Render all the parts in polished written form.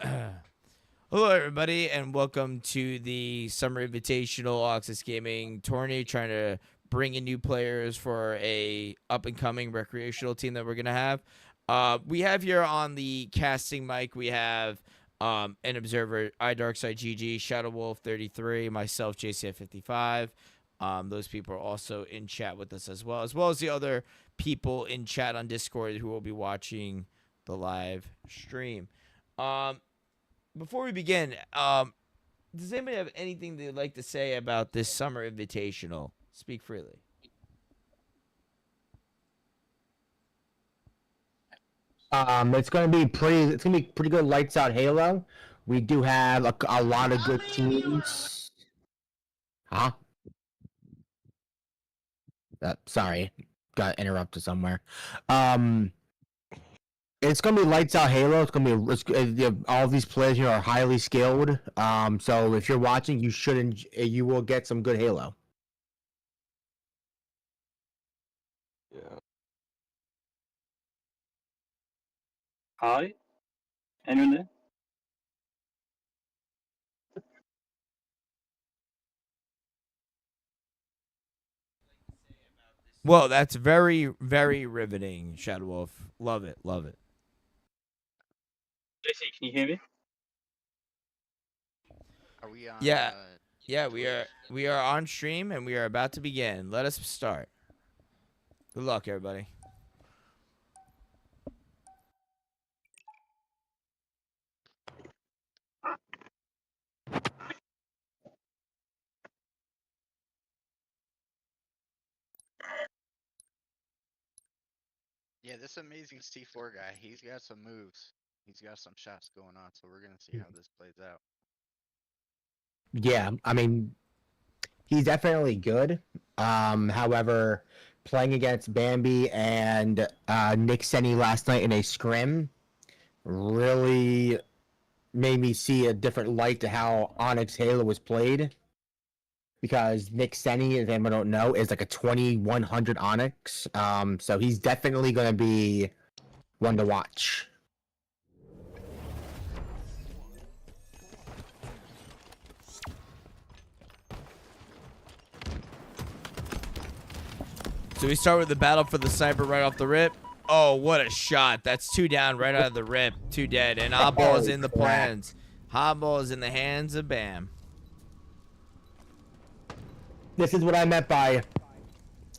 Hello, everybody, and welcome to the Summer Invitational Access Gaming Tourney. Trying to bring in new players for a up-and-coming recreational team that we're gonna have. We have here on the casting mic. We have an observer, iDarkSideGG, ShadowWolf33, myself, JCF55. Those people are also in chat with us as well as the other people in chat on Discord who will be watching the live stream. Before we begin, does anybody have anything they'd like to say about this summer invitational? Speak freely. It's gonna be pretty good. Lights out Halo. We do have a lot of good teams. Huh? Sorry, got interrupted somewhere. It's gonna be lights out Halo. All these players here are highly skilled. So if you're watching, you will get some good Halo. Yeah. Hi, anyone there? Well, that's very, very riveting, Shadow Wolf. Love it, love it. JC, can you hear me? Are we on? Yeah, yeah, Twitch? we are on stream and we are about to begin. Let us start. Good luck, everybody. Yeah, this amazing C4 guy, he's got some moves. He's got some shots going on, so we're gonna see how this plays out. Yeah, I mean, he's definitely good. However, playing against Bambi and Nick Senni last night in a scrim really made me see a different light to how Onyx Halo was played. Because Nick Senni, if anyone don't know, is like a 2100 Onyx. So he's definitely going to be one to watch. So we start with the battle for the sniper right off the rip. Oh, what a shot. That's 2 down right out of the rip. 2 dead. And Oddball is in the plans. Oddball is in the hands of Bam. This is what I meant by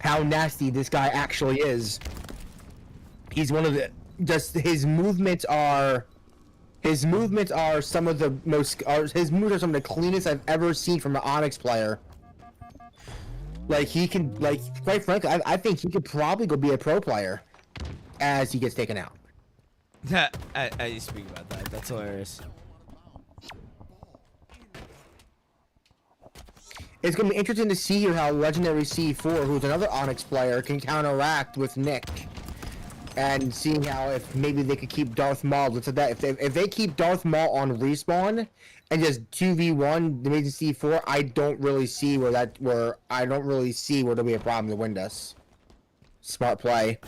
how nasty this guy actually is. He's one of the... Just his movements are some of the most... his moves are some of the cleanest I've ever seen from an Onyx player. Like, he can... Like, quite frankly, I think he could probably go be a pro player as he gets taken out. I speak about that. That's hilarious. It's going to be interesting to see here how Legendary C4, who's another Onyx player, can counteract with Nick. And seeing how if maybe they could keep Darth Maul. If they keep Darth Maul on respawn and just 2v1 the Amazing C4, I don't really see where there'll be a problem to win this. Smart play.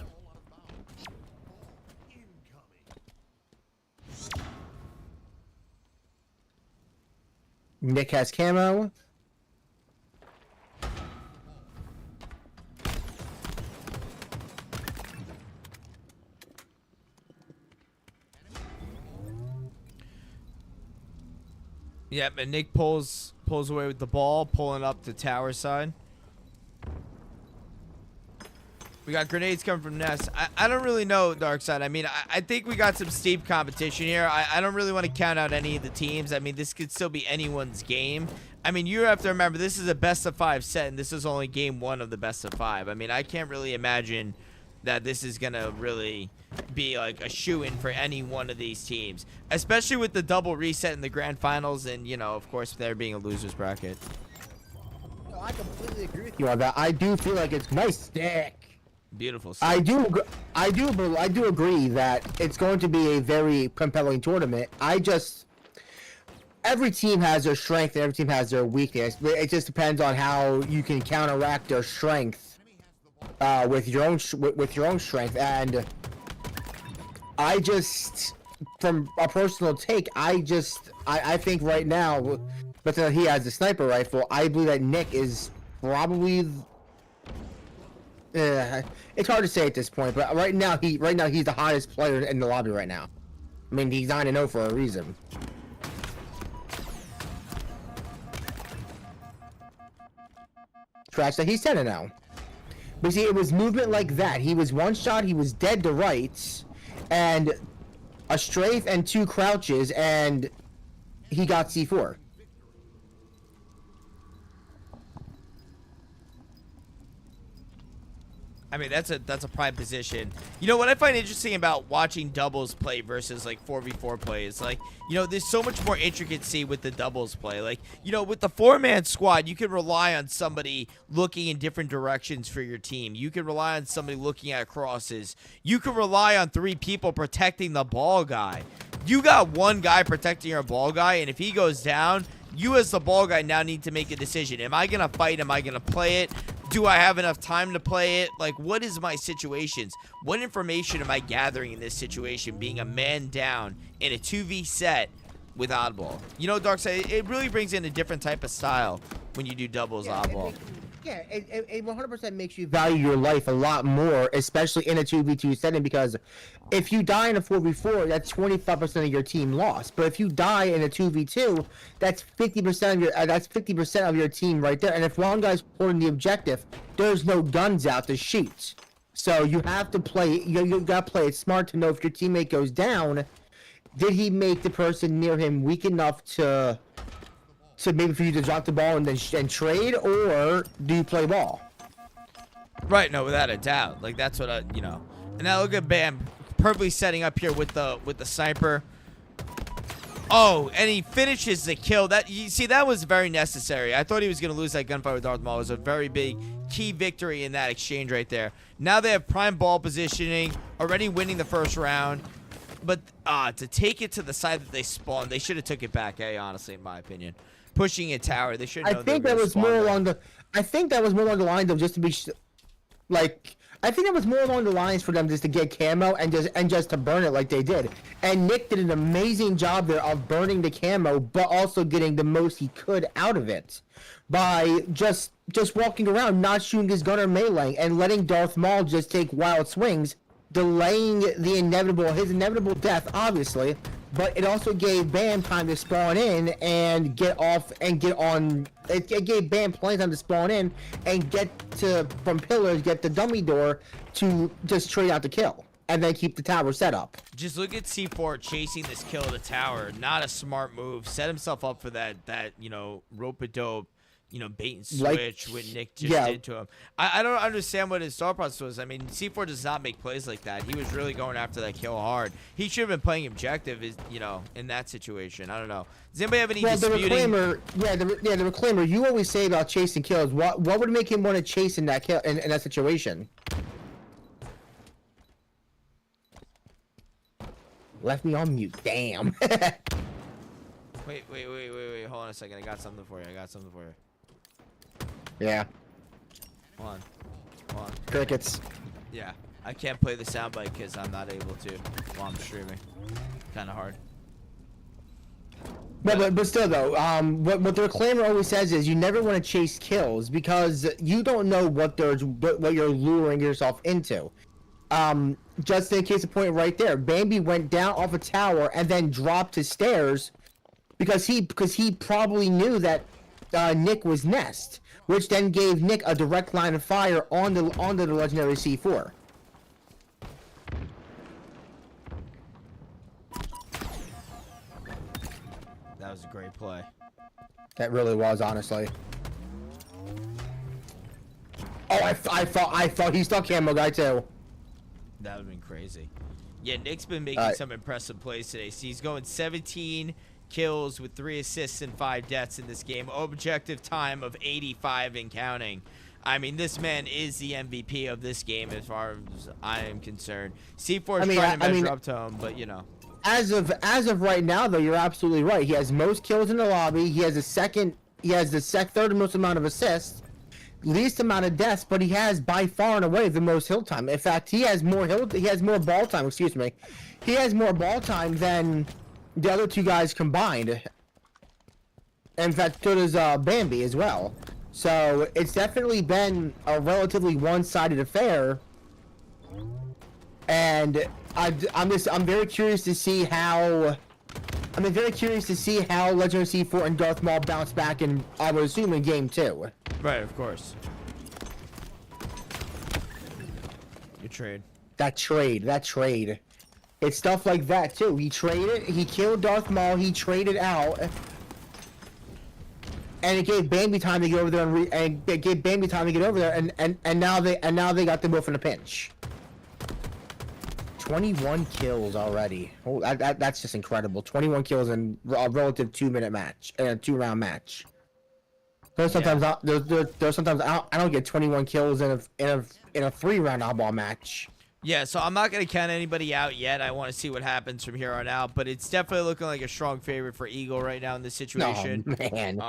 Nick has camo. Yep, and Nick pulls away with the ball, pulling up the tower side. We got grenades coming from Nest. I don't really know, Dark Side. I mean, I think we got some steep competition here. I don't really want to count out any of the teams. I mean, this could still be anyone's game. I mean, you have to remember, this is a best-of-5 set, and this is only game 1 of the best-of-5. I mean, I can't really imagine that this is going to really be like a shoo-in for any one of these teams. Especially with the double reset in the grand finals and, you know, of course, there being a loser's bracket. No, I completely agree with you on that. I do feel like it's nice stick. Beautiful stick. I do agree that it's going to be a very compelling tournament. Every team has their strength and every team has their weakness. It just depends on how you can counteract their strength with your own strength. And from a personal take, I think right now, but he has the sniper rifle. I believe that Nick is probably. It's hard to say at this point, but right now he's the hottest player in the lobby right now. I mean, he's 9-0 for a reason. Trash that he's 10-0. But see, it was movement like that. He was one shot, he was dead to rights, and a strafe and 2 crouches, and he got C4. I mean, that's a prime position. You know what I find interesting about watching doubles play versus like 4v4 play is like, you know, there's so much more intricacy with the doubles play. Like, you know, with the 4-man squad, you can rely on somebody looking in different directions for your team. You can rely on somebody looking at crosses. You can rely on 3 people protecting the ball guy. You got one guy protecting your ball guy, and if he goes down, you as the ball guy now need to make a decision. Am I going to fight? Am I going to play it? Do I have enough time to play it? Like, what is my situations? What information am I gathering in this situation, being a man down in a 2v set with oddball? You know, Darkseid, it really brings in a different type of style when you do doubles oddball. It 100% makes you value your life a lot more, especially in a 2v2 setting, because if you die in a 4v4, that's 25% of your team lost. But if you die in a 2v2, that's 50% of your team right there. And if one guy's holding the objective, there's no guns out to shoot. So you have to play. You got to play it smart to know if your teammate goes down, did he make the person near him weak enough to maybe for you to drop the ball and then trade, or do you play ball? Right, no, without a doubt. Like, that's what you know. And now look at Bam, perfectly setting up here with the sniper. Oh, and he finishes the kill. That, you see, that was very necessary. I thought he was going to lose that gunfight with Darth Maul. It was a very big key victory in that exchange right there. Now they have prime ball positioning, already winning the first round. But to take it to the side that they spawned, they should have took it back, honestly, in my opinion. Pushing a tower, they should know. I think that was more along the. I think that was more along the lines of just to be, like. I think that was more along the lines for them just to get camo and just to burn it like they did. And Nick did an amazing job there of burning the camo, but also getting the most he could out of it by just walking around, not shooting his gun or meleeing, and letting Darth Maul just take wild swings, delaying his inevitable death, obviously. But it also gave Bam time to spawn in and get off and get on. It gave Bam plenty of time to spawn in and get from pillars, get the dummy door to just trade out the kill and then keep the tower set up. Just look at C4 chasing this kill at the tower. Not a smart move. Set himself up for that you know, rope-a-dope, you know, bait and switch what Nick just did to him. I don't understand what his thought process was. I mean, C4 does not make plays like that. He was really going after that kill hard. He should have been playing objective, you know, in that situation. I don't know. Does anybody have any disputing? The Reclaimer, you always say about chasing kills. What would make him want to chase in that kill in that situation? Left me on mute. Damn. Wait. Hold on a second. I got something for you. Yeah. Hold on. Crickets. Yeah. I can't play the soundbite because I'm not able to while I'm streaming. Kind of hard. But still though, what the Reclaimer always says is you never want to chase kills because you don't know what you're luring yourself into. Just in case of point right there, Bambi went down off a tower and then dropped his stairs because he probably knew that Nick was Nest, which then gave Nick a direct line of fire onto the legendary C4. That was a great play. That really was, honestly. Oh, I thought he stuck camo guy too. That would have been crazy. Yeah, Nick's been making some impressive plays today. See, he's going 17 kills with 3 assists and 5 deaths in this game. Objective time of 85 and counting. I mean, this man is the MVP of this game as far as I am concerned. C4 is trying to measure up to him, but you know. As of right now, though, you're absolutely right. He has most kills in the lobby. He has the third most amount of assists. least amount of deaths, but he has by far and away the most hill time. In fact, he has more ball time. Excuse me, he has more ball time than the other two guys combined. In fact, so does Bambi as well. So it's definitely been a relatively one-sided affair, and I'm very curious to see how. I'm very curious to see how Legendary C4 and Darth Maul bounce back in, I would assume, in Game 2. Right, of course. Good trade. That trade. It's stuff like that, too. He killed Darth Maul, he traded out, and it gave Bambi time to get over there, and now they got them both in a pinch. 21 kills already. Oh, that's just incredible. 21 kills in a relative 2-minute match, 2-round match. There's sometimes I don't get 21 kills in a 3-round oddball match. Yeah, so I'm not going to count anybody out yet. I want to see what happens from here on out, but it's definitely looking like a strong favorite for Eagle right now in this situation. Oh, man.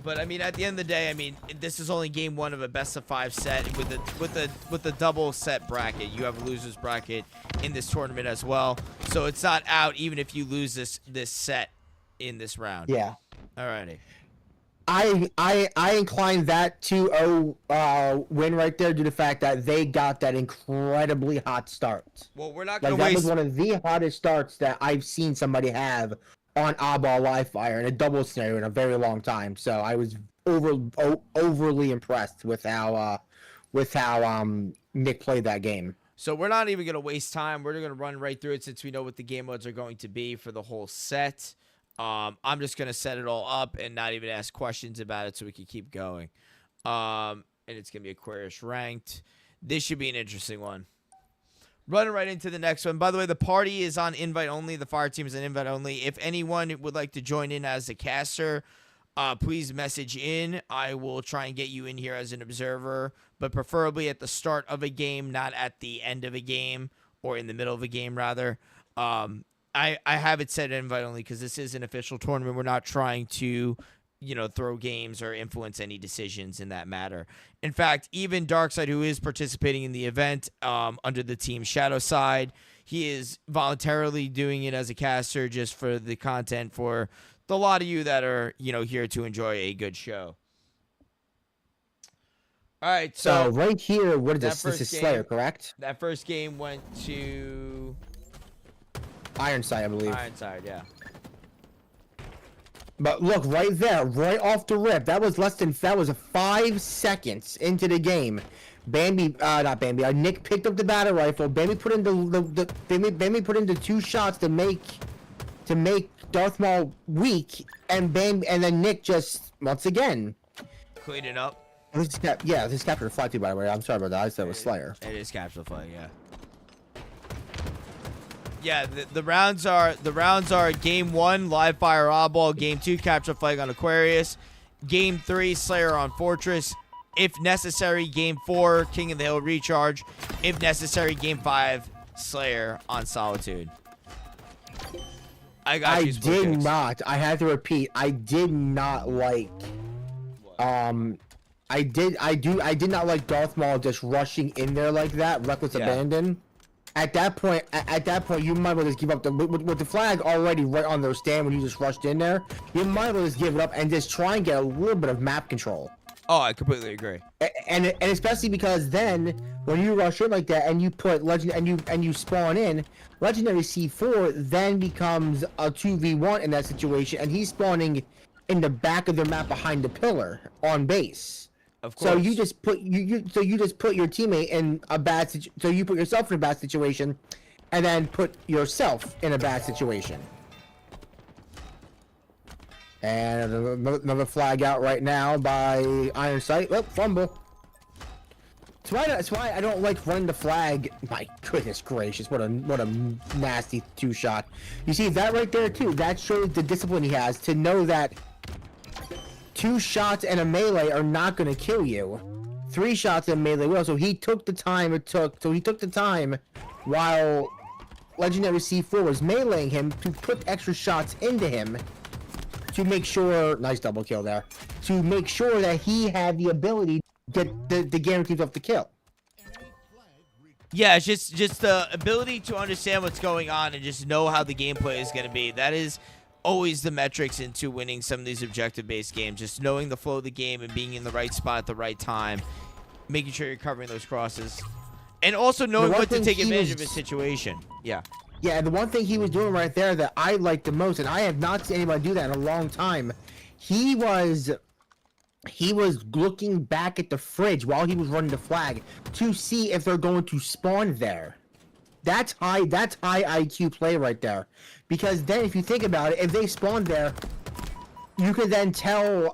But I mean, at the end of the day, I mean, this is only game 1 of a best-of-5 set with the double set bracket. You have a losers bracket in this tournament as well, so it's not out even if you lose this set in this round. Yeah. Alrighty. I incline that 2-0 win right there due to the fact that they got that incredibly hot start. Well, we're not going to that waste. was one of the hottest starts that I've seen somebody have on Oddball Live Fire in a double scenario in a very long time. So I was overly impressed with how Nick played that game. So we're not even going to waste time. We're going to run right through it since we know what the game modes are going to be for the whole set. I'm just going to set it all up and not even ask questions about it so we can keep going. And it's going to be Aquarius ranked. This should be an interesting one. Running right into the next one. By the way, the party is on invite only. The fire team is on invite only. If anyone would like to join in as a caster, please message in. I will try and get you in here as an observer, but preferably at the start of a game, not at the end of a game or in the middle of a game, rather. I have it set invite only because this is an official tournament. We're not trying to, throw games or influence any decisions in that matter. In fact, even Darkseid, who is participating in the event under the team Shadow Side, he is voluntarily doing it as a caster just for the content for the lot of you that are, here to enjoy a good show. All right, so right here, what is this? This is game, Slayer, correct? That first game went to Ironside, I believe. Ironside, yeah. But look, right there, right off the rip, that was 5 seconds into the game. Nick picked up the battle rifle. Bambi put into Bambi put into 2 shots to make Darth Maul weak, and then Nick just once again cleaned it up. This is Capture the Flag too, by the way. I'm sorry about that. I said it was Slayer. It is Capture the Flag, yeah. Yeah, the rounds are game 1, live fire oddball, game 2, capture flag on Aquarius, game 3, Slayer on Fortress, if necessary, game 4, King of the Hill recharge, if necessary, game 5, Slayer on Solitude. I did not. I had to repeat. I did not like. I did not like Darth Maul just rushing in there like that, reckless abandon. At that point, you might as well just give up. With the flag already right on their stand when you just rushed in there, you might as well just give it up and just try and get a little bit of map control. Oh, I completely agree. And especially because then when you rush in like that and you put and you spawn in, Legendary C4 then becomes a 2v1 in that situation, and he's spawning in the back of the map behind the pillar on base. Of course. So you just put your teammate in a bad so you put yourself in a bad situation, and then put yourself in a bad situation. And another flag out right now by Iron Sight. Oh, fumble. That's why I don't like running the flag. My goodness gracious, what a nasty 2-shot. You see that right there too? That shows the discipline he has to know that 2 shots and a melee are not going to kill you. 3 shots and melee will. So he took the time while Legendary C4 was meleeing him to put extra shots into him to make sure, nice double kill there, to make sure that he had the ability to get the guarantees of the kill. Yeah, it's just the ability to understand what's going on and just know how the gameplay is going to be. That is always the metrics into winning some of these objective-based games. Just knowing the flow of the game and being in the right spot at the right time, making sure you're covering those crosses, and also knowing what to take advantage of a situation. Yeah. Yeah, and the one thing he was doing right there that I liked the most, and I have not seen anybody do that in a long time, he was looking back at the fridge while he was running the flag to see if they're going to spawn there. That's high IQ play right there. Because then if you think about it, if they spawn there, you can then tell your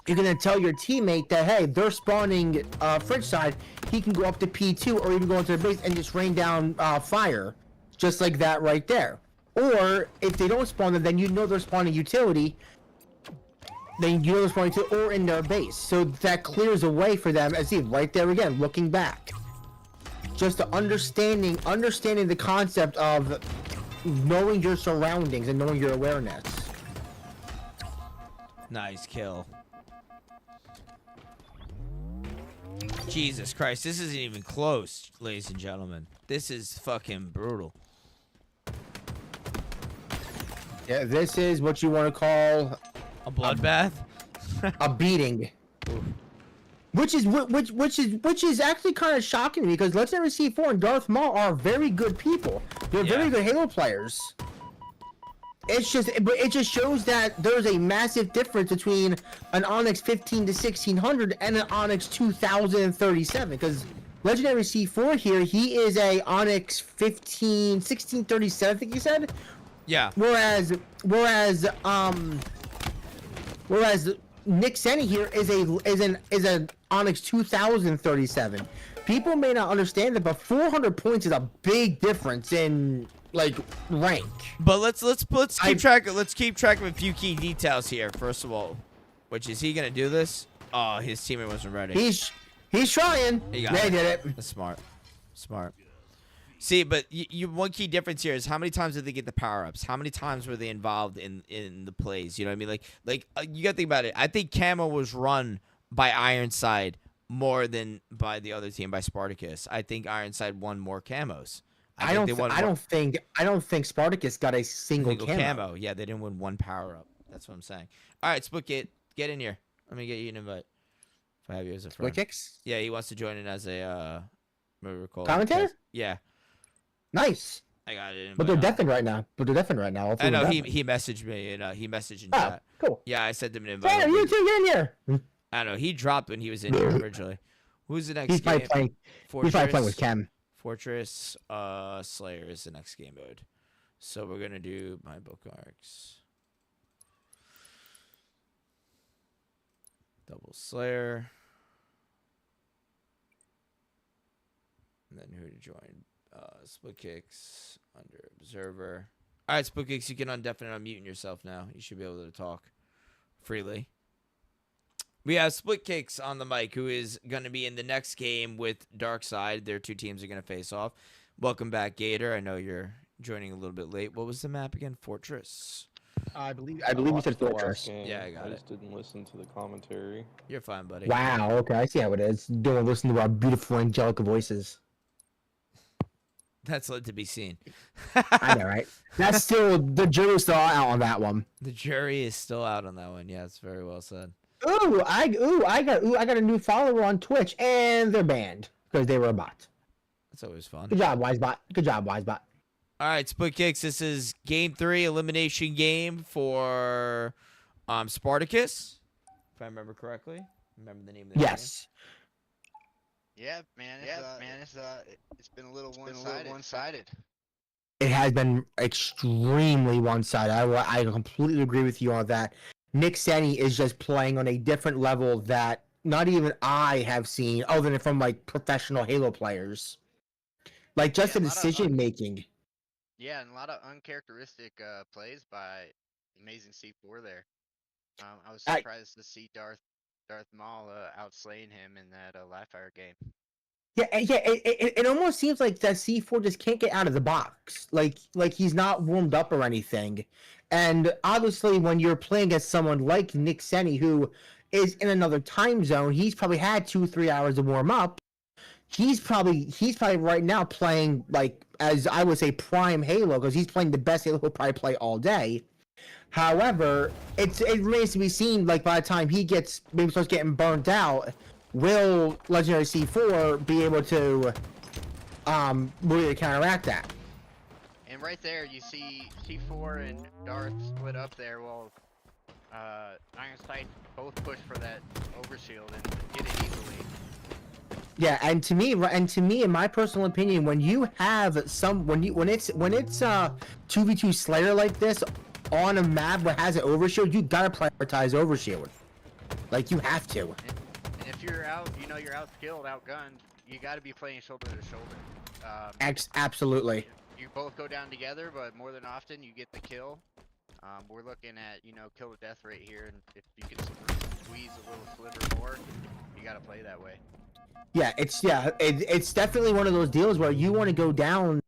teammate that, hey, they're spawning fridge side, he can go up to P2 or even go into the base and just rain down fire. Just like that right there. Or if they don't spawn them, then you know they're spawning utility. Then you know they're spawning utility or in their base. So that clears a way for them. As see right there again, looking back. Just understanding the concept of knowing your surroundings and knowing your awareness. Nice kill. Jesus Christ, this isn't even close, ladies and gentlemen. This is fucking brutal. Yeah, this is what you want to call A bloodbath? a beating. Which is actually kind of shocking to me because Legendary C4 and Darth Maul are very good people. They're very good Halo players. It just shows that there's a massive difference between an Onyx 15 to 1600 and an Onyx 2037. Because Legendary C4 here, he is a Onyx 1637, I think you said. Yeah. Whereas Nick Senni here is an Onyx 2037. People may not understand it, but 400 points is a big difference in like rank. But let's keep track of a few key details here. First of all, which is he gonna do this? Oh, his teammate wasn't ready. He's trying. He got They it. did it. That's smart. See, but you one key difference here is how many times did they get the power-ups? How many times were they involved in the plays? You know what I mean? Like you got to think about it. I think Camo was run by Ironside more than by the other team, by Spartacus. I think Ironside won more camos. I don't think Spartacus got a single camo. Yeah, they didn't win one power-up. That's what I'm saying. All right, Splitkit, get in here. Let me get you an invite. If I have you as a friend. Splitkicks? Yeah, he wants to join in as a commentator? Yeah. Nice. I got it. But they're deafened right now. I know he messaged me and he messaged in chat. Cool. Yeah, I sent him an invite. Hey, you two get in here. I know he dropped when he was in here originally. Who's the next He's game? probably playing with Chem. Fortress Slayer is the next game mode. So we're gonna do my bookmarks. Double Slayer. And then who to join? Split Kicks under Observer. All right, Split Kicks, you can undefinitely unmute yourself now. You should be able to talk freely. We have Split Kicks on the mic, who is going to be in the next game with Darkside. Their two teams are going to face off. Welcome back, Gator. I know you're joining a little bit late. What was the map again? Fortress. I believe you said Fortress. Yeah, I got it. I just didn't listen to the commentary. You're fine, buddy. Wow. Okay, I see how it is. Don't listen to our beautiful angelic voices. That's to be seen. I know, right? That's still the jury's still out on that one. The jury is still out on that one. Yeah, it's very well said. I got a new follower on Twitch, and they're banned because they were a bot. That's always fun. Good job, Wisebot. Good job, Wisebot. All right, Split Kicks. This is game 3 elimination game for Spartacus, if I remember correctly. Remember the name of the Yes. Yeah, man. It's been a little one-sided. It has been extremely one-sided. I completely agree with you on that. Nick Senni is just playing on a different level that not even I have seen, other than from like professional Halo players. Like just the decision making. Yeah, and a lot of uncharacteristic plays by Amazing C4 there. I was surprised to see Darth Maul outslaying him in that live fire game. Yeah, it almost seems like that C4 just can't get out of the box. Like he's not warmed up or anything. And obviously, when you're playing against someone like Nick Senni, who is in another time zone, he's probably had 2-3 hours to warm up. He's probably right now playing like, as I would say, prime Halo, because he's playing the best Halo he'll probably play all day. However, it remains to be seen. Like by the time he maybe starts getting burnt out, will Legendary C4 be able to really counteract that? And right there, you see C4 and Darth split up there while Iron Sight both push for that overshield and get it easily. Yeah, and to me, in my personal opinion, when you have when it's 2v2 Slayer like this on a map that has an overshield, you gotta prioritize overshield. Like, you have to. And if you're out, you're outskilled, outgunned, you gotta be playing shoulder to shoulder. Absolutely. You both go down together, but more than often you get the kill. We're looking at, kill to death rate here, and if you can squeeze a little sliver more, you gotta play that way. Yeah, it's definitely one of those deals where you want to go down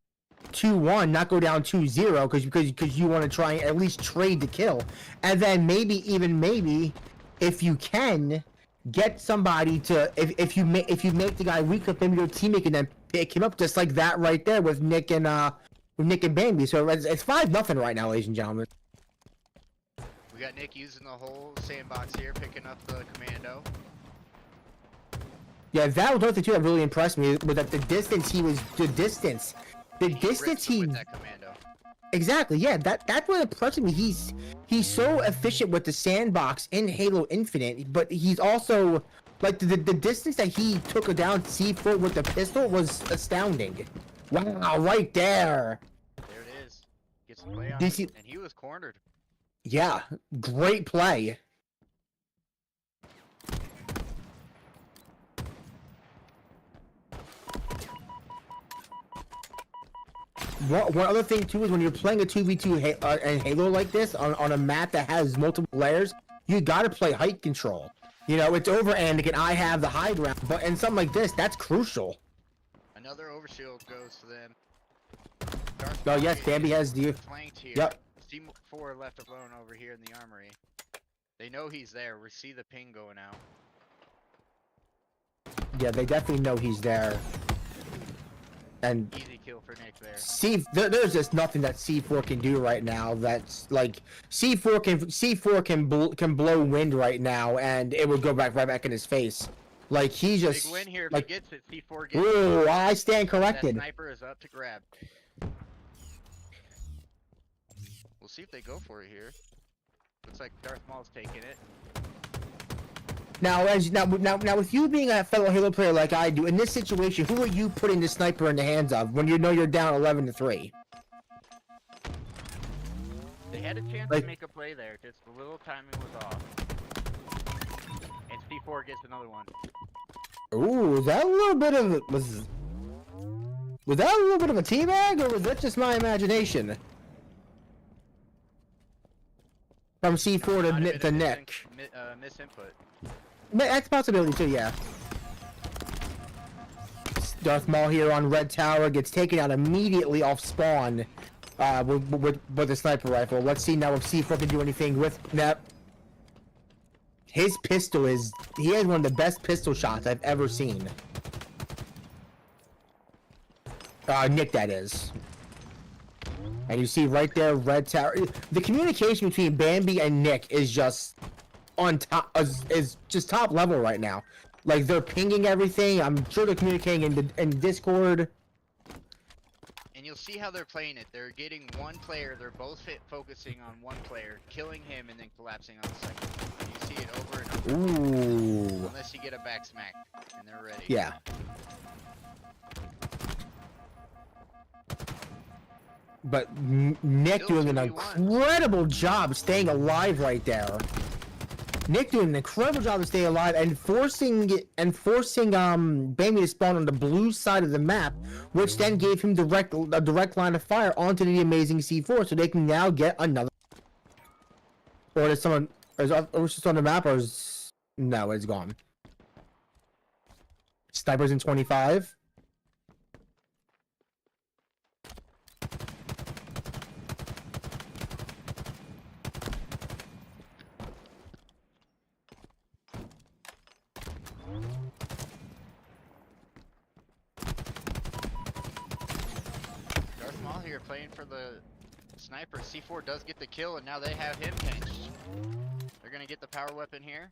2-1, not go down 2-0, because you want to try and at least trade the kill, and then maybe if you can get somebody to if you make the guy weak up, maybe your teammate can then pick him up, just like that right there with Nick and Bambi. So it's 5-0 right now, ladies and gentlemen. We got Nick using the whole sandbox here, picking up the commando. Yeah, that was one thing too that really impressed me, was that the distance he With that commando. exactly, yeah, that's what impressed me. He's so efficient with the sandbox in Halo Infinite, but he's also like the distance that he took down C4 with the pistol was astounding. Wow, right there. There it is. Gets the play on Did you- and he was cornered. Yeah, great play. One other thing too is when you're playing a 2v2 Halo like this on a map that has multiple layers, you gotta play height control. It's over Anakin, I have the high ground, but in something like this, that's crucial. Another overshield goes to them. Oh yes, Bambi has the... Flanked here. Yep. C4 left alone over here in the armory. They know he's there. We see the ping going out. Yeah, they definitely know he's there. And Easy kill for Nick there. there's just nothing that C4 can do right now. That's like C4 can blow wind right now, and it would go right back in his face. Like he just Big win here. If like, he gets it, C4 gets it. ooh, I stand That corrected. sniper is up to grab. We'll see if they go for it here. Looks like Darth Maul's taking it. Now, with you being a fellow Halo player like I do, in this situation, who are you putting the sniper in the hands of when you know you're down 11-3? They had a chance Like- to make a play there, just a little timing was off. And C4 gets another one. Ooh, was that a little bit of was that a little bit of a teabag, or was that just my imagination? From C4 Might have to been a Nick. misinput. That's a possibility too, yeah. Darth Maul here on Red Tower gets taken out immediately off spawn with a sniper rifle. Let's see now if C4 can do anything with that. His pistol he has one of the best pistol shots I've ever seen. Nick, that is. And you see right there, Red Tower. The communication between Bambi and Nick is just on top, is just top level right now. Like, they're pinging everything. I'm sure they're communicating in Discord. And you'll see how they're playing it. They're getting one player, they're both focusing on one player, killing him, and then collapsing on the second. You see it over and over. Ooh. Unless you get a back smack, and they're ready. Yeah. But Nick Still doing an 2v1. incredible job staying alive right there. Nick doing an incredible job of staying alive and forcing Bambi to spawn on the blue side of the map, which then gave him a direct line of fire onto the amazing C4, so they can now get another. Or is someone just on the map, or is no? It's gone. Snipers in 25. here playing for the sniper. C4 does get the kill, and now they have him pinched. They're gonna get the power weapon here.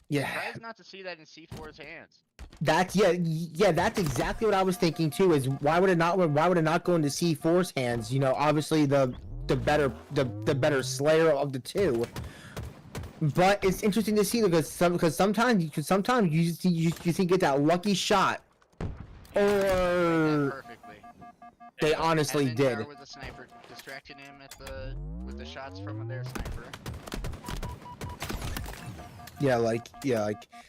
Yeah, Surprised not to see that in C4's hands. that's yeah. That's exactly what I was thinking too. Is why would it not go into C4's hands? You know, obviously the better slayer of the two. But it's interesting to see because sometimes you think get that lucky shot, Played that or perfectly. they honestly Had been did. with the sniper, distracting him with the shots from their sniper. Yeah, like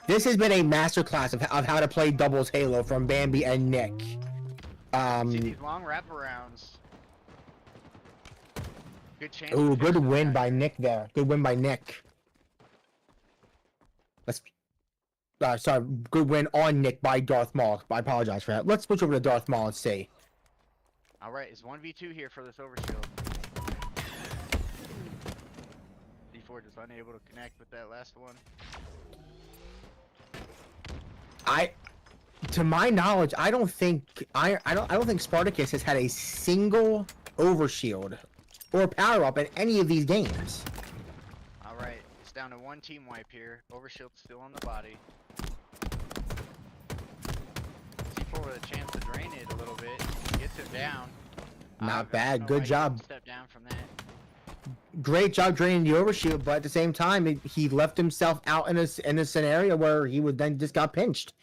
this has been a masterclass of how to play doubles Halo from Bambi and Nick. See these long wraparounds. Good chance. to Ooh, finish good this win guy by here. Nick there. Good win by Nick. Let's. Sorry, good win on Nick by Darth Maul. I apologize for that. Let's switch over to Darth Maul and see. All right, it's 1v2 here for this overshield. D4 just unable to connect with that last one. To my knowledge, I don't think Spartacus has had a single overshield or power up in any of these games. All right, it's down to one team wipe here. Overshield's still on the body. C4 with a chance to drain it a little bit. Gets him down. Not I bad. don't know Good why he job. didn't step down from that. Great job draining the overshield, but at the same time, he left himself out in a scenario where he would then just got pinched.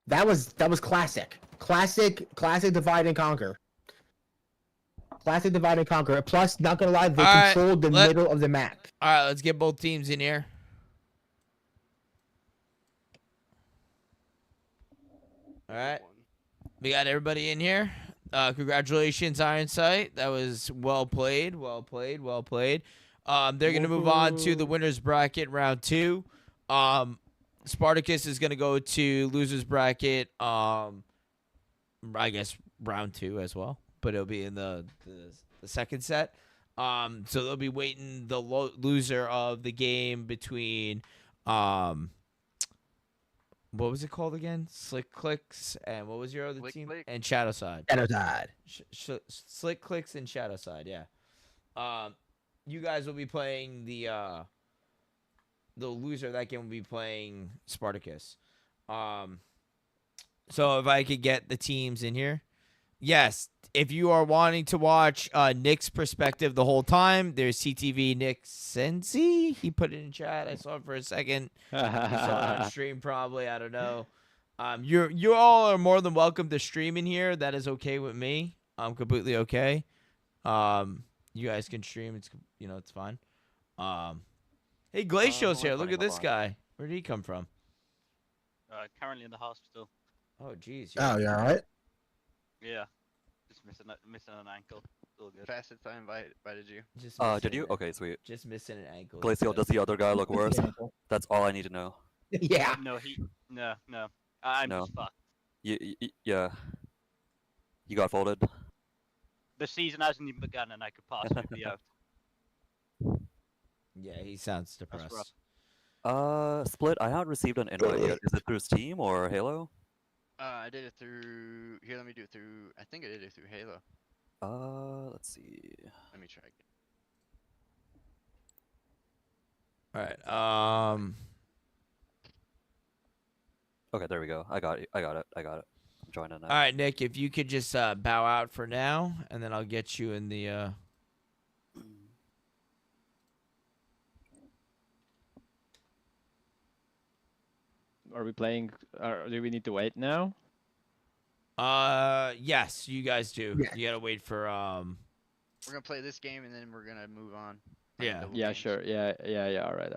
That was classic. Classic divide and conquer. Classic divide and conquer. Plus, not gonna lie, they All right, controlled the middle of the map. All right, let's get both teams in here. All right, we got everybody in here. Congratulations, Iron Sight. That was well played. They're gonna move on to the winners bracket round 2. Spartacus is gonna go to losers bracket. I guess round 2 as well, but it'll be in the second set. So they'll be waiting the loser of the game between what was it called again? Slick Clicks and what was your other Slick team? Click. And Shadowside. Genocide. Slick Clicks and Shadowside. Yeah. You guys will be playing the loser of that game will be playing Spartacus. So if I could get the teams in here. Yes, if you are wanting to watch Nick's perspective the whole time, there's CTV Nick Sensi. He put it in chat. I saw it for a second. You saw it on stream probably. I don't know. You all are more than welcome to stream in here. That is okay with me. I'm completely okay. You guys can stream. It's it's fine. Hey, Glacio's here. Look at this guy. Where did he come from? Currently in the hospital. Oh, jeez. Oh, you alright? Yeah. Just missing an ankle. It's all good. Facets, I invited you. Just Did missing you? it. Okay, sweet. Just missing an ankle. Glacial, does the other guy look worse? That's all I need to know. Yeah. No, no. I'm No. just fucked. Yeah. You got folded? The season hasn't even begun and I could possibly be out. Yeah, he sounds rough. depressed. Split, I haven't received an invite yet. Is it through Steam or Halo? I did it through. Here, let me do it through. I think I did it through Halo. Let's see. Let me try again. All right. Okay, there we go. I got it. I'm joining now. All right, Nick. If you could just bow out for now, and then I'll get you in the. Are we playing? Do we need to wait now? Yes, you guys do. Yeah. You gotta wait for We're gonna play this game and then we're gonna move on. Yeah. Double Yeah, games. sure. Yeah. All right.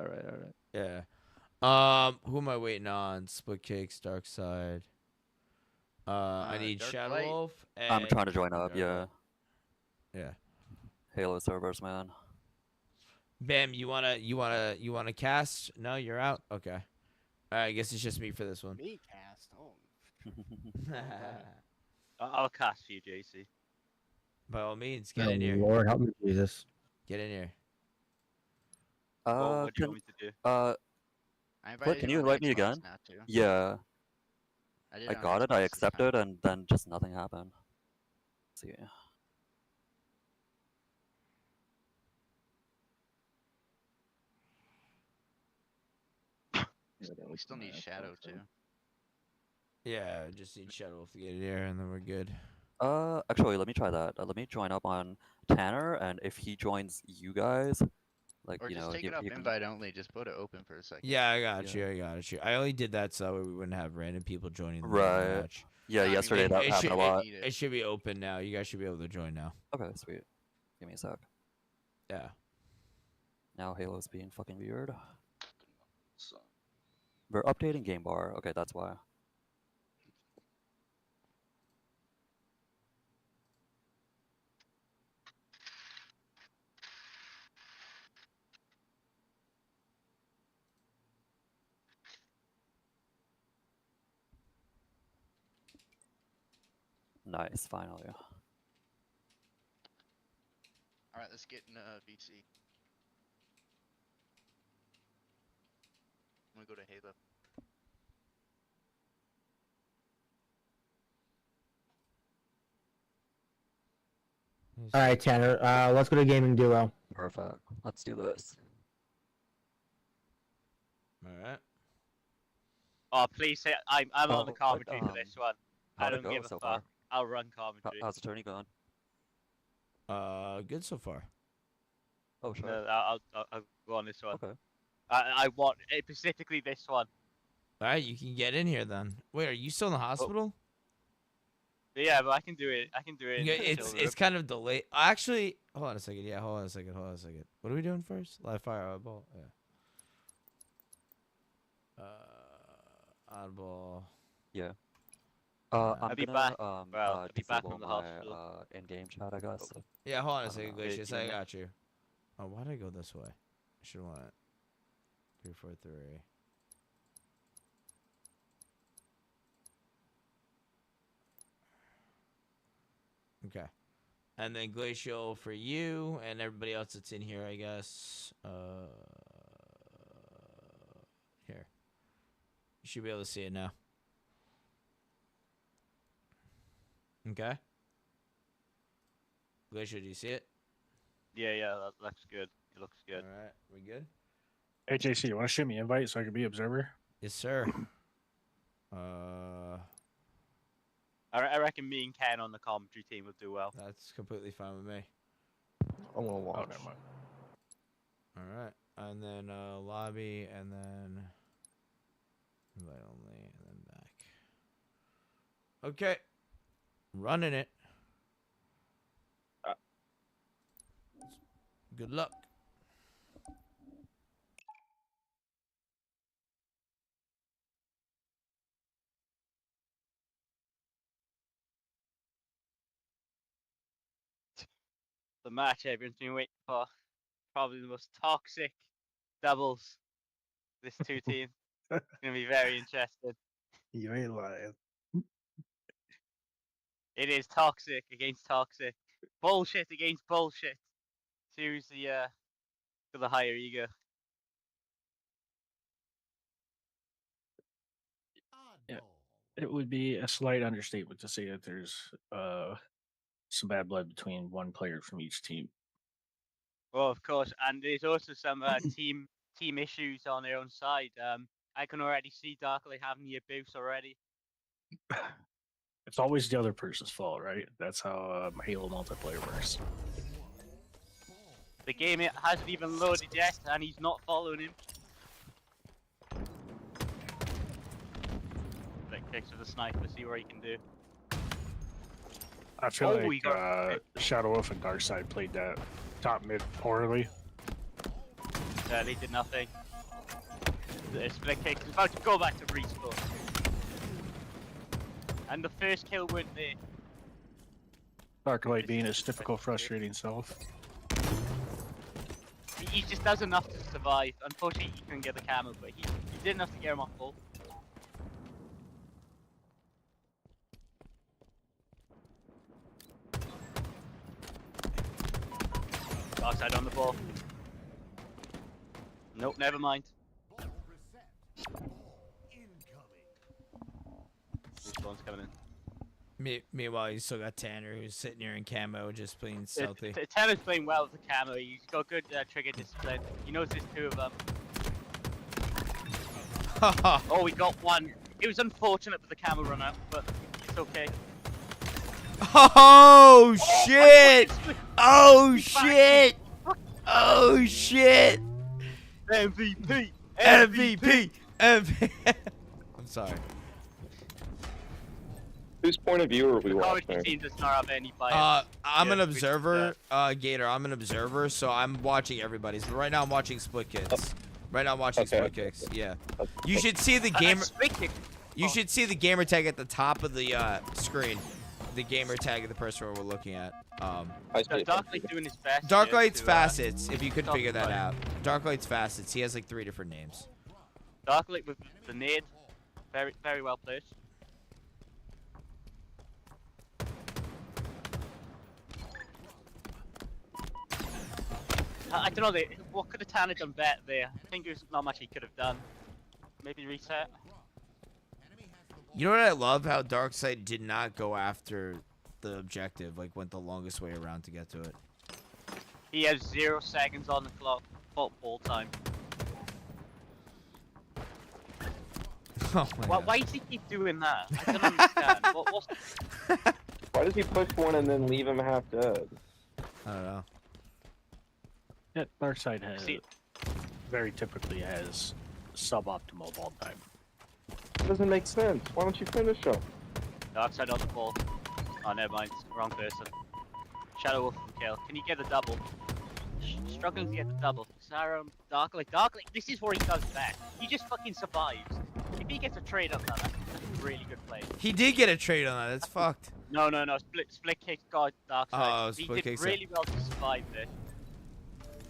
Yeah. Who am I waiting on? Split Cakes, Dark Side. I need Dark Shadow Light. Wolf. I'm and trying to join up, Dark yeah. Light. Yeah. Halo servers, man. Bam, you wanna cast? No, you're out. Okay. All right, I guess it's just me for this one. Me cast. Oh. I'll cast for you, JC. By all means, get Oh, in here. Lord help me, Jesus. Get in here. What do you want me to do? I Split, can you on invite me Xbox again? now, too. Yeah, did I on got it. I Xbox this time. accepted, and then just nothing happened. Let's see. We still need Shadow too. Yeah, just need Shadow Wolf to get it here, and then we're good. Actually, let me try that. Let me join up on Tanner, and if he joins you guys, like, Or you just know, take it up invite only. Just put it open for a second. Yeah, I got Yeah. you. I got you. I only did that so that way we wouldn't have random people joining the Right. match. Yeah, No, I mean, yesterday that it happened should a lot. it should be open now. You guys should be able to join now. Okay, sweet. Give me a sec. Yeah. Now Halo's being fucking weird. We're updating game bar. Okay, that's why. Nice, finally. All right, let's get in VC. I'm gonna go to Halo. All right, Tanner. Let's go to gaming duo. Perfect. Let's do this. All right. Oh, please say I'm on the Oh, commentary for this one. I How'd it don't go give a so fuck. far? I'll run commentary. How's the tourney going? Good so far. Oh, sure. No, I'll go on this one. Okay. I want specifically this one. All right, you can get in here then. Wait, are you still in the hospital? But yeah, but I can do it. I can do it. Yeah, in the it's chill room. kind of delayed. Actually, hold on a second. Yeah, hold on a second. Hold on a second. What are we doing first? Live fire oddball. Yeah. Oddball. Yeah. Uh, I'm I'll be gonna back. Well, I'll be back disable from the my hospital. in-game chat, I guess. Yeah, hold on a don't second, know. Glacius. You I may- got you. Oh, why did I go this way? I should want 343. Okay. And then Glacial for you and everybody else that's in here, I guess. Here. You should be able to see it now. Okay. Glacial, do you see it? Yeah, that looks good. It looks good. All right. We good? Hey JC, you want to shoot me an invite so I can be observer? Yes, sir. I reckon me and Ken on the commentary team will do well. That's completely fine with me. I'm gonna Oh, watch. never mind. All right, and then lobby, and then invite only, and then back. Okay, running it. Good luck. The match everyone's been waiting for. Probably the most toxic doubles. This two team. It's gonna be very interesting. You ain't lying. It is toxic against toxic. Bullshit against bullshit. Choose the higher ego. Yeah. It would be a slight understatement to say that there's some bad blood between one player from each team. Well, of course, and there's also some team issues on their own side. I can already see Darkly having the abuse already. It's always the other person's fault, right? That's how Halo multiplayer works. The game hasn't even loaded yet, and he's not following him. Like kicks with the sniper, see what he can do. I feel Oh, we like got- Shadow Wolf and Darkside played that top mid poorly. They did nothing. The split kick is about to go back to respawn. And the first kill went there. Darklight being his typical frustrating self. He just does enough to survive. Unfortunately, he couldn't get the camo, but he did enough to get him off ball. Outside on the ball. Nope, never mind. Respawn's coming in. Meanwhile, you still got Tanner, who's sitting here in camo, just playing stealthy. Tanner's playing well with the camo. He's got good trigger discipline. He knows there's two of them. Oh, we got one. It was unfortunate with the camera run out, but it's okay. Oh shit! Oh shit! Oh shit! MVP! MVP! MVP! I'm sorry. Whose point of view are we The commentary watching? team does not have any bias. I'm Yeah, an which is, observer, Gator. I'm an observer, so I'm watching everybody's. But right now I'm watching split kicks. Right now I'm watching split kicks. Yeah. You should see the gamer. You should see the gamer tag at the top of the screen. The gamer tag of the person we're looking at. I see it. Darklight doing his best. Darklight's to, facets. If you could talk figure that about out. Darklight's facets. He has like 3 different names. Darklight with the nade. Very, very well placed. I don't know, what could have Tanner done better there? I think there's not much he could have done. Maybe reset. You know what I love? How Darkseid did not go after the objective. Like went the longest way around to get to it. He has 0 seconds on the clock. Ball time. Oh my God. Why does he keep doing that? I don't understand. What's Why does he push one and then leave him half dead? I don't know. Yeah, Darkseid has See- very typically has suboptimal ball time. It doesn't make sense. Why don't you finish him? Darkseid on the ball. Oh, never mind. Wrong person. Shadow Wolf kill. Can you get a double? Struggling to get the double. Sarum, Darklight. This is where he does best. He just fucking survives. If he gets a trade up now, that's a really good play. He did get a trade on that. That's fucked. No. Split kick got Darkseid. Oh, he split did kicks. really well to survive this.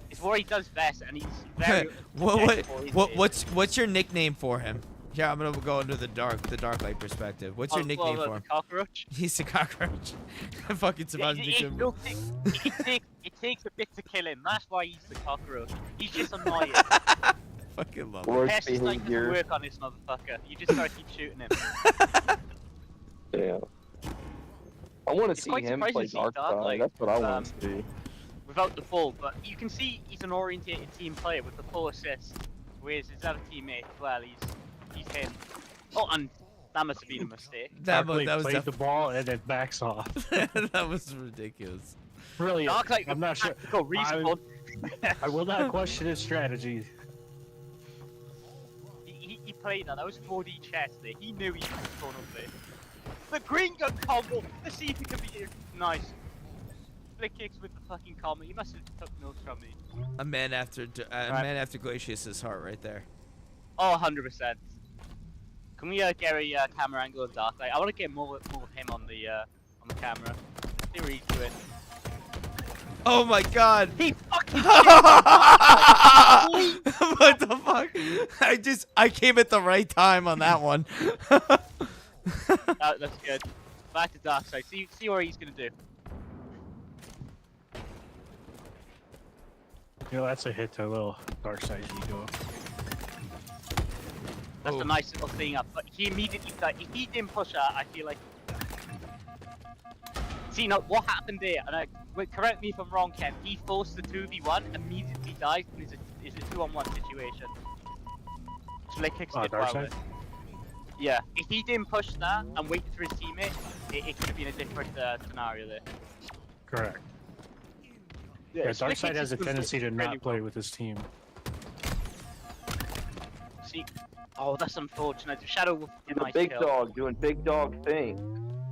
It's where he does best, and he's very. What's your nickname for him? Yeah, I'm gonna go into the Darklight perspective. What's your nickname for him? Cockroach. He's a cockroach. I fucking survived It takes a bit to kill him. That's why he's the cockroach. He's just annoying. Fucking love The it. Worst pest is like doesn't behavior. work on this motherfucker. You just gotta keep shooting him. Yeah. I want to It's see quite him surprising play to see Darkseid. Darklight, That's what I want to see. Without the ball, but you can see he's an orientated team player with the 4 assists. Whereas his other teammate, well, he's him. Oh, and that must have been a mistake. That Darklight was played the ball and then backs off. that was ridiculous. Really, Darklight, I'm not sure. Go respawn. I will not question his strategy. He played that. That was 4D chess there. He knew he was going up there. The green gun combo. Let's see if he can be here. Nice. Split kicks with the fucking combo. He must have took notes from me. A man after Glacius's heart right there. Oh, 100%. Can we get a camera angle of Darklight? I want to get more of him on the camera. See what he's doing. Oh my God! He fucking What the fuck? I came at the right time on that one. That's good. Back to Darkseid. See what he's gonna do. You know, that's a hit to a little Darkseid's ego. That's a nice little thing up. But he immediately died. If he didn't push that, I feel like. See, now what happened there? And correct me if I'm wrong, Ken. He forced the 2v1, immediately dies, and is a 2-on-1 situation. Split kicks did well Darkseid? with. Yeah, if he didn't push that and waited for his teammate, it could have been a different scenario there. Correct. Yeah, Yeah, Darkseid has a tendency to not play with his team. See, oh, that's unfortunate. Shadow Wolf did a The nice big kill. dog doing big dog thing.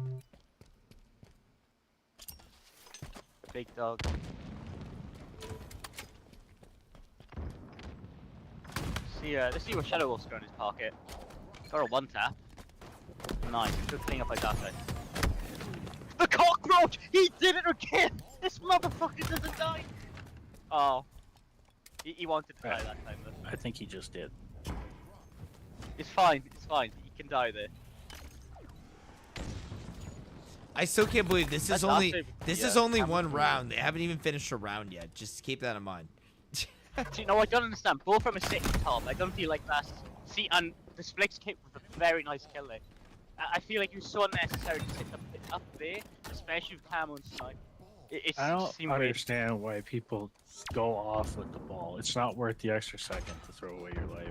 Big dog. Let's see what Shadow Wolf's got in his pocket. Got a 1-tap. Nice, good clean up by Darkseid. The cockroach! He did it again! This motherfucker doesn't die! Oh. He wanted to die that time though. I think he just did. It's fine, he can die there. I still can't believe this is That's only awesome. one round. They haven't even finished a round yet. Just keep that in mind. See, no, I don't understand. Both from a sitting top, I don't feel like that's... See, and the splits kick was a very nice kill there. I feel like it was so unnecessary to sit up there, especially with Camo and Snipe. I don't understand why people go off with the ball. It's not worth the extra second to throw away your life.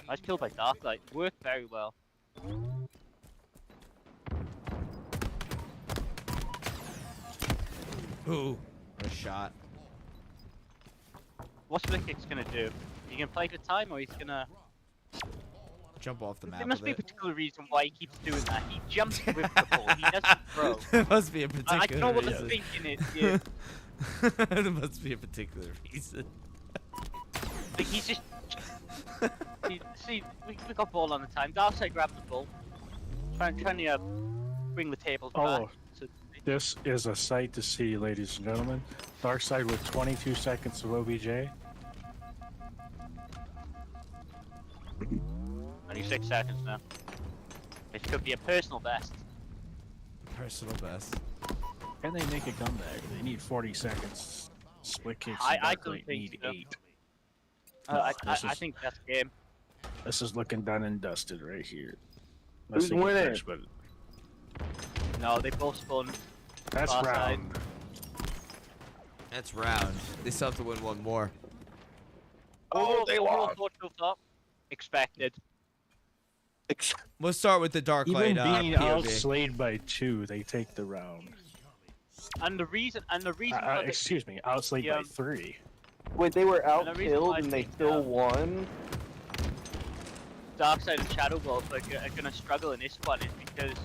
Nice kill by Darklight. Worked very well. Ooh, a shot. What's Flickix gonna do? He gonna play for time, or he's gonna? Jump off the map. There must a be a bit. particular reason why he keeps doing that. He jumps with the ball. He doesn't throw. There must be a I particular don't know what the reason. thinking is. Yeah. There must be a particular reason. Like he's just. See, we got ball on the time. Darkseid grabbed the ball. Trying to bring the tables back. Oh, So, this is a sight to see, ladies and gentlemen. Darkseid with 22 seconds of OBJ. 26 seconds now. This could be a personal best. Personal best. Can they make a comeback? They need 40 seconds. Split kicks I and don't Darklight think need so. 8. I This think that's game. This is looking done and dusted right here. Who's they get winning? finished, but No, they both spun. that's Far side. round. That's round. They still have to win one more. Oh, they lost. Top. Expected. We'll start with the Dark Even Light being POV. outslayed by 2, they take the round. And the reason for the, Excuse me, outslayed Yeah. by 3. Wait, they were And the reason why outkilled and I they think, still won? Darkseid and Shadow Wolf are gonna struggle in this one is because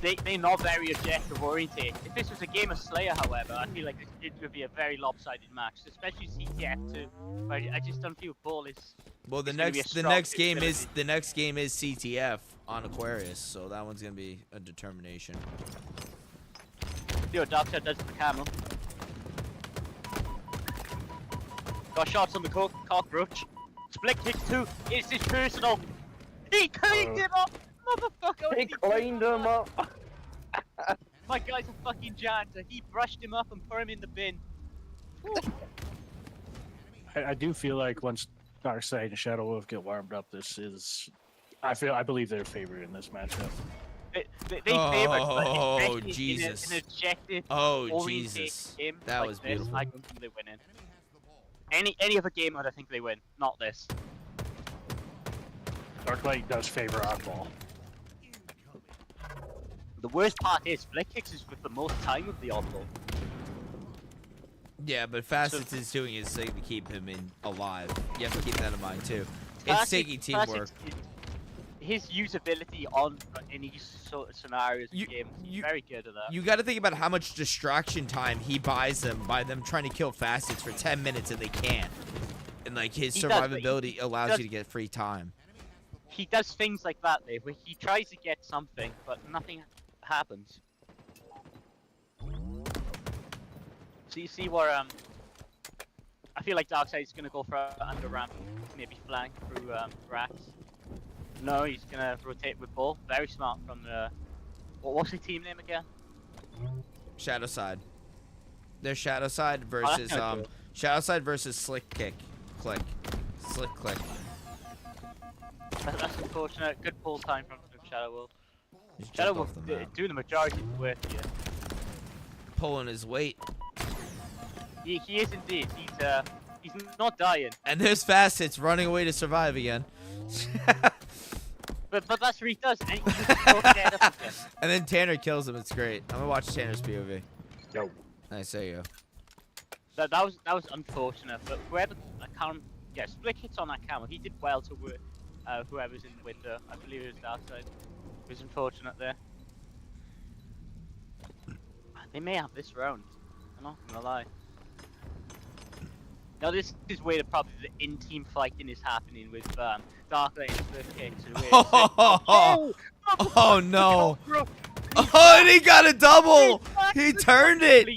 they're not very objective oriented. If this was a game of Slayer, however, I feel like it would be a very lopsided match, especially CTF too. But I just don't feel ball is. Well, the It's gonna be a next strong game is capability. CTF on Aquarius, so that one's gonna be a determination. See what Darkseid does to the camel. Got shots on the cockroach. Split kicks too. It's his personal. He cleaned him up, motherfucker. They cleaned him up. My guy's a fucking janitor. He brushed him up and put him in the bin. I do feel like once Darkseid and Shadow Wolf get warmed up, this is. I believe they're favored in this matchup. They favored, but Oh, especially Jesus. in an objective Oh oriented Jesus, game that like was this, beautiful. I don't think they win it. Any other game, I don't think they win. Not this. Darklight does favor oddball. The worst part is Split Kicks is with the most time of the oddball. Yeah, but Facets is doing his thing to keep him alive. You have to keep that in mind too. It's Facets- taking teamwork. Facets is- His usability in these sort of scenarios You- of games you- is very good at that. You got to think about how much distraction time he buys them by them trying to kill Facets for 10 minutes and they can't. And like his He does, but survivability allows does- you to get free time. He does things like that, Dave, where he tries to get something, but nothing happens. So you see where I feel like Darkseid's gonna go for an under ramp, maybe flank through rats. No, he's gonna rotate with ball. Very smart from the. What's the team name again? Shadow Side. There's Shadow Side Oh, that's versus kinda cool. Shadow Side versus Slick Kick. Slick Click. That's unfortunate. Good pull time from Shadow Wolf. Just Shadow jumped Wolf off the map. doing the majority of the work here. Pulling his weight. He is indeed. He's not dying. And there's Facets running away to survive again. But that's what he does. And he's so scared of him. And then Tanner kills him. It's great. I'm gonna watch Tanner's POV. Yo. Nice, there you go. That was unfortunate. But whoever Split hits on that camera. He did well to work. Whoever's in the window, I believe it was Darkseid. It was unfortunate there. They may have this round. I'm not gonna lie. Now this is where probably the in-team fighting is happening with Darklight and Split Kicks. Oh no! Oh, and he got a double! He turned it!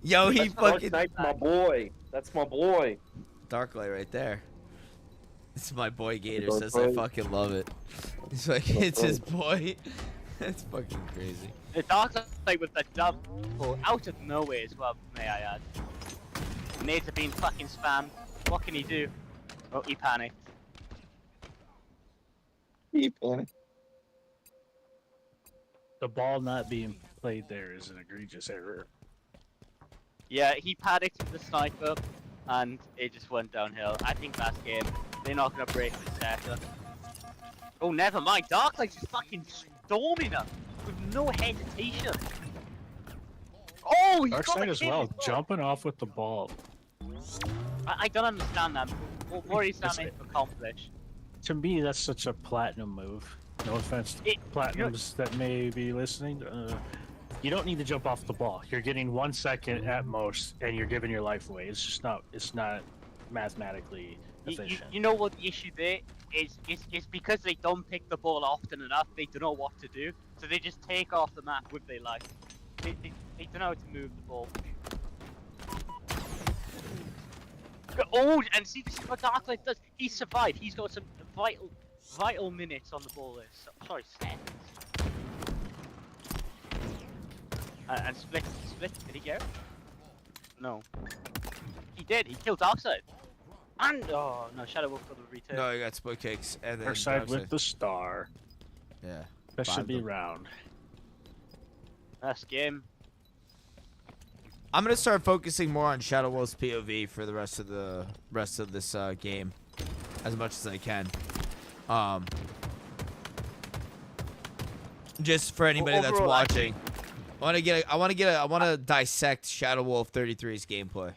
Yo, he That's fucking my boy. That's my boy. Darklight right there. It's my boy Gator says I fucking love it. He's like, it's his boy. That's fucking crazy. The Darklight with the double out of nowhere as well, may I add. Nades are being fucking spammed. What can he do? Oh, he panicked. He panicked. The ball not being played there is an egregious error. Yeah, he panicked with the sniper, and it just went downhill. I think last game, They're not gonna break the sector. Oh, never mind. Darklight's just fucking storming us with no hesitation. Oh, he's got Darkseid the as kill well, jumping off with the ball. I don't understand that. What is that It's- meant to accomplish? To me, that's such a platinum move. No offense to platinums that may be listening. You don't need to jump off the ball. You're getting 1 second at most, and you're giving your life away. It's just not. It's not mathematically efficient. You know what the issue there is? It's because they don't pick the ball often enough. They don't know what to do, so they just take off the map with their life. They don't know how to move the ball. Oh, and see, this is what Darklight does. He survived. He's got some vital minutes on the ball there. Sorry, seconds. And split. Did he go? No. He did. He killed Darkseid. And oh no, Shadow Wolf got the return. No, you got split kicks and then Darkseid Darkseid. with the star. Yeah. That Five should be of them. round. Last game. I'm gonna start focusing more on Shadow Wolf's POV for the rest of this game, as much as I can. Just for anybody that's Overall, watching, I want to dissect Shadow Wolf 33's gameplay.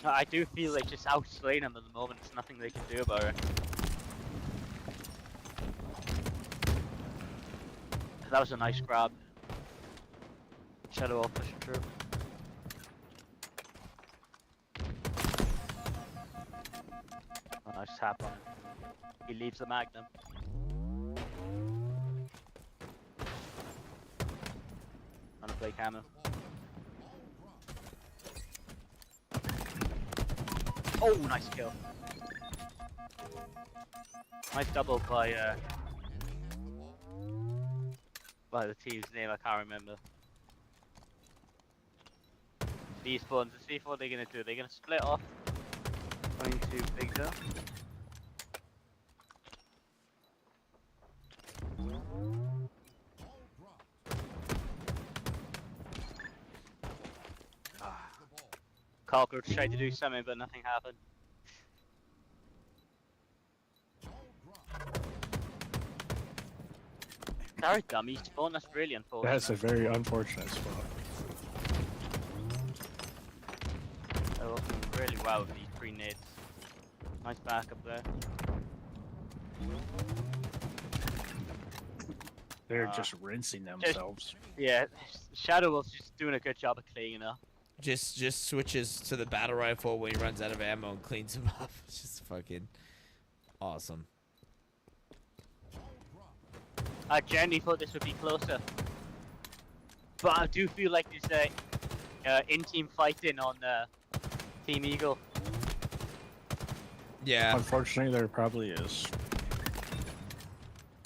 I do feel like just outslaying him at the moment. There's nothing they can do about it. That was a nice grab. Shadow Wolf pushing through. Oh, nice tap on him. He leaves the Magnum. Trying to play camo. Oh, nice kill. Nice double by the team's name, I can't remember. These spawns, let's see what they're gonna do. They're gonna split off going to Big Zone. Cockroach tried to do something, but nothing happened. Sorry, dummy spawn. That's really unfortunate. That's a very unfortunate spot. They're looking really well with these three nades. Nice backup there. They're just rinsing themselves. Yeah, Shadow Wolf's just doing a good job of cleaning up. Just switches to the battle rifle when he runs out of ammo and cleans him up. It's just fucking awesome. I genuinely thought this would be closer. But I do feel like there's in-team fighting on Team Eagle. Yeah. Unfortunately, there probably is.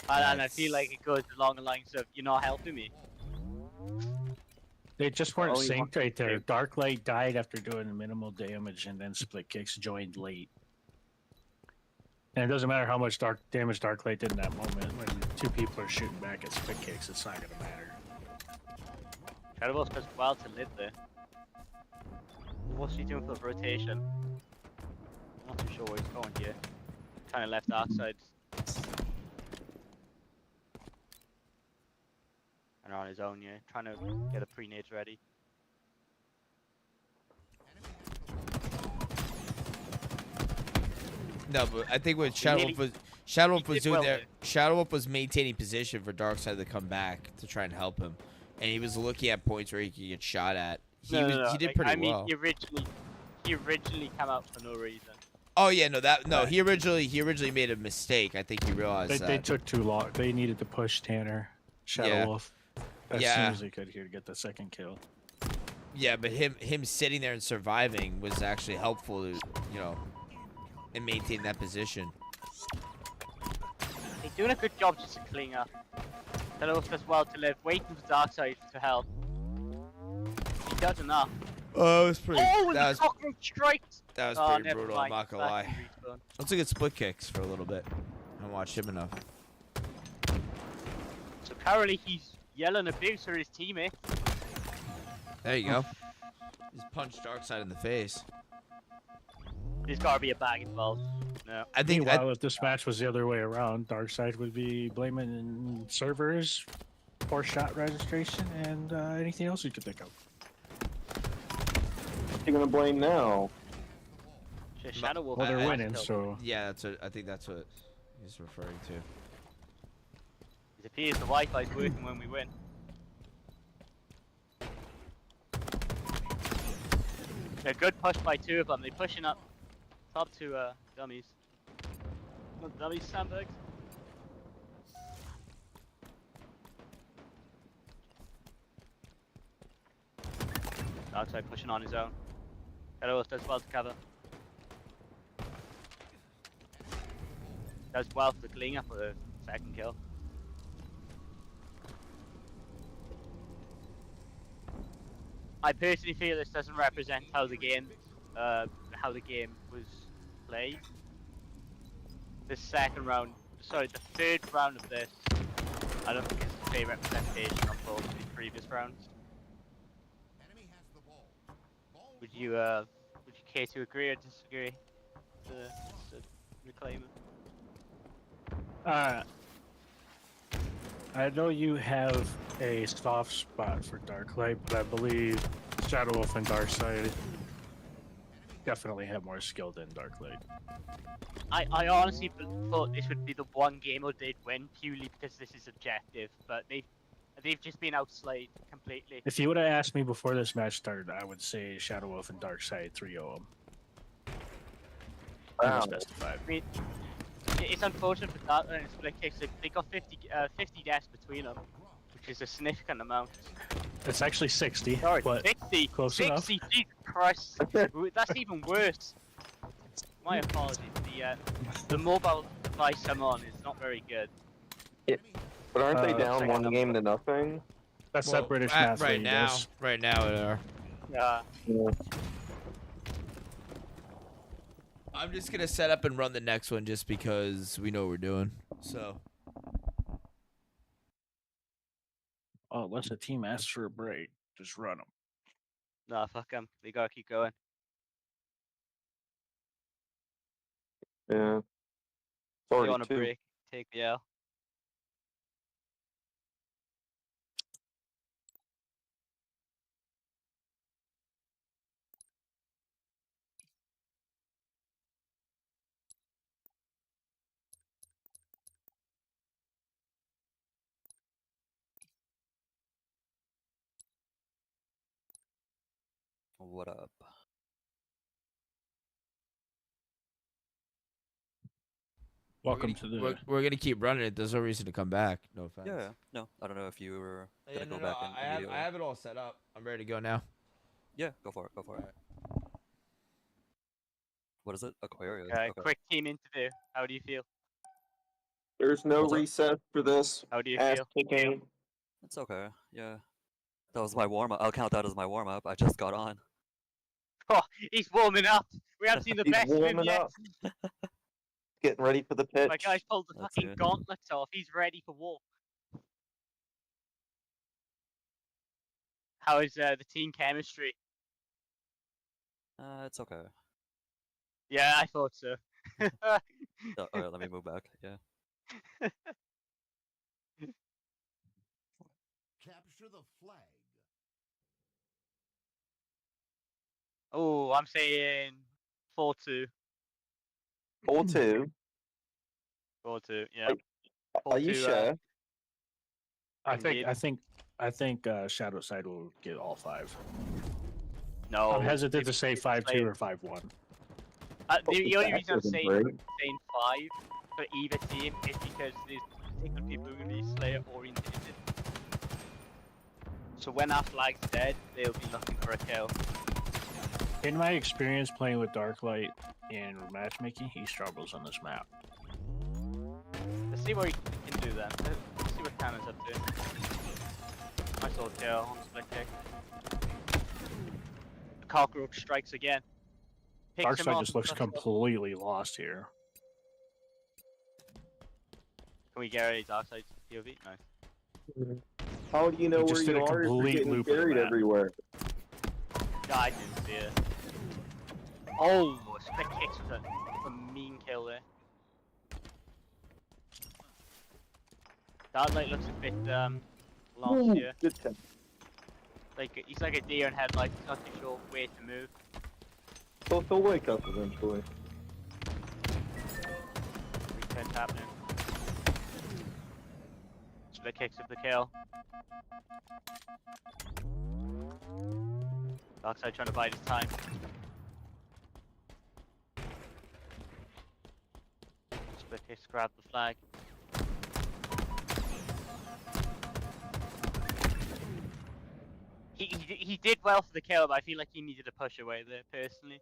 And I feel like it goes along the lines of, you're not helping me. They just weren't Only one synced right there. game. Darklight died after doing minimal damage, and then Split Kicks joined late. And it doesn't matter how much damage Darklight did in that moment. When two people are shooting back at Split Kicks, it's not going to matter. Shadow Wolf does well to live there. What's he doing for the rotation? I'm not too sure where he's going here. Kind of left Darkseid. And on his own, yeah. Trying to get a pre-nades ready. No, but I think what He Shadow Wolf was did doing well there, there. Shadow Wolf was maintaining position for Darkseid to come back to try and help him, and he was looking at points where he could get shot at. He did like, pretty I mean, well. he originally came out for no reason. Oh yeah, no, he originally made a mistake. I think he realized that. They took too long. They needed to push Tanner, Shadow Yeah. Wolf, as Yeah. soon as they could here to get the second kill. Yeah, but him sitting there and surviving was actually helpful to, and maintain that position. He's doing a good job just to clean up. Shadow Wolf does well to live, waiting for Darkseid to help. He does enough. Oh, it was pretty. Oh, that the was cockroach strikes! that was Oh, pretty never brutal. I'm mind, not gonna back lie. to respawn. Let's look at split kicks for a little bit. I don't watch him enough. So apparently he's yelling abuse for his teammate. There you go. Just punched Darkseid in the face. There's gotta be a bag involved. No. I think Meanwhile, if this match was the other way around, Darkseid would be blaming servers, poor shot registration, and anything else you could think of. What you gonna blame now? Shadow Wolf. Well, they're I- winning, so yeah, that's what I think that's what he's referring to. It appears the Wi-Fi's working when we win. A good push by two of them. They're pushing up top two dummies. Not dummies, sandbags. Outside pushing on his own. Shadow Wolf does well to cover. Does well for cleaning up with a second kill. I personally feel this doesn't represent how the game was played. The third round of this, I don't think it's the same representation of both the previous rounds. Would you care to agree or disagree? To reclaim it. I know you have a soft spot for Darklight, but I believe Shadow Wolf and Darkseid definitely have more skill than Darklight. I honestly thought this would be the one game where they'd win purely because this is objective, but they've just been outslayed completely. If you would have asked me before this match started, I would say Shadow Wolf and Darkseid 3-0 them. Wow. Specified. I mean, it's unfortunate for that and split kicks. They got 50 deaths between them, which is a significant amount. It's actually 60, Sorry, but 60. close 60. enough. Jesus Christ, that's even worse. My apologies. The mobile device I'm on is not very good. But aren't they down second 1 game to nothing? That's Well, that British at- math right league now, is. right now it are. Yeah. I'm just gonna set up and run the next one just because we know what we're doing. So Oh, unless a team asks for a break, just run them. Nah, fuck them. They gotta keep going. Yeah. If It's you already want a 2. break, take the L. What up? Welcome to the. we're gonna keep running it. There's no reason to come back. No offense. Yeah, no, I don't know if you were Yeah, gonna no, go no, back in I have immediately. I have it all set up. I'm ready to go now. Yeah, go for it, go for it. Alright. What is it? Aquarius. Okay, Okay. quick team interview. How do you feel? There's no What's up? reset for this. How do you Ass feel? kicking. It's okay, yeah. That was my warm-up. I'll count that as my warm-up. I just got on. Oh, he's warming up. We haven't seen the He's best of him warming yet. up. Getting ready for the pitch. My guy's pulled the That's fucking it. gauntlets off. He's ready for war. How is the team chemistry? It's okay. Yeah, I thought so. Alright, let me move back. Yeah. Capture the flag. Oh, I'm saying 4-2. 4-2. 4-2, yeah. Are you 4-2, sure? Indeed. I think Shadow Side will get all 5. No. I'm hesitant to say it's 5-2 played- or 5-1. The only reason I'm That saying wasn't 5 for either team is because there's particular people who are going to be Slayer oriented. So when our flag's dead, they'll be looking for a kill. In my experience playing with Darklight in matchmaking, he struggles on this map. Let's see what he can do then. Let's see what Tanner's up to. Nice little kill on the split kick. The cockroach strikes again. Picks him Darkseid up. just looks Let's go. completely lost here. Can we get a Darkseid POV? Nice. How do you know He where just did you a are if you're complete getting loop of the carried map. everywhere? Yeah, I didn't see it. Oh, split kicks with a mean kill there. Darklight looks a bit lost Ooh, here. good tip. Like he's like a deer in headlights. He's not too sure where to move. He'll wake up eventually. Return's happening. Split kicks with the kill. Darkside trying to bide his time. Split kicks grab the flag. He did well for the kill, but I feel like he needed to push away there personally.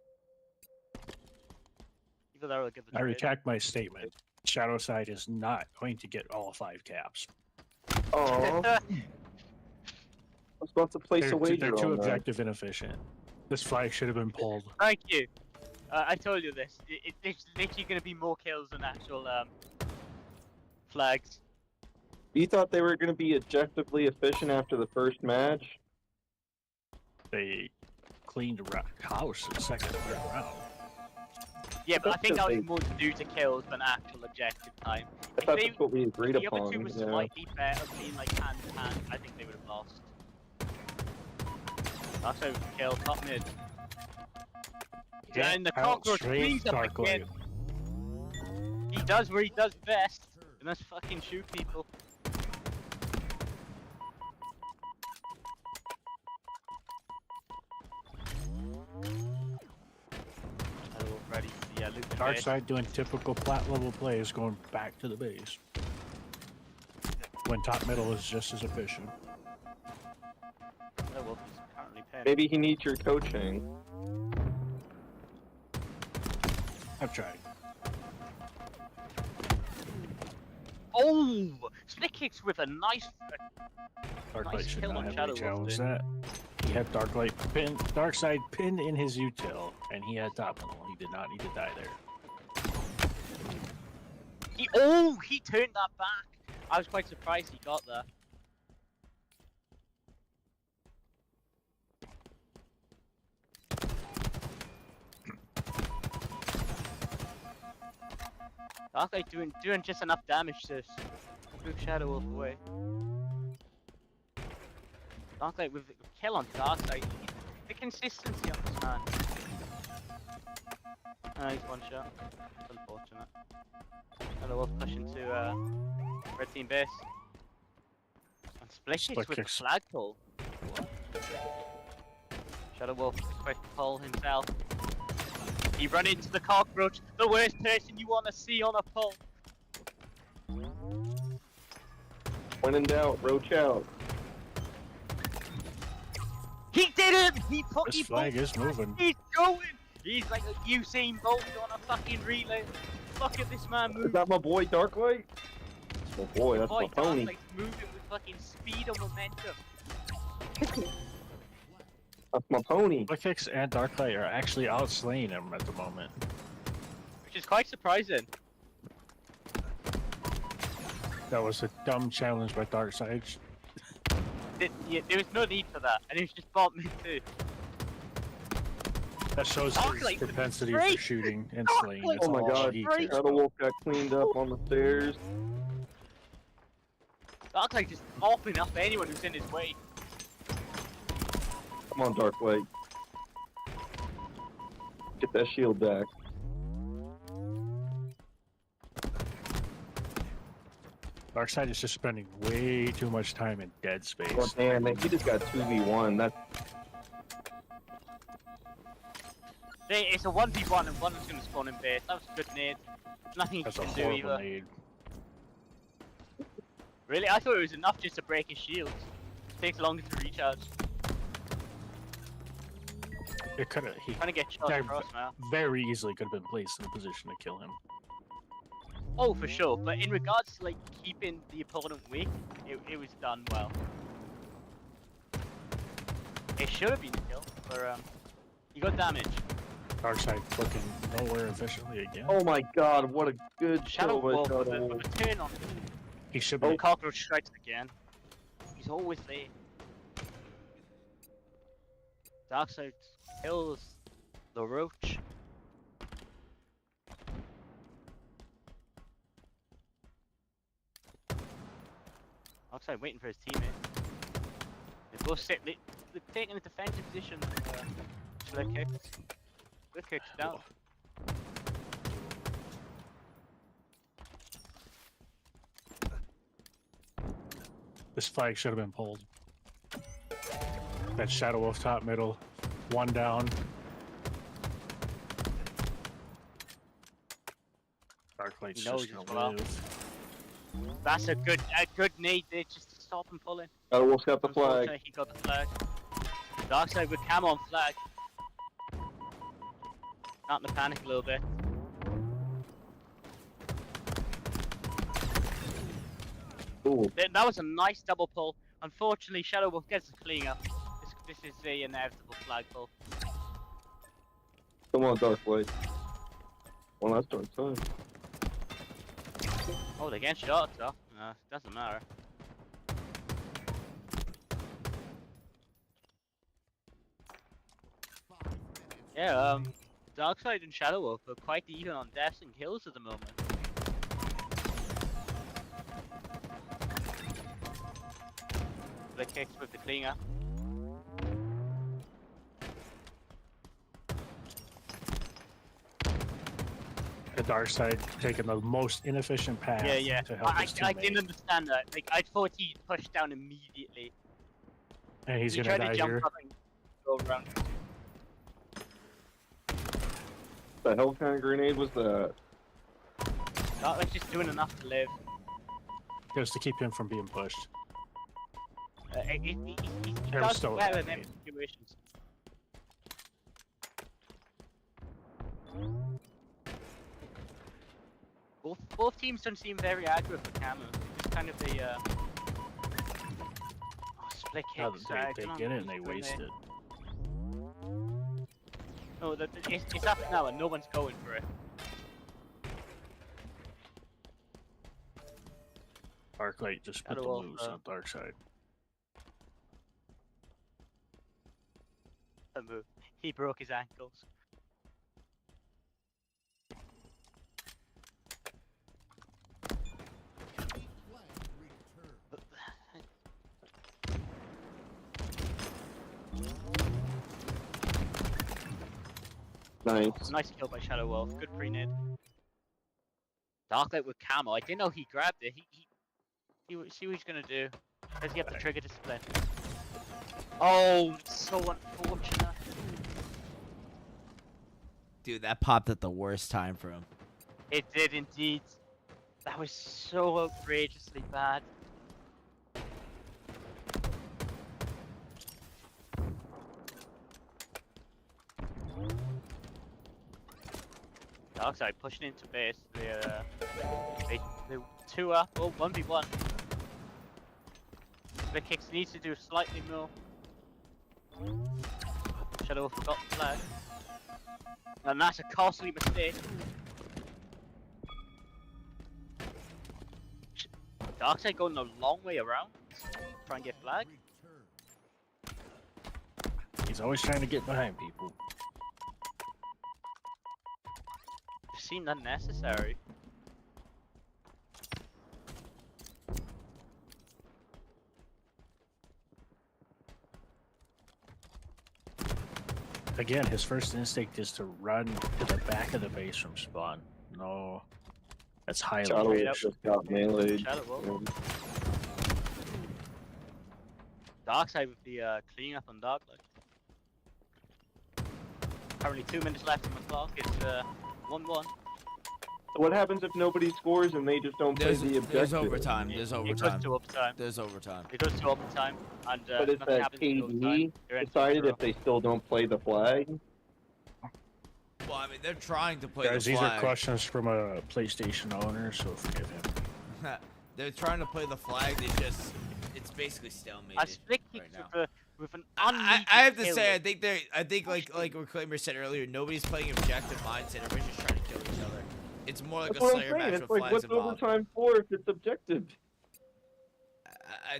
Even though I'll give the I trade. retract my statement. Shadowside is not going to get all 5 caps. Oh, I was about to place a wager They're too on that. objective and efficient. This flag should have been pulled. Thank you. I told you this. It's literally going to be more kills than actual flags. You thought they were going to be objectively efficient after the first match? They cleaned house in the second and third round. Yeah, but I think that was They- more due to kills than actual objective time. I thought that's what we agreed If the upon. other two were Yeah. slightly better, being like hand to hand, I think they would have lost. That's how we kill top mid. And the cockroach cleans up again. He does where he does best, and that's fucking shoot people. Hello, ready for the loop. Darkside doing typical plat level plays, going back to the base. When top middle is just as efficient. Oh, well, he's currently pinned. Maybe he needs your coaching. I've tried. Oh! Split kicks with a nice. Darklight Nice should kill not on have Shadow any challenge Wolf, that. He had Darkside pinned in his util, and he had top middle. He did not need to die there. He turned that back. I was quite surprised he got that. Darklight doing just enough damage to move Shadow Wolf away. Darklight with kill on Darklight. The consistency on this man. He's one shot. It's unfortunate. Shadow Wolf pushing to red team base. And split kicks with the flag pull. Shadow Wolf quick pull himself. He run into the cockroach, the worst person you want to see on a pull. When in doubt, roach out. He did it! He This flag is moving. He's going! He's like a Usain Bolt on a fucking relay. Look at this man Is move. that my boy Darklight? That's my boy, that's my pony. Darklight's moving with fucking speed and momentum. That's my pony. Split kicks and Darklight are actually outslaying him at the moment. Which is quite surprising. That was a dumb challenge by Darkside. There was no need for that, and it was just bot mid too. That shows his Darklight with propensity straight- for shooting and slaying. Darklight That's Oh my all god, he straight- cares Shadow about. Wolf got cleaned up on the stairs. Darklight just mopping up anyone who's in his way. Come on, Darklight. Get that shield back. Darkseid is just spending way too much time in dead space. Oh damn, man, he just got 2v1. That's It's a 1v1 and one is going to spawn in base. That was a good nade. Nothing you That's a can do horrible either. nade. Really? I thought it was enough just to break his shield. It takes longer to recharge. It could have. He Trying to get shot Yeah, across now. very easily could have been placed in a position to kill him. Oh, for sure. But in regards to like keeping the opponent weak, it was done well. It should have been a kill, but he got damage. Darkseid looking nowhere efficiently again. oh my god, what a good Shadow kill by Wolf with Shadow a Wolf. turn on. He should Oh, be. cockroach strikes again. He's always there. Darkseid kills the roach. Outside waiting for his teammate. They both sit. They're taking a defensive position. Split kicks. Split kicks down. This flag should have been pulled. That Shadow Wolf top middle. One down. Darklight's He knows just as gonna well. live. That's a good nade there just to stop him pulling. Wolf's got the flag. Unfortunately, he got the flag. Darkseid with camo on flag. Starting to panic a little bit. Ooh. That was a nice double pull. Unfortunately, Shadow Wolf gets the clean up. This is the inevitable flag pull. Come on, Darklight. One last time. Oh, they're getting shot though. Doesn't matter. Yeah, Darkseid and Shadow Wolf are quite even on deaths and kills at the moment. The kicks with the clean up. The dark side taking the most inefficient path Yeah. to help his I teammate. didn't understand that. Like, I thought he pushed down immediately. And he's He gonna tried die to jump here. up and go around. The hell kind of grenade was that? That was just doing enough to live. Just to keep him from being pushed. He There does was still a well in grenade. them situations. Both teams don't seem very accurate with camo. It's kind of the split Now kicks. that they get it and they waste it. No, it's up now and no one's going for it. Darklight just put the Shadow Wolf, loose on dark side. He broke his ankles. Nice. Nice kill by Shadow Wolf. Good pre-nade. Darklight with camo. I didn't know he grabbed it. See what he's gonna do. Does he have the trigger to split? Oh, so unfortunate. Dude, that popped at the worst time for him. It did indeed. That was so outrageously bad. Darkseid pushing into base. They're 2 up. Oh, 1v1. The kicks needs to do slightly more. Shadow Wolf forgot the flag. And that's a costly mistake. Darkseid going the long way around. Try and get flag. He's always trying to get behind people. It seemed unnecessary. Again, his first instinct is to run to the back of the base from spawn. No, that's highly Shadow Wolf rage. just got meleeed. Shadow Wolf. Darkseid with the clean up on Darklight. Currently 2 minutes left on the clock. It's 1-1. So what happens if nobody scores and they just don't play There's, the objective? there's overtime. There's It overtime. goes to overtime. There's overtime. It goes to overtime, and But if nothing that happens in overtime. KD They're in decided 0-0. if they still don't play the flag, Well, I mean, they're trying to play Guys, the these flag. are questions from a PlayStation owner, so forgive him. They're trying to play the flag. It's basically stalemated. A split kick right now. with an I unneeded have to kill. say, I think like Reclaimer said earlier, nobody's playing objective mindset. Everybody's just trying to kill each other. It's more like that's a what I'm Slayer saying. match It's with like, flags what's involved. overtime for if it's objective?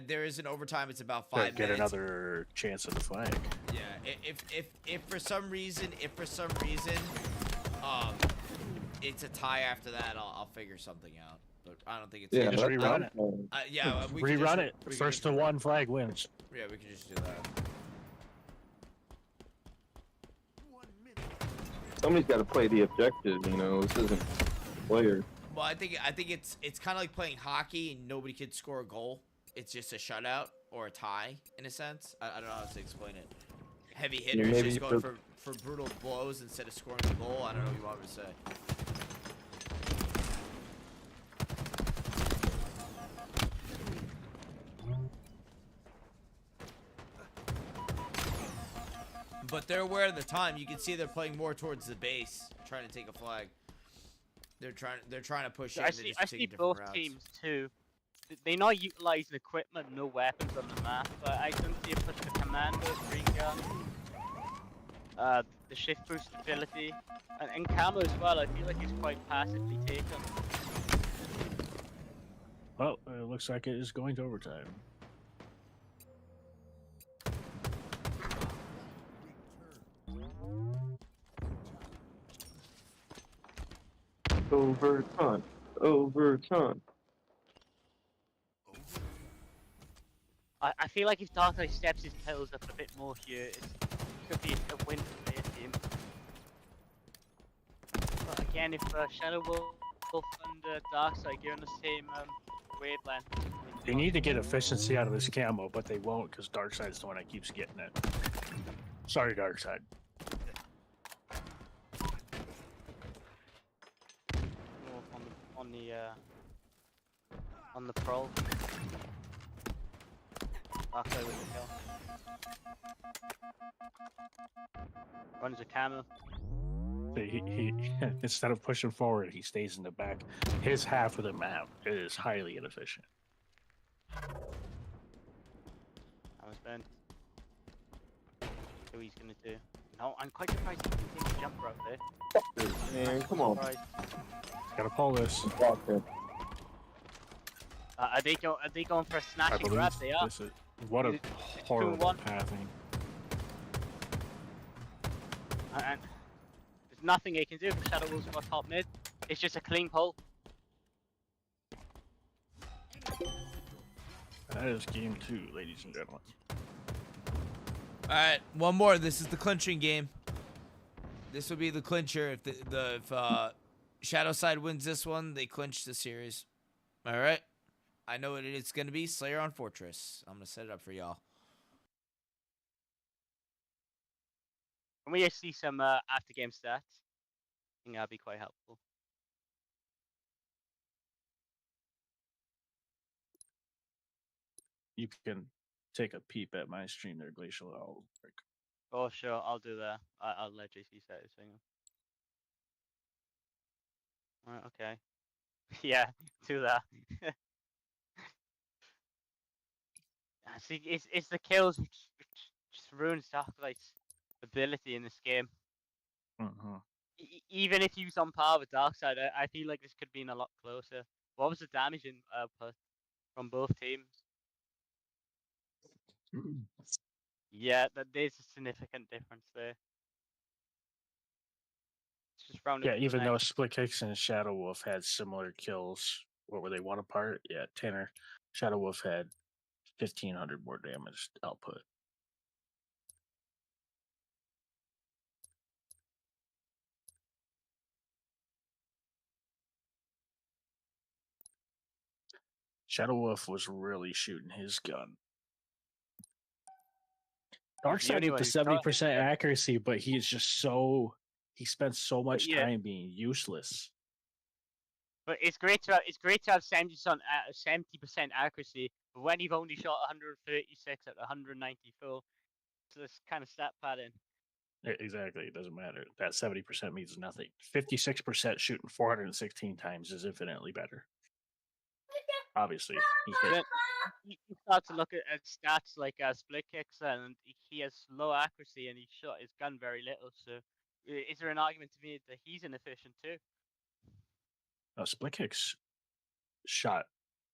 There is an overtime. It's about To 5 get minutes. another chance at the flag. Yeah. If for some reason, it's a tie after that, I'll figure something out. but I don't think it's. Yeah, just that's rerun it. Yeah, we can Rerun just, it. we can First just to rerun one flag wins. it. Yeah, we can just do that. somebody's got to play the objective. You know, this isn't player. Well, I think it's kind of like playing hockey and nobody could score a goal. It's just a shutout or a tie in a sense. I don't know how to explain it. Heavy hitters maybe just going the- for brutal blows instead of scoring a goal. I don't know what you want me to say. But they're aware of the time. You can see they're playing more towards the base, trying to take a flag. They're trying to push in. I They're see. just I taking see different both routes. teams too. They not utilizing equipment, no weapons on the map. But I don't see a push for commandos, green gun, the shift boost ability, and camo as well. I feel like it's quite passively taken. Well, it looks like it is going to overtime. Overtime. Overtime. I feel like if Darkseid steps his kills up a bit more here, it could be a win for their team. But again, if Shadow Wolf and Darkseid get on the same wavelength, They need to get efficiency out of this camo, but they won't because Darkseid's the one that keeps getting it. Sorry, Darkseid. on the pro. Darkseid with the kill. Runs a camo. He instead of pushing forward, he stays in the back. His half of the map is highly inefficient. That was burned. So he's gonna do. No, I'm quite surprised he didn't take a jumper out there. Man, come on. Surprised. Gotta pull this. Are they going for a snatch I and believe grab? They are. this is what a It's horrible 2-1. pathing. And there's nothing they can do for Shadow Wolves for top mid. It's just a clean pull. That is game 2, ladies and gentlemen. All right, one more. This is the clinching game. This will be the clincher. If Shadow Side wins this one, they clinch the series. All right. I know what it's gonna be. Slayer on Fortress. I'm gonna set it up for y'all. Can we see some after game stats? I think that'd be quite helpful. You can take a peep at my stream there, Glacial. Oh sure, I'll do that. I'll let JC set his thing up. Alright, okay. Yeah, do that. See, it's the kills which just ruins Darkseid's ability in this game. Even if he was on par with Darkseid, I feel like this could have been a lot closer. What was the damage in output from both teams? Yeah, there's a significant difference there. It's just round up Yeah, to the even though next. Split Kicks and Shadow Wolf had similar kills, what were they, 1 apart? Yeah, Tanner. Shadow Wolf had 1,500 more damage output. Shadow Wolf was really shooting his gun. Darkseid with the 70% accuracy, but he is just so he spends so much time being useless. But it's great to have 70% accuracy, but when you've only shot 136 at 190 full, so this kind of stat pattern. Exactly, it doesn't matter. That 70% means nothing. 56% shooting 416 times is infinitely better. Obviously, You start to look at stats like split kicks, and he has low accuracy, and he shot his gun very little. So, is there an argument to be that he's inefficient too? Split Kicks shot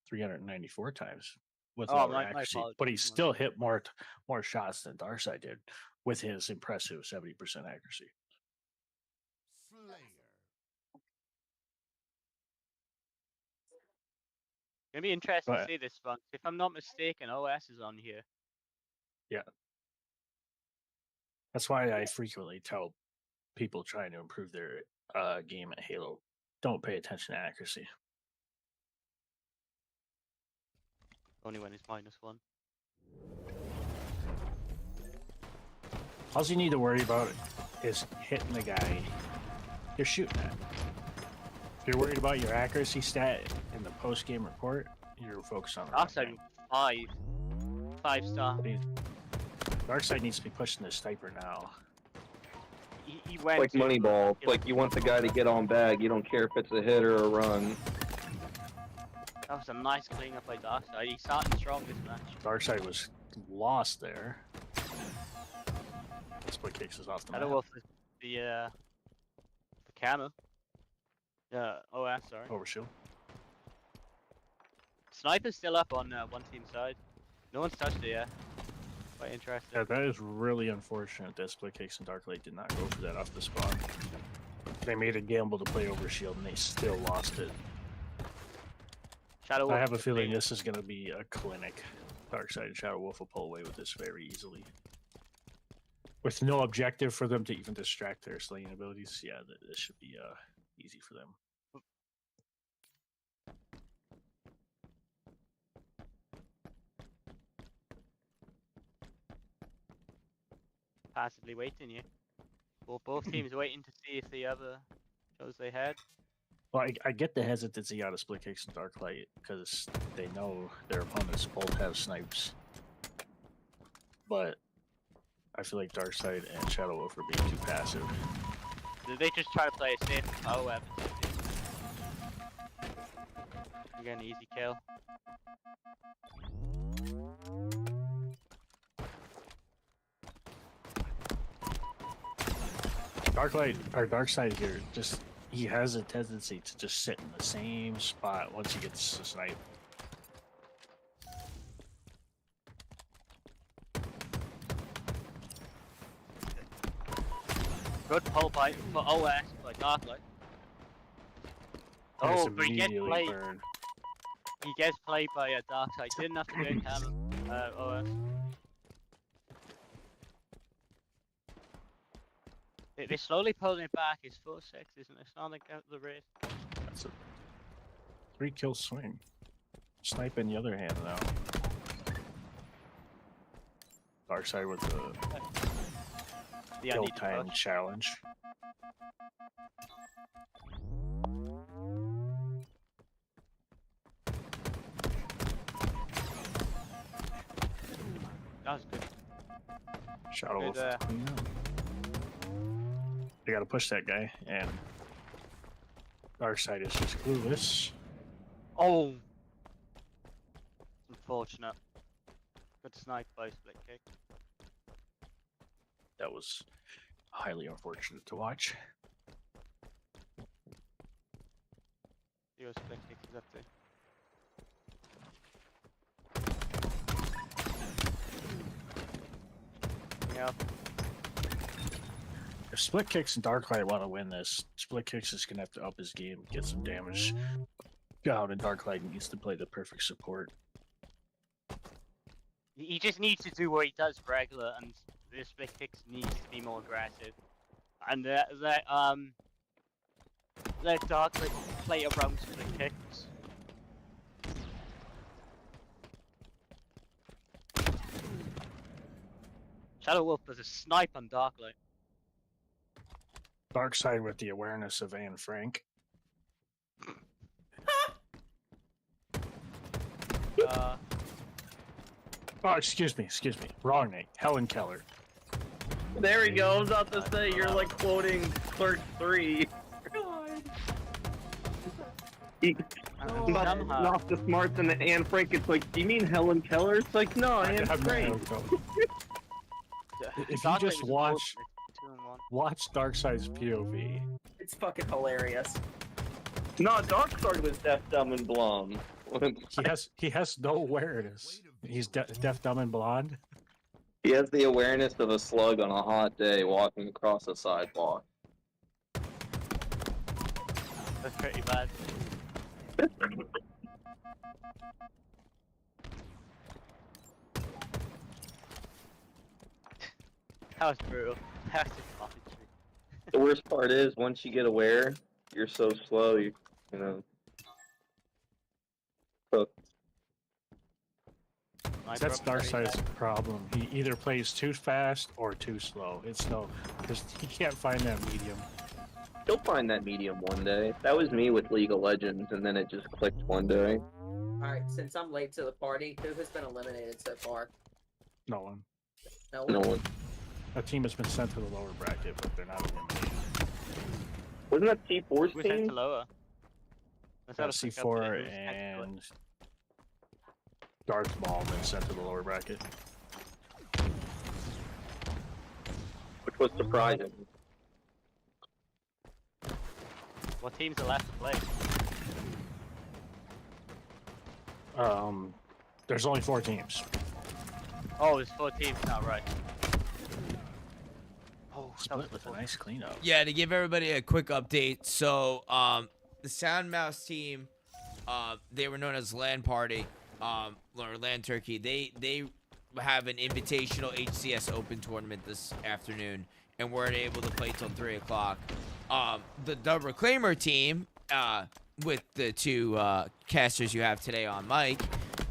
394 times with Oh, lower my accuracy, apologies. but he still hit more shots than Darkseid did with his impressive 70% accuracy. Gonna be interesting to But- see this one. If I'm not mistaken, OS is on here. That's why I frequently tell people trying to improve their game at Halo, don't pay attention to accuracy. Only when it's -1. All you need to worry about is hitting the guy you're shooting at. If you're worried about your accuracy stat in the post-game report, you're focused on the wrong Darkside thing. 5-star. Darkside needs to be pushing the sniper now. He went Like to- Moneyball. Like you want the guy to get on bag. You don't care if it's a hit or a run. That was a nice clean up by Darkside. He's starting strong this match. Darkside was lost there. Split kicks is off the Shadow map. Wolf is the camera. OS, sorry. Overshield. Sniper's still up on one team side. No one's touched it yet. Quite interesting. Yeah, that is really unfortunate that Split Kicks and Darklight did not go for that off the spawn. They made a gamble to play Overshield and they still lost it. Shadow Wolf I have a is feeling big. this is going to be a clinic. Darkside and Shadow Wolf will pull away with this very easily. With no objective for them to even distract their slaying abilities, yeah, this should be easy for them. Passively waiting you. Well, both teams waiting to see if the other shows they had. Well, I get the hesitancy out of Split Kicks and Darklight because they know their opponents both have snipes. But I feel like Darkside and Shadow Wolf are being too passive. They just try to play it safe. Oh, you get an easy kill. Darklight or Darkside here, just he has a tendency to just sit in the same spot once he gets to snipe. Good pull by for OS by Darklight. And it's Oh, but he gets immediately played. burned. He gets played by a Darkseid. Didn't have to go camera. OS. They're slowly pulling it back. It's 4-6, isn't it? It's not like out of the race. That's a 3-kill swing. Snipe in the other hand now. Darkside with the The kill need to time push. challenge. That was good. Shadow Good, Wolf with the clean up. They gotta push that guy, and Darkside is just clueless. Oh! Unfortunate. Good snipe by Split Kick. That was highly unfortunate to watch. See what Split Kick is up to. Yeah. If Split Kicks and Darklight want to win this, Split Kicks is gonna have to up his game, get some damage out, and Darklight needs to play the perfect support. He just needs to do what he does regular, and the Split Kicks needs to be more aggressive. And let Darklight play around Split Kicks. Shadow Wolf does a snipe on Darklight. Darkside with the awareness of Anne Frank. Oh, excuse me. Wrong name. Helen Keller. There he goes. I was about to say you're like quoting Clerk 3. He, Somehow. off the smarts and Anne Frank. It's like, do you mean Helen Keller? It's like, no, I Anne have no Frank. Helen Keller. If you Darklight just was watch- close, 2-1. Watch Darkside's POV. It's fucking hilarious. No, Darkside was deaf, dumb, and blonde. He has no awareness. He's deaf, dumb, and blonde. He has the awareness of a slug on a hot day walking across a sidewalk. That's pretty bad. That was brutal. That was just infantry. The worst part is once you get aware, you're so slow. You know. Cooked. My That's problem is Darkseid's problem. He either plays too fast or too slow. It's no, because he can't find that medium. He'll find that medium one day. That was me with League of Legends, and then it just clicked one day. Alright, since I'm late to the party, who has been eliminated so far? No one. No No one? one. A team has been sent to the lower bracket, but they're not eliminated. Wasn't that T4's we sent team? to lower. Let's have a quick C4 update. Who's sent to lower? and Darth Maul have been sent to the lower bracket. Which was surprising. What teams are left to play? There's only 4 teams. Oh, there's 4 teams now, right? Oh, that was Split with a nice cleanup. Yeah, to give everybody a quick update. So, the Sound Mouse team, they were known as Land Party, or Land Turkey. They have an invitational HCS Open tournament this afternoon, and weren't able to play till 3 o'clock. The Reclaimer team, with the 2 casters you have today on mic,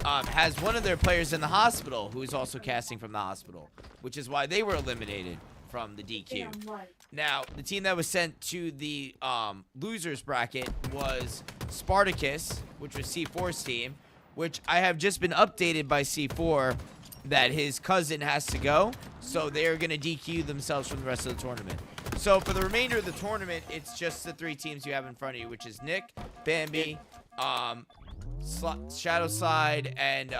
has one of their players in the hospital who is also casting from the hospital, which is why they were eliminated from the DQ. Now, the team that was sent to the losers bracket was Spartacus, which was C4's team, which I have just been updated by C4 that his cousin has to go, so they're going to DQ themselves from the rest of the tournament. So for the remainder of the tournament, it's just the 3 teams you have in front of you, which is Nick, Bambi, Shadow Slide, and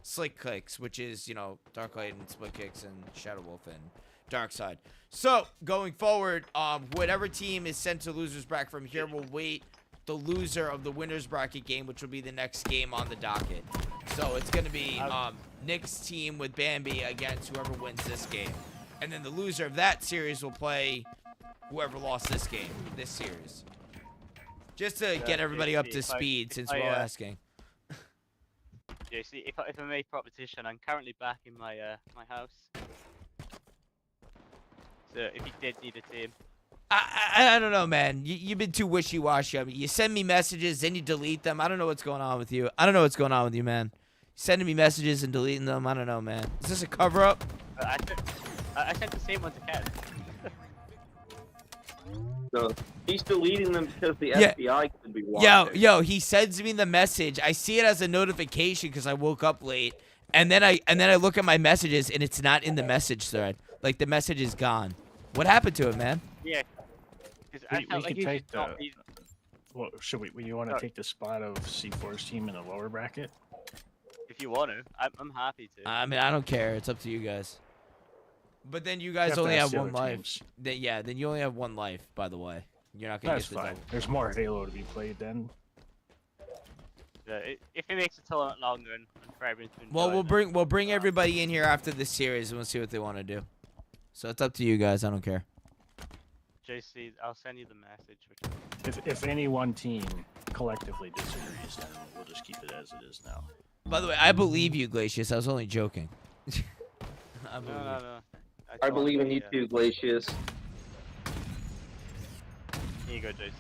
Slick Clicks, which is, you know, Darklight and Split Kicks and Shadow Wolf and Dark Side. So going forward, whatever team is sent to losers bracket from here will wait the loser of the winners bracket game, which will be the next game on the docket. So it's going to be Nick's team with Bambi against whoever wins this game. And then the loser of that series will play whoever lost this game, this series. Just to get everybody up to speed, since we're all asking. Yeah, see, if I make proposition, I'm currently back in my my house. So if you did need a team, I don't know, man. You've been too wishy-washy. I mean, you send me messages, then you delete them. I don't know what's going on with you. I don't know what's going on with you, man. Sending me messages and deleting them. I don't know, man. Is this a cover-up? I sent the same one to Ken. So he's deleting them because the FBI could be watching. Yo, he sends me the message. I see it as a notification because I woke up late, and then I look at my messages and it's not in the message thread. Like the message is gone. What happened to it, man? Yeah. We can take the. Well, should we? You want to take the spot of C4's team in the lower bracket? If you want to, I'm happy to. I mean, I don't care. It's up to you guys. But then you guys only have 1 life. Then you only have 1 life, by the way. You're not going to get the double. There's more Halo to be played then. If it makes it a lot longer and for everyone to enjoy, Well, we'll bring everybody in here after this series and we'll see what they want to do. So it's up to you guys. I don't care. JC, I'll send you the message. If any one team collectively disagrees, then we'll just keep it as it is now. By the way, I believe you, Glacius. I was only joking. No. I believe in you too, Glacius. Here you go, JC.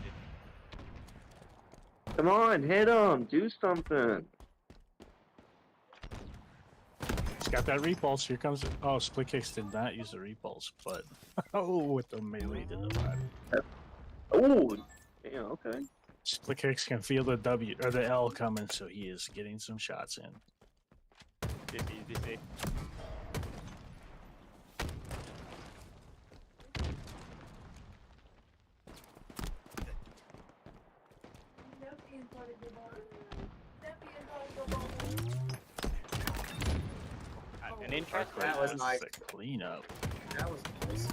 Come on, hit him. Do something. He's got that repulse. Here comes it. Oh, Split Kicks did not use the repulse, but with the melee to the bottom. Oh, yeah, okay. Split Kicks can feel the W or the L coming, so he is getting some shots in. DC. An interesting. That was nice. Cleanup. That was nice.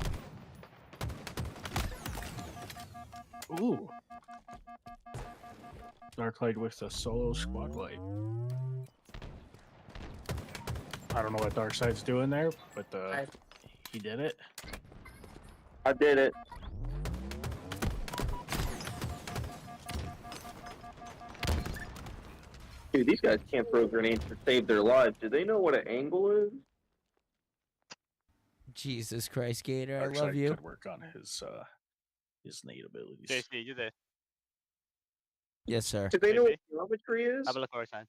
Ooh. Darklight with a solo squad wipe. I don't know what Darkseid's doing there, but he did it. I did it. Dude, these guys can't throw grenades to save their lives. Do they know what an angle is? Jesus Christ, Gator, I Darkseid love you. could work on his innate abilities. JC, you there? Yes, sir. Do they know what JC? geometry is? Have a look outside.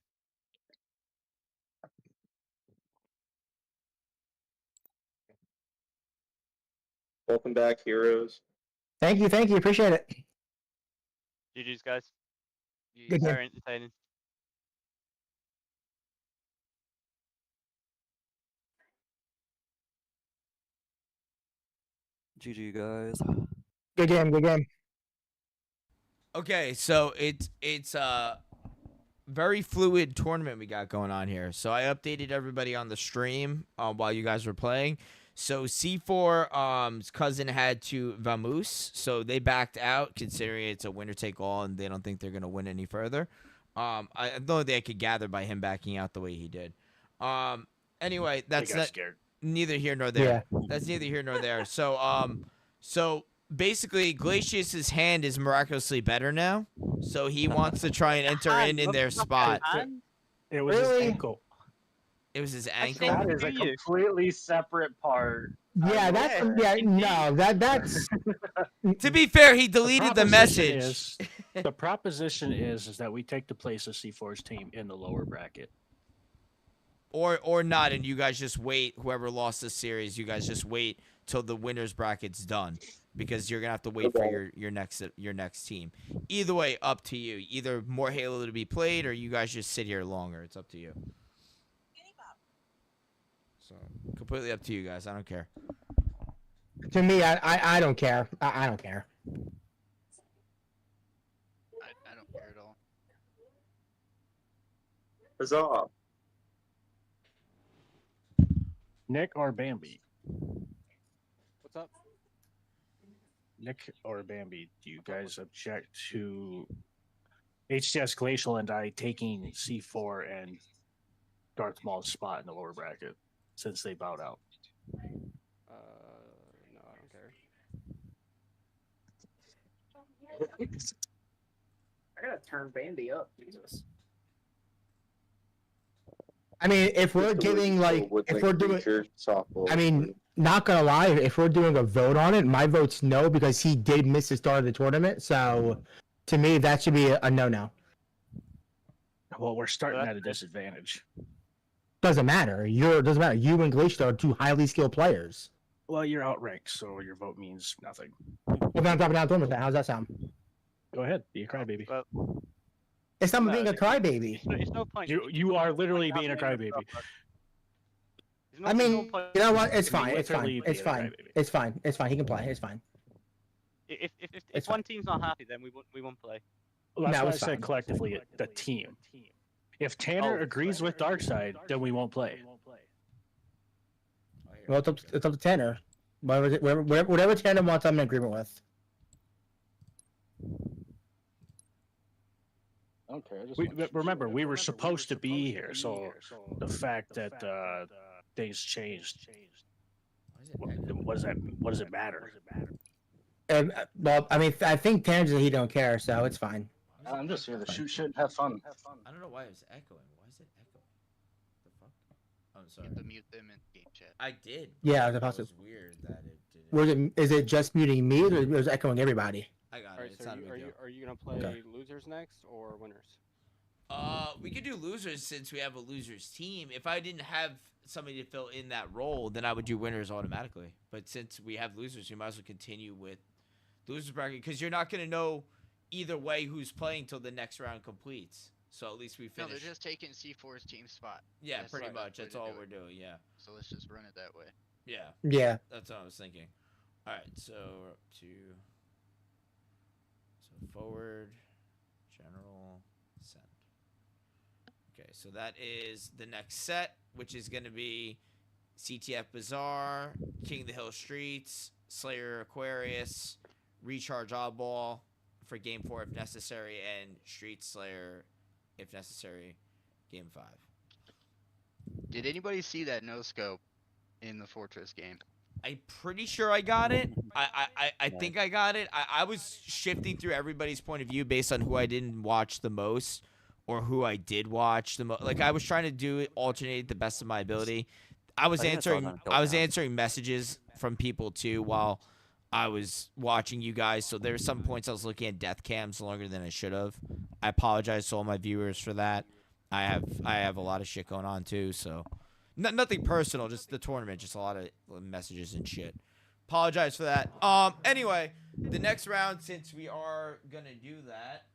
Welcome back, heroes. Thank you, appreciate it. GG's, guys. Good game. Very entertaining. GG, guys. Good game. Okay, so it's a very fluid tournament we got going on here. So I updated everybody on the stream while you guys were playing. So C4's cousin had to vamoose, so they backed out considering it's a winner take all and they don't think they're gonna win any further. I the only thing I could gather by him backing out the way he did. Anyway, They that's got not, scared. neither here nor there. That's neither here nor there. So basically, Glacius's hand is miraculously better now, so he wants to try and enter in their spot. It was Really? his ankle. It was his ankle. Same That is a for you. completely separate part. Yeah, that's To be fair, he The deleted the proposition message. is- the proposition is that we take the place of C4's team in the lower bracket. Or not, and you guys just wait. Whoever lost this series, you guys just wait till the winners bracket's done, because you're gonna have to wait for your next team. Either way, up to you. Either more Halo to be played, or you guys just sit here longer. It's up to you. So completely up to you guys. I don't care. to me. I don't care. I don't care. I don't care at all. Huzzah. Nick or Bambi? What's up? Nick or Bambi, do you guys object to HCS Glacial and I taking C4 and Darth Maul's spot in the lower bracket since they bowed out? No, I don't care. I gotta turn Bambi up, Jesus. I mean, if we're Just a giving little like, if we're doing, creature softball. I mean, not gonna lie, if we're doing a vote on it, my vote's no because he did miss the start of the tournament. So, to me, that should be a no-no. Well, we're starting Well, at a disadvantage. Doesn't matter. Doesn't matter. You and Glacier are two highly skilled players. Well, you're outranked, so your vote means nothing. If I'm dropping down tournament, how's that sound? Go ahead, be a crybaby. Well, It's not No, being a crybaby. it's no point. You are literally being a crybaby. I mean, you know what? It's fine. It's fine. Literally It's being a fine. crybaby. It's fine. It's fine. He can play. It's fine. If It's one team's not happy, then we won't play. Well, that's No, why I it's said fine. collectively the team. If Tanner Oh. agrees with Darkseid, then we won't play. Well, it's up to Tanner. Whatever Tanner wants, I'm in agreement with. Okay. But remember, we were supposed to be here, so the fact that things changed, what does it matter? Well, I mean, I think Tanner said he don't care, so it's fine. I'm just here to shoot shit and have fun. I don't know why it was echoing. Why is it echoing? The fuck? I'm You sorry. have to mute them in game chat. I did. Yeah, but the that possible. was weird that it didn't. Is it just muting me, or is it echoing everybody? I got it. Alright, It's so not a big deal. are you gonna play Okay. losers next or winners? We could do losers since we have a losers team. If I didn't have somebody to fill in that role, then I would do winners automatically. But since we have losers, we might as well continue with losers bracket because you're not gonna know either way who's playing till the next round completes. So at least we No, finish. they're just taking C4's team spot. Yeah, That's pretty the best much. way That's to all do we're it. doing. Yeah, So let's just run it that way. yeah. Yeah. That's what I was thinking. All right, so we're up to forward, general, send. Okay, so that is the next set, which is going to be CTF Bazaar, King of the Hill Streets, Slayer Aquarius, Recharge Oddball for Game 4 if necessary, and Street Slayer if necessary, Game 5. Did anybody see that no scope in the Fortress game? I'm pretty sure I got it. I think I got it. I was shifting through everybody's point of view based on who I didn't watch the most or who I did watch the most. Like I was trying to do it, alternate the best of my ability. I was I think I saw that answering in Kill I was Cam. answering messages from people too while I was watching you guys. So there were some points I was looking at death cams longer than I should have. I apologize to all my viewers for that. I have a lot of shit going on too, so nothing personal, just the tournament, just a lot of messages and shit. Apologize for that. Anyway, the next round, since we are gonna do that,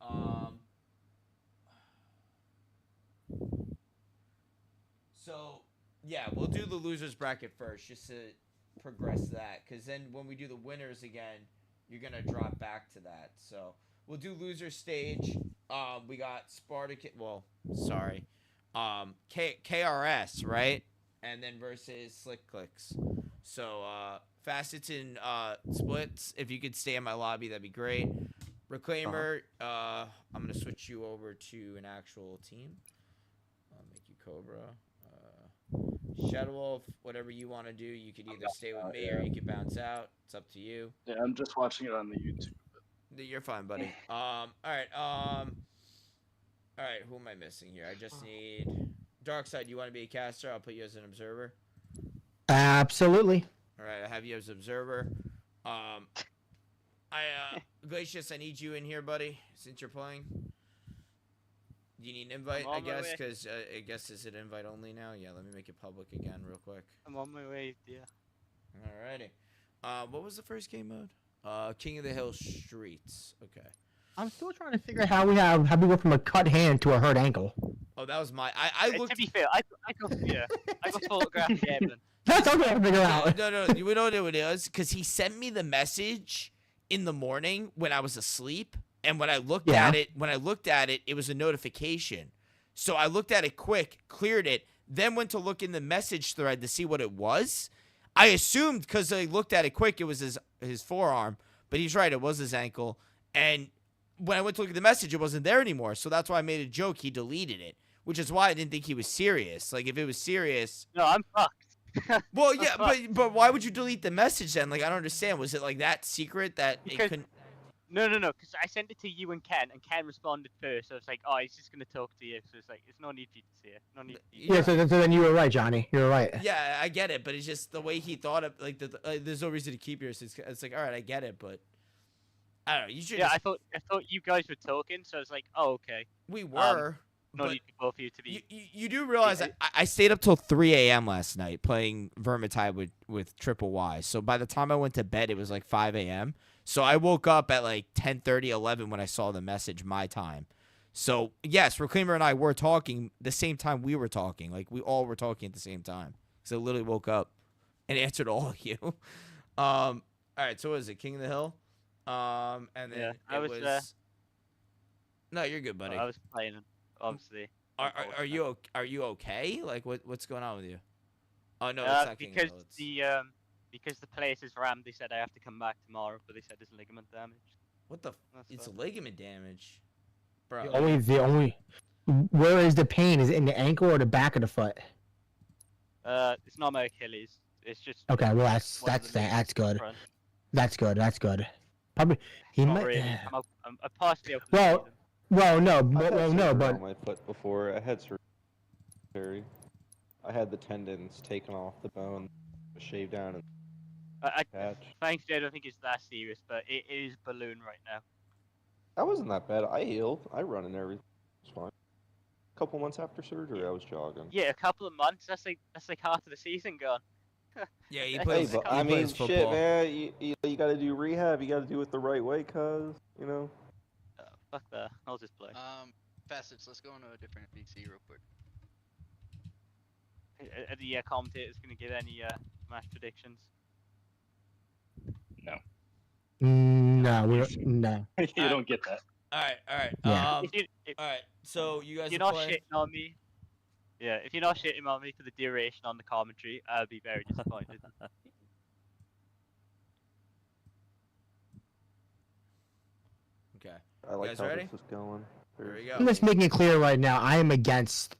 so yeah, we'll do the losers bracket first, just to progress that, because then when we do the winners again, you're gonna drop back to that. So we'll do loser stage. We got Spartacus. Well, sorry, KRS, right? And then versus Slick Clicks. So facets and splits. If you could stay in my lobby, that'd be great. Reclaimer. I'm gonna switch you over to an actual team. I'll make you Cobra. Shadow Wolf, whatever you want to do, you could either stay with me or you could bounce out. It's up to you. Yeah, I'm just watching it on the YouTube. You're fine, buddy. All right. Who am I missing here? I just need Darkside. You want to be a caster? I'll put you as an observer. Absolutely. All right, I have you as observer. Glacius, I need you in here, buddy. Since you're playing. Do you need an invite? I guess because I guess is it invite only now? Yeah. Let me make it public again, real quick. I'm on my way, yeah. Alrighty. What was the first game mode? King of the Hill Streets. Okay. I'm still trying to figure out how we go from a cut hand to a hurt ankle. Oh, that was my. I looked. To be fair, I got photographed the evidence. That's what I'm trying to figure out. No. You know what it is? Because he sent me the message in the morning when I was asleep, and when I looked at it, it was a notification. So I looked at it quick, cleared it, then went to look in the message thread to see what it was. I assumed because I looked at it quick, it was his forearm, but he's right, it was his ankle. And when I went to look at the message, it wasn't there anymore. So that's why I made a joke. He deleted it, which is why I didn't think he was serious. Like if it was serious, no, I'm fucked. Well, yeah, but why would you delete the message then? Like I don't understand. Was it like that secret that it couldn't? No, because I sent it to you and Ken responded first. So it's like, oh, he's just gonna talk to you. So it's like, there's no need for you to see it. No need. Yeah, so then you were right, Johnny. You were right. Yeah, I get it, but it's just the way he thought of like there's no reason to keep yours. It's like, all right, I get it, but I don't know. You should. Yeah, I thought you guys were talking, so it's like, oh, okay. We were. No need for both of you to be. You do realize I stayed up till 3 a.m. last night playing Vermintide with Triple Y. So by the time I went to bed, it was like 5 a.m. So I woke up at like 10:30, 11 when I saw the message my time. So yes, Reclaimer and I were talking the same time we were talking. Like we all were talking at the same time. So I literally woke up and answered all of you. All right. So what is it? King of the Hill. And then I was. No, you're good, buddy. I was playing. Obviously. Are you okay? Like what's going on with you? Oh no, it's not because because the place is rammed. They said I have to come back tomorrow, but they said there's ligament damage. What the? It's ligament damage, bro. The only. Where is the pain? Is it in the ankle or the back of the foot? It's not my Achilles. It's just. Okay, well that's good. That's good. Probably he might. Really. I'm partially open. Well, no, but but my foot before I had surgery. I had the tendons taken off the bone, shaved down, and patch. Thankfully, I don't think it's that serious, but it is balloon right now. That wasn't that bad. I healed. I run and everything. It's fine. A couple months after surgery, I was jogging. Yeah, a couple of months. That's like half of the season gone. Yeah, he plays. Hey, but I mean, shit, man. You got to do rehab. You got to do it the right way, cuz you know. Fuck that. I'll just play. Facets. Let's go into a different VC real quick. Are the commentators gonna give any match predictions? No. No, no. You don't get that. All right. Yeah. All right. So you guys you're are not playing... shitting on me. Yeah, if you're not shitting on me for the duration on the commentary, I'll be very disappointed. Okay. I like guys how ready? this is going. Here we go. I'm just making it clear right now. I'm against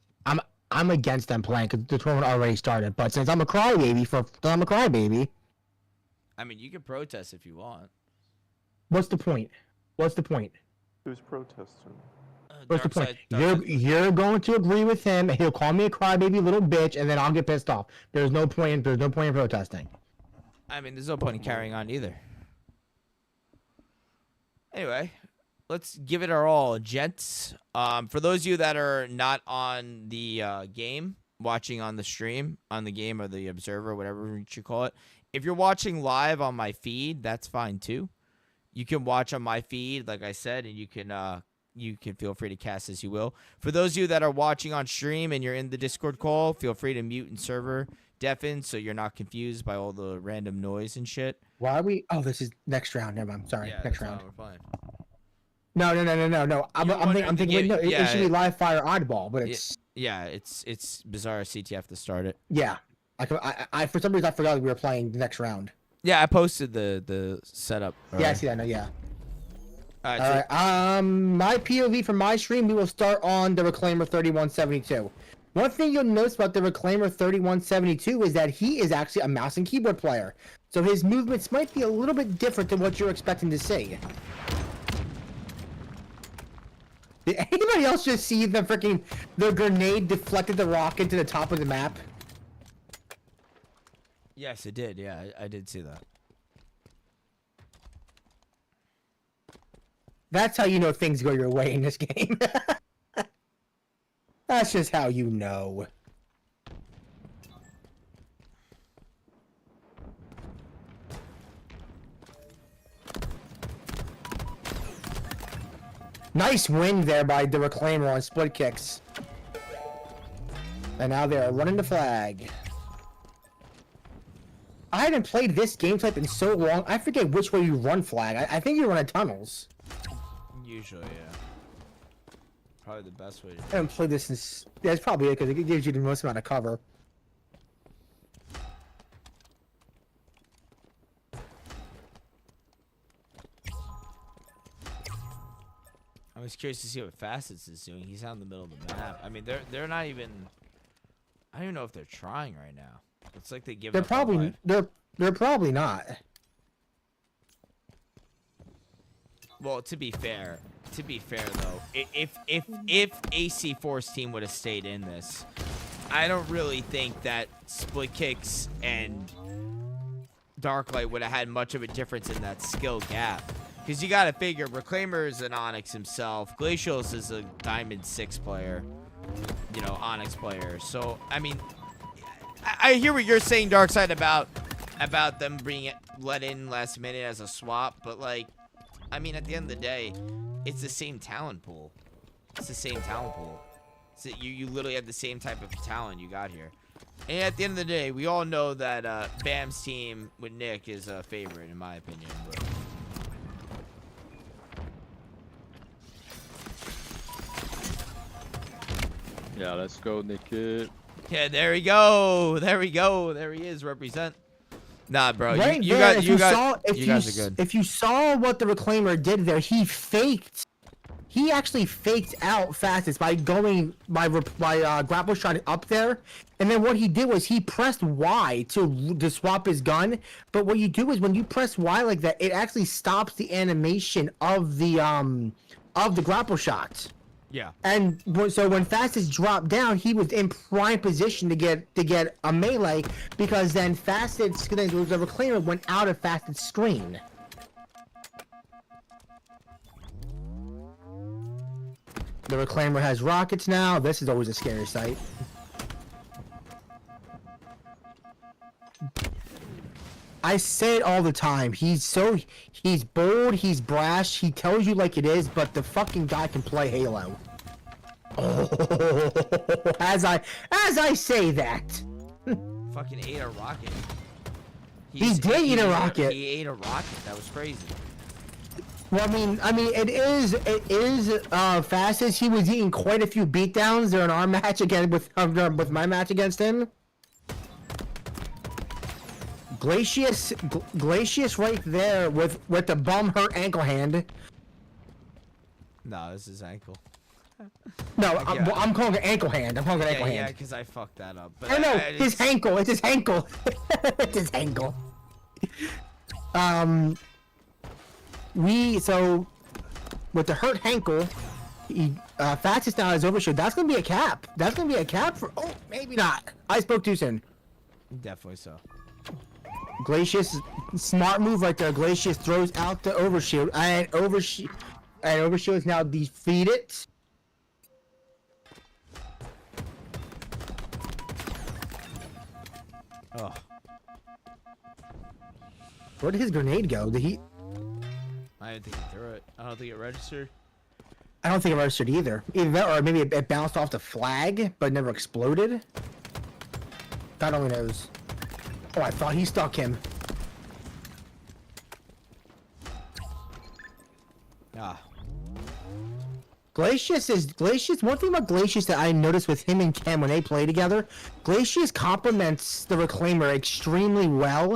them playing because the tournament already started. But since I'm a crybaby, I mean, you can protest if you want. What's the point? Who's protesting? What's the Dark point? Side- You're going to agree with him. He'll call me a crybaby little bitch, and then I'll get pissed off. There's no point. There's no point in protesting. I mean, there's no point in carrying on either. Anyway, let's give it our all, gents. For those of you that are not on the game, watching on the stream, on the game or the observer, whatever you call it, if you're watching live on my feed, that's fine too. You can watch on my feed, like I said, and you can feel free to cast as you will. For those of you that are watching on stream and you're in the Discord call, feel free to mute and server deafen so you're not confused by all the random noise and shit. Why are we? Oh, this is next round. Never mind. Sorry, Yeah, next that's round. how we're playing. No. I'm wondering the thinking. Wait, game- no, it yeah, should be live fire oddball, but it's Yeah, it's bizarre CTF to start it. yeah. I for some reason I forgot that we were playing the next round. Yeah, I posted the setup. Yeah, I see that now. Yeah. All right. All right. My POV from my stream, we will start on the Reclaimer 3172. One thing you'll notice about the Reclaimer 3172 is that he is actually a mouse and keyboard player, so his movements might be a little bit different than what you're expecting to see. Did anybody else just see the grenade deflected the rocket to the top of the map? Yes, it did. Yeah, I did see that. That's how you know things go your way in this game. That's just how you know. Nice win there by the Reclaimer on split kicks. And now they're running the flag. I haven't played this game type in so long, I forget which way you run flag. I think you run in tunnels. Usually, yeah. Probably the best way to I haven't played this since... That's probably it, because it gives you the most amount of cover. I was curious to see what Facets is doing. He's out in the middle of the map. I mean, they're not even... I don't even know if they're trying right now. It's like they give They're up on probably... life. They're probably not. Well, to be fair though, if AC4's team would have stayed in this, I don't really think that Split Kicks and Darklight would have had much of a difference in that skill gap. Because you got to figure, Reclaimer is an Onyx himself. Glacials is a Diamond 6 player. You know, Onyx player. So, I mean, I hear what you're saying, Darkside, about them being let in last minute as a swap. But, like, I mean, at the end of the day, it's the same talent pool. It's the same talent pool. So you literally have the same type of talent you got here. And at the end of the day, we all know that Bam's team with Nick is a favorite, in my opinion. But... Yeah, let's go, Nick. Yeah, there we go. There we go. There he is. Represent. Nah, bro. Right You there, guys, if you you guys, saw, if you you guys are good. If you saw what the Reclaimer did there, he faked. He actually faked out Fastest by going by grapple shot up there, and then what he did was he pressed Y to swap his gun. But what you do is when you press Y like that, it actually stops the animation of the grapple shot. Yeah. And so when Fastest dropped down, he was in prime position to get a melee, because then Fastest, the Reclaimer went out of Fastest's screen. The Reclaimer has rockets now. This is always a scary sight. I say it all the time. He's bold, he's brash, he tells you like it is, but the fucking guy can play Halo. Oh, as I say that. Fucking ate a rocket. He did eat a rocket. He ate a rocket. That was crazy. Well, I mean, it is Fastest. He was eating quite a few beatdowns during our match again with my match against him. Glacius right there with the bum hurt ankle hand. No, this is ankle. No, I'm calling it ankle hand. I'm calling it ankle hand. Yeah, because I fucked that up. But I know, his ankle. It's his ankle. It's his ankle. So with the hurt ankle, Fastest now is overshoot. That's gonna be a cap. That's gonna be a cap for. Oh, maybe not. I spoke too soon. Definitely so. Glacius, smart move right there. Glacius throws out the overshoot, and overshoot is now defeated. Oh. Where did his grenade go? Did he? I didn't think he threw it. I don't think it registered. I don't think it registered either. Either that, or maybe it bounced off the flag, but never exploded. God only knows. Oh, I thought he stuck him. Ah. Glacius. One thing about Glacius that I noticed with him and Cam when they play together, Glacius complements the Reclaimer extremely well,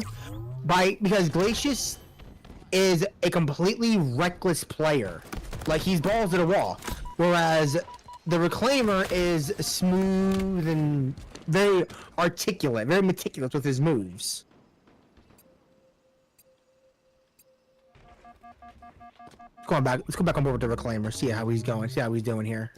because Glacius is a completely reckless player. Like, he's balls to the wall, whereas the Reclaimer is smooth and very articulate, very meticulous with his moves. Let's go back on board with the Reclaimer. See how he's going. See how he's doing here.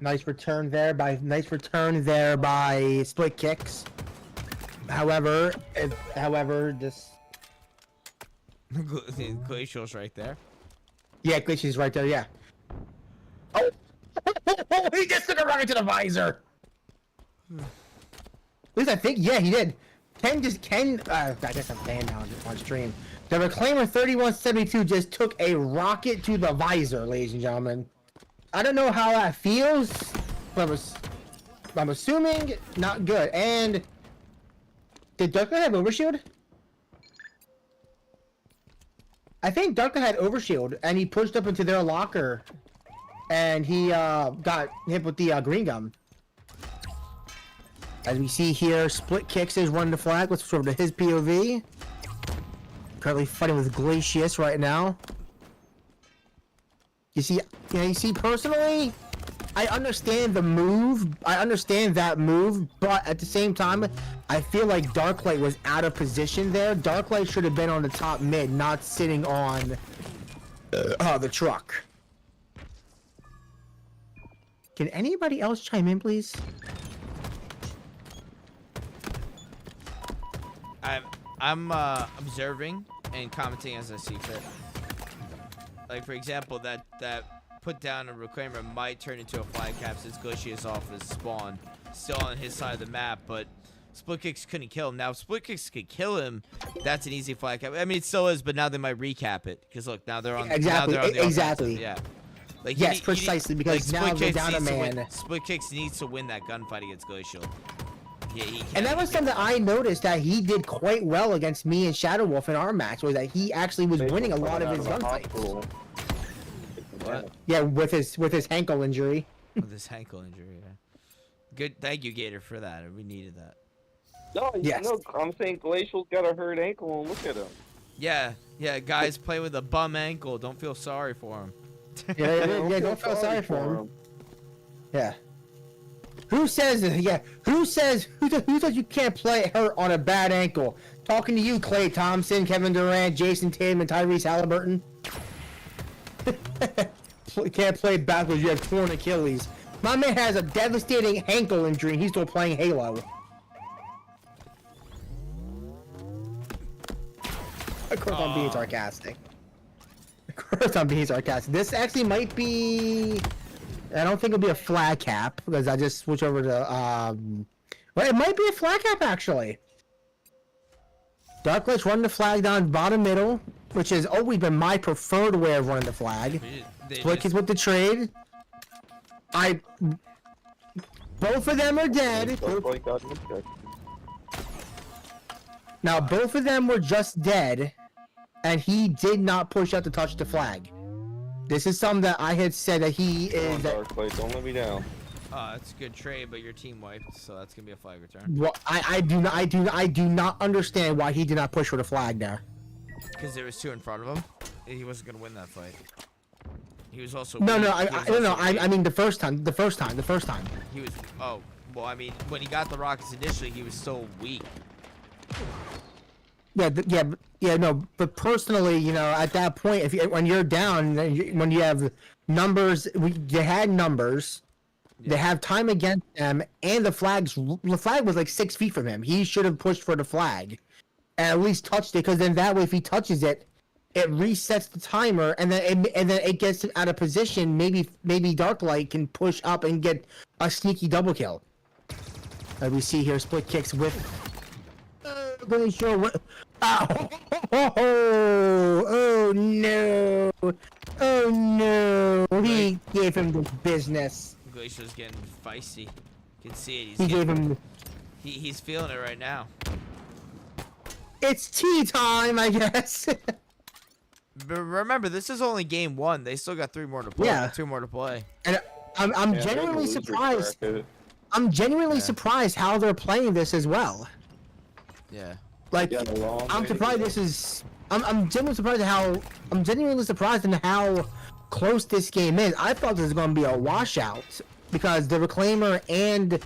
Nice return there by split kicks. However, this Glacial's right there. yeah, Glitchy's right there. Yeah. Oh, he just took a rocket to the visor. At least I think, yeah, he did. I guess I'm saying now on stream. The Reclaimer 3172 just took a rocket to the visor, ladies and gentlemen. I don't know how that feels, but I'm assuming not good. And did Darklight have overshield? I think Darklight had overshield, and he pushed up into their locker, and he got hit with the green gum. As we see here, Split Kicks is running the flag. Let's switch over to his POV. Currently fighting with Glacius right now. You see, personally, I understand the move. I understand that move, but at the same time, I feel like Darklight was out of position there. Darklight should have been on the top mid, not sitting on the truck. Can anybody else chime in, please? I'm observing and commenting as I see fit. Like, for example, that put down a Reclaimer might turn into a flag cap since Glacius off his spawn, still on his side of the map, but Split Kicks couldn't kill him. Now, if Split Kicks could kill him, that's an easy flag cap. I mean, it still is, but now they might recap it because look, now they're on. Exactly. Now they're on the Exactly. offensive, yeah. Like, yes, precisely, because now they're down a man. Split Kicks needs to win that gunfight against Glacial. Yeah, and that was something I noticed that he did quite well against me and Shadow Wolf in our match, was that he actually was winning a lot of his gunfights. What? Yeah, with his ankle injury. With his ankle injury, yeah. Good, thank you, Gator, for that. We needed that. No, yes. No, I'm saying Glacial's got a hurt ankle, and look at him. Yeah, guys play with a bum ankle. Don't feel sorry for him. Yeah, don't feel sorry for him. Yeah. Who says you can't play hurt on a bad ankle? Talking to you, Klay Thompson, Kevin Durant, Jason Tatum, and Tyrese Halliburton. Can't play backwards, you have torn Achilles. My man has a devastating ankle injury and he's still playing Halo. Of course I'm being sarcastic. This actually might be... I don't think it'll be a flag cap, because I just switched over to, well, it might be a flag cap, actually. Darklight's running the flag down bottom middle, which has always been my preferred way of running the flag. Split Kicks with the trade. Both of them are dead. Now, both of them were just dead, and he did not push out to touch the flag. This is something that I had said that he Come is. on, Dark Blade, don't let me down. It's a good trade, but your team wiped, so that's gonna be a flag return. Well, I do not understand why he did not push for the flag there. Because there was 2 in front of him. He wasn't gonna win that fight. He was also No, weak. no, He was also I weak. mean the first time. He was. Oh, well, I mean, when he got the rockets initially, he was still weak. Yeah, no, but personally, you know, at that point, when you're down, when you have numbers, you had numbers. They have time against them, and the flag was like 6 feet from him. He should have pushed for the flag, and at least touched it, because then that way, if he touches it, it resets the timer, and then it gets out of position. Maybe Darklight can push up and get a sneaky double kill. Like we see here, split kicks with. Really sure what. Oh no! Oh no! He gave him the business. Glacier's getting feisty. You can see it. He gave him. He's feeling it right now. It's tea time, I guess. But remember, this is only game 1. They still got 3 more to play. Yeah. 2 more to play. And I'm Yeah, genuinely there's a loser surprised. bracket. I'm genuinely surprised how they're playing this as well. Yeah. Like, Yeah, a long I'm way to surprised go. this is. I'm genuinely surprised in how close this game is. I thought this was going to be a washout because the Reclaimer and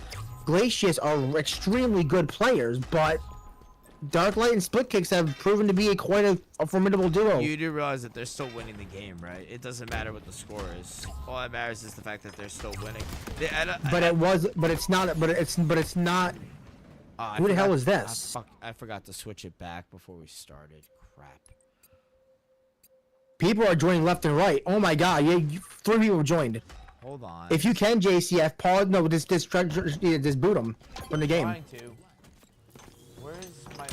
Glacius are extremely good players, but Darklight and Split Kicks have proven to be quite a formidable duo. You do realize that they're still winning the game, right? It doesn't matter what the score is. All that matters is the fact that they're still winning. It's not. I Who the hell forgot- is this? I forgot to switch it back before we started. Crap. People are joining left and right. Oh my god, 3 people joined. Hold on. If you can, JCF, just boot them from the game. Trying to. Where's my?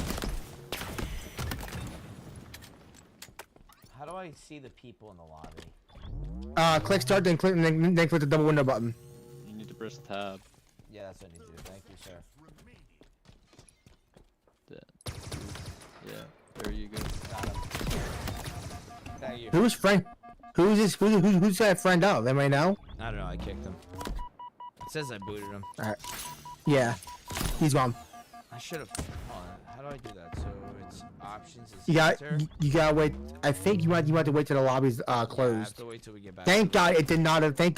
How do I see the people in the lobby? Click start, then click the double window button. You need to press tab. Yeah, that's what I need to do. Thank you, sir. Yeah, there you go. Got him. Thank you. Who's friend? Who's this? Who's that friend of? Anybody know? I don't know. I kicked him. It says I booted him. Alright. Yeah. He's gone. I should have. How do I do that? So it's options. Is You gotta wait. I think you might have to wait till the lobby's I have closed. to wait till we get back. Thank God it did not affect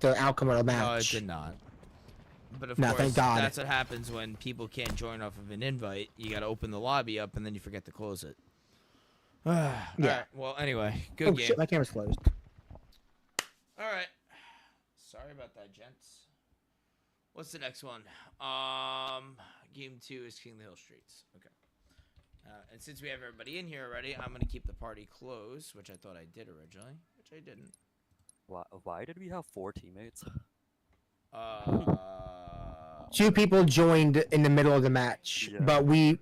the outcome of the match. No, it did not. But of No, course, thank God. that's what happens when people can't join off of an invite. You gotta open the lobby up and then you forget to close it. Yeah. Alright, well, anyway, good Oh game. shit, my camera's closed. Alright. Sorry about that, gents. What's the next one? Game 2 is King of the Hill Streets. Okay. And since we have everybody in here already, I'm gonna keep the party closed, which I thought I did originally, which I didn't. Why did we have 4 teammates? 2 people joined in the middle of the match, Yeah. but we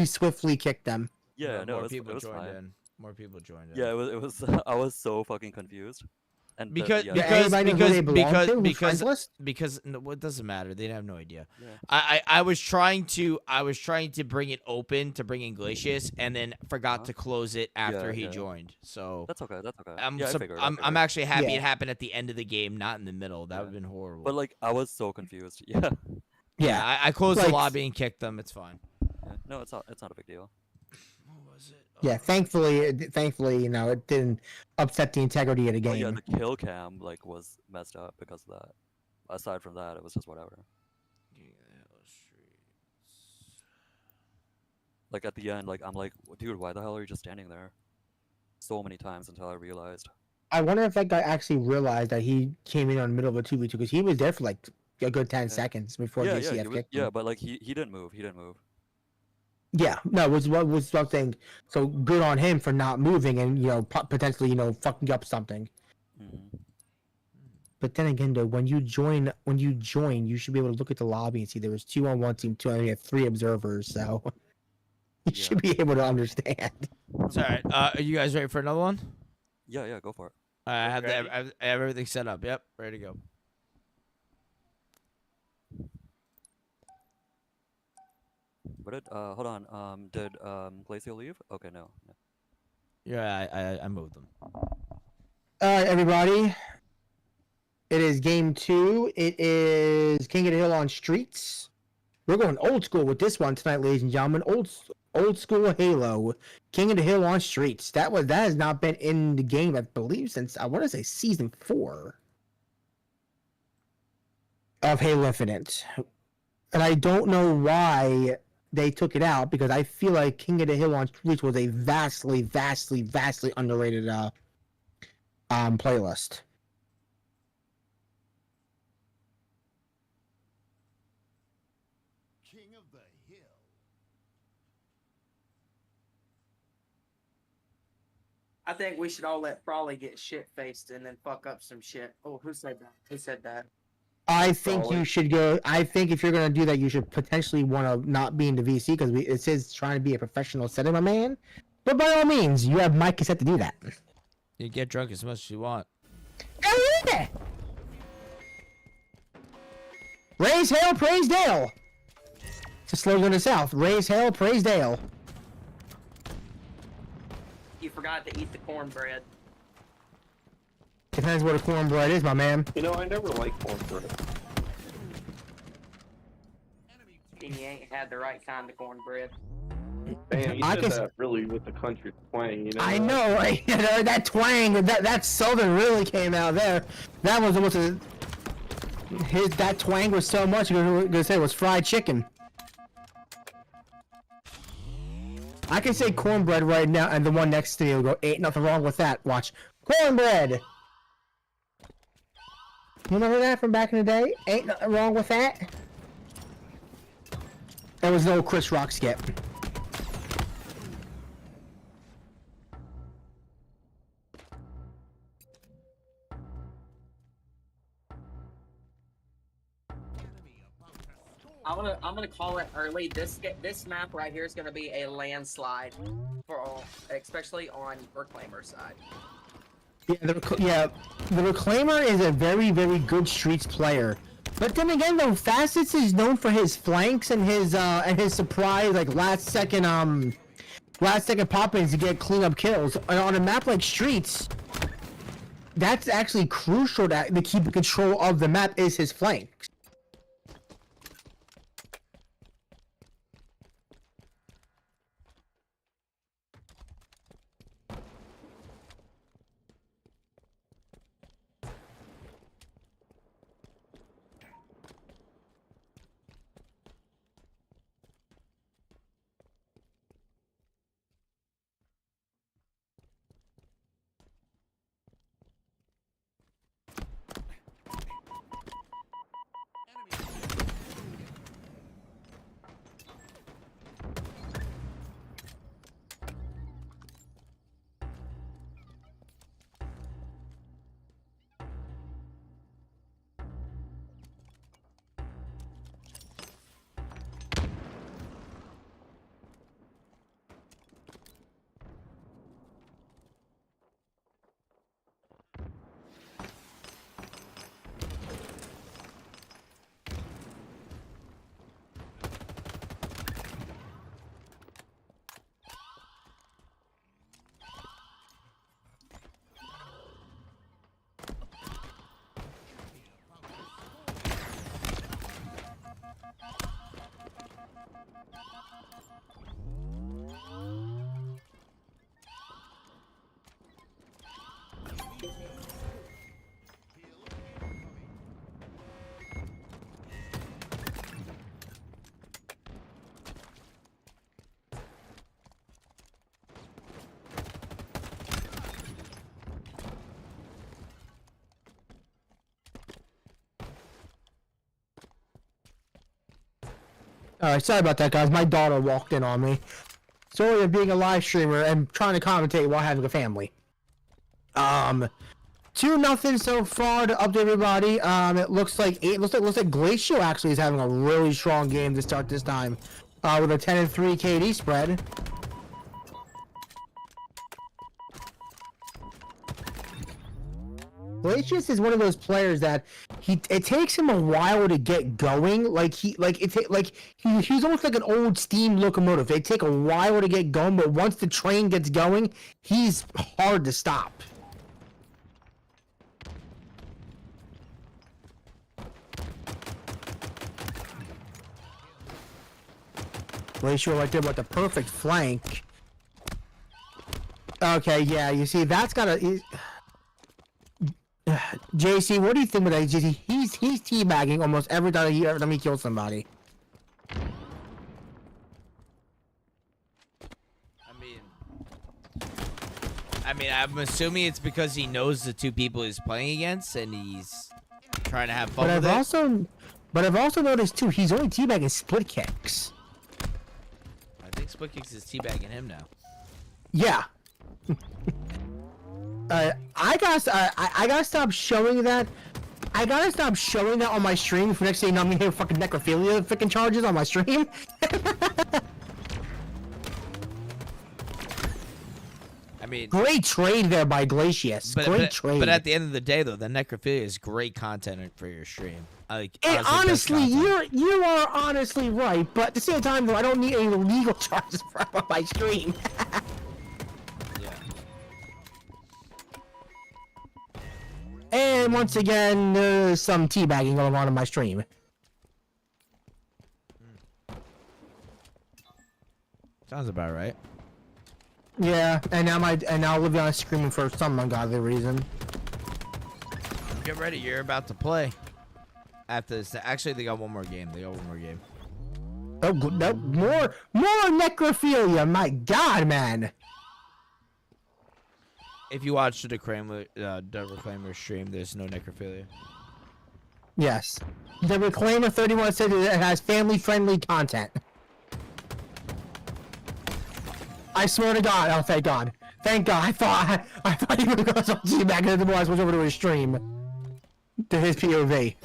swiftly kicked them. Yeah, no, more it people was joined fine. in. More people joined in. Yeah, it was. I was so fucking confused. And Because yeah, Yeah, anybody know who they belong to? Who's friends list? because no, it doesn't matter. They have no idea. Yeah. I was trying to bring it open to bring in Glacius and then forgot to close it after he yeah. joined. So That's okay. That's okay. I'm yeah, sup- I figured, I'm actually happy Yeah. it happened at the end of the game, not in the middle. That Yeah. would have been horrible. But like, I was so confused. Yeah. Yeah. I closed the Like- lobby and kicked them. It's fine. Yeah. No, it's not. It's not a big deal. What was it? Yeah, thankfully, you know, it didn't upset the integrity of the Oh game. yeah, the kill cam like was messed up because of that. Aside from that, it was just whatever. Like at the end, like I'm like, dude, why the hell are you just standing there? So many times until I realized. I wonder if that guy actually realized that he came in on the middle of a 2v2 because he was there for like a good 10 seconds before Yeah, JCF yeah, he was, kicked yeah, him. but like he didn't move. He didn't move. Yeah, no, was something. So good on him for not moving and potentially fucking up something. Mm-hmm. But then again, though, when you join, you should be able to look at the lobby and see there was 2 on one team, 2 on we have 3 observers, so you should be able to understand. It's all right. Are you guys ready for another one? Yeah, yeah, go for it. I have I have everything set up. Yep, ready to go. What did hold on? Did Glacio leave? Okay, no. Yeah, I moved them. All right, everybody. It is game 2. It is King of the Hill on Streets. We're going old school with this one tonight, ladies and gentlemen. Old school Halo, King of the Hill on Streets. That has not been in the game, I believe, since I want to say season 4 of Halo Infinite. And I don't know why they took it out, because I feel like King of the Hill on Streets was a vastly, vastly, vastly underrated playlist. King of the Hill. I think we should all let Frawley get shit faced and then fuck up some shit. Oh, who said that? Who said that? I think you should go. I think if you're gonna do that, you should potentially want to not be in the VC, because it says trying to be a professional setting, my man. But by all means, you have Mike set to do that. You get drunk as much as you want. Oh yeah! Raise hell, praise Dale. It's a slogan in the South. Raise hell, praise Dale. You forgot to eat the cornbread. Depends what a cornbread is, my man. You know, I never liked cornbread. And you ain't had the right kind of cornbread. Damn, you I said can- that really with the country twang, you know? I know, right? That twang, that southern really came out there. That was that twang was so much. You're gonna say it was fried chicken. I can say cornbread right now, and the one next to me will go, ain't nothing wrong with that. Watch. Cornbread! You remember that from back in the day? Ain't nothing wrong with that. That was no Chris Rock skit. I'm gonna call it early. This map right here is gonna be a landslide for all, especially on Reclaimer side. Yeah, the Reclaimer is a very, very good Streets player. But then again, though, Facets is known for his flanks and his surprise, like last second pop-ins to get clean-up kills. And on a map like Streets, that's actually crucial to keep control of the map, is his flanks. Alright, sorry about that, guys. My daughter walked in on me. Sorry of being a live streamer and trying to commentate while having a family. 2-0 so far to update everybody. It looks like Glacial actually is having a really strong game to start this time. With a 10-3 KD spread. Glacius is one of those players that it takes him a while to get going. He's almost like an old steam locomotive. It take a while to get going, but once the train gets going, he's hard to stop. Glacier right there with the perfect flank. Okay, yeah, you see, that's got a... JC, what do you think about that? JC, he's teabagging almost every time he kills somebody. I mean, I'm assuming it's because he knows the two people he's playing against, and he's trying to have fun with it. But I've also noticed too, he's only teabagging split kicks. I think split kicks is teabagging him now. Yeah. I gotta stop showing that. I gotta stop showing that on my stream for next thing I'm gonna hear fucking necrophilia freaking charges on my stream. I mean, great trade there by Glacius. Great trade. But at the end of the day, though, the necrophilia is great content for your stream. Like, honestly, you are honestly right. But at the same time, though, I don't need any legal charges for my stream. And once again, there's some teabagging going on in my stream. Sounds about right. Yeah, and now Liviana's screaming for some ungodly reason. Get ready, you're about to play. After this, actually, they got one more game. Oh, no, more necrophilia. My God, man. If you watch the Reclaimer stream, there's no necrophilia. Yes. The Reclaimer 31 said it has family-friendly content. I swear to God. Oh, thank God. Thank God. I thought he would have got some teabag and the I switched over to his stream. To his POV.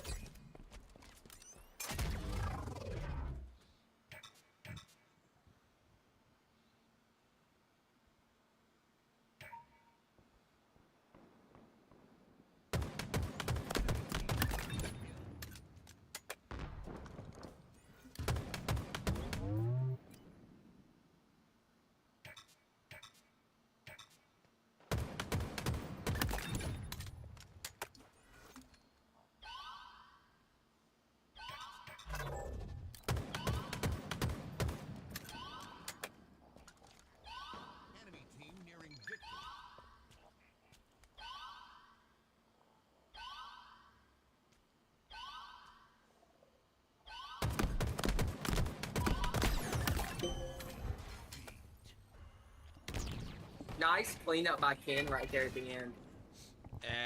Nice cleanup by Ken right there at the end.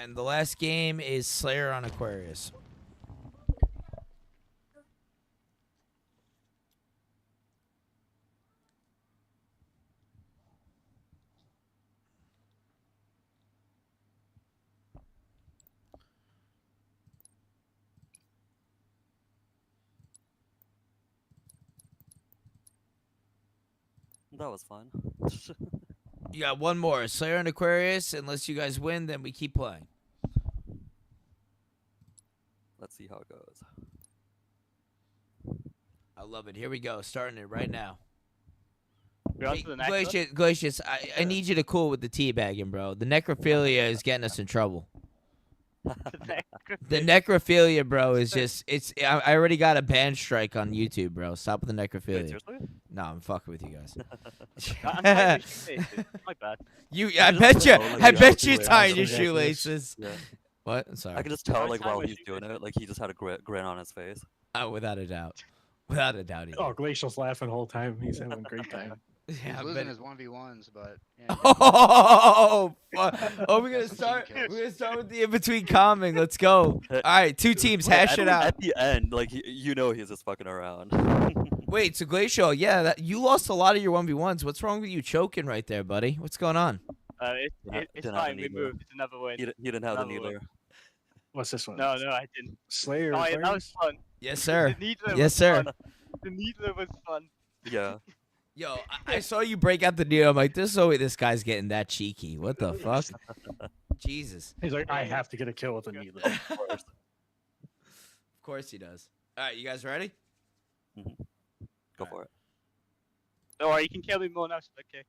And the last game is Slayer on Aquarius. That was fun. You got one more. Slayer and Aquarius. Unless you guys win, then we keep playing. Let's see how it goes. I love it. Here we go. Starting it right now. We're on to the next one? Glacius, I need you to cool with the teabagging, bro. The necrophilia is getting us in trouble. The necrophilia, bro, is just I already got a ban strike on YouTube, bro. Stop with the necrophilia. Wait, seriously? No, I'm fucking with you guys. My bad. I bet you tying your shoelaces. Yeah. What? I'm sorry. I can just tell, like, while he's doing it, like, he just had a grin on his face. Oh, without a doubt. Without a doubt. Oh, Glacial's laughing the whole time. He's having a great time. Yeah, He's losing his 1v1s, but yeah. Oh, we're gonna start. We're gonna start with the in between calming. Let's go. All right, two teams, hash it out. At the end, like, you know, he's just fucking around. Wait, so Glacial, yeah, you lost a lot of your 1v1s. What's wrong with you choking right there, buddy? What's going on? It's fine. We moved. It's another win. He didn't have the needler. What's this one? No, I didn't. Slayer. Oh, yeah, that was fun. Yes, sir. The needler Yes, was sir. Fun. The needler was fun. Yeah. Yo, I saw you break out the needle. I'm like, this guy's getting that cheeky. What the fuck? Jesus. He's like, I have to get a kill with a needle. Of course. Of course he does. All right, you guys ready? Go for it. Don't worry, you can kill me more now, split kicks.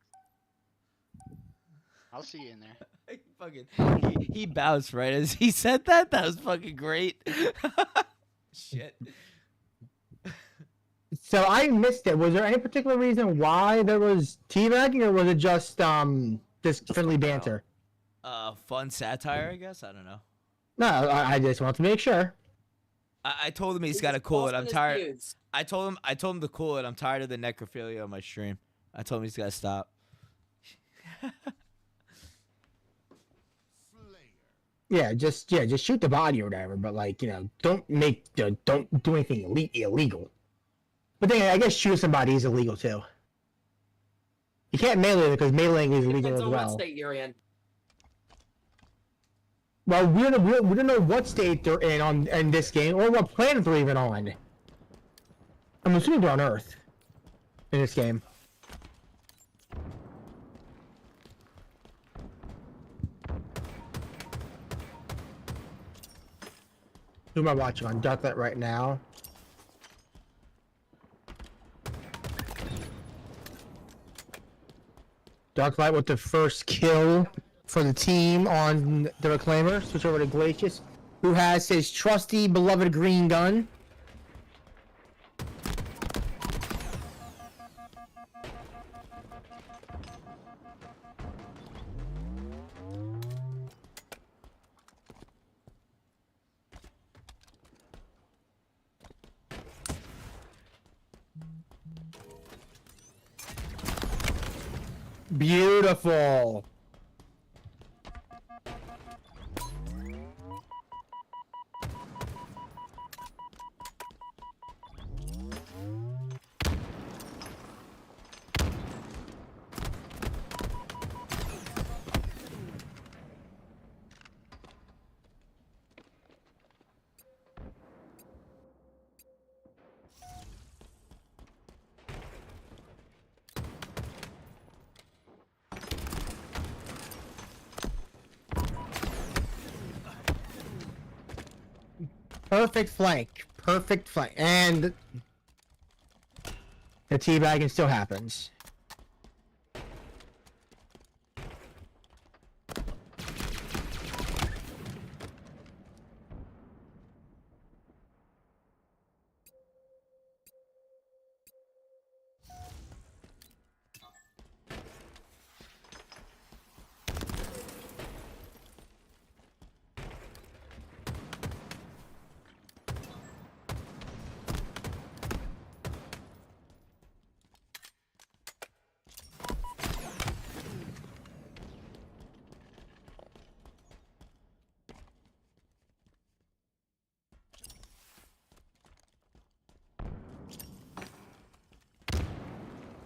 I'll see you in there. He bounced right as he said that. That was fucking great. Shit. So I missed it. Was there any particular reason why there was teabagging, or was it just friendly banter? Fun satire, I guess. I don't know. No, I just want to make sure. I told him he's got to cool it. I'm tired. I told him to cool it. I'm tired of the necrophilia on my stream. I told him he's got to stop. Yeah, just shoot the body or whatever. But like, don't do anything illegal. But then I guess shoot somebody is illegal too. You can't melee because meleeing is illegal Depends as on what well. state you're in. Well, we don't know what state they're in this game, or what planet they're even on. I'm assuming they're on Earth in this game. Who am I watching on Darklight right now? Darklight with the first kill for the team on the Reclaimer. Switch over to Glacius, who has his trusty, beloved green gun. Beautiful. Perfect flank. Perfect flank. And the teabagging still happens.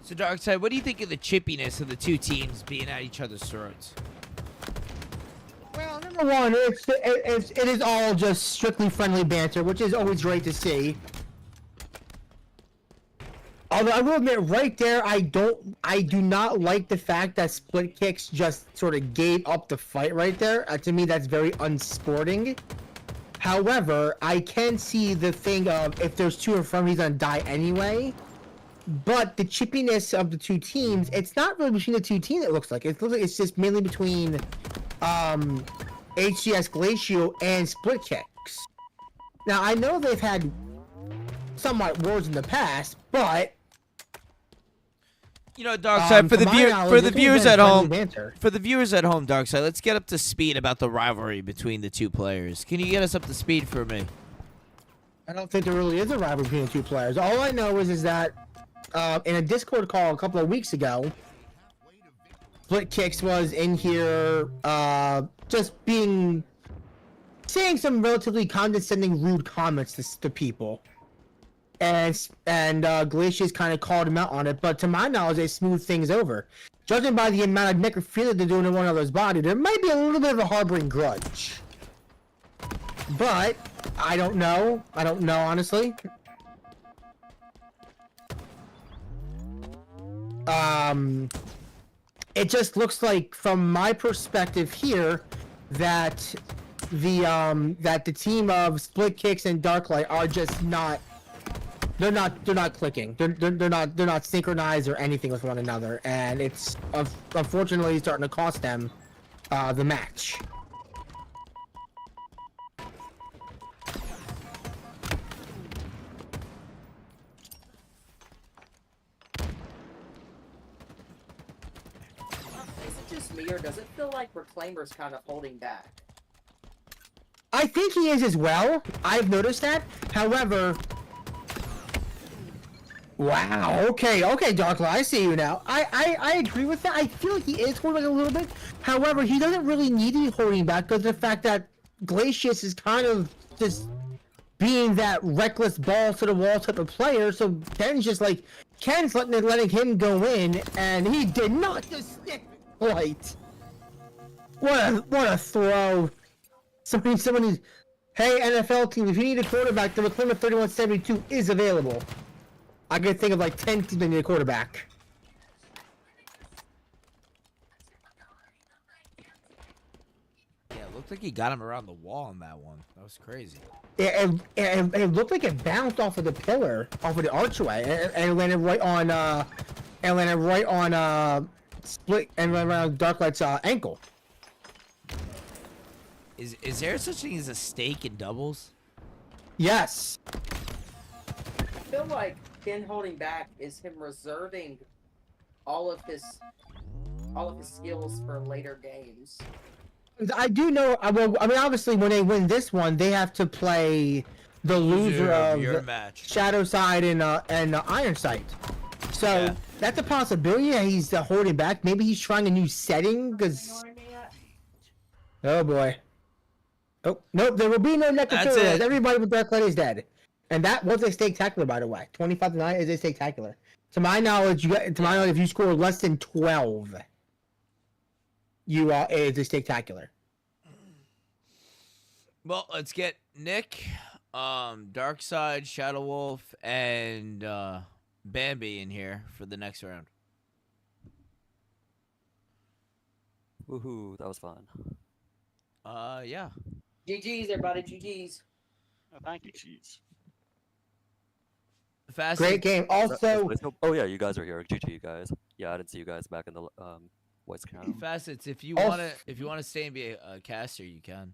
So, Darkside, what do you think of the chippiness of the two teams being at each other's throats? Well, number one, it is all just strictly friendly banter, which is always great to see. Although I will admit, right there, I do not like the fact that Split Kicks just sort of gave up the fight right there. To me, that's very unsporting. However, I can see the thing of if there's two in front, he's gonna die anyway. But the chippiness of the two teams, it's not really between the two teams, it looks like. It looks like it's just mainly between HCS Glacial and Split Kicks. Now, I know they've had somewhat wars in the past, but Darkside, for the viewers at home, Darkside, let's get up to speed about the rivalry between the two players. Can you get us up to speed for me? I don't think there really is a rivalry between the two players. All I know is that in a Discord call a couple of weeks ago, Split Kicks was in here just saying some relatively condescending, rude comments to people. And Glacius kind of called him out on it, but to my knowledge, they smoothed things over. Judging by the amount of necrophilia they're doing in one another's body, there might be a little bit of a harboring grudge. But I don't know. I don't know, honestly. It just looks like, from my perspective here, that the team of Split Kicks and Darklight are just not. They're not clicking. They're not synchronized or anything with one another, and it's unfortunately starting to cost them the match. Is it just me, or does it feel like Reclaimer's kind of holding back? I think he is as well. I've noticed that. However, wow. Okay, Darklight, I see you now. I agree with that. I feel like he is holding back a little bit. However, he doesn't really need to be holding back because of the fact that Glacius is kind of just being that reckless ball to the wall type of player. So Ken's just like letting him go in, and he did not just stick light. What a throw. Somebody, hey NFL team, if you need a quarterback, the Reclaimer 3172 is available. I can think of like 10 teams that need a quarterback. Yeah, it looked like he got him around the wall on that one. That was crazy. It looked like it bounced off of the pillar, off of the archway, and landed right on Split and right around Darklight's ankle. Is there such thing as a stake in doubles? Yes. I feel like Ken holding back is him reserving all of his skills for later games. I do know. Well, I mean, obviously, when they win this one, they have to play the loser of your match. Shadow Side and Iron Sight. So Yeah. that's a possibility that he's holding back. Maybe he's trying a new setting because. Oh boy. Oh nope! There will be no necrophilias. Everybody with Darklight is dead, and that was a stake-tacular, by the way. 25-9 is a stake-tacular. To my knowledge, if you score less than 12, you is a stake-tacular. Well, let's get Nick, Darkside, Shadow Wolf, and Bambi in here for the next round. Woohoo! That was fun. Yeah. GG's, everybody. GG's. Oh, thank you. Jeez. Fast. Great game. Also, Oh yeah, you guys are here. GG, you guys. Yeah, I didn't see you guys back in the voice channel. Facets. If you Also- wanna stay and be a caster, you can.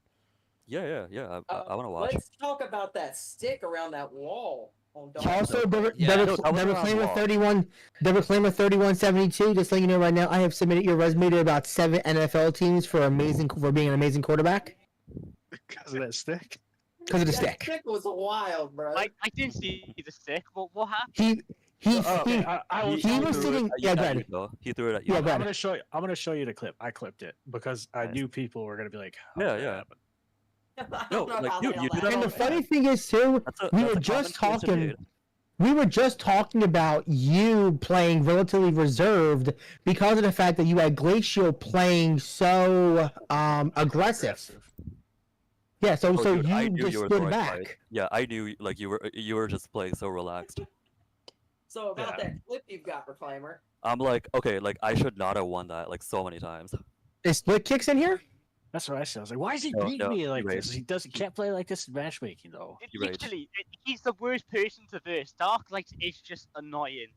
Yeah. I want to watch. Let's talk about that stick around that wall. On Dark. Also, the that was around Reclaimer wall. 31, the Reclaimer 3172. Just letting you know right now, I have submitted your resume to about 7 NFL teams for being an amazing quarterback Because of that stick. because of the That stick. stick was wild, bro. I didn't see the stick. What happened? He I was sitting. Yeah, at you, Brad. though. He threw it at you. Yeah, I'm Brad. gonna show you. I'm gonna show you the clip. I clipped it because I Nice. knew people were gonna be like, Yeah, "How did yeah. that happen?" I No, don't know like, how dude, the you hell do that And all the the funny thing is too, we were just talking. We were just talking about you playing relatively reserved because of the fact that you had Glacial playing so aggressive. Yeah, so Oh, dude, I you knew just you were stood throwing back. right. Yeah, I knew like you were just playing so relaxed. So about Yeah. that clip you've got, Reclaimer. I'm like, okay, like I should not have won that like so many times. Is Split Kicks in here? That's what I said. I was like, "Why is he No, beating no, me he like raged. this? He can't play like this in matchmaking though." It, You rage. literally, he's the worst person to verse. Darklight is just annoying.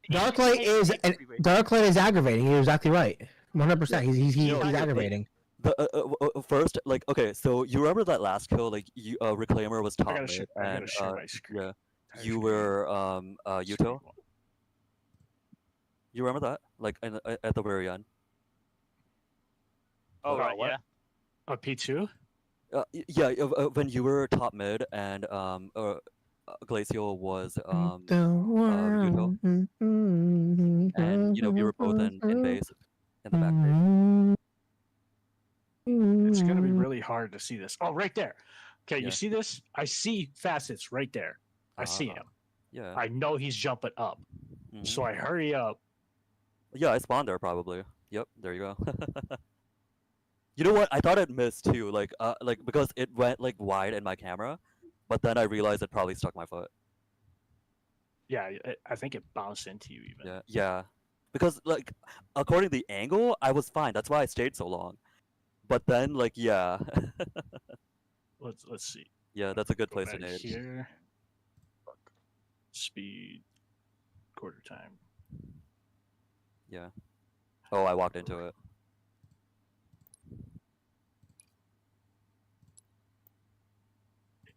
He just Darklight takes is everywhere. Darklight is aggravating. You're exactly right. 100%. He's No, like, aggravating. The first, like, okay, so you remember that last kill, like, you Reclaimer was top I mid, gotta and share my screen. yeah, Entire you screen. were Screen Yuto. one. You remember that, like, at the very end. Oh, Oh, right, what? yeah. P2. Yeah, when you were top mid and Glacial was Yuto, and you know we were both in base in the back base. It's gonna be really hard to see this. Oh, right there. Okay, Yeah. you see this? I see facets right there. I see him. Yeah. I know he's jumping up. Mhm. So I hurry up. Yeah, I spawned there probably. Yep, there you go. You know what? I thought it missed too, like because it went like wide in my camera, but then I realized it probably stuck my foot. Yeah, I think it bounced into you even. Yeah, because like according to the angle, I was fine. That's why I stayed so long. But then, like, yeah, Let's see. yeah, that's a good Go place to back nade. here. Fuck. Speed. Quarter time. Yeah. Oh, I walked into it.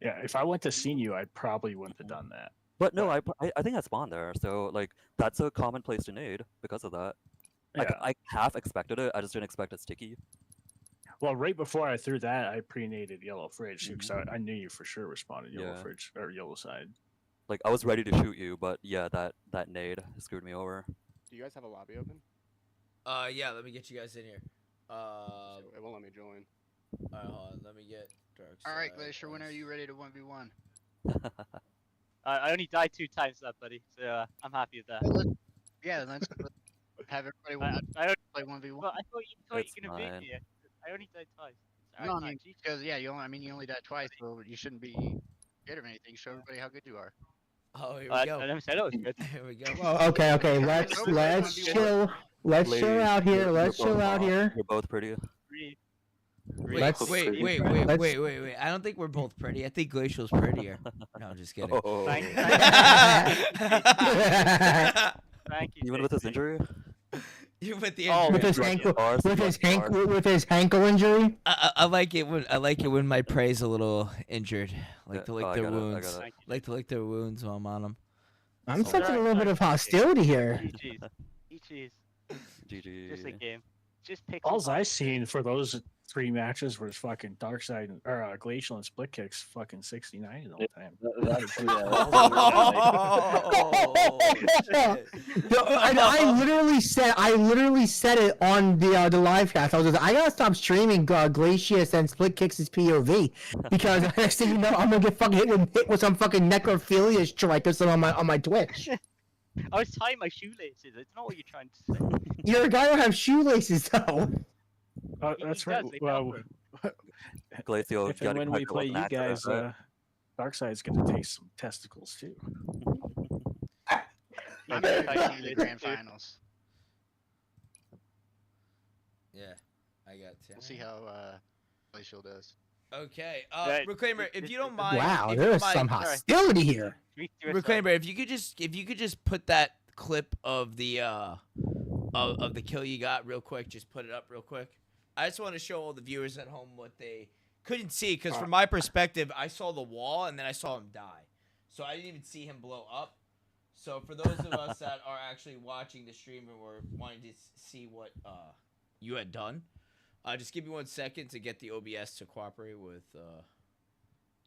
Yeah, if I went to seen you, I probably wouldn't have done that. But no, I think I spawned there, so like that's a common place to nade because of that. Yeah. I half expected it. I just didn't expect it sticky. Well, right before I threw that, I pre-naded yellow fridge because I knew you for sure responded yellow Yeah. fridge or yellow side. Like I was ready to shoot you, but yeah, that nade screwed me over. Do you guys have a lobby open? Yeah, let me get you guys in here. It won't let me join. Alright, hold on, let me get Dark All right, Side Glacier, when are first. you ready to 1v1? I only died 2 times that, buddy. So I'm happy with that. Yeah, let's have everybody I only, play 1v1. well, I thought you were It's gonna fine. beat me. I only died twice. No, I mean, because yeah, you only died twice, so you shouldn't be scared of anything. Show everybody how good you are. Oh, here I we go. never said it was good. Here we go. Well, okay. Let's chill. Let's chill out here. Let's chill out here. You're both pretty. Wait, Let's- wait. I don't think we're both pretty. I think Glacial's prettier. No, I'm just kidding. Oh. Thank you. Even with this injury? You with the Oh, with injury. his ankle injury. I like it when my prey's a little injured. I like to lick I their got it, I wounds. got it. Like to lick their wounds while I'm on them. I'm So- sensing a little bit of hostility here. GG's. GG. Just a game. Just pick. All I seen for those 3 matches was fucking Dark Side or Glacial and Split Kicks fucking 69 the whole time. I literally said it on the live cast. I was like, I gotta stop streaming Glacius and Split Kicks' POV because next thing you know, I'm gonna get fucking hit with some fucking necrophilia strike or something on my Twitch. I was tying my shoelaces. I don't know what you're trying to say. You're a guy who have shoelaces though. That's He right. does, they Well, Glacio, if and when we play you guys, Darkside's gonna taste some testicles too. I'm gonna fight you in the grand finals. Yeah, I got 10. We'll see how Glacial does. Okay, Right. Reclaimer, if you don't mind. Wow, if you there's don't some mind, hostility here. Reclaimer, if you could just put that clip of the of the kill you got real quick, just put it up real quick. I just want to show all the viewers at home what they couldn't see, because from my perspective, I saw the wall and then I saw him die, so I didn't even see him blow up. So for those of us that are actually watching the stream and were wanting to see what you had done, just give me 1 second to get the OBS to cooperate with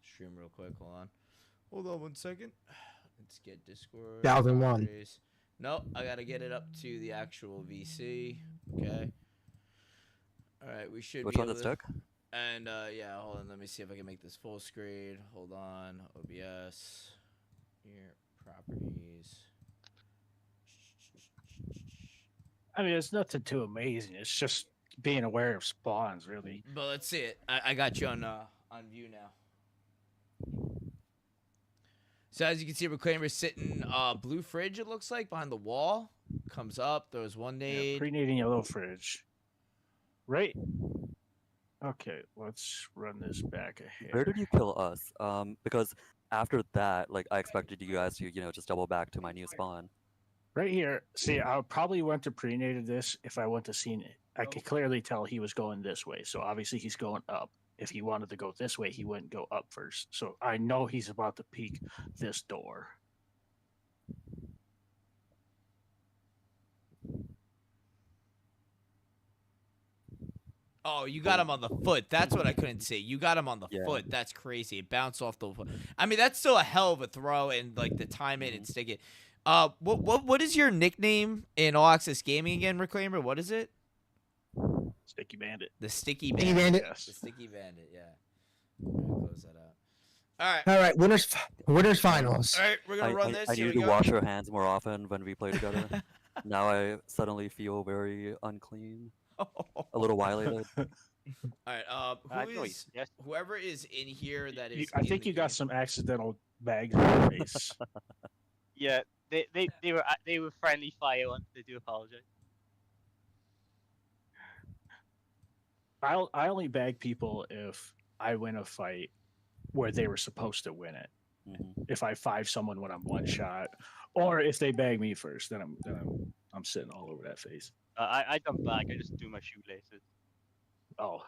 stream real quick. Hold on 1 second. Let's get Discord. 1001. No, I gotta get it up to the actual VC. Okay. All right, we should. Which be one able that's to- stuck? And yeah, hold on. Let me see if I can make this full screen. Hold on. OBS. Here, properties. I mean, it's nothing too amazing. It's just being aware of spawns, really. But let's see it. I got you on view now. So as you can see, Reclaimer sitting blue fridge. It looks like behind the wall. Comes up. Throws one nade. Pre-nading yellow fridge. Right. Okay, let's run this back ahead. Where did you kill us? Because after that, like I expected you guys to, just double back to my new spawn. Right here. See, I probably went to pre-nated this if I went to seen it. I could clearly tell he was going this way, so obviously he's going up. If he wanted to go this way, he wouldn't go up first. So I know he's about to peek this door. Oh, you got him on the foot. That's what I couldn't see. You got him on the Yeah. foot. That's crazy. It bounced off the foot. I mean, that's still a hell of a throw, and like the time it and stick it. What is your nickname in All Access Gaming again, Reclaimer? What is it? Sticky Bandit. The Sticky Sticky Bandit. Bandit. Yes. The Sticky Bandit. Yeah. Close that out. All right. All right, winners finals. All right. We're gonna run this. I Here needed we to go. wash our hands more often when we play together. Now I suddenly feel very unclean, a little violated. All right. Who is Yes. whoever is in here that is? I in think the you got game- some accidental bags in your face. Yeah. They were friendly fire ones. They do apologize. I only bag people if I win a fight where they were supposed to win it. If I five someone when I'm one shot, or if they bag me first, then I'm sitting all over that face. I don't bag. I just do my shoelaces. Oh,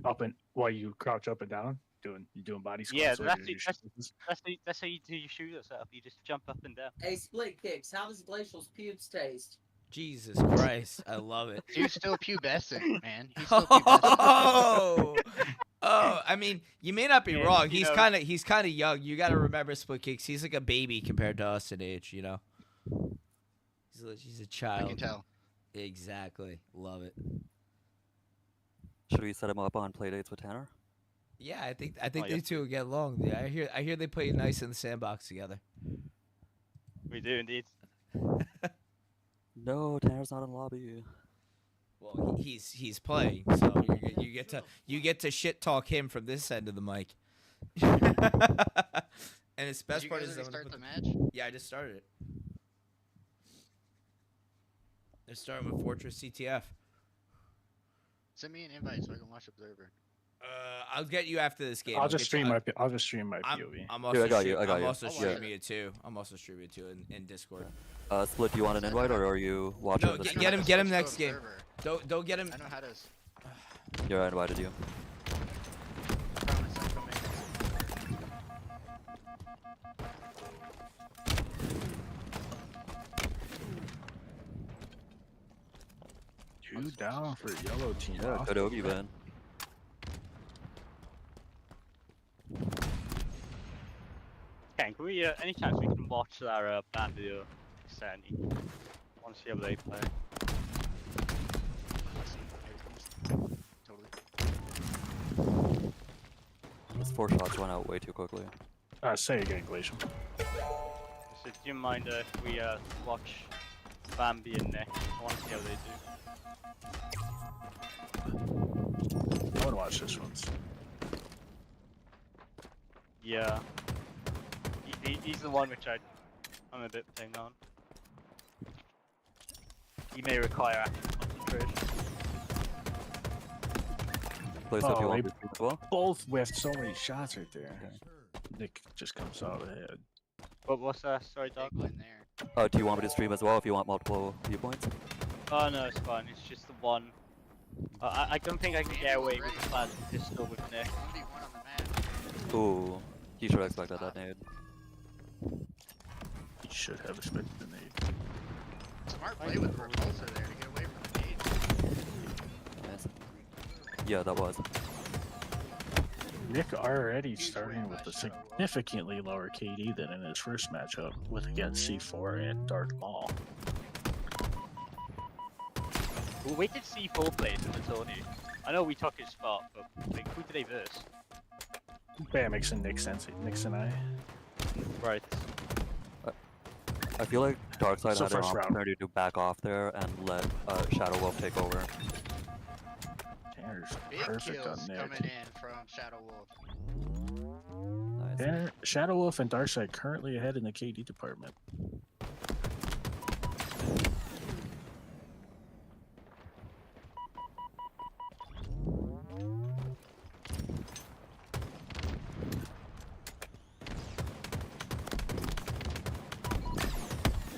up and while you crouch up and down, you doing body squats. Yeah, or that's your shoelaces? that's how you do your shoe yourself. You just jump up and down. Hey, split kicks. How does Glacial's pubes taste? Jesus Christ, I love it. Dude's still pubescent, man. He's still pubescent. Oh, I mean, you may not be Yeah, wrong. you He's know- kind of young. You got to remember Split Kicks. He's like a baby compared to us in age, you know. He's a I child. can tell. Exactly. Love it. Should we set him up on playdates with Tanner? Yeah, I think Oh, they yeah. two will get along. Yeah, I hear they play nice in the sandbox together. We do indeed. No, Tanner's not in lobby. Well, he's playing, so you get to shit talk him from this end of the mic. And his best Did you part guys is already I'm gonna start the put match? Yeah, I just started it. They're starting with Fortress CTF. Send me an invite so I can watch Observer. I'll get you after this game. I'll just stream my I'm POV. also I got you, I got I'm you. also I'll watch streaming it too. I'm also streaming it too in Discord. Split, do you want an invite or are you watching No, the get stream? him to get him switch to next game. Observer. Don't get him. I know how to. Yeah, I invited you. I promise I'm coming. Two down for yellow team. Yeah, off good the Ogie, rip. man. Ken, can we any chance we can watch their band video? Sandy. Want to see how they play. Totally. Those 4 shots went out way too quickly. Say again, Glacial. So, do you mind if we watch Bambi and Nick? I want to see how they do. I want to watch this one. Yeah. He's the one which I'm a bit ping on. He may require active concentration. Play so if you Oh, want they to stream as well. both whiffed so many shots right there. Nick just comes out ahead. What's that? Sorry, dog. Big win there. Do you want me to stream as well if you want multiple viewpoints? Oh no, it's fine. It's just the one. I don't think I can get away with the plasma pistol with Nick. 1v1 on the map. Ooh, he should have expected that nade. He should have expected the nade. Smart play with Repulsor there to get away from the nade. Nice. Yeah, that was. Nick already starting with a significantly lower KD than in his first matchup with against C4 and Dark Maul. Well, we did C4 plays in the tourney. I know we took his spot, but like, who did they verse? Bamix and Nick and I. Right. I feel like Darkseid So had an first round. opportunity to back off there and let Shadow Wolf take over. Tanner's Big perfect kills on Nick. coming in from Shadow Wolf. Nice. Tanner, Shadow Wolf and Darkseid currently ahead in the KD department.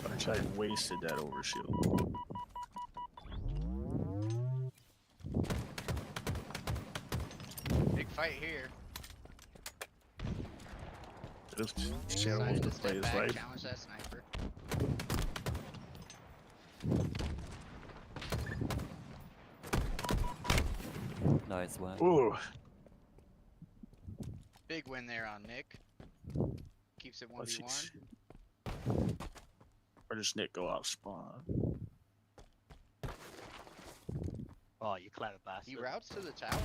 Darkseid wasted that overshield. Big fight here. Just Nick Shadow Wolf decided to to play step his back, life. challenge that sniper. Nice win. Ooh, Big win there on Nick. Keeps it let's 1v1. see. Or does Nick go out spawn? Oh, you clever bastard. He routes to the tower.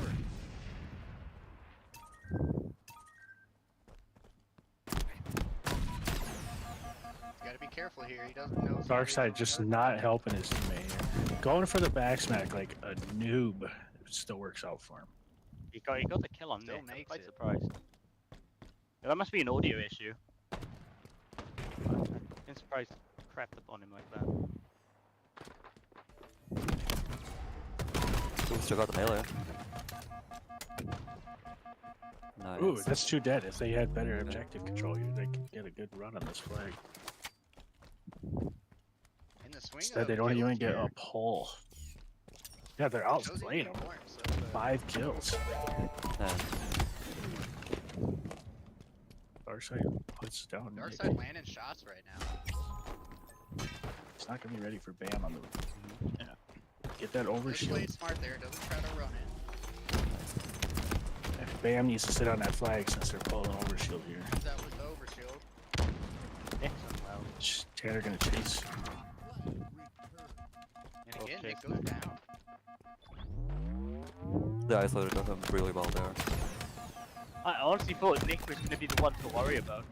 Gotta be careful here. He doesn't know. if he's Darkseid really just gonna not work. helping his teammate. Going for the back smack like a noob. It still works out for him. He got the kill on Still Nick. I'm makes quite it. surprised. Yeah, that must be an audio issue. I've been surprised it crept up on him like that. Ooh, still got the melee. Nice. Ooh, that's 2 dead. If they had better objective control, they could get a good run on this flag. In the swing Instead, of they don't kills even get here, a pull. Yeah, they're it shows outplaying you them. more, so the- 5 kills. And Darkseid puts down Nick. Darkseid landing shots right now. He's not gonna be ready for Bam on the. Yeah. Get that Just overshield. played smart there. Doesn't try to run it. Bam needs to sit on that flag since they're pulling overshield here. Comes out with the overshield. Tanner gonna chase. And again, Okay. it goes down. they isolated him really well there. I honestly thought Nick was going to be the one to worry about.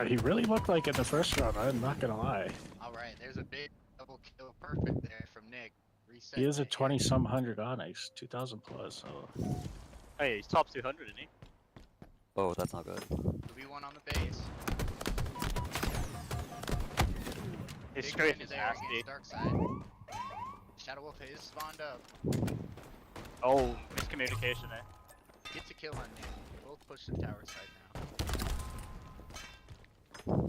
He really looked like in the first round. I'm not gonna lie. Alright, there's a big double kill perfect there from Nick. Reset He is a it. 20-some hundred Onyx, 2,000 plus. So Hey, he's top 200, isn't he? Oh, that's not good. 2v1 on the base. His Big strafe win is there nasty. against Darkseid. Shadow Wolf is spawned up. Oh, miscommunication there. Gets a kill on Nick. Both push the tower side now.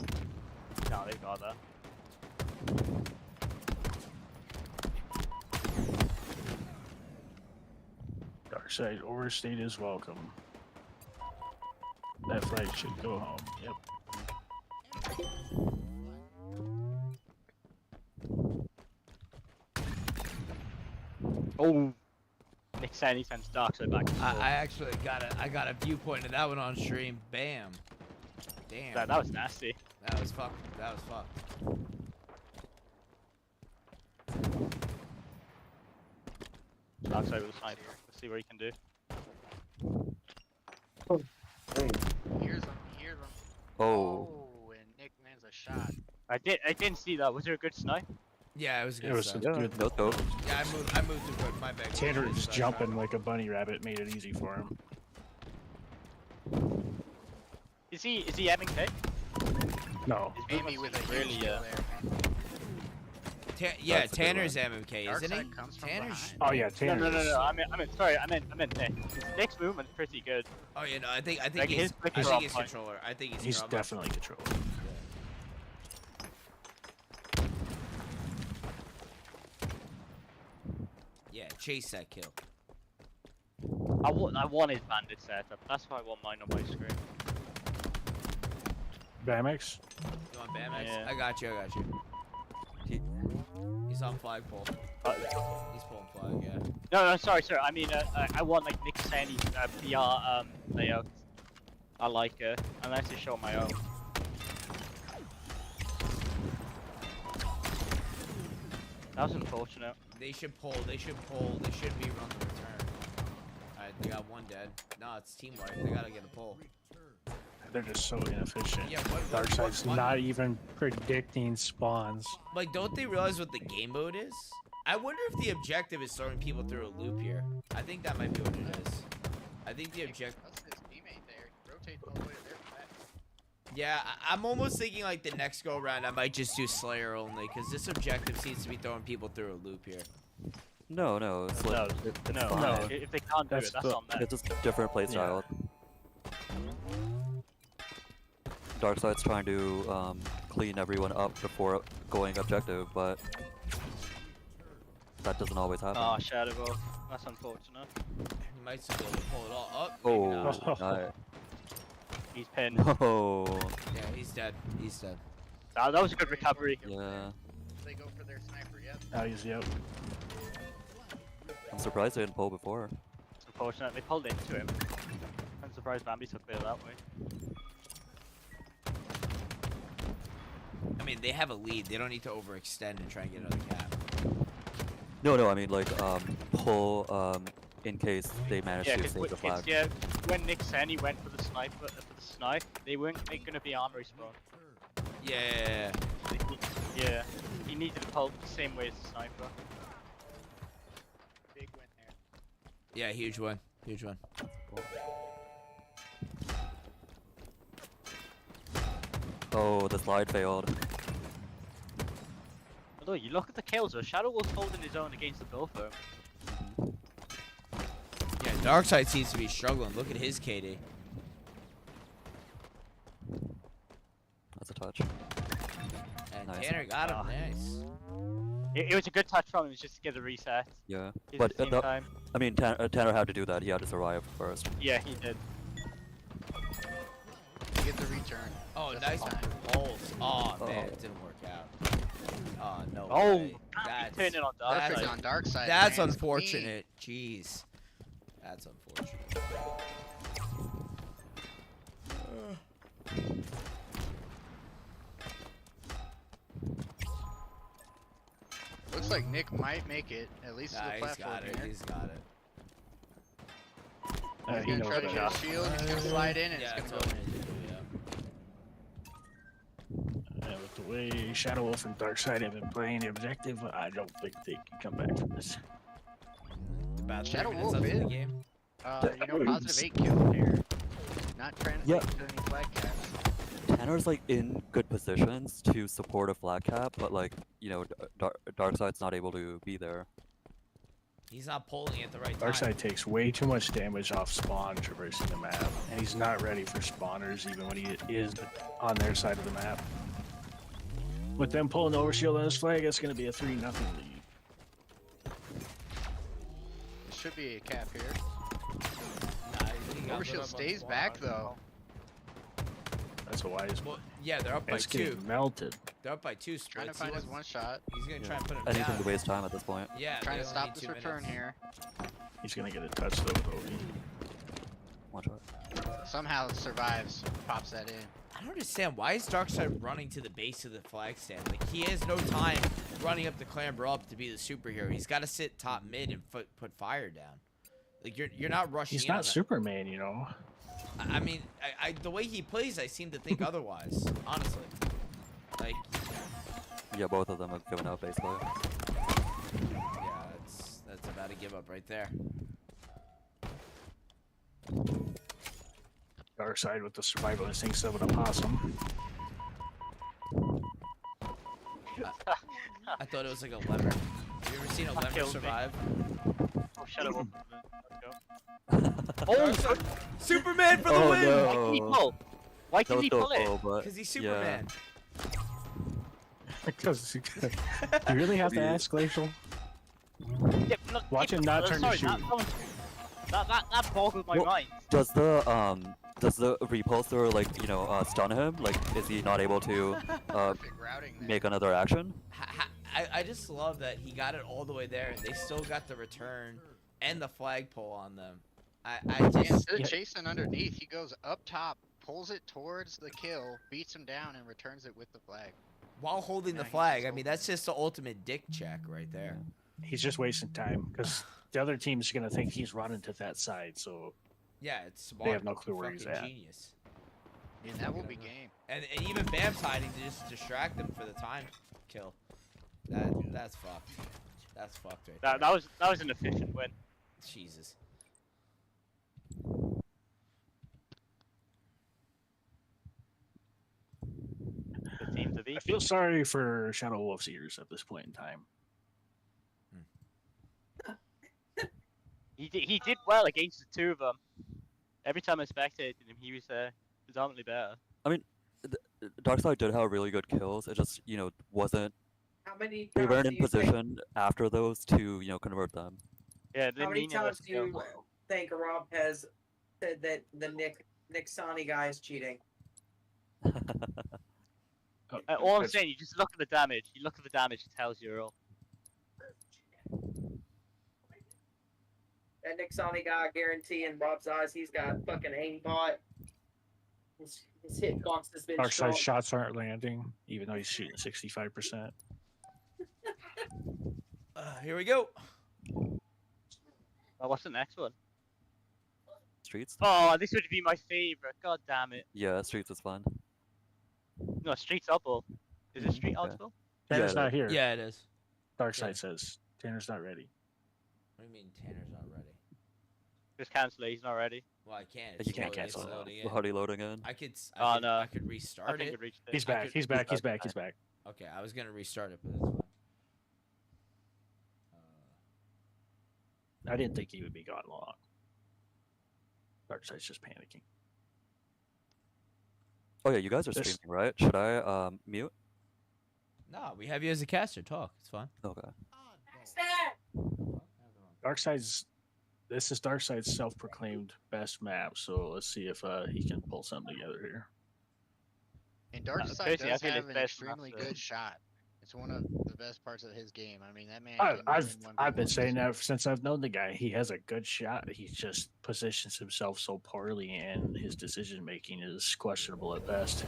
No, they got that. Darkseid overstayed his welcome. That flag should go home. Yep. Oh, Nick Sandy sends Darkseid back. and forth. I actually got a viewpoint of that one on stream. Bam. Damn. That was nasty. That was fucked. That was fucked. Darkseid with a sniper. Let's see what he can do. Hears him, hears him. Oh, And Nick lands a shot. I didn't see that. Was there a good snipe? Yeah, it was good It was stuff. some good. no dope. Yeah, I moved too quick. My bad. Tanner just jumping like a bunny rabbit made it easy for him. Is he aiming K? No. Is He Amy must with be a really, huge kill there. Yeah, That's a good Tanner's one. MMK, isn't he? Darkseid comes from Tanner's. behind. Oh yeah, No, Tanner. no. I meant Nick. Nick's movement's pretty good. Oh yeah, no, I think Like, he's his I flickers think are he's on point. controller. I think He's Robot. definitely controlling. Yeah, chase that kill. I want his bandit setup. That's why I want mine on my screen. Bamex. You want Bamex? Yeah. I got you. He, He's on flagpole. Uh, He's pulling flag. Yeah. No, sorry. I mean, I want like Nick Sandy's PR layout. I like it, unless they show my own. That was unfortunate. They should pull. They should be run the return. Alright, they got one dead. No, it's team wipe. They gotta get a pull. They're just so inefficient. Yeah, Darkseid's what- not even predicting spawns. Like, don't they realize what the game mode is? I wonder if the objective is throwing people through a loop here. I think that might be what it is. I think the objective. That's his teammate there. Rotate all the way to their flag. Yeah, I'm almost thinking like the next go around I might just do Slayer only because this objective seems to be throwing people through a loop here. no, it's No, like, it's no. fine. If they can't do That's it, that's the- on them. It's just different playstyle. Darkseid's trying to clean everyone up before going objective, but that doesn't always happen. Oh, Shadow Wolf. That's unfortunate. He might still be able to pull it all up. Oh, Maybe not. nice. He's pinned. Oh, Yeah, he's dead. He's dead. That was a good recovery. yeah. They go for their sniper yet. Now he's yep. I'm surprised they didn't pull before. It's unfortunate. They pulled into him. I'm surprised Bambi took it that way. I mean, they have a lead. They don't need to overextend and try and get another cap. No, I mean like pull in case they manage Yeah, to because save the flag. when Nick Sandy went for the snipe, they weren't going to be armor respawn. Yeah. Yeah, he needed to pull the same way as the sniper. Big win there. Yeah, huge one. Huge one. Oh, the slide failed. Although you look at the kills, though, Shadow was holding his own against the both of them. Darkseid seems to be struggling. Look at his KD. That's a touch. And Nice. Tanner got him. Nice. It was a good touch from him just to get the reset. Yeah, At but the same time. I mean, Tanner had to do that. He had to survive first. Yeah, he did. You get the return. Oh, Just nice in time. pulse. Oh, man, Uh-oh. it didn't work out. Oh, no Oh, way. can't be turning on that's- Perfect Darkseid. on dark side. That's lands unfortunate. Jeez. That's unfortunate. clean. Looks like Nick might make it, at least to Nah, the he's platform got it. here. He's got it. He's He gonna knows try to better. shoot his shield, he's gonna slide in, and Yeah, it's that's gonna what go. I'm gonna do, yeah. And with the way Shadow Wolf and Darkseid have been playing the objective, I don't think they can come back from this. About 3 Shadow minutes Wolf left in the is- game. Positive 8 kills here. Not translating Yeah. to any flag caps. Tanner's like in good positions to support a flag cap, but like Darkseid's not able to be there. He's not pulling at the right time. Darkseid takes way too much damage off spawn traversing the map, and he's not ready for spawners even when he is on their side of the map. With them pulling overshield on his flag, it's going to be a 3-0 lead. It should be a cap here. Nah, he got lit Overshield up on stays spawn. back though. That's a wise Well, yeah, they're up by It's 2. getting melted. They're up by 2 Trying to splits. find his one shot. He's gonna try and put him Anything down. to waste time at this point. Yeah, Trying they to only stop need this 2 return minutes. here. He's going to get a touch though with OB. Watch out. Somehow it survives. Pops that in. I don't understand why is Darkseid running to the base of the flag stand. Like he has no time running up to clamber up to be the superhero. He's got to sit top mid and put fire down. Like you're not rushing. He's in on not that. Superman, you know. I mean, the way he plays, I seem to think otherwise. Honestly, like Yeah, both of them have given up basically. yeah, that's about a give up right there. Darkseid with the survival instincts of an opossum. I thought it was like a lemur. Have you ever seen a lemur killed me. survive? Oh, Shadow Wolf. Oh, Superman for the Oh, win! no. Why did he pull? Why That did was he so pull it? cool, but Because he's yeah. Superman. Because you really have to ask Glacial. Yeah, look, Watch keep him it- not turn to sorry, shoot. That boggled my Well, mind. Does the repulsor stun him? Like, is he not able to Perfect routing there. make another action? I just love that he got it all the way there, and they still got the return and the flagpole on them. I Yeah, just instead of chasing underneath, he goes up top, pulls it towards the kill, beats him down, and returns it with the flag. while holding the Yeah, he's flag. just I mean, that's just the ultimate dick check right there. He's just wasting time because the other team's going to think he's running to that side. So Yeah, it's smart. have no clue where he's Fucking at. Genius. And that will be game. And even Bam's hiding to just distract them for the time kill. That's fucked. That's fucked right there. That was an efficient win. Jesus. The team to I beat. feel sorry for Shadow Wolf's ears at this point in time. He did well against the two of them. Every time I spectated him, he was predominantly better. Darkseid did have really good kills. It just wasn't. How many They times weren't do in you think- position after those to convert them. Yeah, How many Nina times was do you think Rob has said that the Nick Sani guy is cheating? all I'm saying, you just look at the damage. You look at the damage, it tells you all. That Nick Sani guy, I guarantee in Rob's eyes, he's got fucking aimbot. His hitbox has been strong. Darkseid shots aren't landing, even though he's shooting 65%. Here we go. Oh, what's the next one? Streets? Oh, this would be my favorite. God damn it. Yeah, Streets is fun. No, Street's Upple. Is it Street Okay. Upple? Tanner's not here. Yeah, it is. Darkseid Yeah. says Tanner's not ready. What do you mean Tanner's not ready? Just cancel it. He's not ready. Well, I can't. You It's can't loading- cancel it's it. loading in. How are you loading in? I could. Oh, I could, no. I could I restart think it. it reached it. He's I back. could- He's back. He's back. He's back. Okay, I was gonna restart it, but that's fine. I didn't think he would be gone long. Darkside's just panicking. Oh yeah, you guys are This- streaming, right? Should I mute? No, we have you as a caster. Talk. It's fine. Okay. Darkside's. This is Darkside's self-proclaimed best map. So let's see if he can pull something together here. And Darkside Basically, I does feel have his an best extremely master. good shot. It's one of the best parts of his game. I mean, that man. I've been saying that since I've known the guy. He has a good shot. He just positions himself so poorly, and his decision making is questionable at best.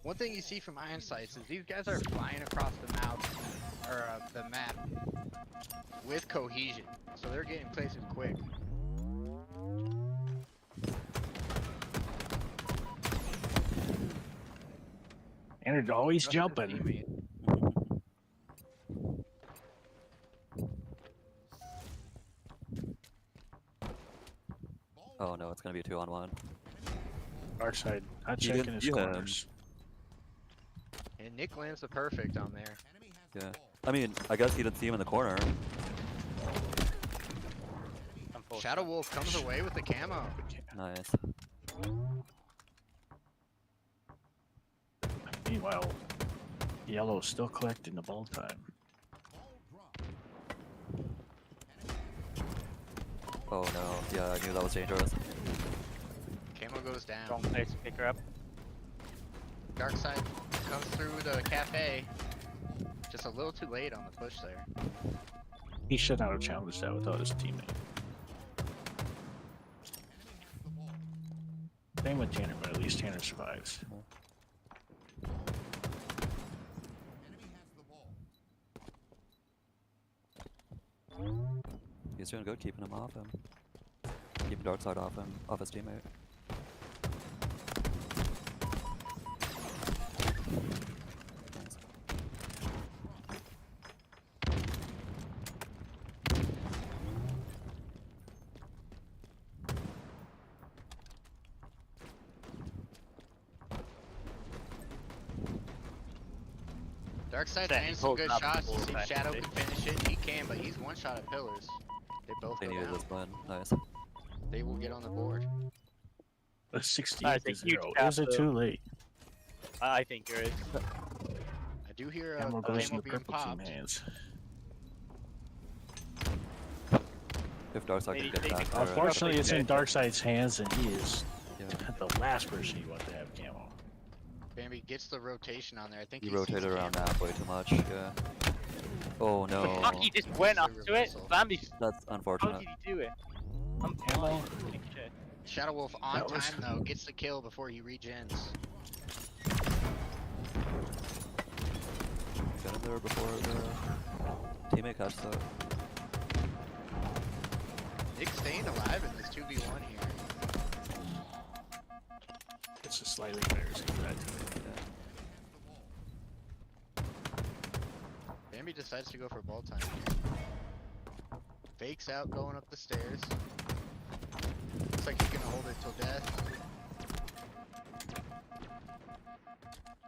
One thing you see from Iron Sights is these guys are flying across the map with cohesion, so they're getting places quick. And they're always jumping. Oh no, it's gonna be a 2-on-1. Darkside, not You checking didn't his see him. corners. And Nick lands the perfect on there. Yeah. I mean, I guess he didn't see him in the corner. Shadow Wolf comes away with the camo. Nice. Meanwhile, Yellow's still collecting the ball time. Oh no. Yeah, I knew that was dangerous. Camo goes down. Wrong place to pick her up. Darkside comes through the cafe. Just a little too late on the push there. He should not have challenged that without his teammate. Same with Tanner, but at least Tanner survives. He's doing good keeping him off him. Keeping Darkside off him, off his teammate. Darkside That lands some holds good up shots. the You see ball Shadow back, can finish it. He can, but he's one shot at pillars. They both They go needed down. this win. Nice. They will get on the board. A 68 That's a to huge 0. gap, Is it though. too late? I think there is. I do hear a Ammo goes in camo the being purple team popped. hands. If Darkside They- can get they- back there. Unfortunately, it's in Yeah. Darkside's hands, and he is Yeah. the last person you want to have camo. Bambi gets the rotation on there. I think He he sees rotated around camo. that way too much. Yeah. Oh no. Fuck, he just went up to it. Reversal. Bambi, That's how unfortunate. did he do it? I'm Ammo? blind. Shit. Shadow Wolf on That was- time though, gets the kill before he regens. Get in there before the teammate catches that. Nick's staying alive in this 2v1 here. It's a slightly embarrassing for that team. Bambi decides to go for ball time. Fakes out going up the stairs. Looks like he's gonna hold it till death.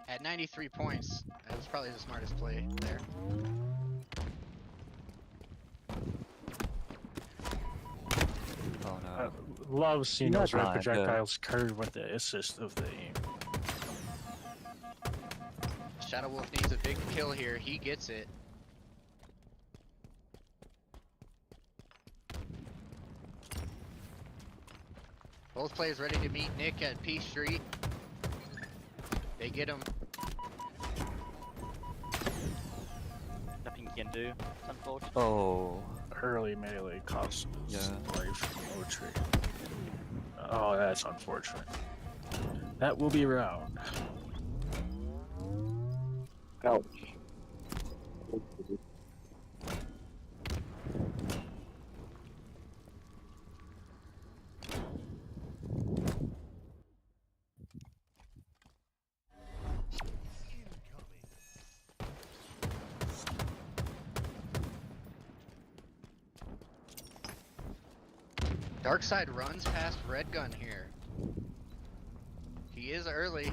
At 93 points, that was probably the smartest play there. Oh no. Love seeing You're those not red lying, yeah. projectiles curve with the assist of the aim. Shadow Wolf needs a big kill here. He gets it. Both players ready to meet Nick at P Street. They get him. Nothing you can do. It's unfortunate. Oh. Early melee costs his Yeah. life. No tree. Oh, that's unfortunate. That will be round. Ouch. Darkside runs past Red Gun here. He is early.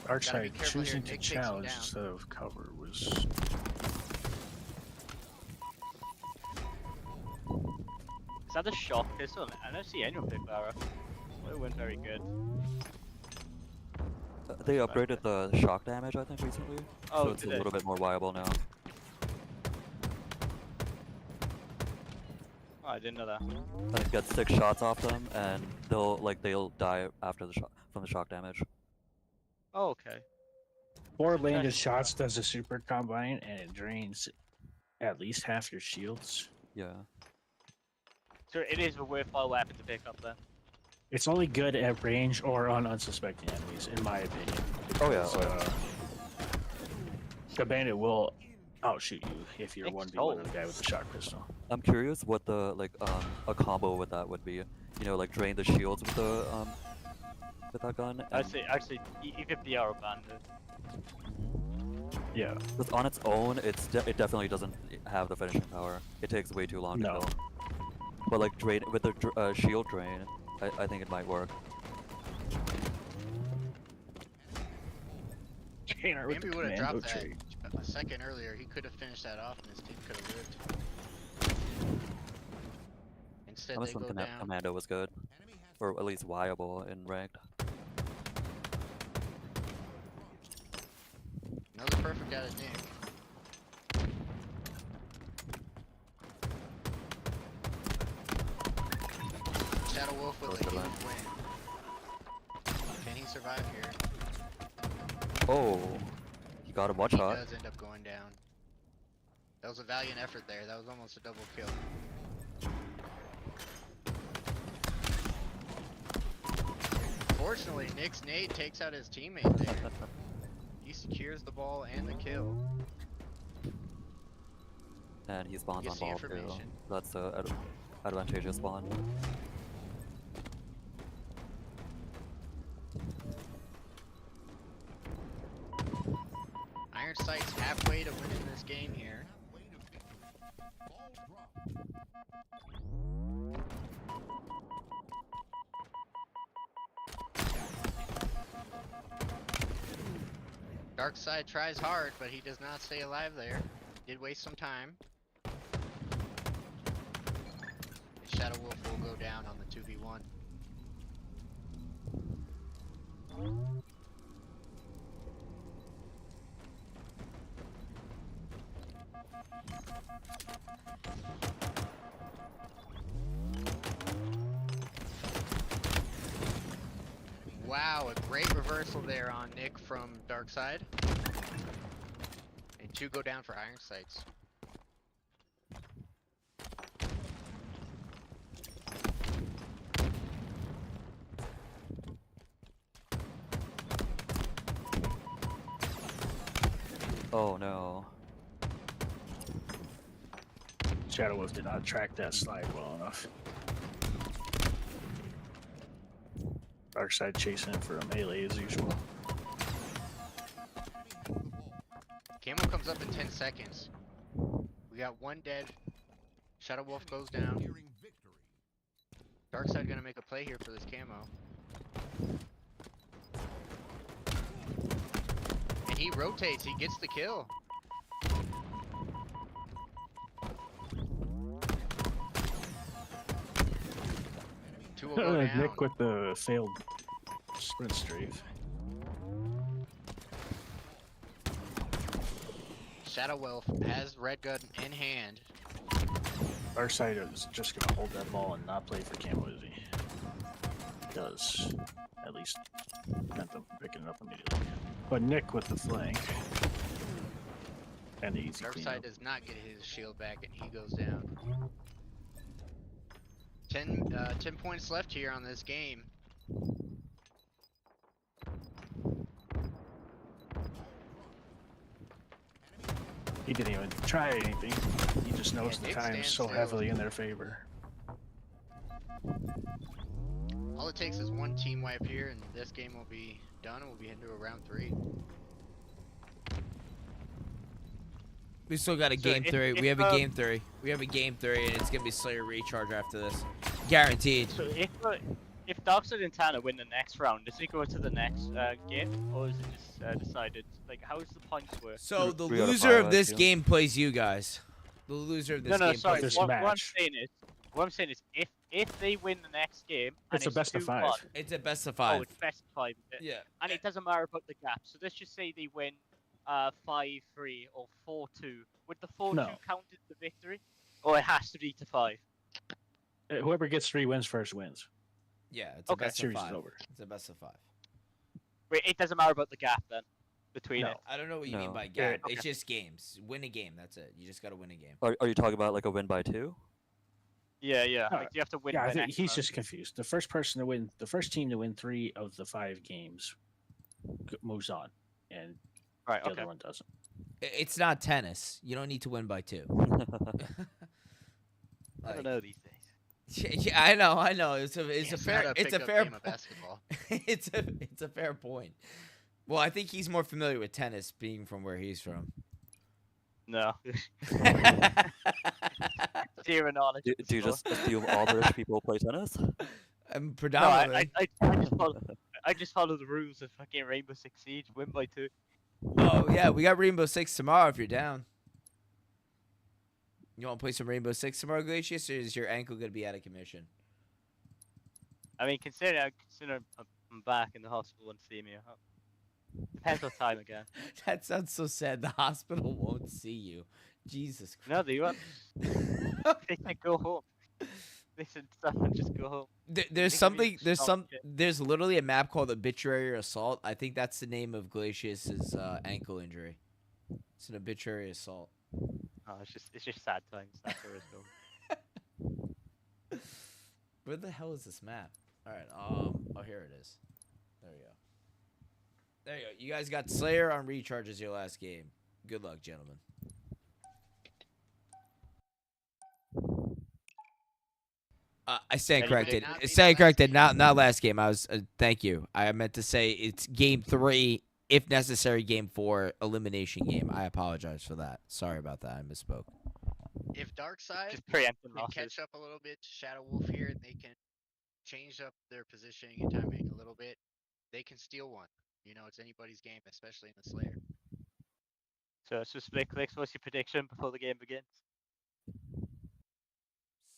Gotta be Darkside careful here. choosing Nick to takes him challenge down. instead of cover was. Is that a shock pistol? I don't see anyone pick Lara. It went very good. They upgraded the shock damage, I think, recently. Oh, So it's a did they? little bit more viable now. Oh, I didn't know that. And it gets 6 shots off them, and they'll die after the shock from the shock damage. Oh, okay. 4 landed shots does a super combine, and it drains at least half your shields. Yeah. So it is a worthwhile weapon to pick up then. It's only good at range or on unsuspecting enemies, in my opinion. Oh yeah. Because, the bandit will outshoot you if you're 1v1 a guy with a shock pistol. I'm curious what the a combo with that would be. You know, like drain the shields with the with that gun. I'd say actually even the arrow bandit. Yeah. Because on its own, it definitely doesn't have the finishing power. It takes way too long to kill. But like drain with the shield drain, I think it might work. Maybe would have dropped that a second earlier. He could have finished that off, and his team could have lived. Instead, they go down. Commando was good, or at least viable in ranked. Another perfect out of Nick. Shadow Wolf with a huge win. Can he survive here? Oh, he got a one shot. He does end up going down. That was a valiant effort there. That was almost a double kill. Fortunately, Nick's nade takes out his teammate there. He secures the ball and the kill. And he spawns on Gets the ball too. information. That's a advantageous spawn. Iron Sight's halfway to winning this game here. Darkside tries hard, but he does not stay alive there. Did waste some time. Shadow Wolf will go down on the 2v1. Wow, a great reversal there on Nick from Darkside. And 2 go down for Iron Sights. Oh no. Shadow Wolf did not track that slide well enough. Darkside chasing him for a melee as usual. Camo comes up in 10 seconds. We got 1 dead. Shadow Wolf goes down. Darkside gonna make a play here for this camo. And he rotates, he gets the kill. Two will go down. Nick with the failed sprint strafe. Shadow Wolf has red gun in hand. Darkside is just gonna hold that ball and not play for camo, is he? Does at least prevent them from picking it up immediately. But Nick with the flank. And the easy Darkside does not get his shield back and he goes down. 10 points left here on this game. He didn't even try anything. He just knows the time is so heavily in their favor. All it takes is 1 team wipe here and this game will be done and we'll be into a round 3. We still got a game 3. We have a game 3. We have a game 3, and it's gonna be Slayer recharge after this, guaranteed. So if Darkside and Tanner win the next round, does it go to the next game, or is it just decided? Like, how is the points work? So the loser of this game plays you guys. The loser of this game sorry. plays What I'm saying is, What I'm saying is, if they win the next game, and It's a best of 5. 2-1, It's a best of Oh, 5. it's best of 5. Is it? Yeah. And it doesn't matter about the gap. So let's just say they win 5-3 or 4-2. Would the 4-2 No. count as the victory? Or it has to be to 5? Whoever gets 3 wins first wins. Yeah, it's a Okay. best of Series is 5. over. It's a best of 5. Wait, it doesn't matter about the gap then between No. it. I don't know what you mean No. by gap. Okay. It's just games. Win a game. That's it. You just got to win a game. Are you talking about like a win by 2? Yeah, yeah. No, Like you have to win. Yeah, I by think next he's round. just confused. The first team to win 3 of the 5 games moves on, and Right. the Okay. other one doesn't. It's not tennis. You don't need to win by 2. I don't know these days. Yeah, I know. It's a Can't fair start a it's a pickup fair game of po- basketball. it's a fair point. Well, I think he's more familiar with tennis, being from where he's from. No. Zero knowledge. Do of the you sport. just assume all British people play tennis? I'm No, predominantly. I just follow the rules of fucking Rainbow Six Siege. Win by 2. Oh yeah, we got Rainbow Six tomorrow. If you're down, you want to play some Rainbow Six tomorrow, Glacius, or is your ankle gonna be out of commission? I mean, considering I'm back in the hospital and see me. Depends what time again. That sounds so sad. The hospital won't see you. Jesus Christ. No, they won't. They can go home. They said someone just go home. There's They can something. be There's strong some. shit. There's literally a map called Obituary Assault. I think that's the name of Glacius's ankle injury. It's an obituary assault. Oh, it's just sad times. That's where it's going. Where the hell is this map? All right. Oh, here it is. There we go. There you go. You guys got Slayer on recharge as your last game. Good luck, gentlemen. I stand Anybody corrected. not be the Stand last corrected. game? Not last game. I was. Thank you. I meant to say it's game 3, if necessary. Game 4, elimination game. I apologize for that. Sorry about that. I misspoke. If Darkseid Just preempting can losses. catch up a little bit to Shadow Wolf here, and they can change up their positioning and timing a little bit, they can steal one. You know, it's anybody's game, especially in the Slayer. So split clicks. What's your prediction before the game begins?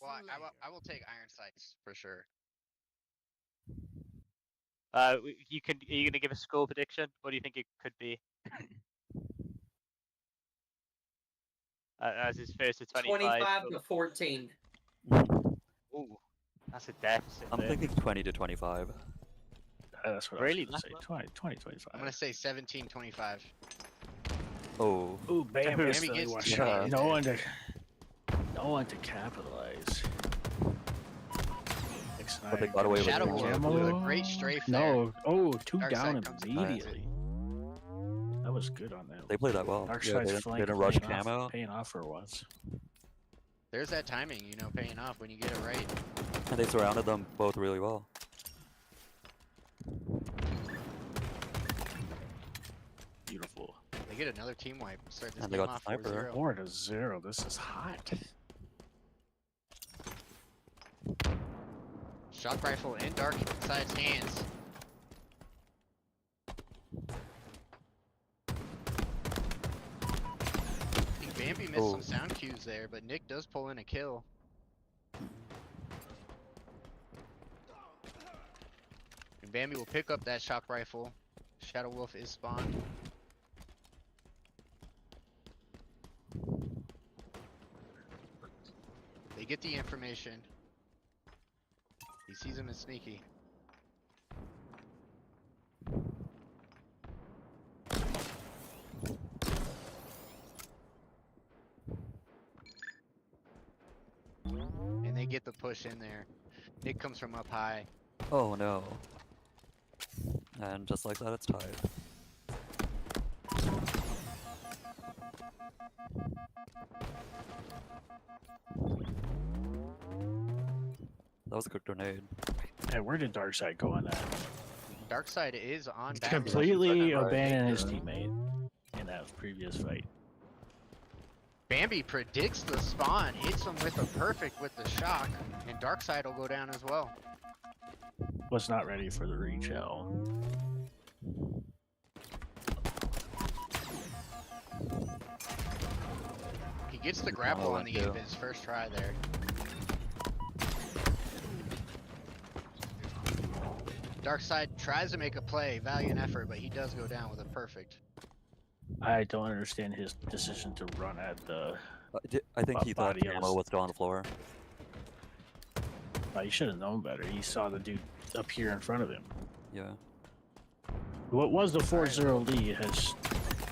Well, I will take Iron Sights for sure. Are you gonna give a score prediction? What do you think it could be? As his first to 25. 25-14. Ooh, that's a deficit. I'm there. thinking 20 to 25. That's what Really? I was going to say. 20, 25. I'm gonna say 17-25. Oh, Ooh, bam! Bambi instantly gets one two shot. hits. No one to capitalize. But they got away with Shadow it. Wolf blew a great strafe there. No. Oh, 2 Darkseid down comes in immediately. That was good on that. They played that well. Dark Yeah, Side's they didn't, flank they didn't rush paying off- camo, Paying off for once. There's that timing, you know, paying off when you get it right. and they surrounded them both really well. Beautiful. They get another team wipe. Start this And they game got off the sniper. 4-0. 4-0. This is hot. Shock rifle in Darkside's hands. I think Bambi missed Oh. some sound cues there, but Nick does pull in a kill. And Bambi will pick up that shock rifle. Shadow Wolf is spawned. They get the information. He sees him as sneaky. And they get the push in there. Nick comes from up high. Oh no. And just like that, it's tied. That was a good grenade. Hey, where did Darkseid go on that? Darkseid is on back. Completely Right. abandoned his teammate in that previous fight. Bambi predicts the spawn, hits him with a perfect with the shock, and Darkseid will go down as well. Was not ready for the retail. He gets the grapple Oh, on the yeah. ape his first try there. Darkseid tries to make a play, valiant effort, but he does go down with a perfect. I don't understand his decision to run at the. I think he thought body the of ammo his- was still on the floor. He should have known better. He saw the dude appear in front of him. Yeah. What was the 4-0 lead has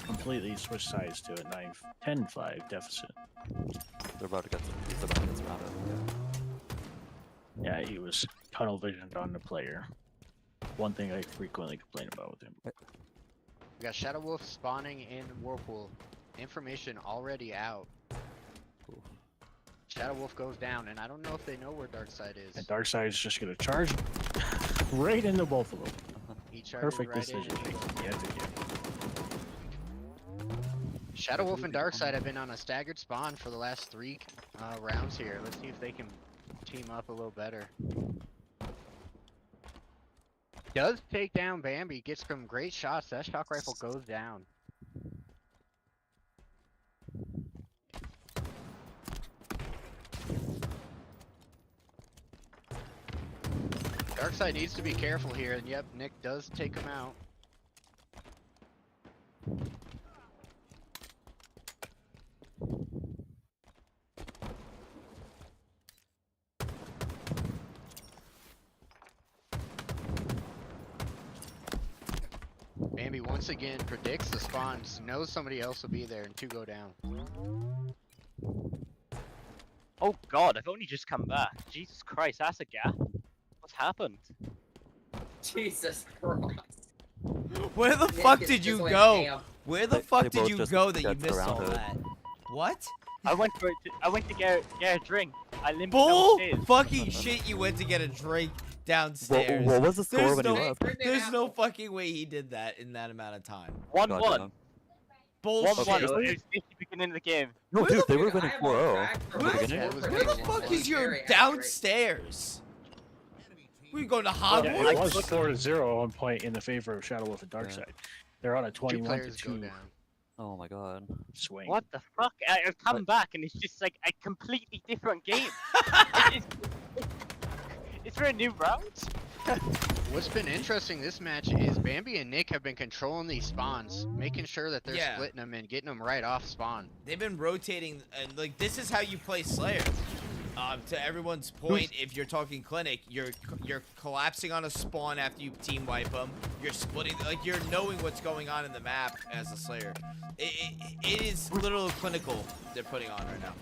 completely switched sides to a 10-5 deficit. They're about to get he's about to get surrounded. Yeah, he was tunnel visioned on the player. One thing I frequently complain about with him. We got Shadow Wolf spawning in Whirlpool. Information already out. Shadow Wolf goes down, and I don't know if they know where Darkseid is. And Darkseid is just gonna charge right into both of them. He charges Perfect right decision in. making yet again. Shadow Wolf and Darkseid have been on a staggered spawn for the last 3 rounds here. Let's see if they can team up a little better. Does take down Bambi, gets some great shots. That shock rifle goes down. Darkseid needs to be careful here, and yep, Nick does take him out. Bambi once again predicts the spawns, knows somebody else will be there, and 2 go down. Oh god, I've only just come back. Jesus Christ, that's a gap. What's happened? Jesus Christ. Where the Nick fuck is did just you went go? ham. Where the They fuck did both you just go that you got missed all surrounded. that? What? I went to get a drink. I limped Bull downstairs. fucking shit! You went to get a drink downstairs. What was the score There's when no, you left? there's no fucking way he did that in that amount of time. 1-1. Goddamn. 1-1. Bullshit. It was the beginning of the game. No, Where dude, the they were I winning have 4-0. one track from Where my the, Yeah, it school was where the prediction. fuck It is was your very accurate. downstairs? We going to Yeah, Hogwarts? it was 4-0 at one point in the favor of Shadow Wolf and Darkseid. They're on a 2 players go 21-2 down. Oh my god. swing. What the fuck? I've come back and it's just like a completely different game. It's for a new round. What's been interesting this match is Bambi and Nick have been controlling these spawns, making sure that they're Yeah. splitting them and getting them right off spawn. They've been rotating, and like this is how you play Slayer. To everyone's point, if you're talking clinic, you're collapsing on a spawn after you team wipe them. You're splitting, like you're knowing what's going on in the map as a Slayer. It is literal clinical they're putting on right now.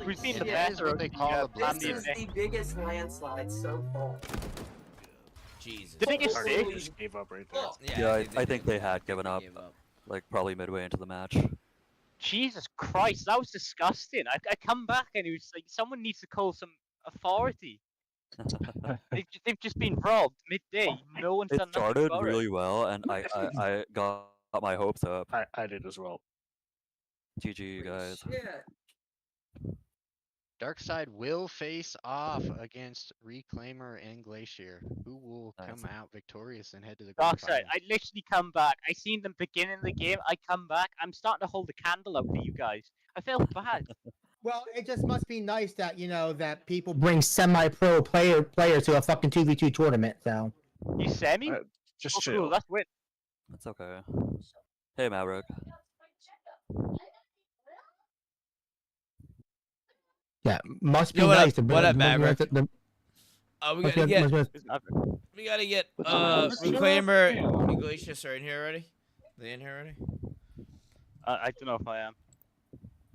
We've seen the Yeah, it is better what of they the, call a This blended is the biggest landslide so far. Jesus. The biggest Darkseid thing. just gave up right there. Look, Yeah, I think they had given up, gave up. like probably midway into the match. Jesus Christ, that was disgusting. I come back and it was like someone needs to call some authority. They've just been robbed midday. No one's It done nothing started about really well, and I got my hopes up. I did as well. GG, you guys. shit. Darkseid will face off against Reclaimer and Glacier, who will Nice. come out victorious and head to the grand Darkseid, final. I literally come back. I seen them beginning the game. I come back. I'm starting to hold the candle up for you guys. I felt bad. Well, it just must be nice that that people bring semi-pro players to a fucking 2v2 tournament. So You semi? Just Oh, chill. cool. Let's win. That's okay. Hey, Maverick. yeah, must be Yo, what up? nice. to What up, must be Maverick? nice to- We must gotta be- get, must be- It's Maverick. we gotta get, What's up? Reclaimer and Glacius are in here already? They in here already? I don't know if I am.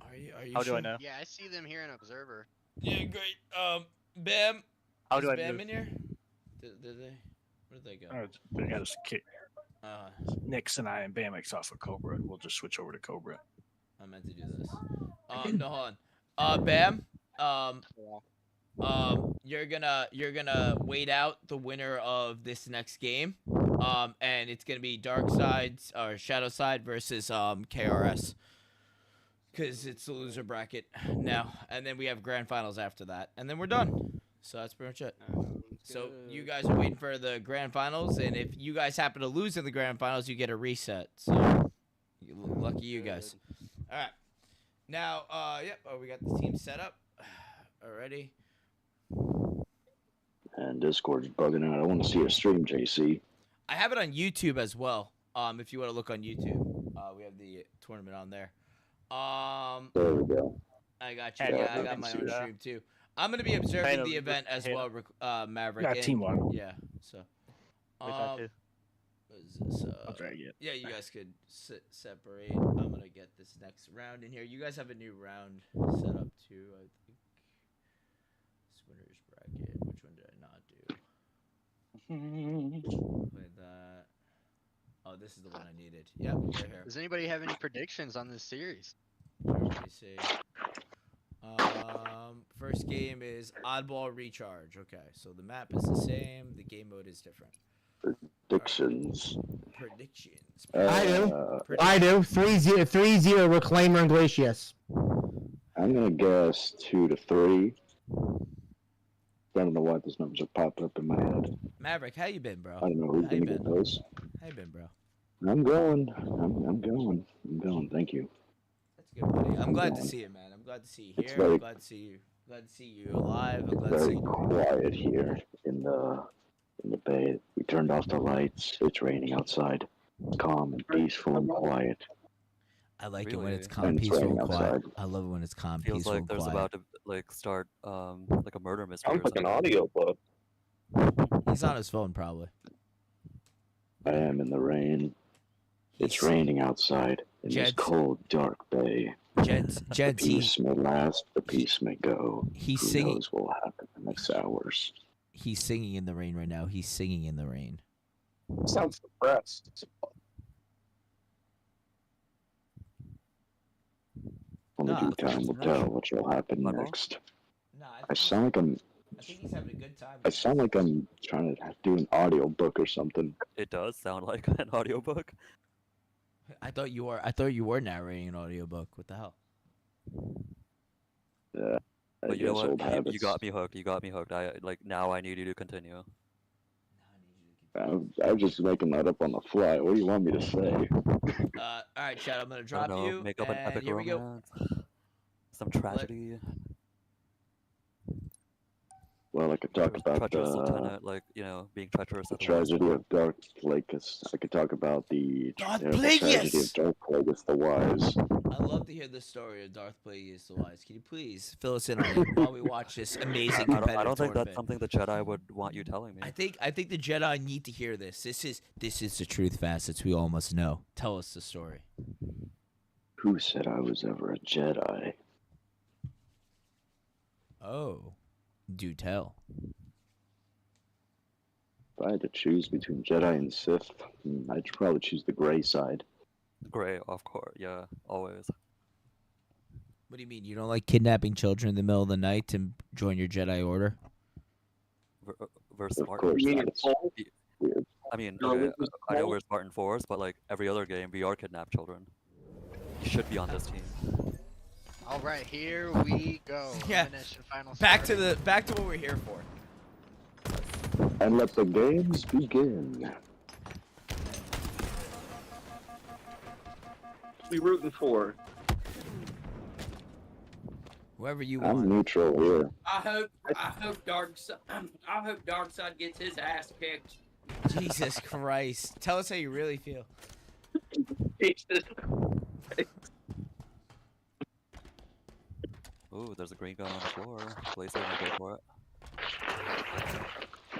Are you How do sure? I know? Yeah, I see them here in Observer. Yeah, great. Bam. How Is do I Bam move? in here? Did they? Where'd they go? Alright, they got us kick Uh, Nix and I and Bamix off of Cobra, and we'll just switch over to Cobra. I meant to do this. No, hold on. Bam. You're gonna wait out the winner of this next game. And it's gonna be Dark Sides or Shadow Side versus KRS. Cause it's the loser bracket now, and then we have grand finals after that, and then we're done. So that's pretty much it. So you guys are waiting for the grand finals, and if you guys happen to lose in the grand finals, you get a reset. So lucky you guys. All right. Now, yep. Oh, we got the team set up already. Man, Discord's bugging out. I want to see a stream, JC. I have it on YouTube as well. If you want to look on YouTube, we have the tournament on there. There we go. I got you. Yeah, Yeah, I I got can my see own that. stream too. I'm gonna be observing the event as well, Maverick. Yeah, and- team one. Yeah. So. Wait, that too. What is this, I'll drag it. Yeah, you guys could separate. I'm gonna get this next round in here. You guys have a new round set up too, I think. This winner's bracket. Which one did I not do? Play that. Oh, this is the one I needed. Yep, right here. Does anybody have any predictions on this series? Let me see. First game is Oddball Recharge. Okay, so the map is the same. The game mode is different. Predictions. Predictions. I do. 3-0 Reclaimer and Glacius. I'm gonna guess 2 to 3. I don't know why those numbers are popping up in my head. Maverick, how you been, bro? I don't know who's How you gonna get been? those. How you been, bro? I'm going. I'm going. I'm going. Thank you. That's good, buddy. I'm glad to see you, man. I'm glad to see you It's here. very- I'm glad to see you. Glad to see you alive. I'm glad to see Very you. quiet here in the bay. We turned off the lights. It's raining outside. Calm and peaceful and quiet. I like it when Really? it's calm, And it's peaceful, raining and quiet. outside. I love it when it's calm, Feels peaceful, like and there's quiet. about to like start like a murder mystery. Sounds or like an something. audiobook. He's on his phone, probably. I am in the rain. It's He's- raining outside in this Jed's- cold, dark bay. Jed's, The Jed's, peace may last, the peace may go. he's Who singing. knows what will happen in the next hours? He's singing in the rain right now. He's singing in the rain. Sounds depressed. Only Nah, due time will tell what shall happen My ball? next. Nah, I sound like I'm. I think he's having a good time. I sound like I'm trying to do an audio book or something. It does sound like an audiobook. I thought you were. I thought you were narrating an audiobook. What the hell? Yeah, I But you know guess what? old habits. You got me hooked. You got me hooked. I like now. I need you to continue. I'm just making that up on the fly. What do you want me to say? All right, Chad. I'm gonna I drop don't know, you. make up an and epic here we go. romance. Some tragedy. Well, I could talk about treacherous the lieutenant, like being treacherous at the tragedy of Dark Plagueis. I could talk about the Darth terrible tragedy Plagueis! of Dark Plagueis the Wise. I'd love to hear the story of Darth Plagueis the Wise. Can you please fill us in on it while we watch this amazing competitive I don't think tournament? that's something the Jedi would want you telling me. I think the Jedi need to hear this. This is the truth facets we all must know. Tell us the story. Who said I was ever a Jedi? Oh, do tell. If I had to choose between Jedi and Sith, I'd probably choose the gray side. Gray, of course. Yeah, always. What do you mean? You don't like kidnapping children in the middle of the night to join your Jedi Order? We're Of smart. course, mean that's it's weird. I mean, No, okay, it was I know Paul. we're Spartan Force, but like every other game, we are kidnapped children. You should be on this team. All right, here we go. Yeah. Elimination final Back to starting. what we're here for. And let the games begin. We rooting for. Whoever you I'm want. neutral here. I hope Darkseid gets his ass kicked. Jesus Christ. Tell us how you really feel. Ooh, there's a green gun on the floor. Glacier gonna go for it.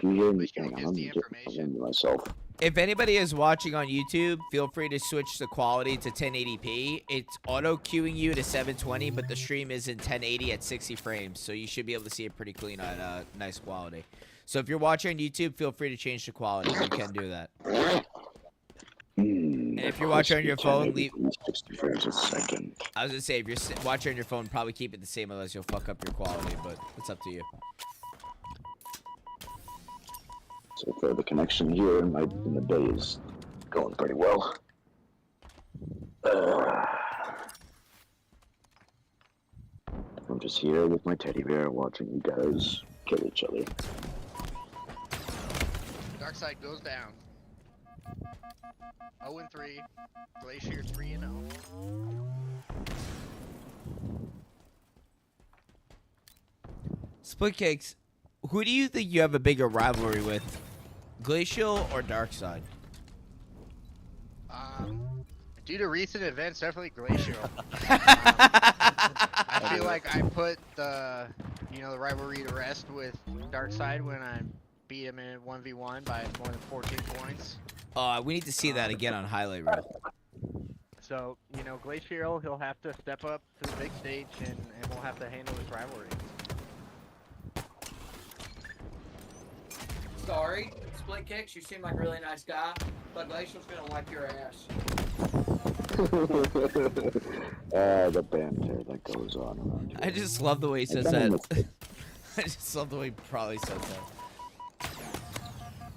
You hear me? Glacier Hang on, gives let the me get information. myself. If anybody is watching on YouTube, feel free to switch the quality to 1080p. It's auto queuing you to 720, but the stream is in 1080 at 60 frames, so you should be able to see it pretty clean on nice quality. So if you're watching on YouTube, feel free to change the quality. You can do that. And if you're watching on your phone, leave. 60 frames a second. I was gonna say if you're watching on your phone, probably keep it the same, unless you'll fuck up your quality. But it's up to you. So far, the connection here in the day is going pretty well. I'm just here with my teddy bear watching you guys kill each other. Dark side goes down. 0-3. Glacier 3-0. Split cakes. Who do you think you have a bigger rivalry with, Glacial or Darkside? Due to recent events, definitely Glacial. I feel like I put the the rivalry to rest with Darkside when I beat him in 1v1 by more than 14 points. We need to see that again on highlight reel. So, Glacial, he'll have to step up to the big stage and we'll have to handle this rivalry. Sorry, Split Kicks, you seem like a really nice guy, but Glacial's gonna wipe your ass. The banter that goes on around here. I just love the way he says that. I just love the way he probably says that.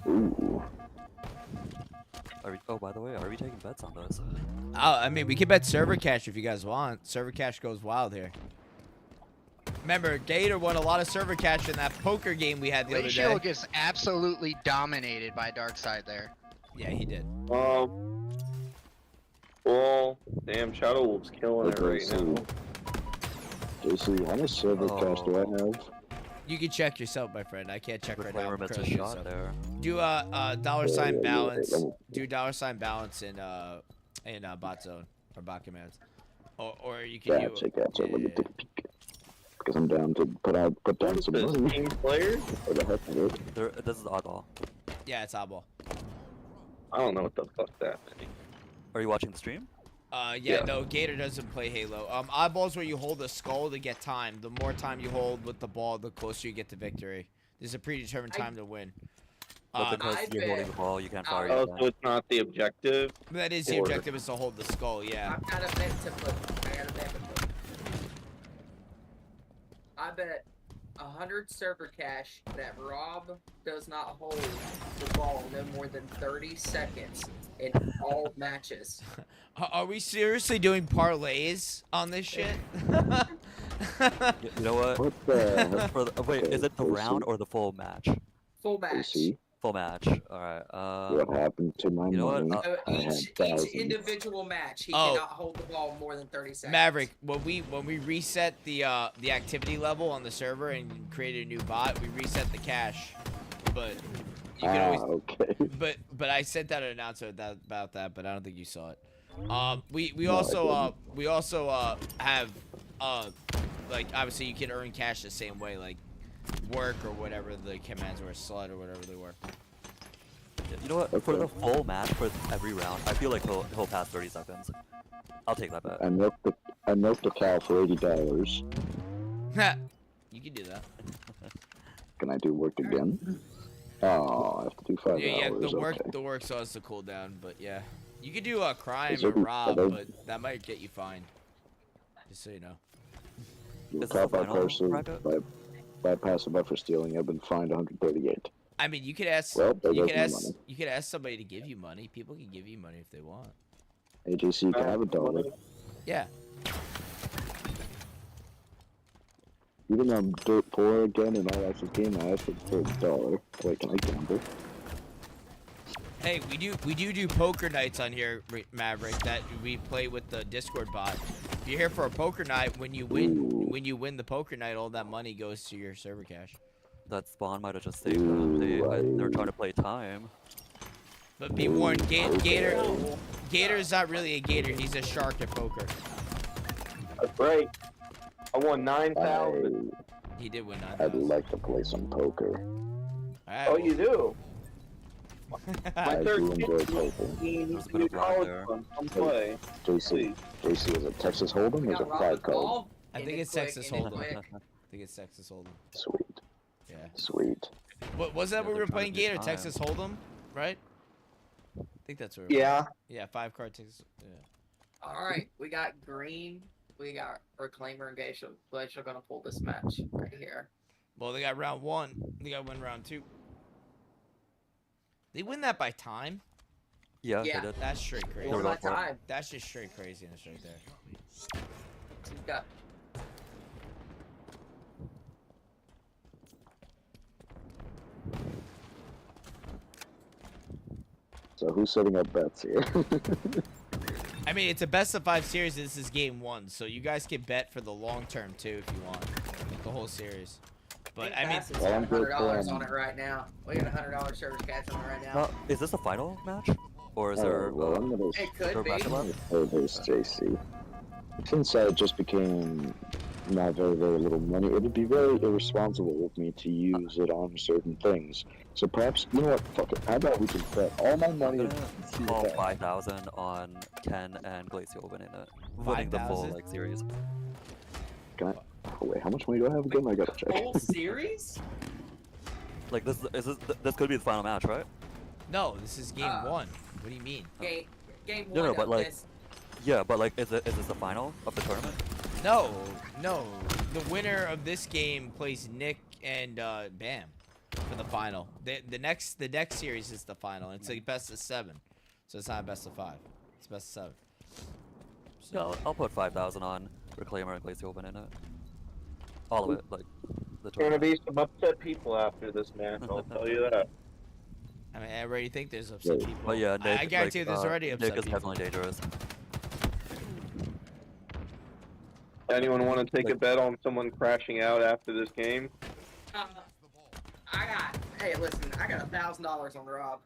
Ooh. Oh, by the way, are we taking bets on this? I mean, we can bet server cash if you guys want. Server cash goes wild here. Remember, Gator won a lot of server cash in that poker game we had the other Glacial day. gets absolutely dominated by Darkside there. Yeah, he did. Well, damn, Shadow Wolf's killing it right now. JC, how much silver cash do I have? You can check yourself, my friend. I can't check right now. I'm Missed a currently shot so. there. Do $ balance. Do $ balance in bot zone or bot commands, or you can Gotcha. Let me take a peek. Because I'm down to put down some money. Team players? Where the heck is it? This is oddball. Yeah, it's oddball. I don't know what the fuck that means. Are you watching the stream? Yeah, no, Gator doesn't play Halo. Oddball's where you hold the skull to get time. The more time you hold with the ball, the closer you get to victory. There's a predetermined time to win. But because you're holding the ball, you can't fire your Oh, gun. so it's not the objective? That is the objective, is to hold the skull, yeah. I've got a bet to put. I bet 100 server cash that Rob does not hold the ball no more than 30 seconds in all matches. Are we seriously doing parlays on this shit? You know what? What the? Wait, is it the round or the full match? Full match. Full match. All right. What happened to my money? Each individual match, he cannot hold the ball more than 30 seconds. Maverick, when we reset the activity level on the server and create a new bot, we reset the cache. But you can always. Okay. But I sent out an announcement about that, but I don't think you saw it. We also have like obviously you can earn cash the same way, like work or whatever the commands were, slot or whatever they were. You know what? For the full match, for every round, I feel like he'll pass 30 seconds. I'll take that bet. I milked a cow for $80. You can do that. Can I do work again? Oh, I have to do 5 hours. Yeah, Okay. the work still has to cool down, but yeah. You could do a crime Is or it- rob, are they- but that might get you fined. Just so you know. You Is caught this by the final person bracket? by passive by for stealing. I've been fined 138. I mean, you could ask. Well, there you goes could my ask. money. You could ask somebody to give you money. People can give you money if they want. AJC, you can have $1. Yeah. Even though I'm dirt poor again in all access game, I asked for $1. Wait, can I gamble? Hey, we do poker nights on here, Maverick. That we play with the Discord bot. If you're here for a poker night, when you win the poker night, all that money goes to your server cash. That spawn might have just saved them. They're trying to play time. But be warned, Gator is not really a gator. He's a shark at poker. That's right. I won 9,000. He did win I'd 9,000. like to play some poker. Alright, Oh, well, you do? I My do 13 enjoy poker. needs a to bit be of lag college there. fund. Come play. JC, is it Texas Hold'em or is it Got Pride robbed the Code? ball. I think Ended it's quick, Texas ended Hold'em. quick. I think it's Texas Hold'em. Sweet, Yeah. sweet. What was that? Yeah, When we they're were trying playing to do Gator, time. Texas Hold'em, right? I think that's where. Yeah. Yeah, 5-card Texas. Yeah. All right, we got Green. We got Reclaimer and Glacial. Glacial gonna pull this match right here. Well, they got round 1. They got win round 2. They win that by time. Yeah, Yeah. they did. That's straight crazy. One were by going for it. time. That's just straight craziness right there. So we got So who's setting up bets here? I mean, it's a best of 5 series. This is game 1, so you guys can bet for the long term too if you want, the whole series. But I mean, Facet's got $100 on it right now. We got $100 service cash on it right now. Is this a final match, or is there? Well, I'm gonna. It could there be. match left? Play this, JC. Since I just became not very little money, it would be very irresponsible of me to use it on certain things. So perhaps, you know what? Fuck it. How about we can bet all my money I'm and see gonna call what happens. 5,000 on Ken and Glacial winning the full 5,000? like series. Can I? Oh, wait, how much money do I have again? I gotta check. Whole series? Like this could be the final match, right? no, this is game 1. What do you mean? Game No, 1 no, but of like, this. yeah, but like, is this the final of the tournament? No. The winner of this game plays Nick and Bam for the final. The next series is the final. It's like best of 7, so it's not best of 5. It's best of 7. So, Yeah, I'll put 5,000 on Reclaimer and Glacial winning it. All of it, like the There's gonna tournament. be some upset people after this match, I'll tell you that. I mean, I already think there's upset people. But yeah, Nick, I guarantee like, there's already upset Nick is people. definitely dangerous. Anyone want to take a bet on someone crashing out after this game? Hey, listen, I got $1,000 on Rob.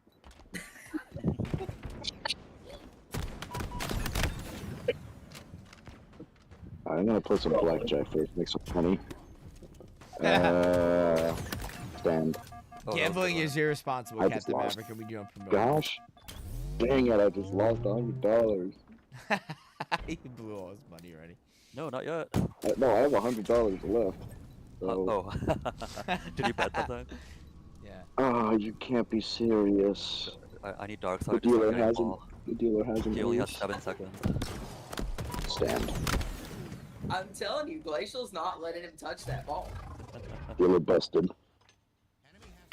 I'm gonna play some blackjack first, make some money. Stand. Gambling is irresponsible, I just Captain lost. Maverick, and we do it promote. Gosh, dang it! I just lost $100. He blew all his money already. No, not yet. No, I have $100 left. So. Oh. Did you bet something? Yeah. Oh, you can't be serious. I need dark The side to dealer start getting hasn't. ball. The dealer hasn't. He only has moved. 7 seconds. Stand. I'm telling you, Glacial's not letting him touch that ball. Dealer busted.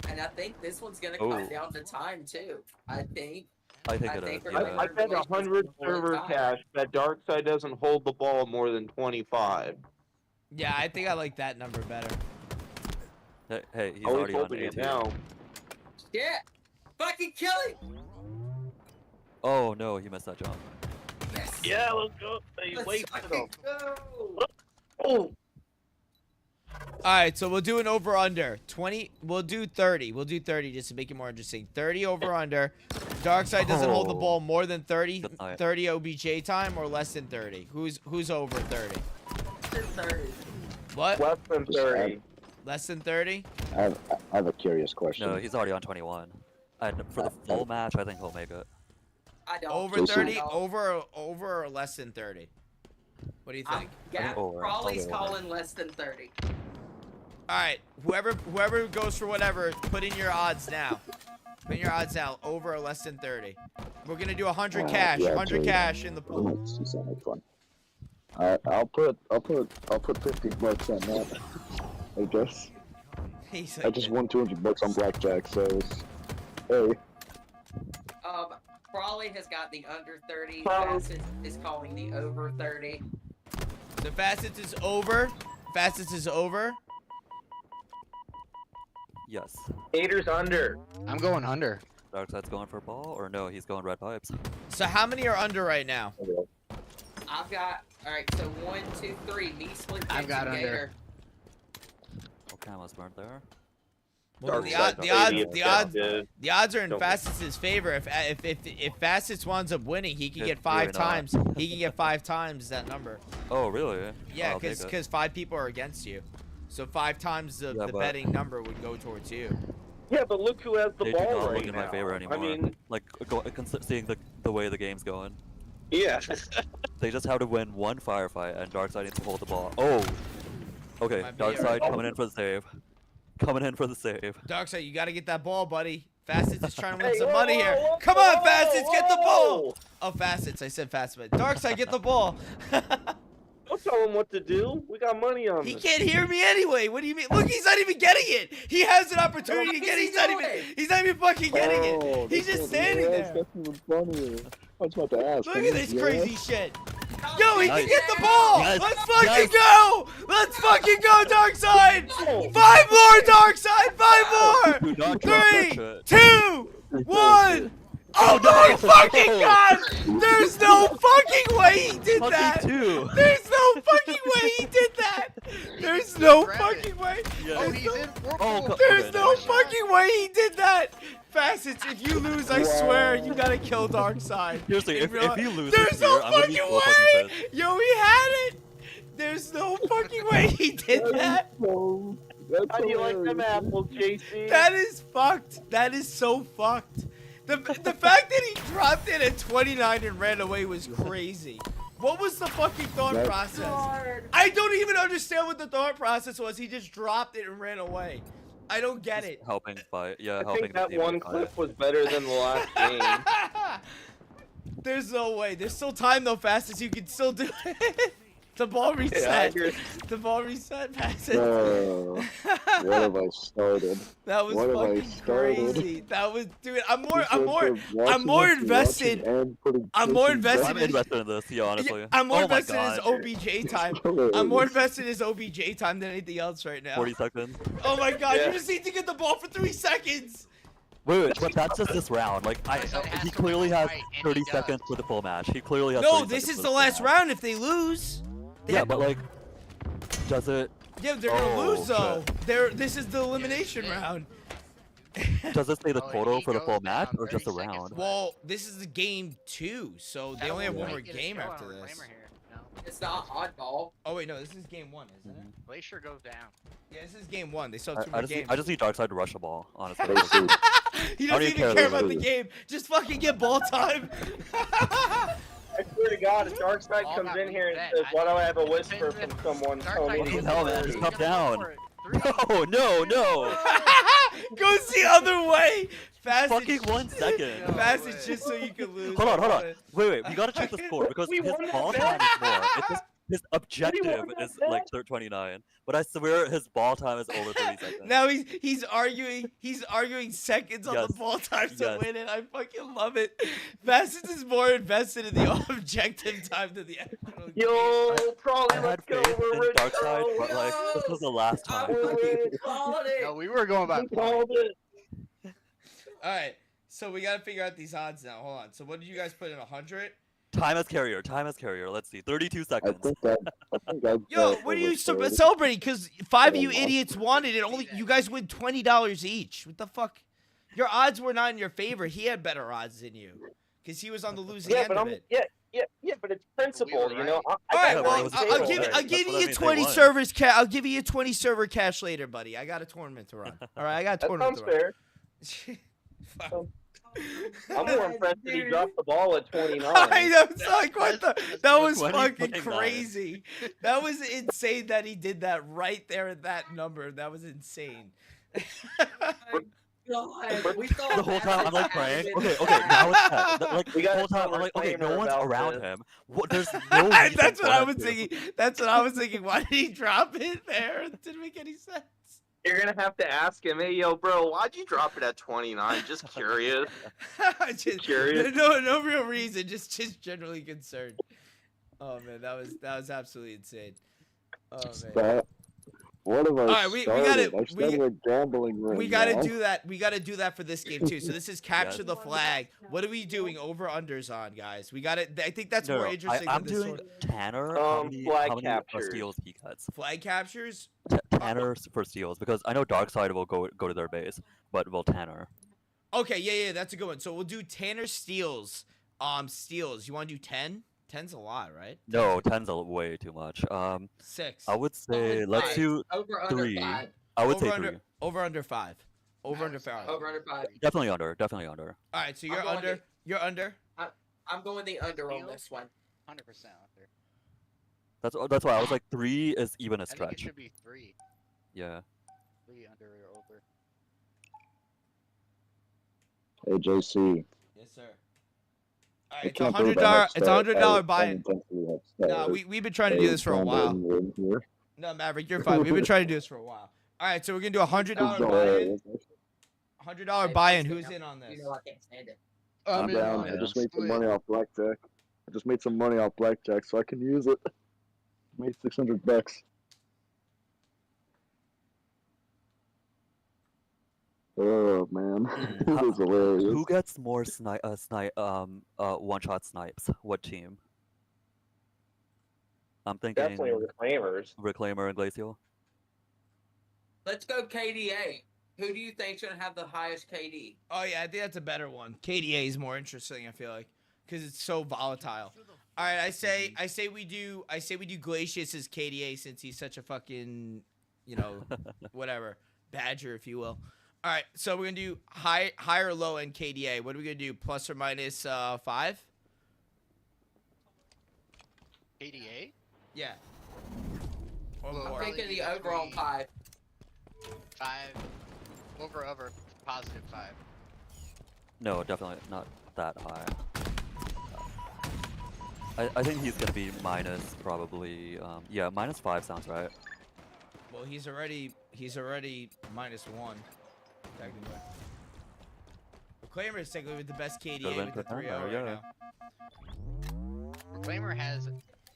And I think this one's gonna come Oh. down to time too. I think I think I it think is. we're Yeah. I bet 100 server cash that Darkseid doesn't hold the ball more than 25. Yeah, I think I like that number better. Hey, he's Oh, he's already on holding it 18. now. Yeah! Fucking kill him! Oh no, he missed that jump. Yes! Yeah, let's go. He Let's wasted fucking him. go! Oh, Alright, so we'll do an over under. 20, we'll do 30. We'll do 30 just to make it more interesting. 30 over under. Darkseid doesn't hold the ball more than 30 Good night. 30 OBJ time or less than 30. Who's over 30? 30. What? less than 30. Less than 30? I have a curious question. No, he's already on 21. And for the full match, I think he'll make it. I don't. Over Jason. 30? Over or less than 30? What do you think? Gap over. Crawley's I'll go over. calling less than 30. Alright, whoever goes for whatever, put in your odds now. Put in your odds now, over or less than 30. We're gonna do 100 cash. yeah, 100 Jay. cash in the pool. That sounds like fun. I'll put 50 bucks on that. I guess. He's I just won 200 bucks on blackjack, so it's, hey. Crawley has got the under 30. Bassett is calling the over 30. The fastest is over. Fastest is over. Yes. Haters under. I'm going under. Darkseid's going for a ball, or no, he's going red pipes. So how many are under right now? I've got, alright, so 1, 2, 3. Me, Split, I've got Gator. under. Okay, almost burnt there. Well, the odds are in Fastest's favor. If Fastest winds up winning, he can It's get 5 really not. times. He can get 5 times that number. Oh, really? Yeah, I'll take it. because 5 people are against you. So 5 times the Yeah, but- betting number would go towards you. Yeah, but look who has the They do ball not right look in now. my favor anymore. I mean, like, seeing the way the game's going. yeah. They just have to win one firefight, and Darkseid needs to hold the ball. Oh! Okay, Might be Darkseid alright. coming in for the save. Coming in for the save. Darkseid, you got to get that ball, buddy. Fastest is trying to win Hey, some whoa, money here. whoa, Come on, whoa, Fastest, get the ball. whoa. Oh, Fastest. I said Fastest, but Darkseid, get the ball. Don't tell him what to do. We got money on He this. can't hear me anyway. What do you mean? Look, he's not even getting it. He has an opportunity to What get is it. he He's not even fucking getting Oh, it. He's just standing there. That's even funnier. I was about to ask. Look can at you this hear crazy us? shit. Yo, he can Nice. get the ball. Yes. Let's fucking Yes. go. Let's fucking go, Darkseid. 5 more, Darkseid. 5 more. Do not drop that 3, shit. 2, 1. Oh my fucking god! There's no fucking way he did that! Two. There's no fucking way he did that! There's no Grab it. fucking way! Yeah. Oh, There's he's no, in Oh, purple. there's okay, no never fucking way he did that! Facets, if you lose, I swear, you gotta kill Darkseid. Seriously, In if real- he loses There's here, no I'm gonna be fucking so fucking way! pissed. Yo, he had it! There's no fucking way he did that! How do you like them apples, JC? That is fucked. That is so fucked. The fact that he dropped it at 29 and ran away was crazy. What was the fucking thought process? I don't even understand what the thought process was. He just dropped it and ran away. I don't get it. Helping fight, yeah, I helping think the that team one fight. clip was better than the last game. There's no way. There's still time though, fast as you can still do it. The ball reset. agree. The ball reset, Facets. What have I started? That was What have I fucking started? crazy. That was, dude. I'm more Watching invested. and putting I'm more pushing invested I'm in. invested in this, yeah, honestly. Yeah, I'm more Oh my invested in his God. OBJ time. hilarious. I'm more invested in his OBJ time than anything else right now. 40 seconds. Oh my god, Yeah. you just need to get the ball for 3 seconds. Wait, but that's just this round. Like, he clearly has 30 seconds for the full match. He clearly has. No, 30 this seconds is for the full last match. round if they lose. They Yeah, have but to- like, does it? Yeah, they're gonna Oh, lose though. shit. This is the elimination round. Does it say the Oh, total he for the goes full match down or just a 30 seconds round? left. Well, this is the game 2, so they only have one more game after this. It's not oddball. Oh wait, no, this is game 1, isn't it? Glacier goes down. Yeah, this is game 1. They still have 2 more I games. just need Darkseid to rush the ball, honestly. Hey, dude, He I don't doesn't even even care care about about the game. Just fucking get ball time. I swear to God, if Darkseid All comes got in here and reset. says, "Why do I have a It's whisper been- from someone Darkseid telling me is to Fucking hell, man, do just it?" come down. Three. No. Go the other way. Fast. Fucking 1 second. No Fast way. is just so you can lose. Hold on. Love it. Wait, we gotta check the score because We his won that ball bet. time is more. It's just, his objective that is bet. like 29, but I swear his ball time is over 30 seconds. Now he's arguing seconds on the Yes. ball time to Yes. win it. I fucking love it. Fastest is more invested in the objective time than the actual game. Yo, probably I let's had go. faith We're in ready to Darkseid, go. but like this was the last I time. fucking called it. No, we were going by We called it. All right, so we gotta figure out these odds now. Hold on. So what did you guys put in 100? Time as carrier. Let's see, 32 I seconds. think I Yo, what are you celebrating? Because 5 of you idiots wanted it. Only you guys win $20 each. What the fuck? Your odds were not in your favor. He had better odds than you, because he was on the losing Yeah, end but of I'm it. yeah, but it's principle, We were you know. right. I All right, got well, one I'll table. give That's I'll give what you I mean, they 20 won. servers cash. I'll give you a 20 server cash later, buddy. I got a tournament to run. All right, I got a That tournament sounds to run. fair. Fuck. I'm more impressed that he dropped the ball at 29. I know, it's like what the? That was 20, fucking 29. crazy. That was insane that he did that right there at that number. That was insane. God, we thought The whole time I'm like praying. Okay, Okay, now it's set. Like We the gotta whole time tell I'm like, okay, no Kramer one's about around this. him. What? There's no. reason That's what for I him was to. thinking. That's what I was thinking. Why did he drop it there? It didn't make any sense. You're gonna have to ask him, hey, yo, bro, why'd you drop it at 29? Just curious. Just, Curious. no real reason. Just generally concerned. Oh man, that was absolutely insane. Oh man. That, what have I Alright, we gotta- started? I we- started a gambling ring. We gotta now. do that. We gotta do that for this game too. So this is capture the flag. What are we doing? Over unders on, guys. We gotta. I think that's No, more no, interesting I'm than this doing one. Tanner. flag how many captures. steals he gets? Flag captures. Tanner for steals because I know Darkseid will go to their base, but will Tanner? Okay, yeah, that's a good one. So we'll do Tanner steals. Steals. You want to do 10? 10's a lot, right? No, 10's way too much. 6. I would say let's five. do Over under 3. 5. I would over say under. 3. Over under 5. Over under 5. Over under 5. Definitely under. Definitely under. All right, so I'm you're going under. to- You're under. I'm going the under on Steal? this one. 100% under. That's why I was like 3 is even a I think it stretch. should be 3. Yeah. 3 under or over. Hey, JC. Yes, sir. All I right, it's a can't believe $100. I had It's a start- $100 I buy-in. unintentionally had No, start we've been trying to do this for a while. gambling ring here. No, Maverick, you're fine. We've been trying to do this for a while. All right, so we're gonna do a $100 buy-in. $100 buy-in. Who's in on this? You know I can't stand it. I'm in down. on I it. just I'm made some split. money off blackjack. I just made some money off blackjack, so I can use it. Made $600. Oh man, it was hilarious. Who gets more one-shot snipes? What team? I'm thinking Definitely Reclaimers. Reclaimer and Glacial. Let's go KDA. Who do you think's gonna have the highest KD? Oh yeah, I think that's a better one. KDA is more interesting. I feel like because it's so volatile. All right, I say we do Glacius as KDA since he's such a fucking, whatever badger, if you will. All right, so we're gonna do high or low end KDA. What are we gonna do? Plus or minus 5? KDA? Yeah. I'm thinking the overall 5. 5. Over positive 5. No, definitely not that high. I think he's gonna be minus probably. Yeah, -5 sounds right. Well, he's already -1 technically. Reclaimer is technically with the best KDA with the 3-0 right now. Reclaimer has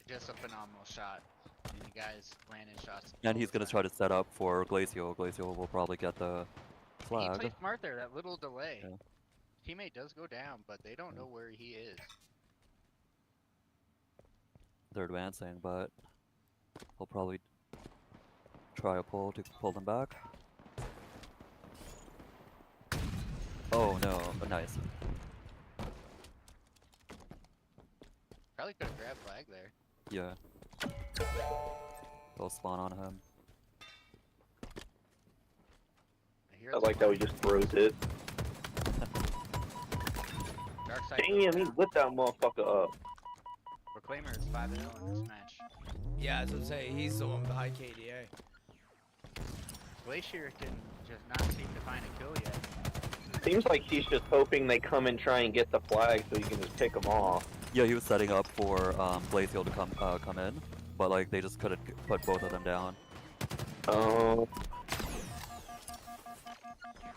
just a phenomenal shot. And you guys landing shots. And he's gonna try to set up for Glacial. Glacial will probably get the He flag. played smart there. That little delay. Yeah. Teammate does go down, but they don't know where he is. They're advancing, but he'll probably try a pull to pull them back. Oh no, but nice. Probably could have grabbed flag there. Yeah. They'll spawn on him. I like how he just throws it. Dark side Damn, he lit that motherfucker up. Reclaimer is 5-0 in this match. Yeah, as I was saying, he's the one with the high KDA. Glacier can just not seem to find a kill yet. Seems like he's just hoping they come and try and get the flag so he can just pick them off. Yeah, he was setting up for Glacial to come in, but like they just couldn't put both of them down. Oh.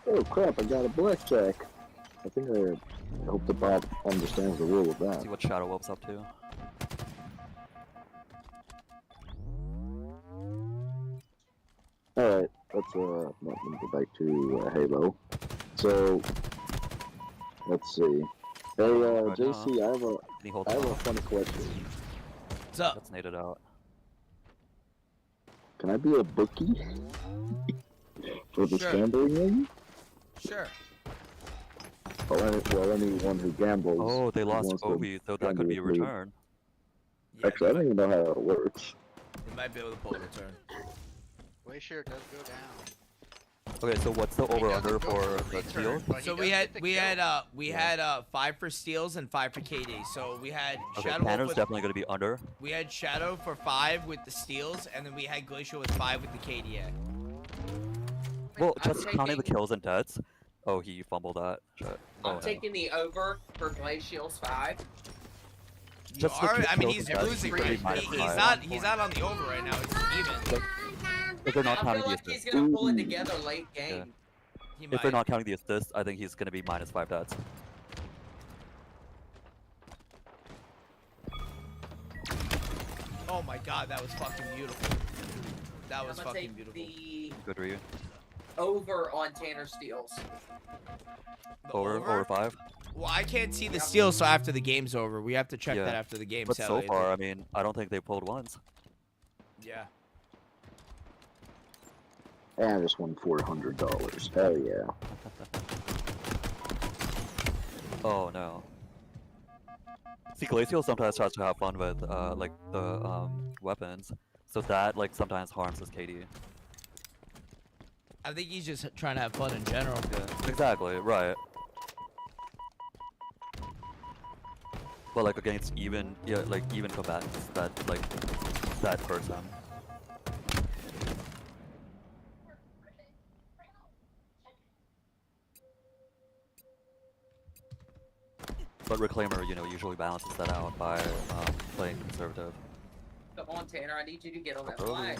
Oh crap! I got a blackjack. I think I hope the bot understands the rule of that. See what Shadow Wolf's up to. Alright, let's go back to Halo. So, let's see. Hey, JC, I have a funny question. What's up? Let's nade it out. Can I be a bookie for this gambling game? Sure. Well, anyone who gambles. Oh, they lost wants to Obi, so that could be a gamble with me. return. Yeah, Actually, I don't even know how it works. They might be able to pull a return. Glacier does go down. Okay, so what's the over/under go for for a the return, steals? but he So does we get the kill. 5 for steals and 5 for KD. So we had Okay, Shadow Wolf Tanner's with, definitely gonna be under. we had Shadow for 5 with the steals, and then we had Glacial with 5 with the KDA. Well, I'm just counting the taking- kills and deaths. Oh, he fumbled that. Shit. Oh, I'm no. taking the over for Glacial's 5. You Just the are, I mean, kills he's and deaths, losing. pretty He- minus he's five. not on the over right now. It's even. If they're not I counting feel the like he's assists, gonna pull it together late game. He if they're might. not counting the assists, I think he's gonna be -5 deaths. Oh my god, that was fucking beautiful. That was I'm gonna fucking take beautiful. the Good Ryu. over on Tanner Steals. The Over 5. Well, I can't see the steals, so after the game's over, we have to check Yeah. that after the game. But so far, I mean, I don't think they pulled once. Yeah. And I just won $400. Hell yeah. Oh no. See, Glacial sometimes tries to have fun with like the weapons, so that like sometimes harms his KD. I think he's just trying to have fun in general. Yeah, exactly, right. But like against even combatants that hurts him. But Reclaimer, usually balances that out by playing conservative. Come on, Tanner, I need you to get on that Oh. flag.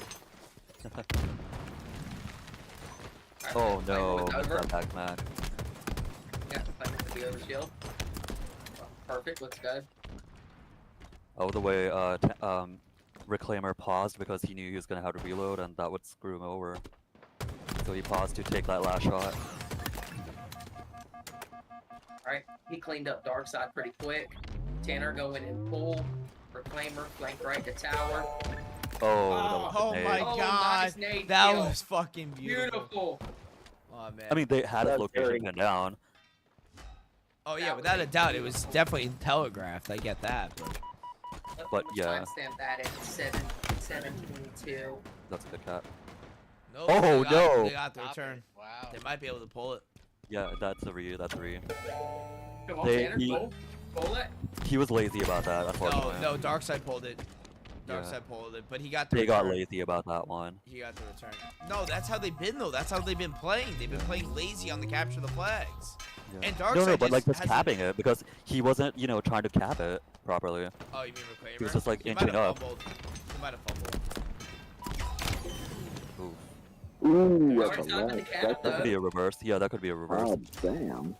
Oh no, Over. missed that back Mac. Yeah, playing with the over shield. Perfect, let's go. Oh, the way Reclaimer paused because he knew he was gonna have to reload, and that would screw him over. So he paused to take that last shot. right. He cleaned up dark side pretty quick. Tanner going in full. Reclaimer flank right to tower. Oh my god, nice nade that kill. was fucking beautiful. Beautiful. Oh man. I mean, they had his That's location very- pinned down. Oh yeah, without a doubt, it was definitely telegraphed. I get that. But, yeah. Timestamp that at 7:22. That's a good cat. Nope, Oh, no. They got the Stop return. it. Wow. They might be able to pull it. Yeah, that's a re. That's a re. Come on, They- Tanner. he- Pull it. He was lazy about that, unfortunately. No, Darkseid pulled it. Darkseid Yeah. pulled it, but he got the They got return. lazy about that one. He got the return. No, that's how they've been though. That's how they've been playing. They've been playing lazy on the capture of the flags. Yeah. And No, Darkseid but like just hasn't- capping it because he wasn't, trying to cap it properly. Oh, you mean Reclaimer? He was just like He might inching have up. fumbled. He might have fumbled. Ooh. Ooh, that's a Darkseid with lot. the cap, That could though. be a reverse. Yeah, that could be a reverse. Oh, damn.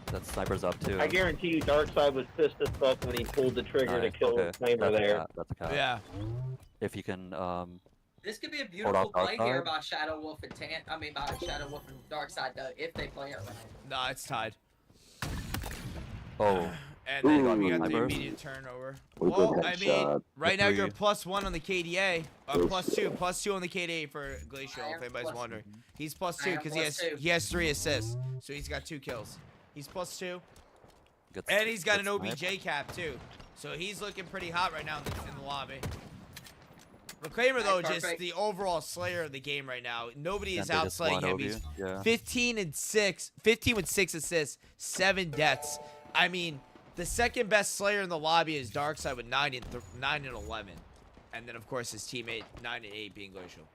That sniper's up too. I guarantee you, Darkseid was pissed as fuck when he pulled the trigger to Nice, kill okay. the flamer That's a there. cap, That's a cap. Yeah. If you can, This could be a off beautiful play here Darkseid. by Shadow Wolf and by Shadow Wolf and Darkseid though, if they play it right. No, it's tied. oh, And then Ooh. we got the Reverse. immediate turnover. We Well, good I mean, headshot. right now you're Agreed. +1 on the KDA. Oof. +2 on the KDA for Glacial, I am if anybody's plus- wondering. He's +2 I am because +2. he has 3 assists, so he's got 2 kills. He's +2, gets, and he's got gets an sniped. OBJ cap too, so he's looking pretty hot right now in the lobby. Reclaimer though, just perfect. the overall slayer of the game right now. Nobody is And they just outslaying won him. over He's you. Yeah. 15 with 6 assists, 7 deaths. I mean, the second best slayer in the lobby is Darkseid with 9 and 11, and then of course his teammate 9 and 8 being Glacial.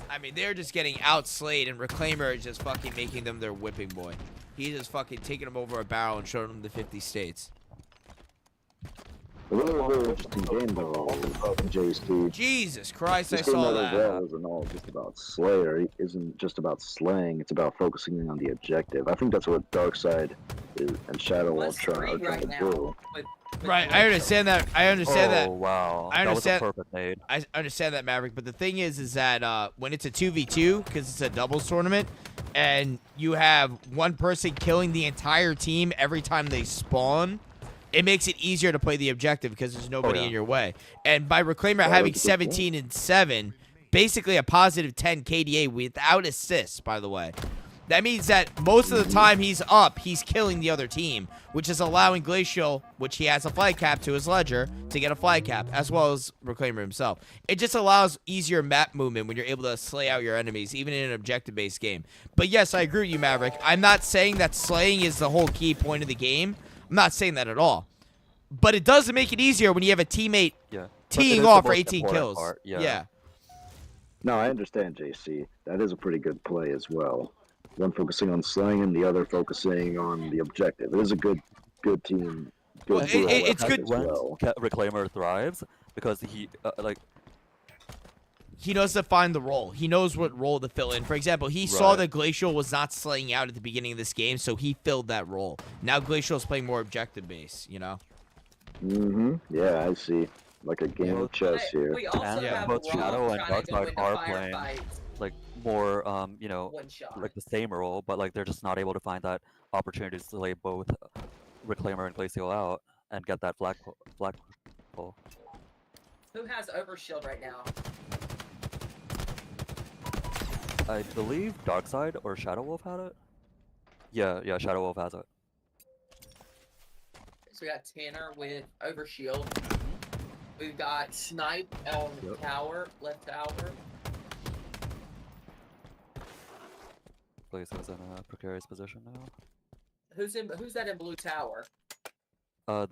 I mean, they're just getting outslayed, and Reclaimer is just fucking making them their whipping boy. He's just fucking taking them over a barrel and showing them the 50 states. A really, really interesting game though, JC. Jesus Christ, I This game saw that that. overall isn't all just about Slayer. It isn't just about slaying. It's about focusing on the objective. I think that's what Darkseid and Shadow Wolf are trying right to now. do. With Right, I understand that. I understand that. Oh wow, I understand- that was a perfect nade. I understand that, Maverick, but the thing is that when it's a 2v2, because it's a doubles tournament, and you have one person killing the entire team every time they spawn, it makes it easier to play the objective because there's nobody yeah. in your way. And by Reclaimer Yeah, having that's a good point. 17 and 7, basically a positive 10 KDA without assists, by the way. That means that most of the time he's up, he's killing the other team, which is allowing Glacial, which he has a flag cap to his ledger, to get a flag cap, as well as Reclaimer himself. It just allows easier map movement when you're able to slay out your enemies, even in an objective-based game. But yes, I agree with you, Maverick. I'm not saying that slaying is the whole key point of the game. I'm not saying that at all. But it does make it easier when you have a teammate Yeah. But it teeing is the off for most 18 important kills. part, Yeah. No, I understand, JC. That is a pretty good play as well. One focusing on slaying and the other focusing on the objective. It is a good team. Good Well, duo it's effort good- as When well. Reclaimer thrives because he He knows to find the role. He knows what role to fill in. For example, he saw Right. that Glacial was not slaying out at the beginning of this game, so he filled that role. Now Glacial's playing more objective base, you know? Mm-hmm. Yeah, I see. Like a game of chess here. We also And have both Rob Shadow and trying to go Darkseid into are playing firefights like more one shot. like the same role, but like they're just not able to find that opportunity to lay both Reclaimer and Glacial out and get that flag pull. Who has overshield right now? I believe Darkseid or Shadow Wolf had it. Yeah, Shadow Wolf has it. So we got Tanner with overshield. We've got Snipe on Yep. tower, left tower. Glacio's in a precarious position now. Who's that in blue tower? Uh,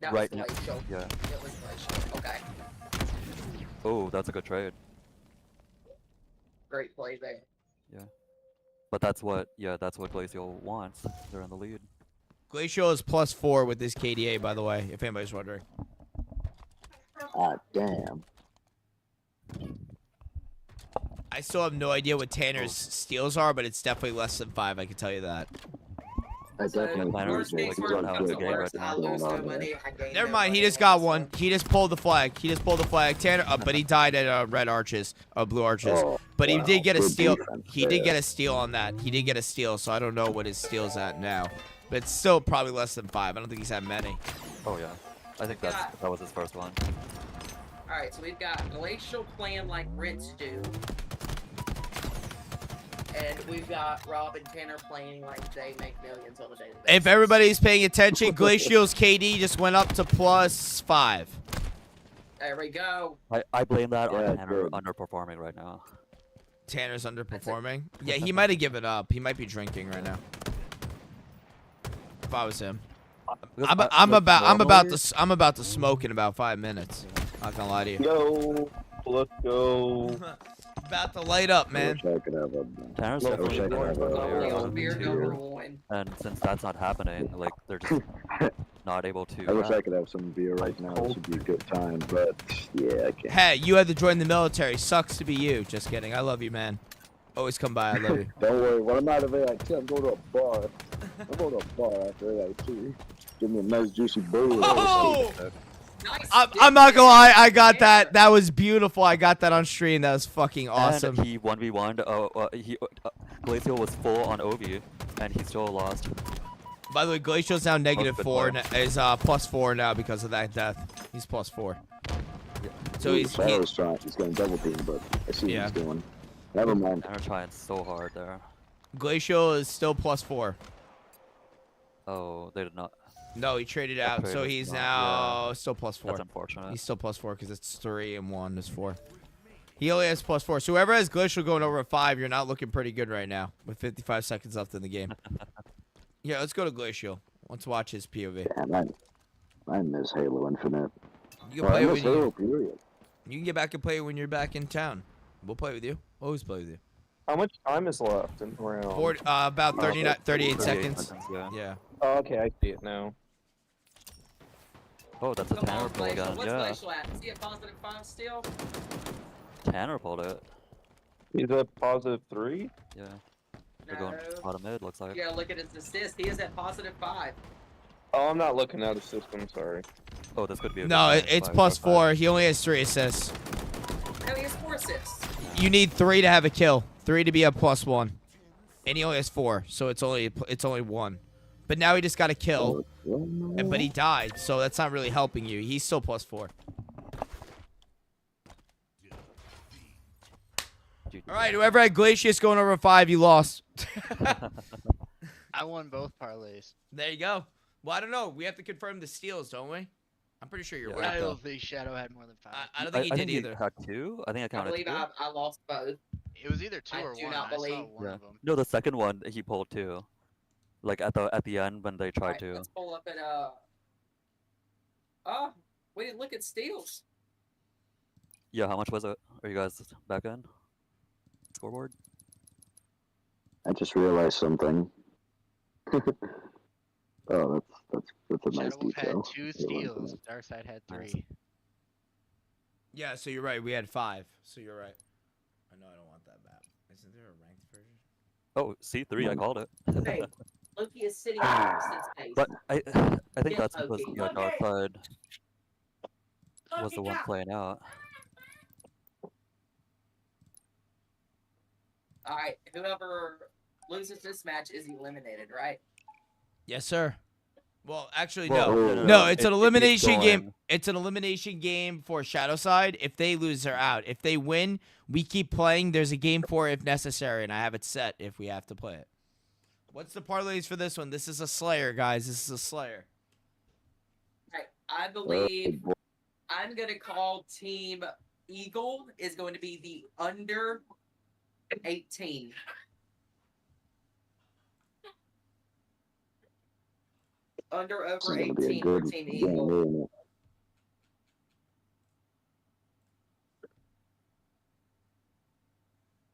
That right was now- Glacial. yeah. It was Glacial. Okay. Oh, that's a good trade. Great play there. But that's what Glacial wants. They're in the lead. Glacial is +4 with this KDA, by the way, if anybody's wondering. Ah, damn. I still have no idea what Tanner's steals are, but it's definitely less than 5, I can tell you that. I So, definitely Planner worst is, case, like, worst not comes having to a good game worst, right I now. lose no Going on money. I gain Never no mind. He money just on got this one. He just pulled the flag. He just pulled the flag. Tanner, but he died at red arches, blue arches. Oh, But he wow. did get a Good steal. defense He did there. get a steal on that. He did get a steal, so I don't know what his steal's at now. But it's still probably less than 5. I don't think he's had many. Oh yeah, I think that was his first one. Alright, so we've got Glacial playing like Ritz do. And we've got Rob and Tanner playing like they make millions on a daily basis. If everybody's paying attention, Glacial's KD just went up to +5. There we go. I blame that Yeah, on Tanner good. underperforming right now. Tanner's underperforming. Yeah, he might have given up. He might be drinking right now. If I was him, I'm about to smoke in about 5 minutes. Not gonna lie to you. Go. Let's go. About to light up, I man. wish I could have a. Tanner's I wish definitely I a could have better a. player Only out of beer the number two, 1. and since that's not happening, like they're just not able to. I wish I could have some beer right now. This would be a good time, but yeah, I can't. Hey, you had to join the military. Sucks to be you. Just kidding. I love you, man. Always come by. I love you. Don't worry. When I'm out of AIT, I'm going to a bar. I'm going to a bar after AIT. Give me a nice juicy bowl. Oh! Nice. I'm not gonna lie. I got that. That was beautiful. I got that on stream. That was fucking awesome. And he 1v1'd. Glacial was full on Ovi, and he still lost. By the way, Glacial's now good -4. play. Is +4 now because of that death. He's +4. So he's He's trying. He's going double team, but I see Yeah. what he's doing. Never mind. They're trying so hard there. Glacial is still +4. Oh, they did not. No, he traded out, so traded, he's not- now still +4. That's unfortunate. He's still +4 because it's 3 and 1 is 4. He only has +4. So whoever has Glacial going over 5, you're not looking pretty good right now with 55 seconds left in the game. Yeah, let's go to Glacial. Let's watch his POV. Damn, I miss Halo Infinite. You can Or I play miss when Halo, you, period. you can get back and play when you're back in town. We'll play with you. Always play with you. How much time is left in the round? About 39, 38 38 seconds. yeah. Yeah. Oh, okay, I see it now. Oh, that's a Come Tanner on, pull Glacial. again. What's Yeah. Glacial at? Is he at +5 still? Tanner pulled it. He's at +3. Yeah. They're going No. bottom mid, looks like. You gotta look at his assist. He is at +5. Oh, I'm not looking at the system. Sorry. Oh, this could be a No, good it's five, +4. He only has 3 assists. No, he has 4 assists. You need 3 to have a kill. 3 to be a +1. And he only has 4, so it's only 1. But now he just got a kill. But he died, so that's not really helping you. He's still +4. All right, whoever had Glacius going over 5, you lost. I won both parlays. There you go. Well, I don't know. We have to confirm the steals, don't we? I'm pretty sure you're Yeah. right, I though. don't think Shadow had more than 5. I don't think he did either. Had 2? I think I I counted believe 2. I lost both. It was either 2 I or do 1. not I saw believe- one Yeah. of them. No, the second one he pulled 2. Like at the end when they tried Alright, to. let's pull up at we didn't look at steals. Yeah, how much was it? Are you guys back in? Scoreboard? I just realized something. Oh, that's a nice Shadow Wolf had detail. 2 Halo steals. Infinite. Darkside had Nice. 3. Yeah, so you're right. We had 5, so you're right. I know I don't want that map. Isn't there a ranked version? Oh, C3, I called it. Hey, Loki is sitting on his face. But I think Yeah, that's because okay. yeah, Darkside was Loki, the one yeah. playing out. Alright, whoever loses this match is eliminated, right? Yes, sir. Well, actually, Well, no. no, No, It it's an keeps elimination game. going. It's an elimination game for Shadow Side. If they lose, they're out. If they win, we keep playing. There's a game for it if necessary, and I have it set if we have to play it. What's the parlays for this one? This is a Slayer, guys. This is a Slayer. Alright, I believe I'm gonna call Team Eagle is going to be the under 18. Under This over is gonna be a 18 for good Team game, Eagle. isn't it?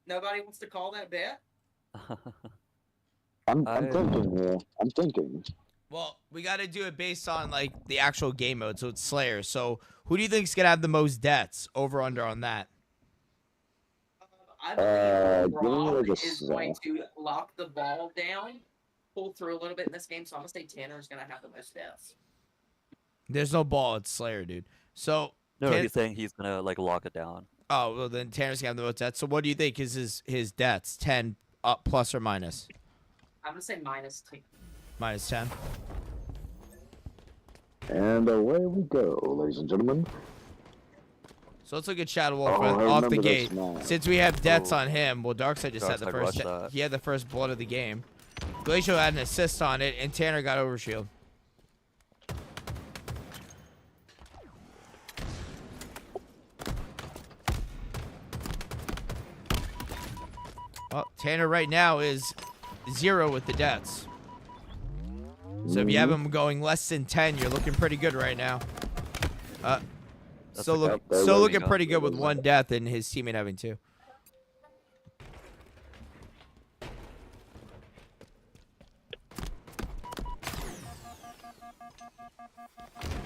Nobody wants to call that bet? I'm I- thinking. I'm thinking. Well, we got to do it based on like the actual game mode, so it's Slayer. So, who do you think is gonna have the most deaths? Over under on that? I believe give me Rob like a is going to lock the ball down pull through a little bit in this game, so I'm gonna say Tanner's gonna have the most deaths. There's no ball. It's Slayer, dude. So. No, he's saying he's gonna like lock it down. Oh well, then Tanner's gonna have the most deaths. So what do you think is his deaths? 10 up plus or minus? I'm gonna say -10. Minus 10. And away we go, ladies and gentlemen. So let's look at Shadow Wolf Oh, I off the remember this gate. now. Since we have deaths Oh. on him, well, Darkseid just had the Darkseid first. rushed that. He had the first blood of the game. Glacial had an assist on it, and Tanner got overshield. Well, Tanner right now is 0 with the deaths. So if you have him going less than 10, you're looking pretty good right now. Still looking pretty good with 1 death and his teammate having 2.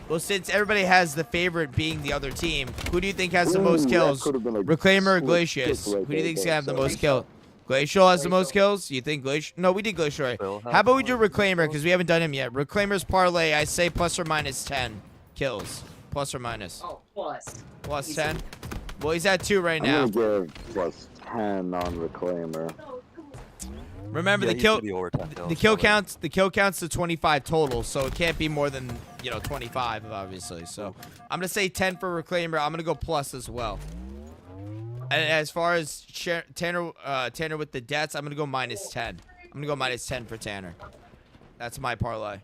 Well, since everybody has the favorite being the other team, who do you think has the most kills? Reclaimer or Glacius? Who do you think's gonna have the most kills? Glacial has the most kills? You think Glacial? No, we did Glacial right. How about we do Reclaimer, because we haven't done him yet. Reclaimer's parlay, I say plus or minus 10 kills. Plus or minus. Oh, plus. Plus 10? Well, he's at 2 right now. I'm gonna give plus 10 on Reclaimer. Remember Yeah, the he's kill gonna be over 10 kills, the kill probably. counts the kill counts to 25 total, so it can't be more than 25 obviously. So I'm gonna say 10 for Reclaimer. I'm gonna go plus as well. And as far as Tanner with the deaths, I'm gonna go minus 10. I'm gonna go minus 10 for Tanner. That's my parlay.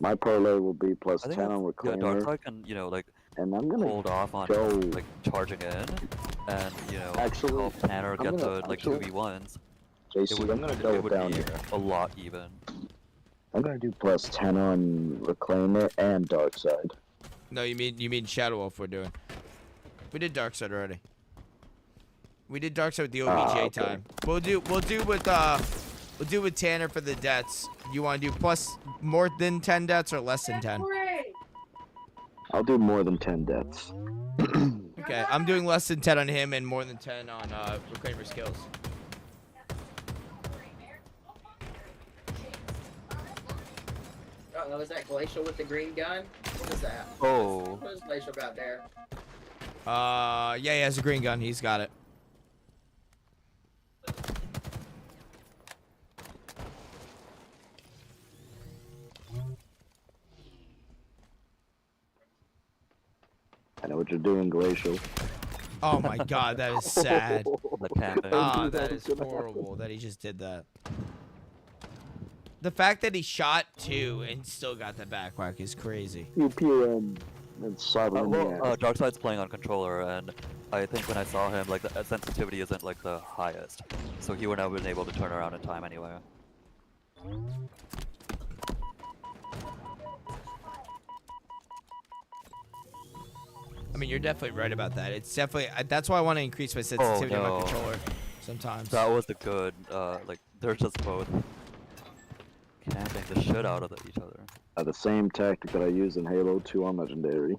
My parlay will be plus I think 10 on yeah, Reclaimer. Darkseid can like and I'm gonna hold off on go. like charging in, and Actually, help Tanner I'm get gonna- the like actually- 2v1s. JC, I'm gonna go it would down be here. a lot even. I'm gonna do plus 10 on Reclaimer and Darkseid. No, you mean Shadow Wolf we're doing. We did Darkseid already. We did Darkseid with the OBJ okay. time. We'll do with Tanner for the deaths. You want to do plus more than 10 deaths or less than 10? I'll do more than 10 deaths. Okay, I'm doing less than 10 on him and more than 10 on Reclaimer skills. Oh, is that Glacial with the green gun? What is that? Oh. What is Glacial got there? Yeah, he has a green gun. He's got it. I know what you're doing, Glacial. Oh my god, that is sad. The camping. Ah, that is horrible that he just did that. The fact that he shot 2 and still got the back whack is crazy. UPM and Sovereign. Darkseid's playing on controller, and I think when I saw him, like the sensitivity isn't like the highest, so he wouldn't have been able to turn around in time anyway. I mean, you're definitely right about that. It's definitely that's why I want to increase my sensitivity on no. my controller sometimes. That was the good. Like they're just both camping the shit out of each other. The same tactic that I use in Halo 2 on Legendary.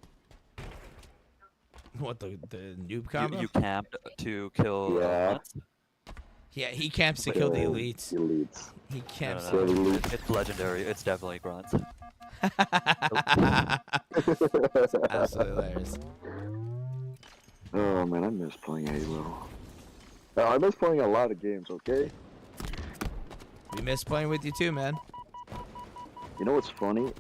What the noob combo? You camped to kill. Yeah. Yeah, he camps to kill the elites. Elites. He camps. No, it's legendary. It's definitely grunts. That's absolutely hilarious. Oh man, I miss playing Halo. I miss playing a lot of games, okay? We miss playing with you too, man. You know what's funny?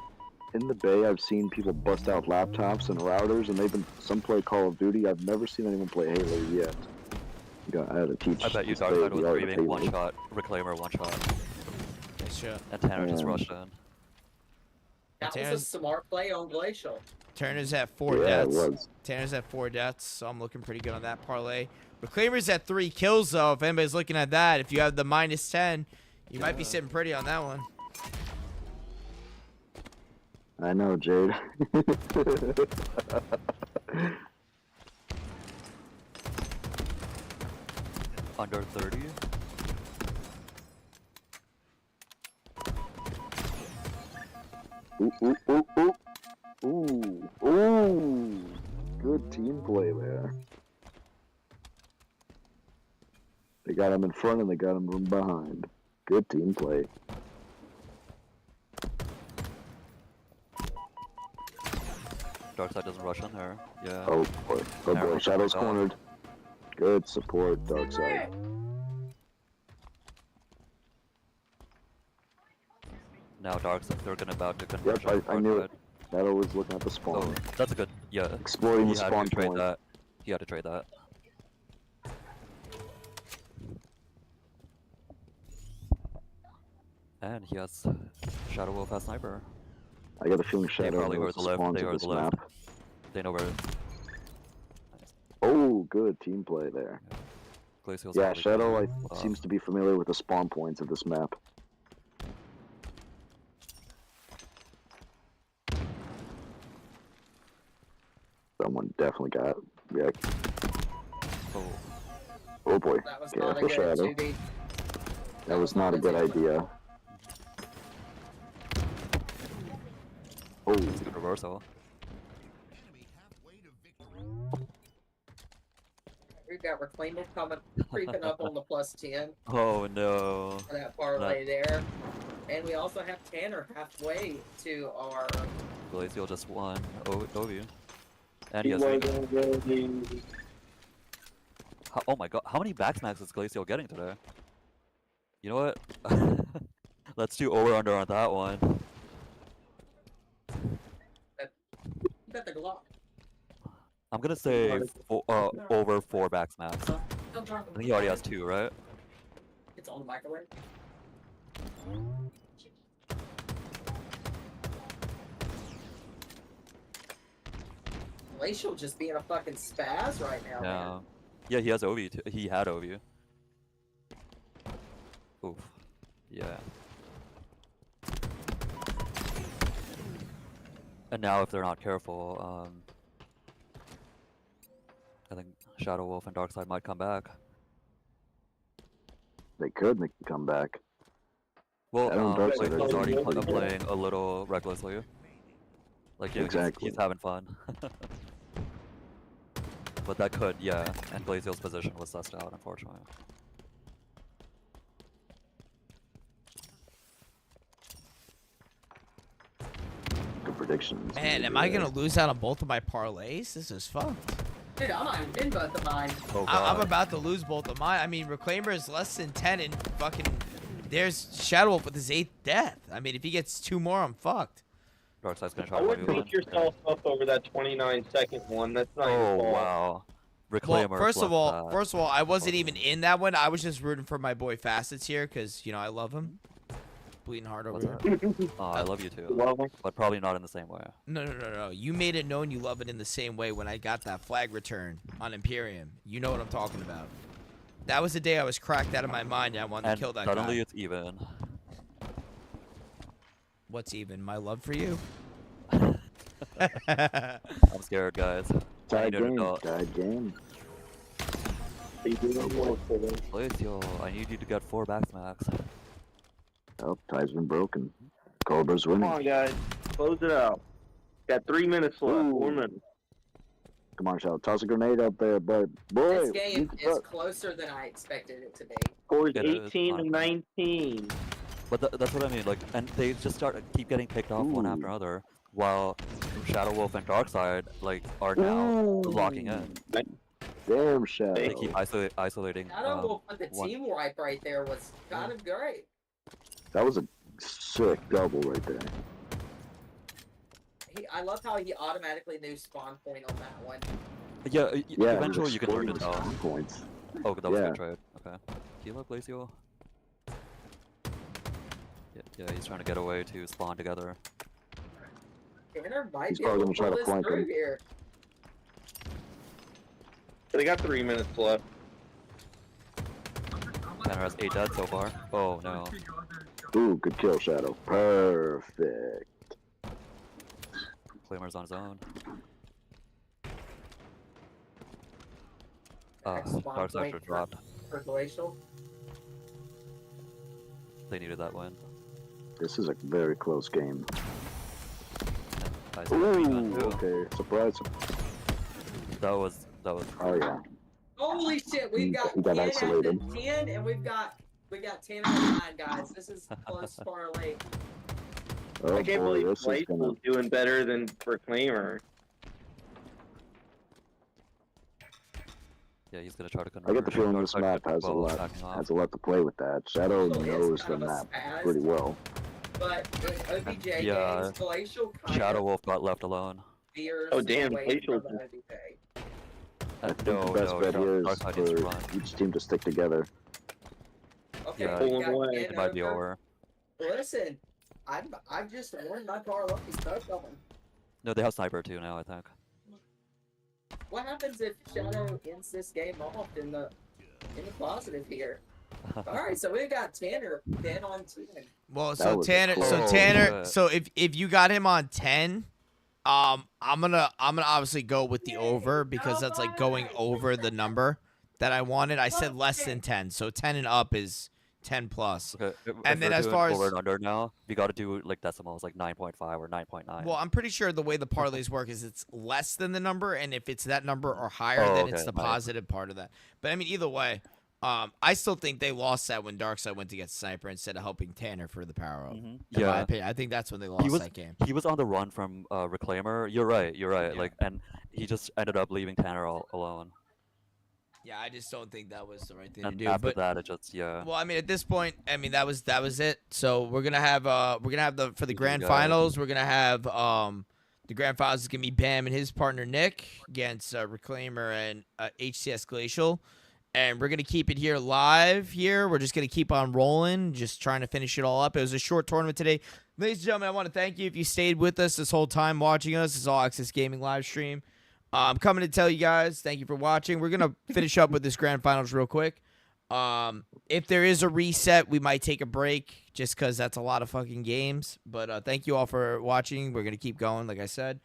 In the Bay, I've seen people bust out laptops and routers, and some play Call of Duty. I've never seen anyone play Halo yet. I had to teach. I bet you this Bay Darkseid the was art of grieving Halo. one shot, Reclaimer one shot, Nice shot. and Tanner just Yeah. rushed in. That was a Tanner's- smart play on Glacial. Turner's at 4 Yeah, it deaths. was. Tanner's at 4 deaths, so I'm looking pretty good on that parlay. Reclaimer's at 3 kills, though. If anybody's looking at that, if you have the minus 10, you might be sitting pretty on that one. I know, Jade. Under 30. Ooh, ooh, ooh, ooh. Ooh, ooh. Good team play there. They got him in front and they got him from behind. Good team play. Darkside doesn't rush in there. Yeah. Oh boy. Oh Never boy. mind. Shadow's cornered. Good support, Darkside. Now Darkside, they're about to Yep, converge. I knew it. Shadow was looking at the spawn. Oh, that's a good. Yeah. Exploiting He the had spawn to trade point. that. He had to trade that. And he has Shadow Wolf as sniper. I got a feeling They Shadow probably knows heard the the lift. spawns They of heard this the lift. map. They know where. Oh, good team play there. Glacio's Yeah, probably Shadow coming. seems to be familiar with the spawn points of this map. Someone definitely got. Yeah. Oh. Oh boy. That was not a Careful, good Shadow. 2v. That was not a good idea. Oh. It's a good reversal. We've got Reclaimer coming, creeping up on the +10 Oh no. for that parlay there. And we also have Tanner halfway to our... Glacial just won Ovu. And he has oh my god, how many backsmacks is Glacial getting today? You know what? Let's do over-under on that one. Got the Glock. I'm gonna say over 4 backsmacks. I think he already has 2, right? It's on the microwave. Glacial just being a fucking spaz right now, man. Yeah. Yeah, he has Ovu too. He had Ovu. Oof. Yeah. And now if they're not careful, I think Shadow Wolf and Darkside might come back. They could make a comeback. Well, Darkseid Glacial's is- already playing a little recklessly. Like, yeah, Exactly. he's having fun. But that could, yeah, and Glacial's position was sussed out, unfortunately. Good predictions. Man, am I gonna lose out on both of my parlays? This is fucked. Dude, I'm not even in both of mine. Oh, I'm God. about to lose both of mine. I mean, Reclaimer is less than 10 and fucking... There's Shadow Wolf with his 8th death. I mean, if he gets 2 more, I'm fucked. Darkside's gonna try I to wouldn't win. beat yourself up over that 29-second one. That's not your Oh, fault. wow. Well, Reclaimer first of fluffed all, that. I wasn't even in that one. I was just rooting for my boy Facets here because, you know, I love him. Bleeding hard over What's here. that? Oh, I love you too. But probably not in the same way. No. You made it known you love it in the same way when I got that flag return on Imperium. You know what I'm talking about. That was the day I was cracked out of my mind and I wanted And to kill that suddenly guy. it's even. What's even? My love for you? I'm scared, guys. Tied I need an game. adult. Tied game. Glacial, I need you to get 4 backsmacks. Oh, tie's been broken. Cobra's Come winning. on, guys. Close it out. Got 3 minutes left. Ooh. 4 minutes. Come on, Shadow. Toss a grenade out there, boy. Boy. This game you- is closer than I expected it to be. Scores It is, 18 to 19. But that's what I mean, like, and they just keep getting picked off one after another, while Shadow Wolf and Darkside, like, are now locking in. Damn, Shadow. They keep isolating. Shadow Wolf with the one. team wipe right there was kind of great. That was a sick double right there. I love how he automatically knew spawn point on that one. Yeah, Yeah, eventually you can learn to exploiting tell. spawn points. Oh, that was a Yeah. good trade. Okay. Heal up, Glacial. Yeah, he's trying to get away to spawn together. Tanner might He's be able probably to gonna try pull to this flank through him. here. They got 3 minutes left. Tanner has 8 dead so far. Oh, no. Ooh, good kill, Shadow. Perfect. Claimer's on his own. Next spawn Darkside point should dropped. for Glacial. They needed that win. This is a very close game. I see that Ooh, too. okay. Surprise. That was. Oh, yeah. Holy shit, we've got He got 10 isolated. after 10, and we've got We got 10 on 9, guys. This is close parlay. Oh I can't boy, believe this is gonna. Glacial's doing better than Reclaimer. Yeah, he's gonna try to I convert. get the feeling this map has a lot to play with that. Shadow Glacial is knows kind the of a map spaz, pretty well. But in OBJ Yeah, games, Glacial kind Shadow of Wolf got left alone. veers Oh, damn, away Glacial's from the OBJ. I think No, the best no, bet here is Darkseid needs to for run. each team to stick together. Okay, Yeah, we Pulling got away. 10 It might be over. Listen, I've just won my parlay. Both of them. No, they have sniper too now, I think. What happens if Shadow ends this game off in the positive here? All right, so we got Tanner 10 on 10. Well, That so was a Tanner, close. so Oh, Tanner, shit. so if you got him on 10, I'm gonna obviously go with the over because that's like going over the number that I wanted. I said less than 10, so 10 and up is 10 plus. Okay, And then we're as doing far over as and under now, we got to do like decimals, like 9.5 or 9.9. well, I'm pretty sure the way the parlays work is it's less than the number, and if it's that number or higher, Oh, then okay, it's the nice. positive part of that. But I mean, either way, I still think they lost that when Darkseid went to get Sniper instead of helping Tanner for the power up. In my Yeah, opinion, I think that's when they lost was that game. he was on the run from Reclaimer. You're right. Yeah. Like, and he just ended up leaving Tanner all alone. Yeah, I just don't think that was the right thing to And do. after But that, it just well, I mean, at this point, I mean that was it. So we're gonna have the for the Easy grand guys. finals. We're gonna have the grand finals is gonna be Bam and his partner Nick against Reclaimer and HCS Glacial, and we're gonna keep it here live. Here, we're just gonna keep on rolling, just trying to finish it all up. It was a short tournament today, ladies and gentlemen. I want to thank you if you stayed with us this whole time watching us. This is All Access Gaming live stream. I'm coming to tell you guys, thank you for watching. We're going to finish up with this grand finals real quick. If there is a reset, we might take a break just because that's a lot of fucking games. But thank you all for watching. We're going to keep going, like I said.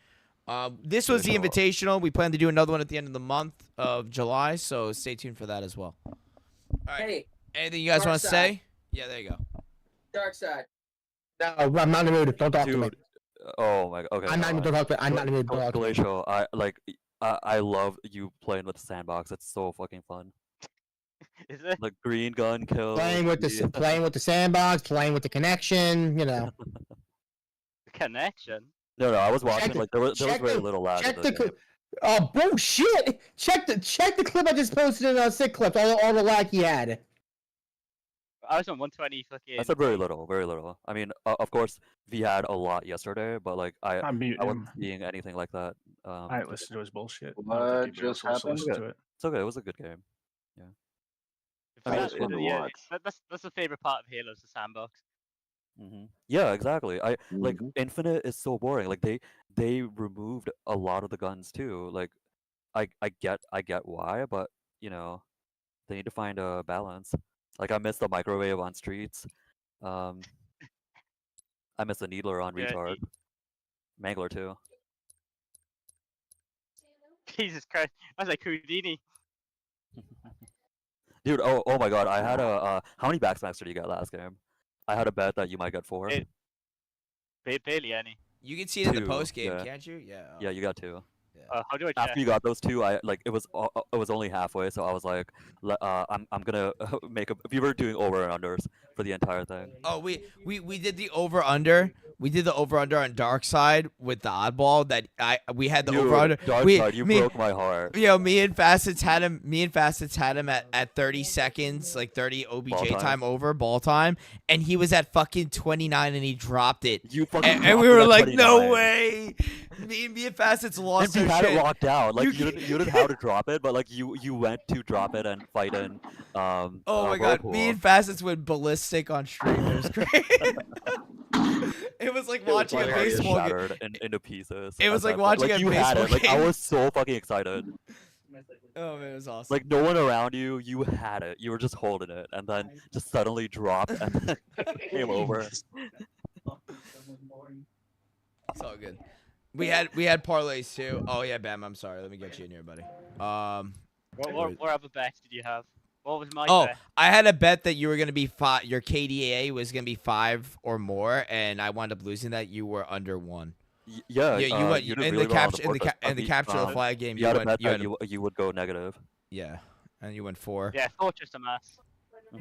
This was the Invitational. We plan to do another one at the end of the month of July, so stay tuned for that as well. All right. Hey, anything you guys want to Darkseid. say? Yeah, there you go. Darkseid. No, I'm not in the mood. Don't talk to me. dude. Oh my god. Okay. I'm not even talking. I'm not even talking. Glacial. I love you playing with the sandbox. It's so fucking fun. Is it? Like green gun kill. Playing with the sandbox, playing with the connection. You know. Connection. No, I was watching. the- Like there was check very the- little lag. Check in the. this game. Oh bullshit! Check the clip I just posted in Sick Clips. All the lag he had. I was on 120 fucking. I said very little, very little. I mean, of course, we had a lot yesterday, but like I muted I wasn't him. seeing anything like that. I didn't listen to his bullshit. I don't What think anybody just else wants to happened? listen to it. It's okay. It was a good game. I That- just wonder yeah, what. that's the favorite part of Halo, is the sandbox. Yeah, exactly. Like Mhm. Infinite is so boring. Like they removed a lot of the guns too. Like I get why, but you know, they need to find a balance. Like I miss the microwave on streets. I miss the needler on Yeah, retard. Mangler too. Jesus Christ, I was like Houdini. Dude, oh my god, I had a how many backsmacks did you get last game? I had a bet that you might get 4. Barely any. You can see it in the 2, post game, yeah. can't you? Yeah. Yeah, you got 2. How do I check? After you got those 2, I like it was only halfway, so I was like, I'm gonna make a. We were doing over and unders for the entire thing. Oh, we did the over under. We did the over under on Darkseid with the oddball that we had the Dude, over under. Darkseid, you broke my heart. Me and Facets had him at 30 seconds, like 30 OBJ Ball time. time over ball time, and he was at fucking 29 and he dropped it. You fucking And dropped we it were at like, no 29. way. Me and Facets lost And we our had shit. it locked down. Like You you didn't have to drop it, but like you went to drop it and fight in. Oh my god, me and Facets went ballistic on stream. It was great. It was like watching a My heart is baseball game. shattered into pieces. It was at like that point. watching a you had baseball it. Like I game. was so fucking excited. Oh man, it was awesome. Like no one around you, you had it. You were just holding it, and then just suddenly dropped and then came over. It's all good. We had parlays too. Oh yeah, Bam. I'm sorry. Let me get you in here, buddy. What other bets did you have? What was my Oh, bet? I had a bet that you were gonna be 5. Your KDA was gonna be 5 or more, and I wound up losing that. You were under 1. Yeah, you went you did in really the well on capture in the board, in the capture the flag game. You had a bet you that had you would go negative. yeah, and you went 4. Yeah, Fortress a mess.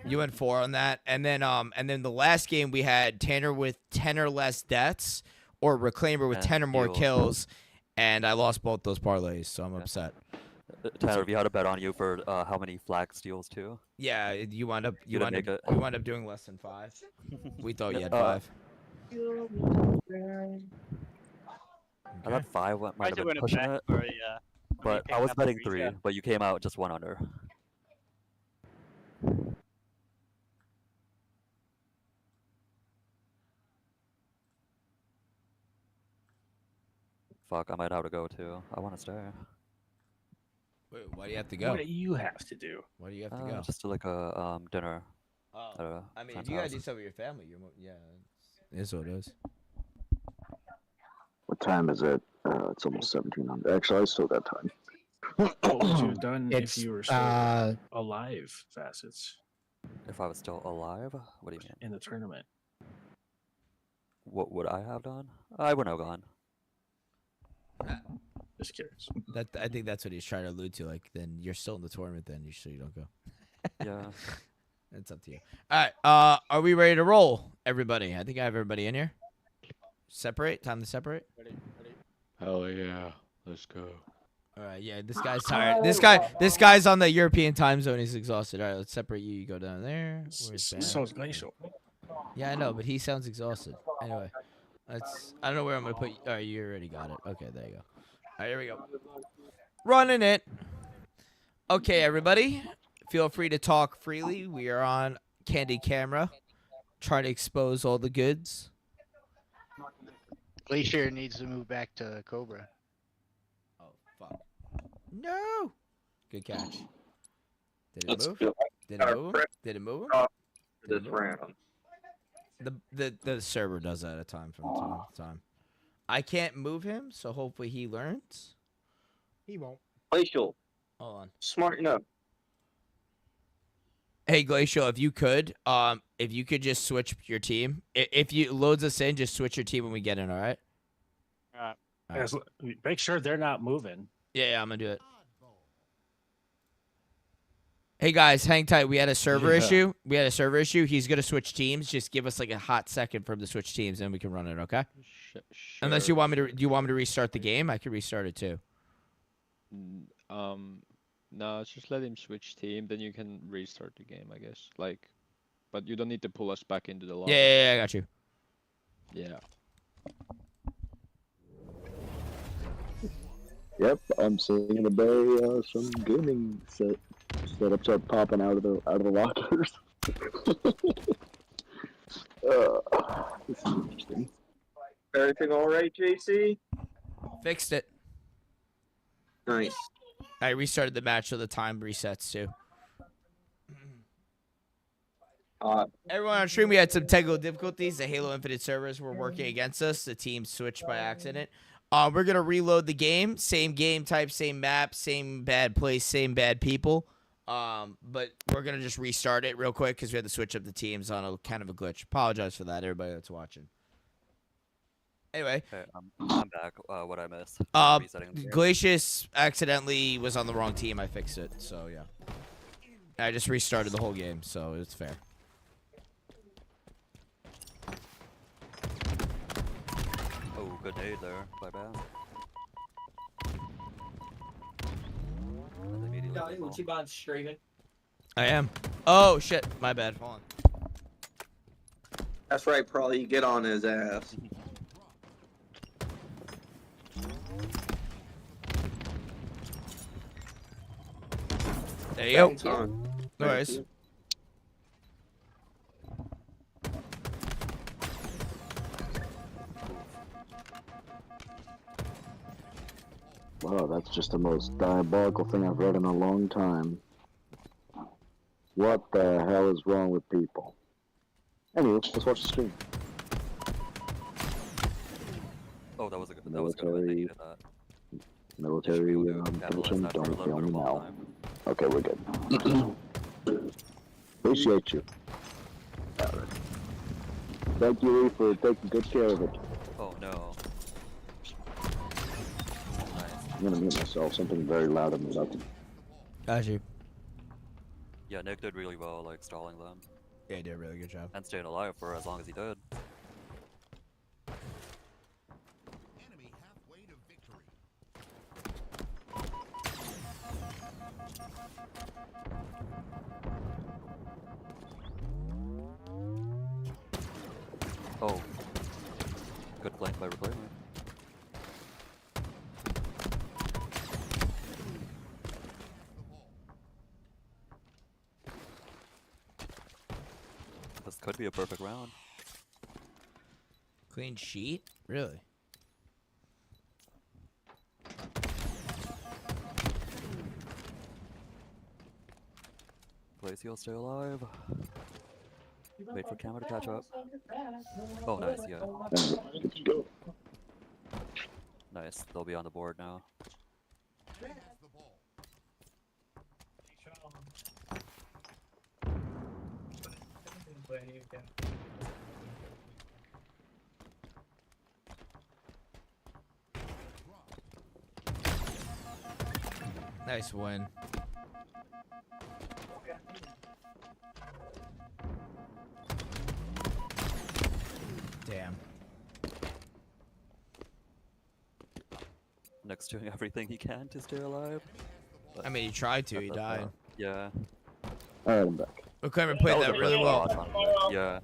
You went 4 on that, and then the last game we had Tanner with 10 or less deaths, or Reclaimer with And 10 or more steals. kills, and I lost both those parlays, so I'm upset. Tanner, we had a bet on you for how many flag steals too. Yeah, you wound up didn't make it. doing less than 5. We thought you had Uh, 5. I thought 5 might Tried have to been win a pushing bet it, for but I was betting 3, but you came out just 1 under. Fuck, I might have to go too. I want to stay. Wait, why do you have to go? What do you have to do? Why do you have to go? Just to like a dinner. Oh, at a I mean, if friend's you gotta house. do stuff with your family, yeah, it is what it is. What time is it? It's almost 1700. Actually, I still got time. What would you have done It's, if you were still alive, Facets, If I was still alive? What do you mean? in the tournament? What would I have done? I wouldn't have gone. Just curious. I think that's what he's trying to allude to. Like, then you're still in the tournament. Then you sure you don't go. Yeah. It's up to you. All right. Are we ready to roll, everybody? I think I have everybody in here. Separate. Time to separate. Hell yeah. Let's go. All right. Yeah. This guy's tired. This guy's on the European time zone. He's exhausted. All right. Let's separate you. You go down there. Where's Ben? So it's Glacial. Yeah, I know, but he sounds exhausted. Anyway, I don't know where I'm gonna put. All right, you already got it. Okay, there you go. All right, here we go. Running it. Okay, everybody, feel free to talk freely. We are on Candy Camera, trying to expose all the goods. Glacier needs to move back to Cobra. Oh fuck! No. Good catch. Did it Let's move? go. Did it move? Did it move? This round. The server does that at time from time to time. I can't move him, so hopefully he learns. He won't. Glacial. Hold on. Smart enough. Hey Glacial, if you could just switch your team. If you loads us in, just switch your team when we get in, all right? As- Make sure they're not moving. Yeah, I'm gonna do it. Hey guys, hang tight. We had a server issue. He's gonna switch teams. Just give us like a hot second for him to switch teams, and we can run it. Okay? Unless you want me to, do you want me to restart the game? I can restart it too. No, just let him switch team, then you can restart the game, I guess. Like, but you don't need to pull us back into the lobby. Yeah, I got you. Yeah. Yep, I'm seeing a very some gaming setups are popping out of the lockers. This is interesting. Everything all right, JC? Fixed it. Nice. I restarted the match, so the time resets too. Everyone on stream, we had some technical difficulties. The Halo Infinite servers were working against us. The team switched by accident. We're gonna reload the game. Same game type, same map, same bad place, same bad people. But we're gonna just restart it real quick because we had to switch up the teams on a kind of a glitch. Apologize for that, everybody that's watching. Anyway, Okay, I'm back. What I missed? Resetting the game. Glacius accidentally was on the wrong team. I fixed it, so yeah. I just restarted the whole game, so it's fair. Oh, good nade there. Bye bye. I am. Oh shit, my bad. Hold on. That's right, probably you get on his ass. There you go. Thanks, hon. No Thank worries. you. Wow, that's just the most diabolical thing I've read in a long time. What the hell is wrong with people? Anyway, let's watch the stream. Oh, that was a good. That was good. They needed that. Military Capitalize position, that for a don't little fail bit me of now. time. Okay, we're good. Appreciate you. Thank you, Lee, for taking good care of it. Oh no. I'm gonna mute myself. Something very loud in the lobby. Got you. Yeah, Yeah, Nick did really well, like stalling them. Yeah, he did a really good job. And staying alive for as long as he did. Oh. Good flank by Reclaimer. This could be a perfect round. Clean sheet? Really? Glacial stay alive. Wait for camera to catch up. Oh, nice, yeah. Let's go. Nice, they'll be on the board now. Nice win. Damn. Nick's doing everything he can to stay alive. I mean, he tried to, he died. Yeah. Alright, I'm back. Reclaimer played that really well. Yeah.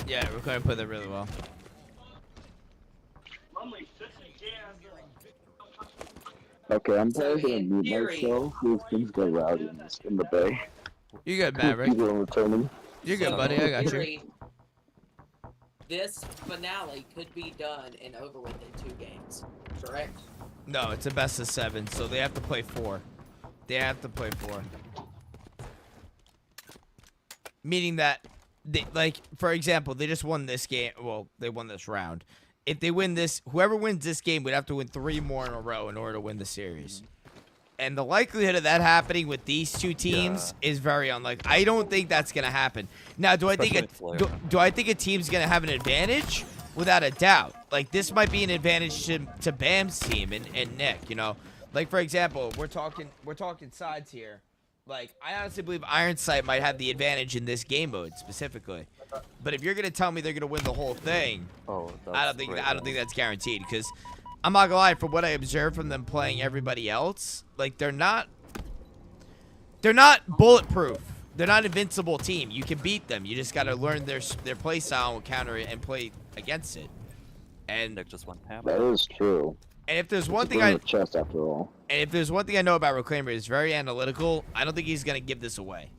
Yeah, Reclaimer played that really well. Okay, I'm probably gonna mute myself. These things go rowdy in the bay. You good, Maverick? People are returning. You're good, buddy. I got you. Theory, this finale could be done and over with in 2 games, correct? No, it's a best of 7, so they have to play 4. They have to play 4. Meaning that, they, like, for example, they just won this game. Well, they won this round. If they win this, whoever wins this game would have to win 3 more in a row in order to win the series. And the likelihood of that happening with these 2 teams is very unlikely. I don't think that's gonna happen. Now, do I think do I think a team's gonna have an advantage? Without a doubt. Like, this might be an advantage to Bam's team and Nick. You know, like for example, we're talking sides here. Like, I honestly believe Iron Sight might have the advantage in this game mode specifically. But if you're gonna tell me they're gonna win the whole thing, I don't think that's guaranteed. Because I'm not gonna lie, from what I observed from them playing everybody else, like they're not bulletproof. They're not an invincible team. You can beat them. You just gotta learn their play style and counter it and play against it. And Nick just won hammer. That is true. And if there's one It's thing a chest after all. And if there's one thing I know about Reclaimer, he's very analytical. I don't think he's gonna give this away.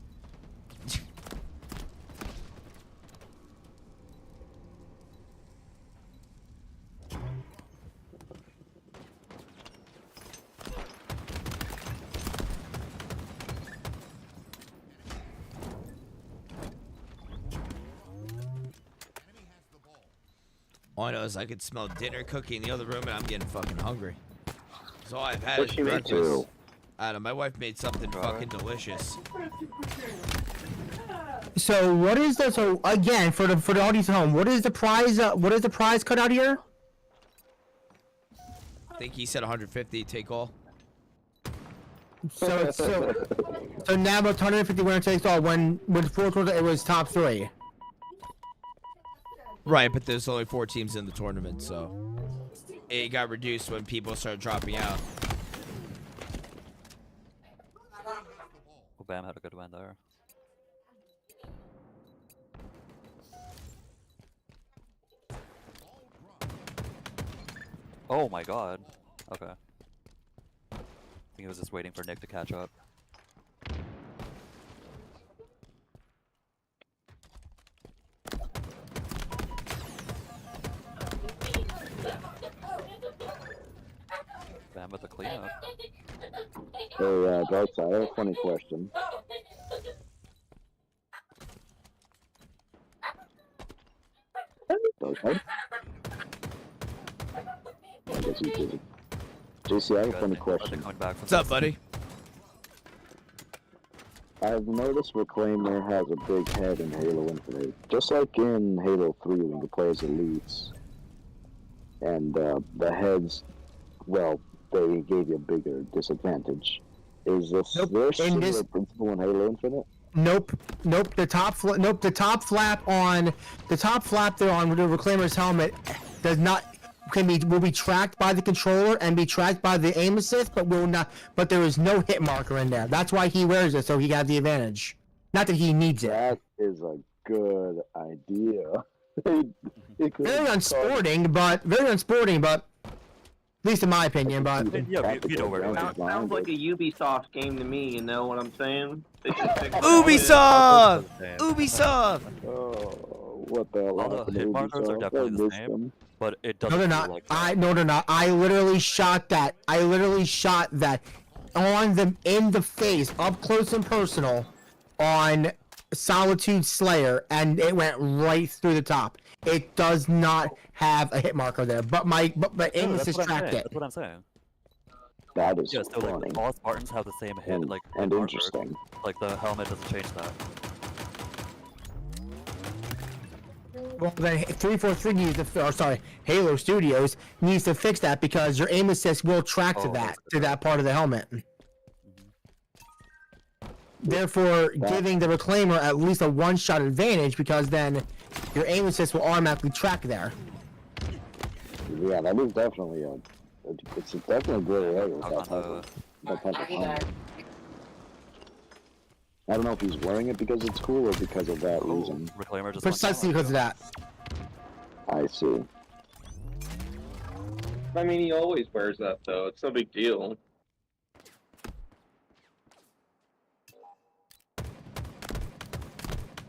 All I know is I could smell dinner cooking in the other room, and I'm getting fucking hungry. So all I've had is breakfast. I don't know, my wife made something fucking delicious. So what is the again for the audience at home? What is the prize? What is the prize cut out here? I think he said 150 take all. So now about 150 winner takes all. When with 4 tournaments, it was top 3. Right, but there's only 4 teams in the tournament, so it got reduced when people started dropping out. Well, Bam had a good win there. Oh my god. Okay. I think he was just waiting for Nick to catch up. Bam with the cleanup. Hey, Dark Side, I have a funny question. Dark Side? I guess he's busy. JC, I have a funny question. What's up, buddy? I've noticed Reclaimer has a big head in Halo Infinite. Just like in Halo 3 when you play as elites. And the heads, well, they gave you a bigger disadvantage. Is this Nope, their in similar this- principle in Halo Infinite? Nope. The top flap there on the Reclaimer's helmet does not will be tracked by the controller and be tracked by the aim assist, but will not. But there is no hit marker in there. That's why he wears it, so he got the advantage. Not that he needs it. That is a good idea. Very unsporting, but at least in my opinion. But Yeah, you know where it is. Sounds like a Ubisoft game to me. You know what I'm saying? They should fix Ubisoft! Ubisoft! Oh, what the hell? All the happened to hit markers are Ubisoft? I definitely the missed same, them. but it no, doesn't they're feel not. like that. No, they're not. I literally shot that on them in the face, up close and personal, on Solitude Slayer, and it went right through the top. It does not have a hit marker there, but aim that's assist what I'm tracked saying. it. That's what I'm saying. That is Yeah, so funny like all Spartans have the same hit, and, like and marker. interesting. Like the helmet doesn't change that. Well, then 343 needs to, or sorry, Halo Studios needs to fix that because your aim assist will track to that part of the helmet. Therefore, giving the Reclaimer at least a one-shot advantage because then your aim assist will automatically track there. Yeah, that is definitely it's definitely a good area with that type of helmet. I don't know if he's wearing it because it's cool or because of that reason. Reclaimer just Precisely because of that. I see. I mean, he always wears that though. It's no big deal.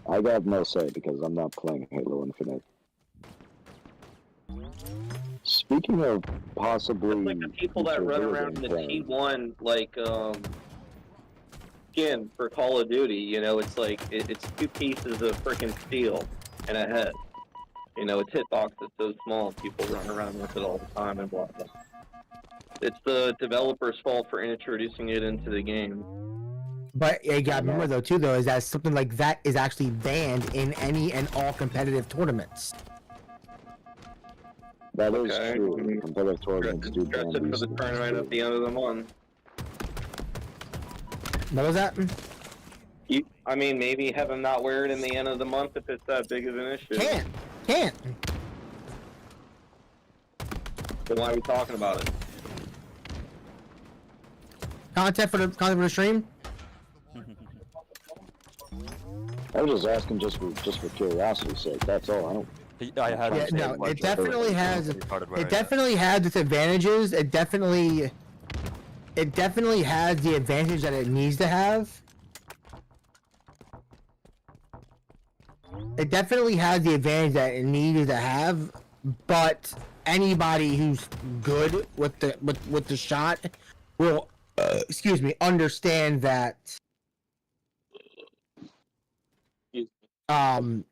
I got no say because I'm not playing Halo Infinite. Speaking of possibly It's like the people that run around in the T1 like skin for Call of Duty. You know, it's like it's two pieces of freaking steel and a head. You know, its hitbox is so small, people run around with it all the time and blah blah. It's the developer's fault for introducing it into the game. But you gotta remember though too is that something like that is actually banned in any and all competitive tournaments. That is true. Competitive tournaments do Dress ban it for the these tournament at the end of the month. What was that? I mean, maybe have him not wear it in the end of the month if it's that big of an issue. Can't. Then why are we talking about it? Content for the stream. I was just asking just for curiosity's sake. That's all. I don't. Yeah, no, it definitely has. It definitely has its advantages. It definitely has the advantage that it needs to have. It definitely has the advantage that it needed to have, but anybody who's good with the shot will, understand that. Anyone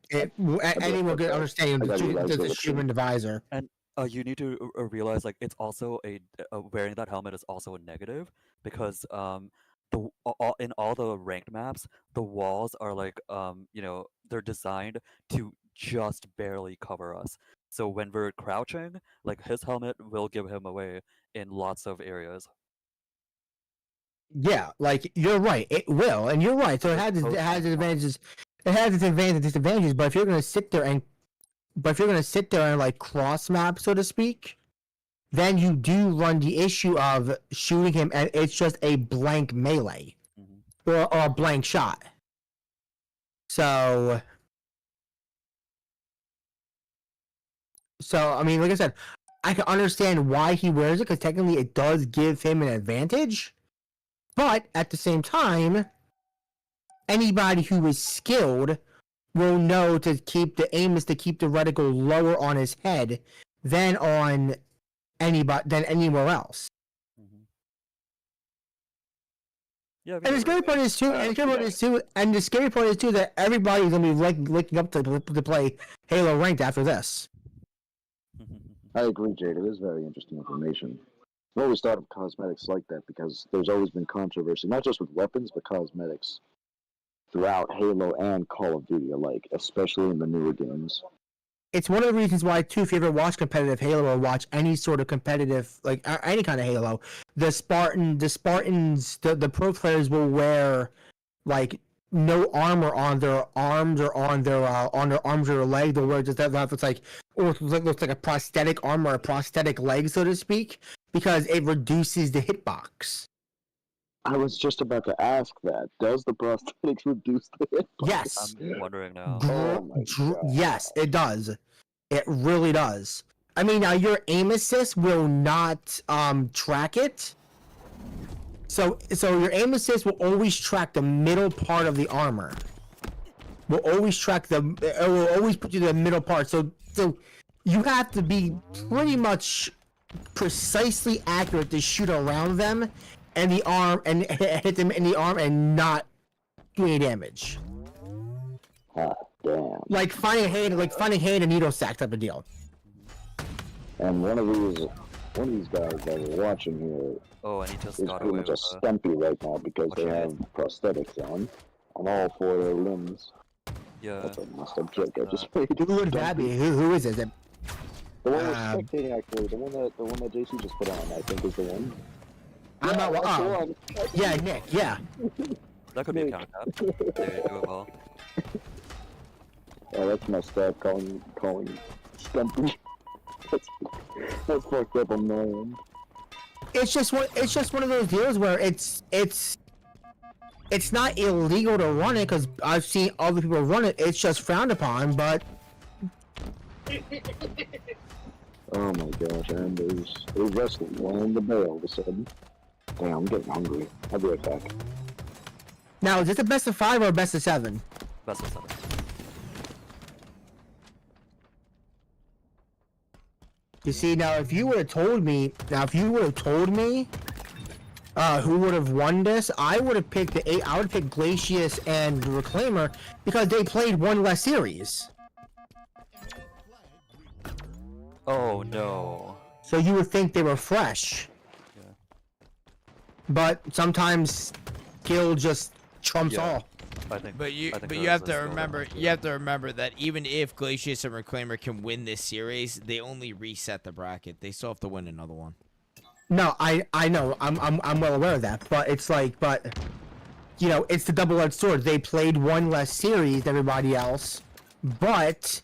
could understand the human divisor. And you need to realize like it's also wearing that helmet is also a negative because in all the ranked maps the walls are like they're designed to just barely cover us. So when we're crouching, like his helmet will give him away in lots of areas. Yeah, like you're right, it will, and you're right. So it has its advantages. It has its advantages and disadvantages. But if you're gonna sit there and like cross map, so to speak, then you do run the issue of shooting him, and it's just a blank melee or a blank shot. So I mean, like I said, I can understand why he wears it because technically it does give him an advantage. But at the same time, anybody who is skilled will know to keep the aim is to keep the reticle lower on his head than on anywhere else. Yeah, and the scary part is too, that everybody's gonna be looking up to play Halo ranked after this. I agree, Jade. It is very interesting information. I've always thought of cosmetics like that because there's always been controversy, not just with weapons, but cosmetics throughout Halo and Call of Duty alike, especially in the newer games. it's one of the reasons why too, if you ever watch competitive Halo or watch any sort of competitive, like any kind of Halo, the Spartans, the pro players will wear like no armor on their arms or on their arms or their leg. They'll wear just that looks like, or it looks like a prosthetic arm or a prosthetic leg, so to speak, because it reduces the hitbox. I was just about to ask that. Does the prosthetics reduce the hit? Yes. I'm wondering now. Oh my God. Yes, it does. It really does. I mean, now your aim assist will not track it. So your aim assist will always track the middle part of the armor. Will always track it will always put you to the middle part. So you have to be pretty much precisely accurate to shoot around them and the arm and hit them in the arm and not do any damage. Ah, damn. Like finding hand and needle sack type of deal. And one of these guys that we're watching here Oh, and he just is got pretty away much a with stumpy right now because What they should I have prosthetics on all 4 of their limbs. Yeah. That's a messed up joke I just made. Who would that be? Who is it? The one we're spectating, actually, the one that JC just put on, I think is the one. I'm not. that's the Oh, one. yeah, Nick. Yeah. That could be a counter tap. They do it well. Oh, that's messed up. Calling stumpy. That's fucked up on my end. It's just one of those deals where it's not illegal to run it because I've seen other people run it. It's just frowned upon, but. Oh my gosh, and there's wrestling one in the bay all of a sudden. Damn, I'm getting hungry. I'll be right back. Now, is this a best of 5 or a best of 7? Best of 7. You see, now if you would have told me, who would have won this, I would have picked I would pick Glacius and Reclaimer because they played one less series. Oh no. So you would think they were fresh. Yeah. But sometimes skill just trumps Yeah. all. I think. But you I think have to there's still remember enough to you have to remember that even if Glacius and Reclaimer can win this series, they only reset the bracket. They still have to win another one. No, I know. I'm well aware of that. But it's like, you know, it's the double-edged sword. They played one less series than everybody else, but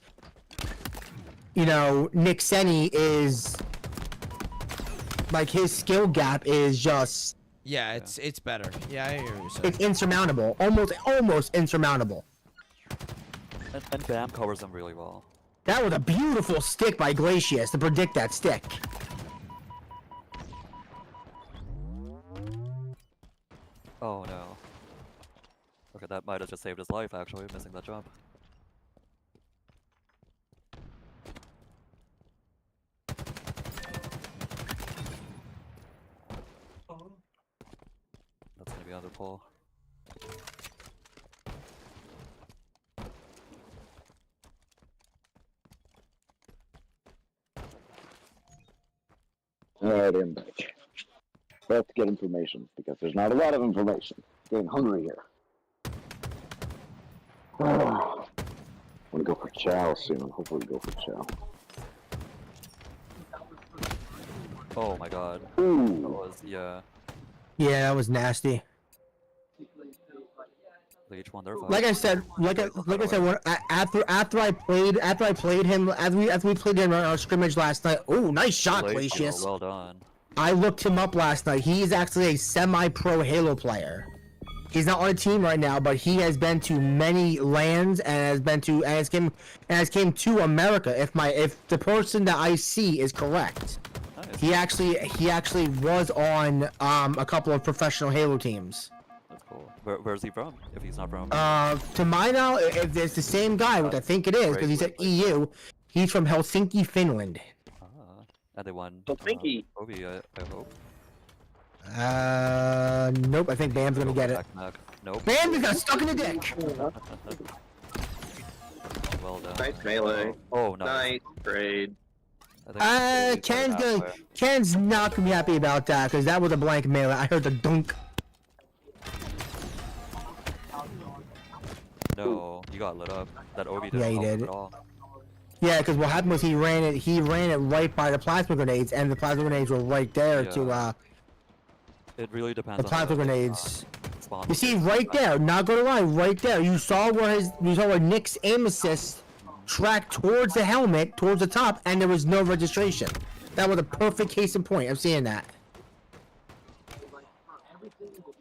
you know, Nick Senni is like his skill gap is just Yeah, it's better. Yeah, I hear what you're saying. it's insurmountable, almost insurmountable. And Bam covers them really well. That was a beautiful stick by Glacius to predict that stick. Oh no. Okay, that might have just saved his life actually, missing that jump. That's gonna be another pull. Alright, I'm back. Let's get information, because there's not a lot of information. Getting hungry here. I'm gonna go for chow soon. Hopefully go for chow. Oh my god. Ooh. That was, yeah. Yeah, that was nasty. They each won their fight. Like I said, when, after I played him, as we played him on our scrimmage last night. Oh, nice shot, Glacius. Well done. I looked him up last night. He's actually a semi-pro Halo player. He's not on a team right now, but he has been to many lands and has came to America. If the person that I see is correct, Nice. he actually was on a couple of professional Halo teams. That's cool. Where's he from? If he's not from. To my knowledge, if it's the same guy, which I think it is, because he's at EU, he's from Helsinki, Finland. And they won. Helsinki. Obi, I hope. Nope. I think Bam's gonna get it. Nope. Bam got stuck in the dick. Well done. Nice melee. Oh, nice. Nice trade. Ken's not gonna be happy about that because that was a blank melee. I heard the dunk. No, you got lit up. That Obi Yeah, didn't he help did. at all. Yeah, because what happened was he ran it right by the plasma grenades, and the plasma grenades were right there to It really depends the on plasma the grenades. spawn You see, location. right there, not gonna lie, right there, you saw where Nick's aim assist tracked towards the helmet, towards the top, and there was no registration. That was a perfect case in point. I'm seeing that.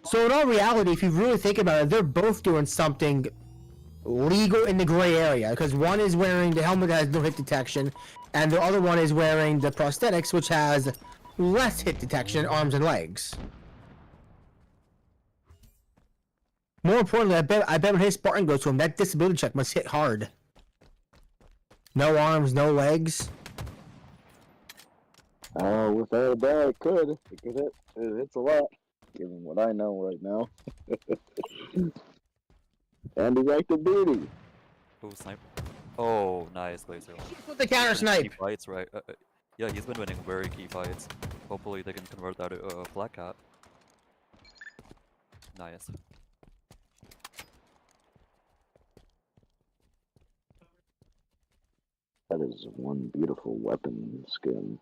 So in all reality, if you really think about it, they're both doing something legal in the gray area, because one is wearing the helmet that has no hit detection, and the other one is wearing the prosthetics, which has less hit detection, arms and legs. More importantly, I bet when his Spartan goes to him, that disability check must hit hard. No arms, no legs. Oh, without a doubt, it could. It could hit. It hits a lot, given what I know right now. And he's active duty. Oh, snipe. Oh, nice laser. With the counter snipe. Key fights, right? Yeah, he's been winning very key fights. Hopefully they can convert that to a Black Cat. Nice. That is one beautiful weapon skin.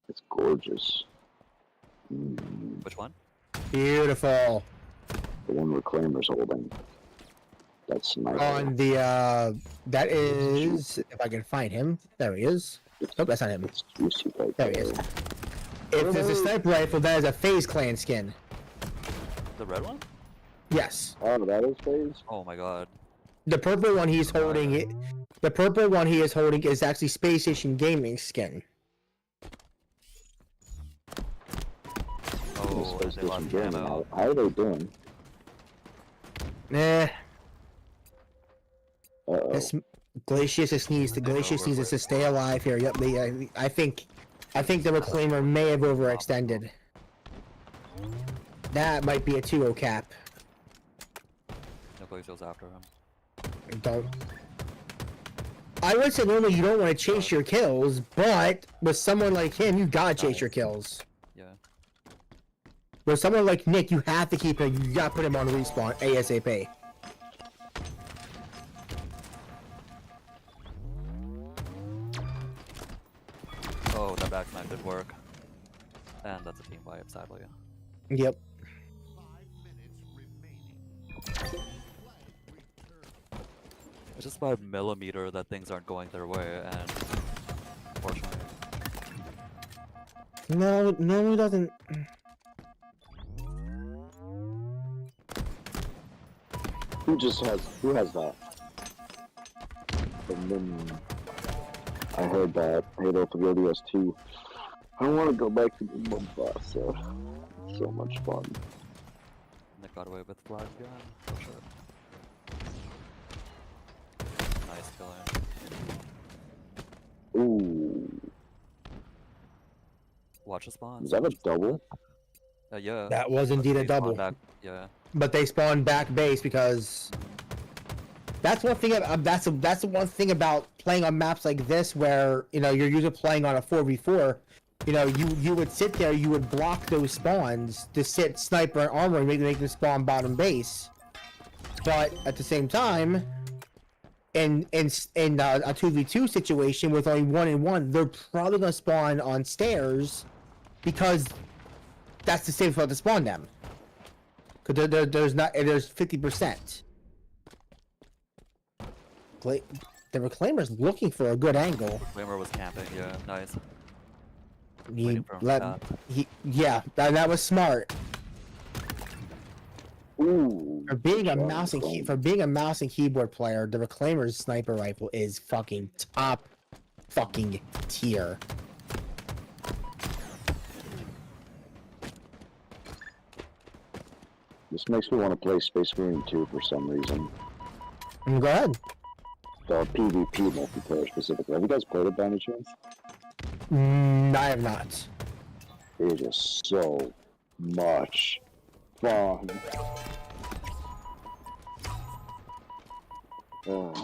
It's gorgeous. Which one? Beautiful. The one Reclaimer's holding. That's sniper. On the that is, if I can find him, there he is. Nope, that's not him. It's juicy right There he is. If there's a sniper rifle, that is a FaZe Clan skin. The red one? Yes. Oh, that is FaZe? Oh my god. The purple one he's holding, the purple one he is holding is actually Space Station Gaming skin. Oh, they lost ammo. How are they doing? Nah. Uh-oh. This Glacius just needs to to stay alive here. Yep, I think the Reclaimer may have overextended. That might be a 2-0 cap. No place goes after him. Don't. I would say normally you don't want to chase your kills, but with someone like him, you gotta chase your kills. Yeah. With someone like Nick, you have to keep him. You gotta put him on respawn ASAP. Oh, that back snipe did work. And that's a team wipe, sadly. Yep. It's just by a millimeter that things aren't going their way, and unfortunately. No, it doesn't. Who has that? And then I heard that Halo 3 ODS2. I want to go back to the Mombasa. It's so much fun. Nick got away with flag gun. Oh shit. Nice killing. Ooh. Watch the spawn. Is that a double? Yeah. That was indeed a double. Back, yeah. But they spawned back base because that's one thing. That's the one thing about playing on maps like this, where you're usually playing on a 4v4. You would sit there, you would block those spawns to sit sniper and armor and make them spawn bottom base. But at the same time, in a 2v2 situation with only 1-1, they're probably gonna spawn on stairs because that's the safest spot to spawn them. Cause there's 50%. The Reclaimer's looking for a good angle. Reclaimer was camping, yeah, nice. That was smart. Ooh. For being a mouse and keyboard player, the Reclaimer's sniper rifle is fucking top fucking tier. This makes me want to play Space Marine 2 for some reason. Go ahead. The PvP multiplayer specifically. Have you guys played it by any chance? I have not. It is just so much fun. What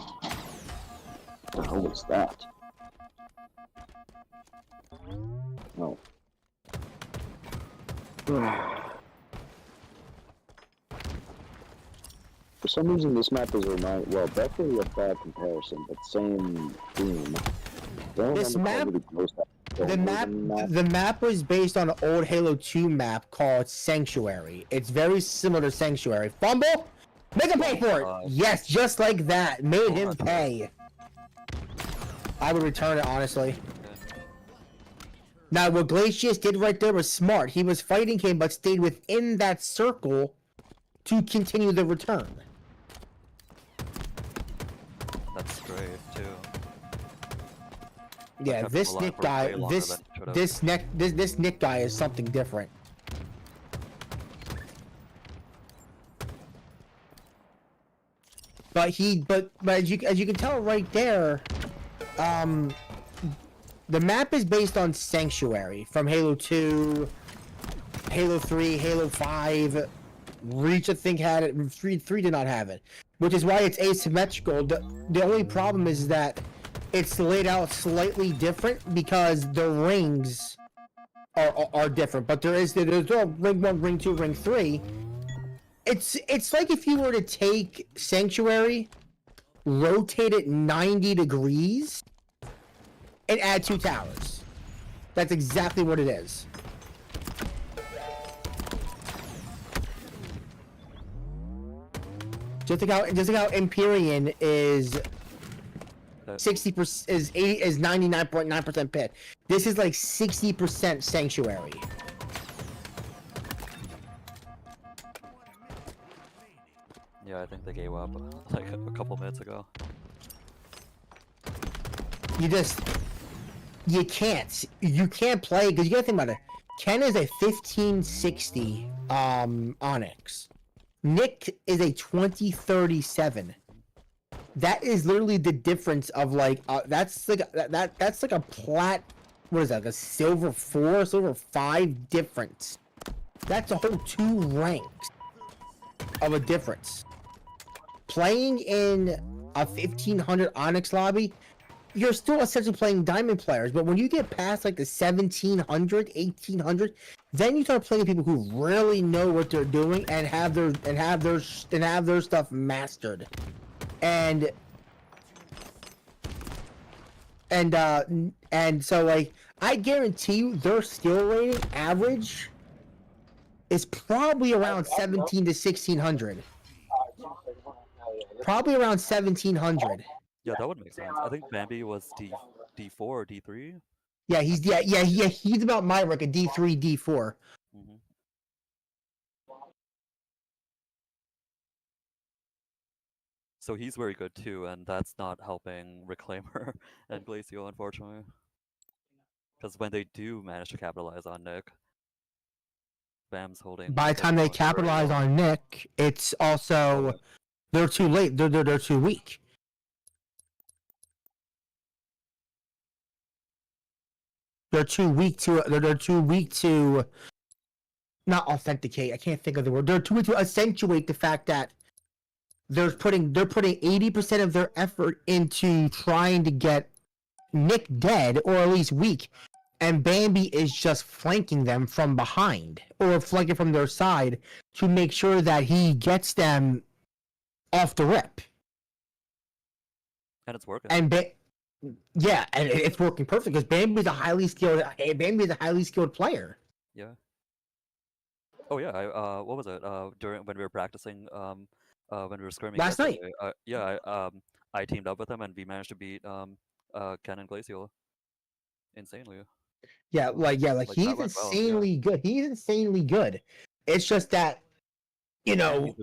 the hell was that? No. For some reason this map is definitely a bad comparison, but same theme. This map, the map, map. the map was based on an old Halo 2 map called Sanctuary. It's very similar to Sanctuary. Fumble? Make him pay for it! Yes, just like that. Made him pay. I would return it, honestly. Now, what Glacius did right there was smart. He was fighting him, but stayed within that circle to continue the return. That's great too. Yeah, kept this him alive Nick for guy, way longer than it should've. this Nick guy is something different. But as you can tell right there, the map is based on Sanctuary from Halo 2, Halo 3, Halo 5. Reach, I think, had it. 3 did not have it, which is why it's asymmetrical. The only problem is that it's laid out slightly different because the rings are different. But there's no ring 1, ring 2, ring 3. It's like if you were to take Sanctuary, rotate it 90 degrees, and add 2 towers. That's exactly what it is. Just like how Empyrean is 60% is 99.9% pit. This is like 60% Sanctuary. Yeah, I think they gave up like a couple minutes ago. You can't play because you gotta think about it. Ken is a 1560 Onyx. Nick is a 2037. That is literally the difference of like that's like that's like a plat. What is that? Like a silver 4, silver 5 difference. That's a whole 2 ranks of a difference. Playing in a 1500 Onyx lobby, you're still essentially playing diamond players, but when you get past like the 1700, 1800, then you start playing people who really know what they're doing and have their stuff mastered. And so like I guarantee you their skill rating average is probably around 17 to 1600. Probably around 1700. Yeah, that would make sense. I think Bambi was D4 or D3. Yeah, he's about my rank, a D3, D4. Mm-hmm. So he's very good too, and that's not helping Reclaimer and Glacio, unfortunately. Because when they do manage to capitalize on Nick, Bam's holding. By the time they capitalize on Nick, it's also they're too late. They're too weak. They're too weak to not authenticate. I can't think of the word. They're too weak to accentuate the fact that they're putting 80% of their effort into trying to get Nick dead or at least weak, and Bambi is just flanking them from behind or flanking from their side to make sure that he gets them off the rip. And it's working. And yeah, and it's working perfect because Bambi's a highly skilled player. Yeah. Oh yeah. What was it? During when we were practicing, when we were scrimming last night. I teamed up with him and we managed to beat Ken and Glacio insanely. Yeah, he's insanely good. He's insanely good. It's just that, you know,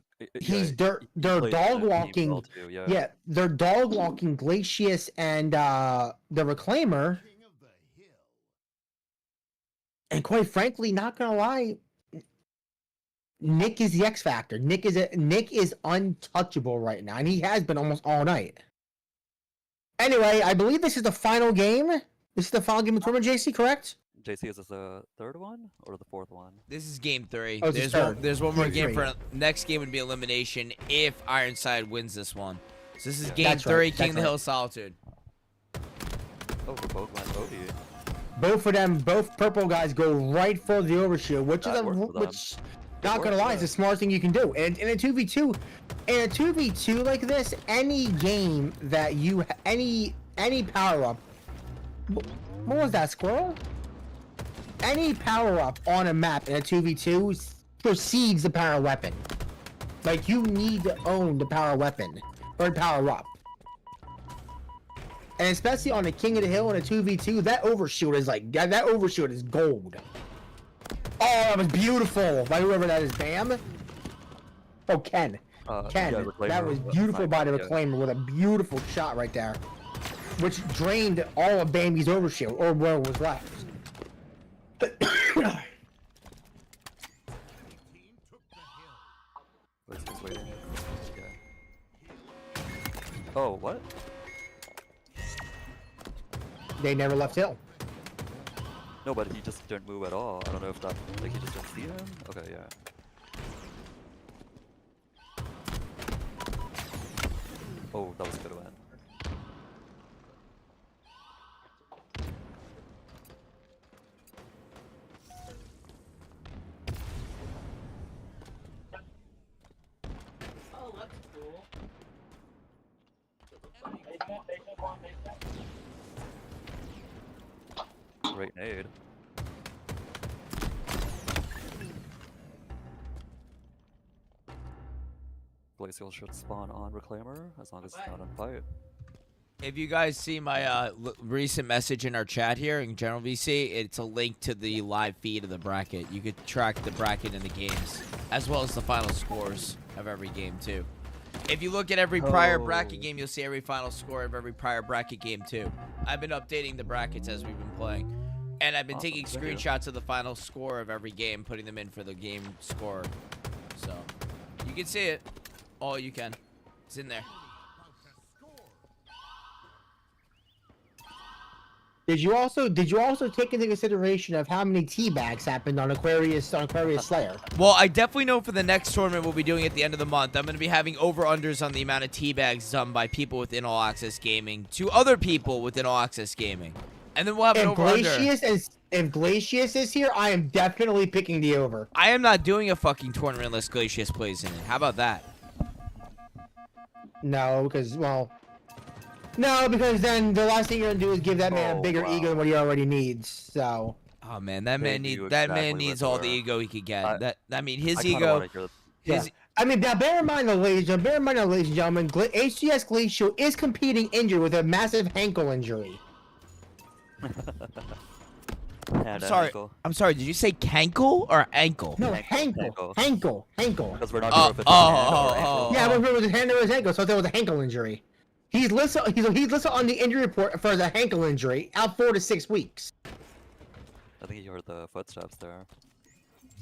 they're dog walking. Yeah, they're dog walking Glacius and the Reclaimer. And quite frankly, not gonna lie, Nick is the X factor. Nick is untouchable right now, and he has been almost all night. Anyway, I believe this is the final game. This is the final game of the tournament, JC, correct? JC, is this the third one or the fourth one? This is game 3. Oh, There's one more Game game three. for next game would be elimination if Ironside wins this one. So this is game That's 3, right, King of the that's Hill Solitude. Oh, we both went OD. Both of them, both purple guys go right for the overshield, which That worked for them. Not gonna lie, it's the smartest thing you can do. And in a 2v2 like this, any game that you any power up. What was that, squirrel? Any power up on a map in a 2v2 precedes the power weapon. Like, you need to own the power weapon or power up. And especially on the King of the Hill in a 2v2, that overshoot is like, that overshoot is gold. Oh, that was beautiful by whoever that is, Bam. Oh, Ken. Ken, yeah, that was beautiful by the Reclaimer with a beautiful shot right there. Which drained all of Bambi's overshoot, or what was left. Glacial's waiting. Okay. Oh, what? They never left Hill. No, but he just didn't move at all. I don't know if that, like, he just didn't see him? Okay, yeah. Oh, that was a good one. Oh, that's cool. Great nade. Glacial should spawn on Reclaimer as long as it's not on fight. If you guys see my recent message in our chat here in General VC, it's a link to the live feed of the bracket. You could track the bracket in the games, as well as the final scores of every game, too. If you look at every prior bracket game, you'll see every final score of every prior bracket game, too. I've been updating the brackets as we've been playing. And I've been taking screenshots of the final score of every game, putting them in for the game score. So, you can see it. Oh, you can. It's in there. Did you also take into consideration of how many teabags happened on Aquarius Slayer? Well, I definitely know for the next tournament we'll be doing at the end of the month, I'm going to be having over-unders on the amount of teabags done by people within All Access Gaming to other people within All Access Gaming. And then we'll have an over-under. If Glacius is here, I am definitely picking the over. I am not doing a fucking tournament unless Glacius plays in it. How about that? No, because, well... No, because then the last thing you're gonna do is give that man a bigger ego than what he already needs. So. Oh man, that man needs all the ego he could get. I mean, his ego. I mean, now bear in mind, ladies and gentlemen, HCS Glacial is competing injured with a massive ankle injury. I'm sorry. Did you say cankle or ankle? No, ankle. Because we're not sure if it's ankle. Yeah, but it was a hand or his ankle, so I thought it was a ankle injury. He's listed on the injury report for the ankle injury, out 4 to 6 weeks. I think he heard the footsteps there.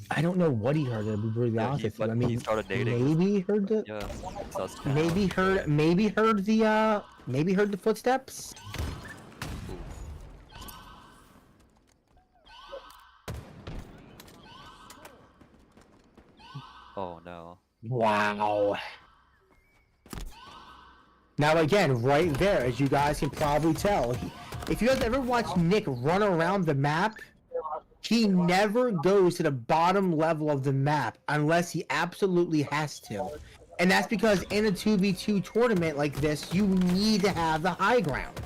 I don't know what he heard. To be brutally honest with you, I mean, he started dating. Maybe he heard the. Yeah. Maybe heard the footsteps. Oh no. Wow. Now again, right there, as you guys can probably tell, if you guys ever watch Nick run around the map, he never goes to the bottom level of the map unless he absolutely has to. And that's because in a 2v2 tournament like this, you need to have the high ground.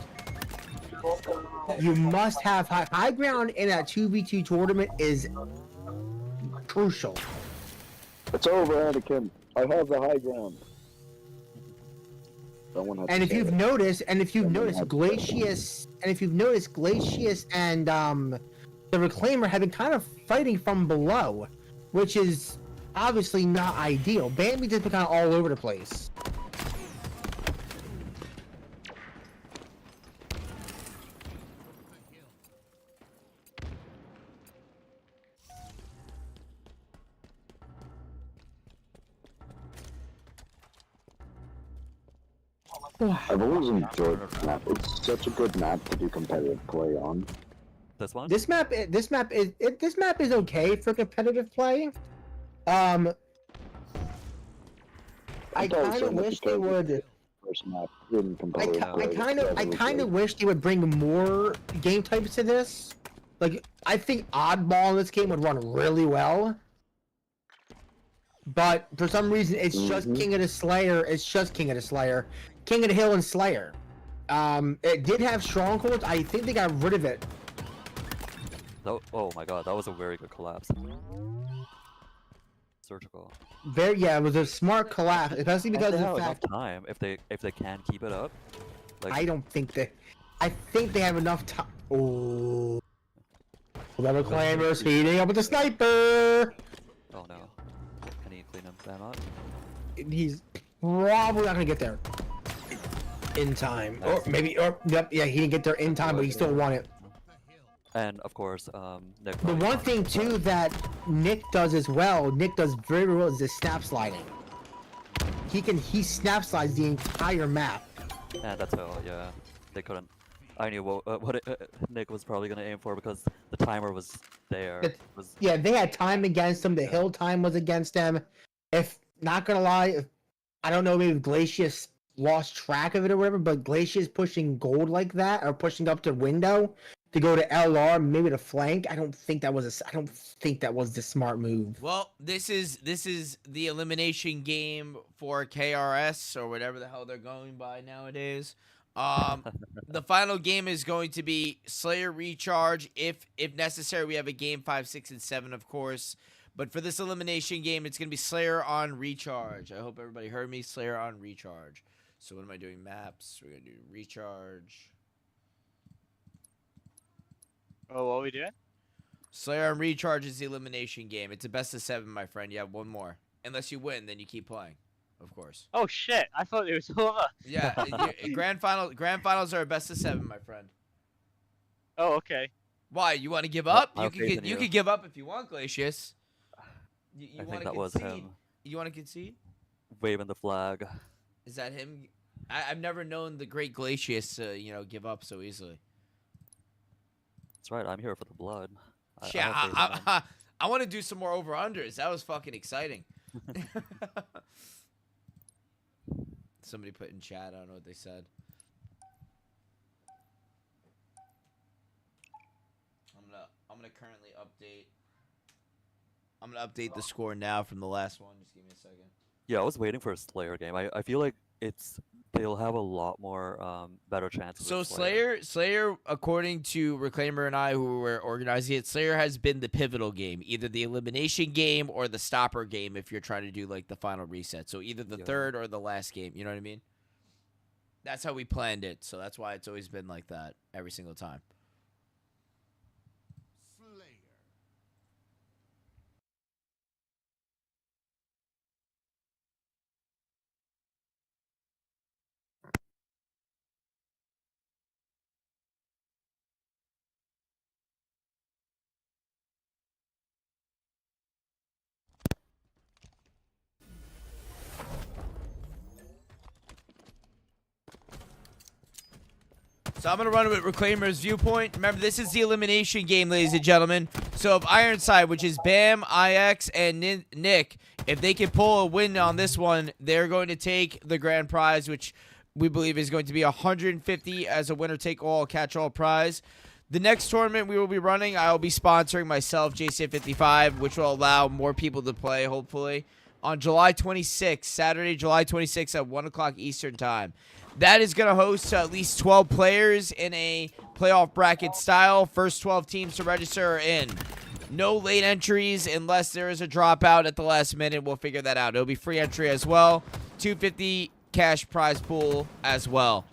You must have high ground in a 2v2 tournament is crucial. It's over, Anakin. I have the high ground. And if you've noticed, Glacius and the Reclaimer have been kind of fighting from below, which is obviously not ideal. Bambi just been kind of all over the place. I've always enjoyed this map. It's such a good map to do competitive play on. This one? This map is okay for competitive play. I kind of wish they would. I kind of wish they would bring more game types to this. Like, I think oddball in this game would run really well. but for some reason it's just King of the Slayer. It's just King of the Slayer, King of the Hill and Slayer. It did have strongholds. I think they got rid of it. Oh my god, that was a very good collapse. Surgical. Yeah, it was a smart collapse, especially because And of they have the enough fact. time if they can keep it up. Like, I don't think they. I think they have enough time. Oh. Level Clambers heating up with the sniper. oh no. Can he clean them out? He's probably not gonna get there in time, or maybe, yep, yeah, he didn't get there in time, but he still won it. And of course, Nick. The one thing too that Nick does as well, Nick does very well, is the snap sliding. He snap slides the entire map. And that's all. Yeah, they couldn't. I knew what Nick was probably gonna aim for because the timer was there. Yeah, they had time against them. The hill time was against them. If not gonna lie, I don't know, maybe Glacius lost track of it or whatever, but Glacius pushing gold like that or pushing up to window to go to LR, maybe to flank. I don't think that was the smart move. Well, this is the elimination game for KRS or whatever the hell they're going by nowadays. The final game is going to be Slayer Recharge. If necessary, we have a game 5, 6, and 7, of course. But for this elimination game, it's going to be Slayer on Recharge. I hope everybody heard me. Slayer on Recharge. So what am I doing? Maps. We're going to do Recharge. Oh, what are we doing? Slayer on Recharge is the elimination game. It's a best of 7, my friend. You have one more. Unless you win, then you keep playing. Of course. Oh shit! I thought it was over. Yeah, grand finals are a best of 7, my friend. Oh, okay. Why? You want to give up? I'll faith in You you. could give up if you want, Glacius. You I want think to that was concede? him You want to concede? waving the flag. Is that him? I've never known the great Glacius, give up so easily. That's right. I'm here for the blood. Yeah, have faith in him. I want to do some more over unders. That was fucking exciting. Somebody put in chat. I don't know what they said. I'm gonna currently update. I'm gonna update the score now from the last one. Just give me a second. Yeah, I was waiting for a Slayer game. I feel like they'll have a lot more better chances. So with Slayer. Slayer, according to Reclaimer and I, who were organizing it, Slayer has been the pivotal game, either the elimination game or the stopper game. If you're trying to do like the final reset, so either the third or the last game. You know what I mean? That's how we planned it. So that's why it's always been like that every single time. So I'm going to run with Reclaimer's viewpoint. Remember, this is the elimination game, ladies and gentlemen. So if Ironside, which is Bam, IX, and Nick, if they can pull a win on this one, they're going to take the grand prize, which we believe is going to be 150 as a winner-take-all, catch-all prize. The next tournament we will be running, I will be sponsoring myself, JCN55, which will allow more people to play, hopefully, on July 26th, Saturday, July 26th at 1 o'clock Eastern Time. That is going to host at least 12 players in a playoff bracket style. First 12 teams to register are in. No late entries unless there is a dropout at the last minute. We'll figure that out. It'll be free entry as well. 250 cash prize pool as well.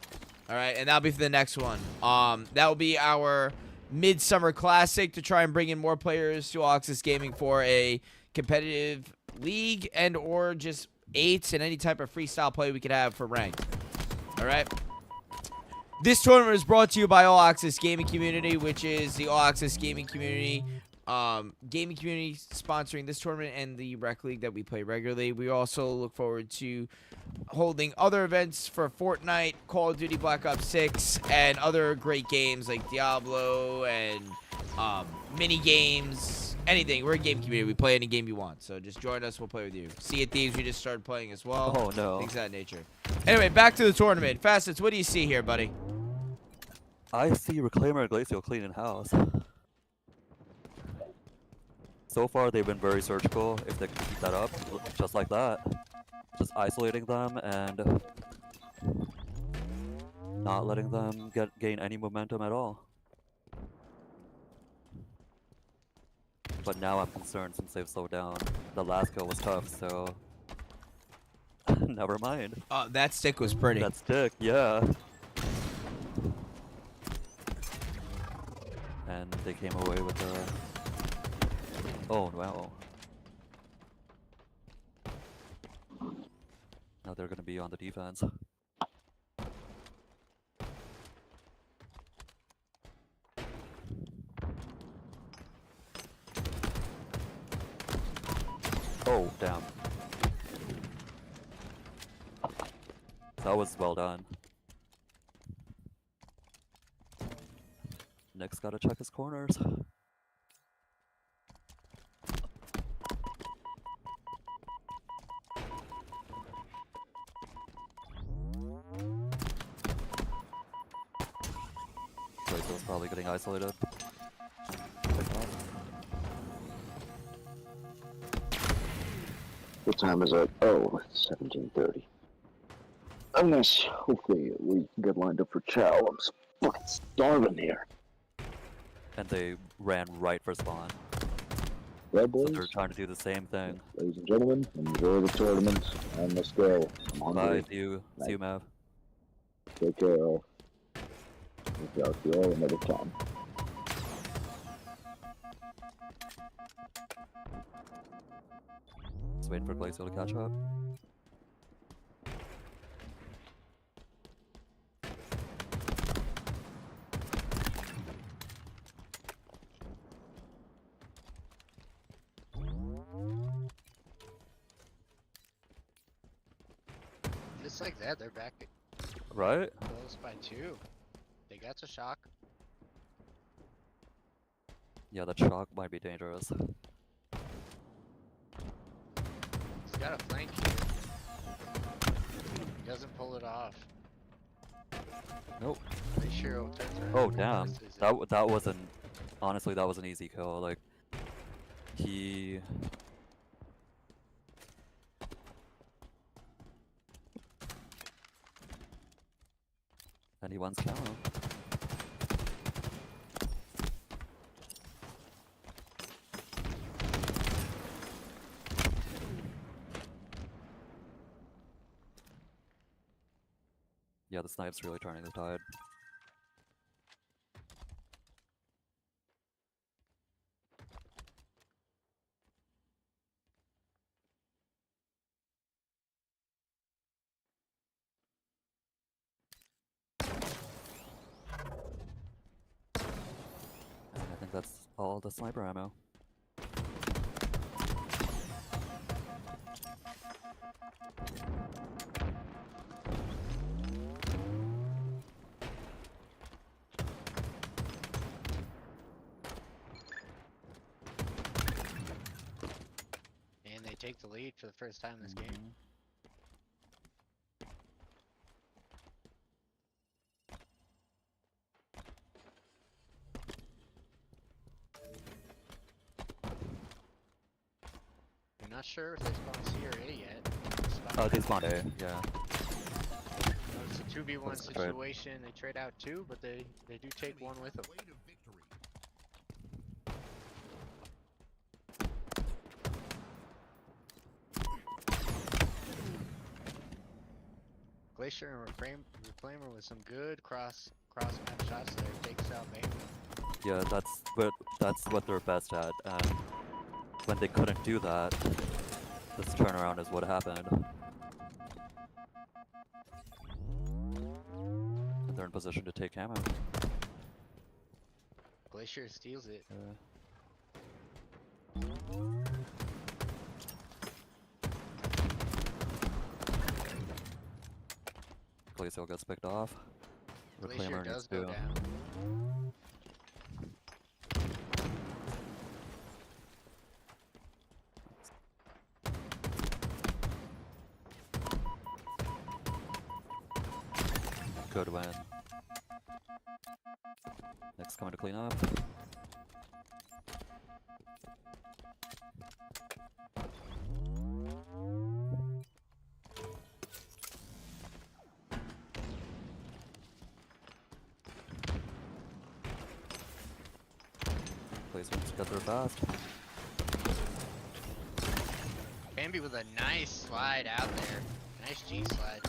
All right, and that'll be for the next one. That will be our Midsummer Classic to try and bring in more players to All Access Gaming for a competitive league and or just 8s and any type of freestyle play we could have for ranked. All right. This tournament is brought to you by All Access Gaming Community, which is the All Access Gaming Community sponsoring this tournament and the rec league that we play regularly. We also look forward to holding other events for Fortnite, Call of Duty Black Ops 6, and other great games like Diablo and mini games. Anything. We're a game community. We play any game you want. So just join us. We'll play with you. Sea of Thieves, we just started playing as well. Oh, no. Things of that nature. Anyway, back to the tournament. Fastest, what do you see here, buddy? I see Reclaimer and Glacio cleaning house. so far they've been very surgical. If they can keep that up, just like that, just isolating them and not letting them gain any momentum at all. But now I'm concerned since they've slowed down. The last kill was tough, so never mind. That stick was pretty. That stick, yeah. And they came away with the... Oh, wow. Now they're gonna be on the defense. Oh, damn. That was well done. Nick's gotta check his corners. Glacial's probably getting isolated. What time is it? Oh, it's 17:30. Unless, hopefully, we can get lined up for chow. I'm fucking starving here. And they ran right for spawn. Right, So boys? they're trying to do the same thing. Ladies and gentlemen, enjoy the tournament, and let's go. I'm hungry. Bye, see you, Mav. Take care, all. Okay, I'll see you all another time. Just waiting for Glacial to catch up. Just like that, they're back Right? close by 2. They got to shock. Yeah, that shock might be dangerous. He's got a flank here. He doesn't pull it off. Nope. Glacier turns around. Oh, damn. Forces it. That wasn't... Honestly, that was an easy kill. Like, he... And he wants camo. Yeah, the snipe's really turning the tide. And I think that's all the sniper ammo. And they take the lead for the first time this game. I'm not sure if they spawn C or A yet. Oh, they spawned A, yeah. It's a 2v1 That's great. situation. They trade out 2, but they do take 1 with them. Glacier and Reclaimer with some good cross map shots there. Takes out Bama. Yeah, that's what they're best at. And when they couldn't do that, this turnaround is what happened. And they're in position to take camo. Glacier steals it. Glacial gets picked off. Glacier Reclaimer does needs go to... down. Good win. Nick's coming to clean up. Glacier needs to get there fast. Bambi with a nice slide out there. Nice G slide.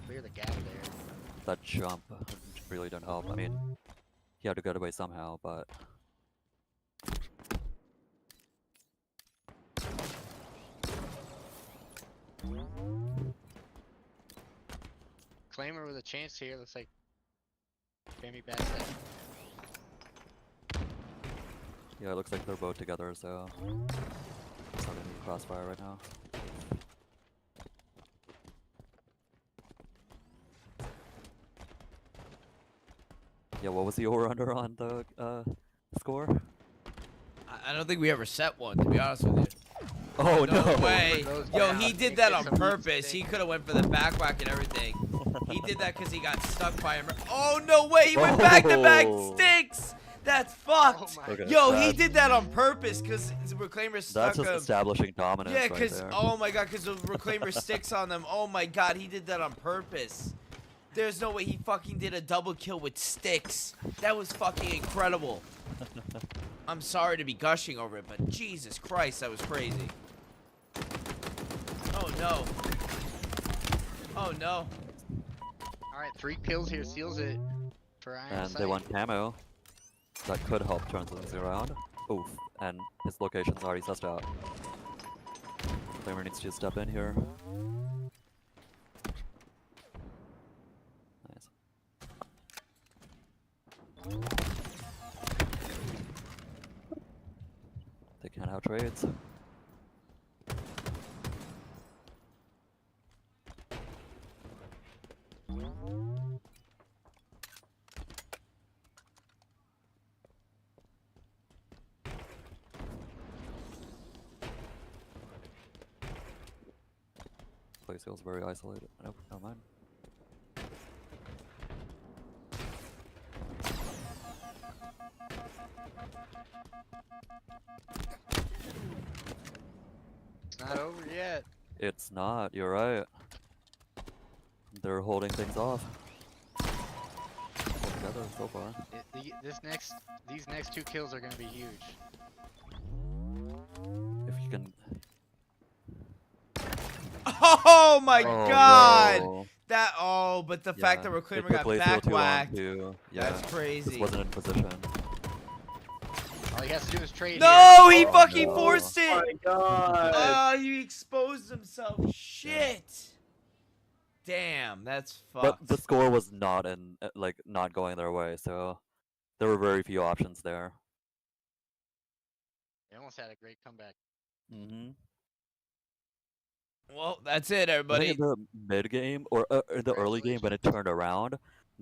Clear the gap there. That jump really didn't help. I mean, he had to get away somehow, but Claimer with a chance here. Looks like Bambi bad step. yeah, it looks like they're both together, so it's not in crossfire right now. Yeah, what was the over-under on the score? I don't think we ever set one, to be honest with you. Oh No no! way. Those Yo, down. he did It that gets on a weak purpose. stick. He could have went for the back whack and everything. He did that because he got stuck by him. Oh, no way. He went back-to-back Oh. sticks. That's fucked. Oh my Okay, Yo, he that's- did that on purpose because Reclaimer stuck That's just him. establishing dominance Yeah, right because, there. oh my god, because the Reclaimer sticks on them. Oh my god, he did that on purpose. There's no way he fucking did a double kill with sticks. That was fucking incredible. I'm sorry to be gushing over it, but Jesus Christ, that was crazy. Oh no. Oh no. Alright, 3 kills here seals it for Iron And Sight. they want camo. That could help turn things around. Oof, and his location's already sussed out. Flamer needs to step in here. Nice. They can't have trades. Place feels very isolated. Nope, never mind. It's not over yet. It's not, you're right. They're holding things off. Together so far. These next 2 kills are gonna be huge. If you can. Oh my Oh, god. no. That, oh, but the fact that Yeah, Reclaimer it took got Glacial back too long whacked. to- yeah, That's crazy. Just wasn't in position. All he has to do is trade No, here. he fucking no. forced it. Oh my god! Oh, he exposed himself. Shit. Damn, that's But fucked. the score was not in like not going their way, so there were very few options there. They almost had a great comeback. Mm-hmm. Well, that's it, I think everybody. in the mid game or in the early game when it turned around,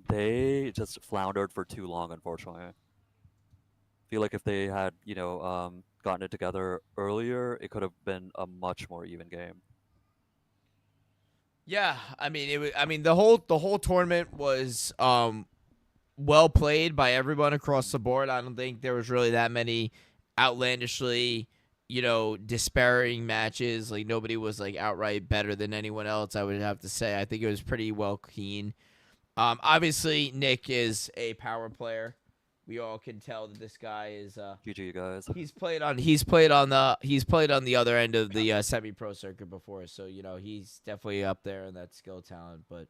they just floundered for too long. Unfortunately, I feel like if they had gotten it together earlier, it could have been a much more even game. Yeah, I mean it was, I mean the whole tournament was well played by everyone across the board. I don't think there was really that many outlandishly, disparaging matches. Like nobody was like outright better than anyone else, I would have to say. I think it was pretty well clean. Obviously Nick is a power player. We all can tell that this guy is GG guys. He's played on the other end of the semi-pro circuit before, so he's definitely up there in that skill talent. But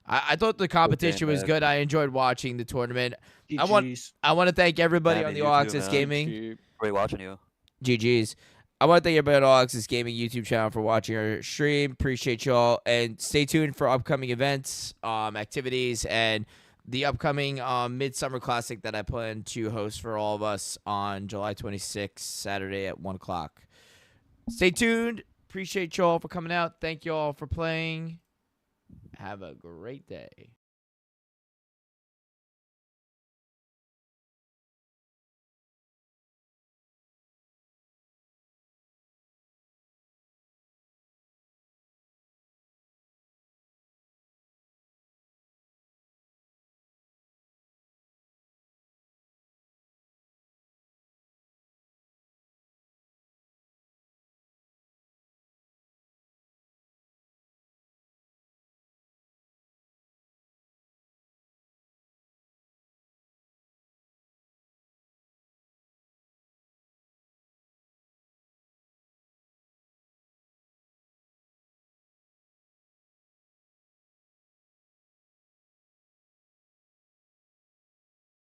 I thought the competition was man. good. I enjoyed watching the tournament. I GGs. want to thank everybody Yeah, on man, the you All too, Access man. Gaming. Great watching you. GGs. I want to thank everybody on All Access Gaming YouTube channel for watching our stream. Appreciate y'all, and stay tuned for upcoming events, activities, and the upcoming Midsummer Classic that I plan to host for all of us on July 26th, Saturday at 1 o'clock. Stay tuned. Appreciate y'all for coming out. Thank y'all for playing. Have a great day.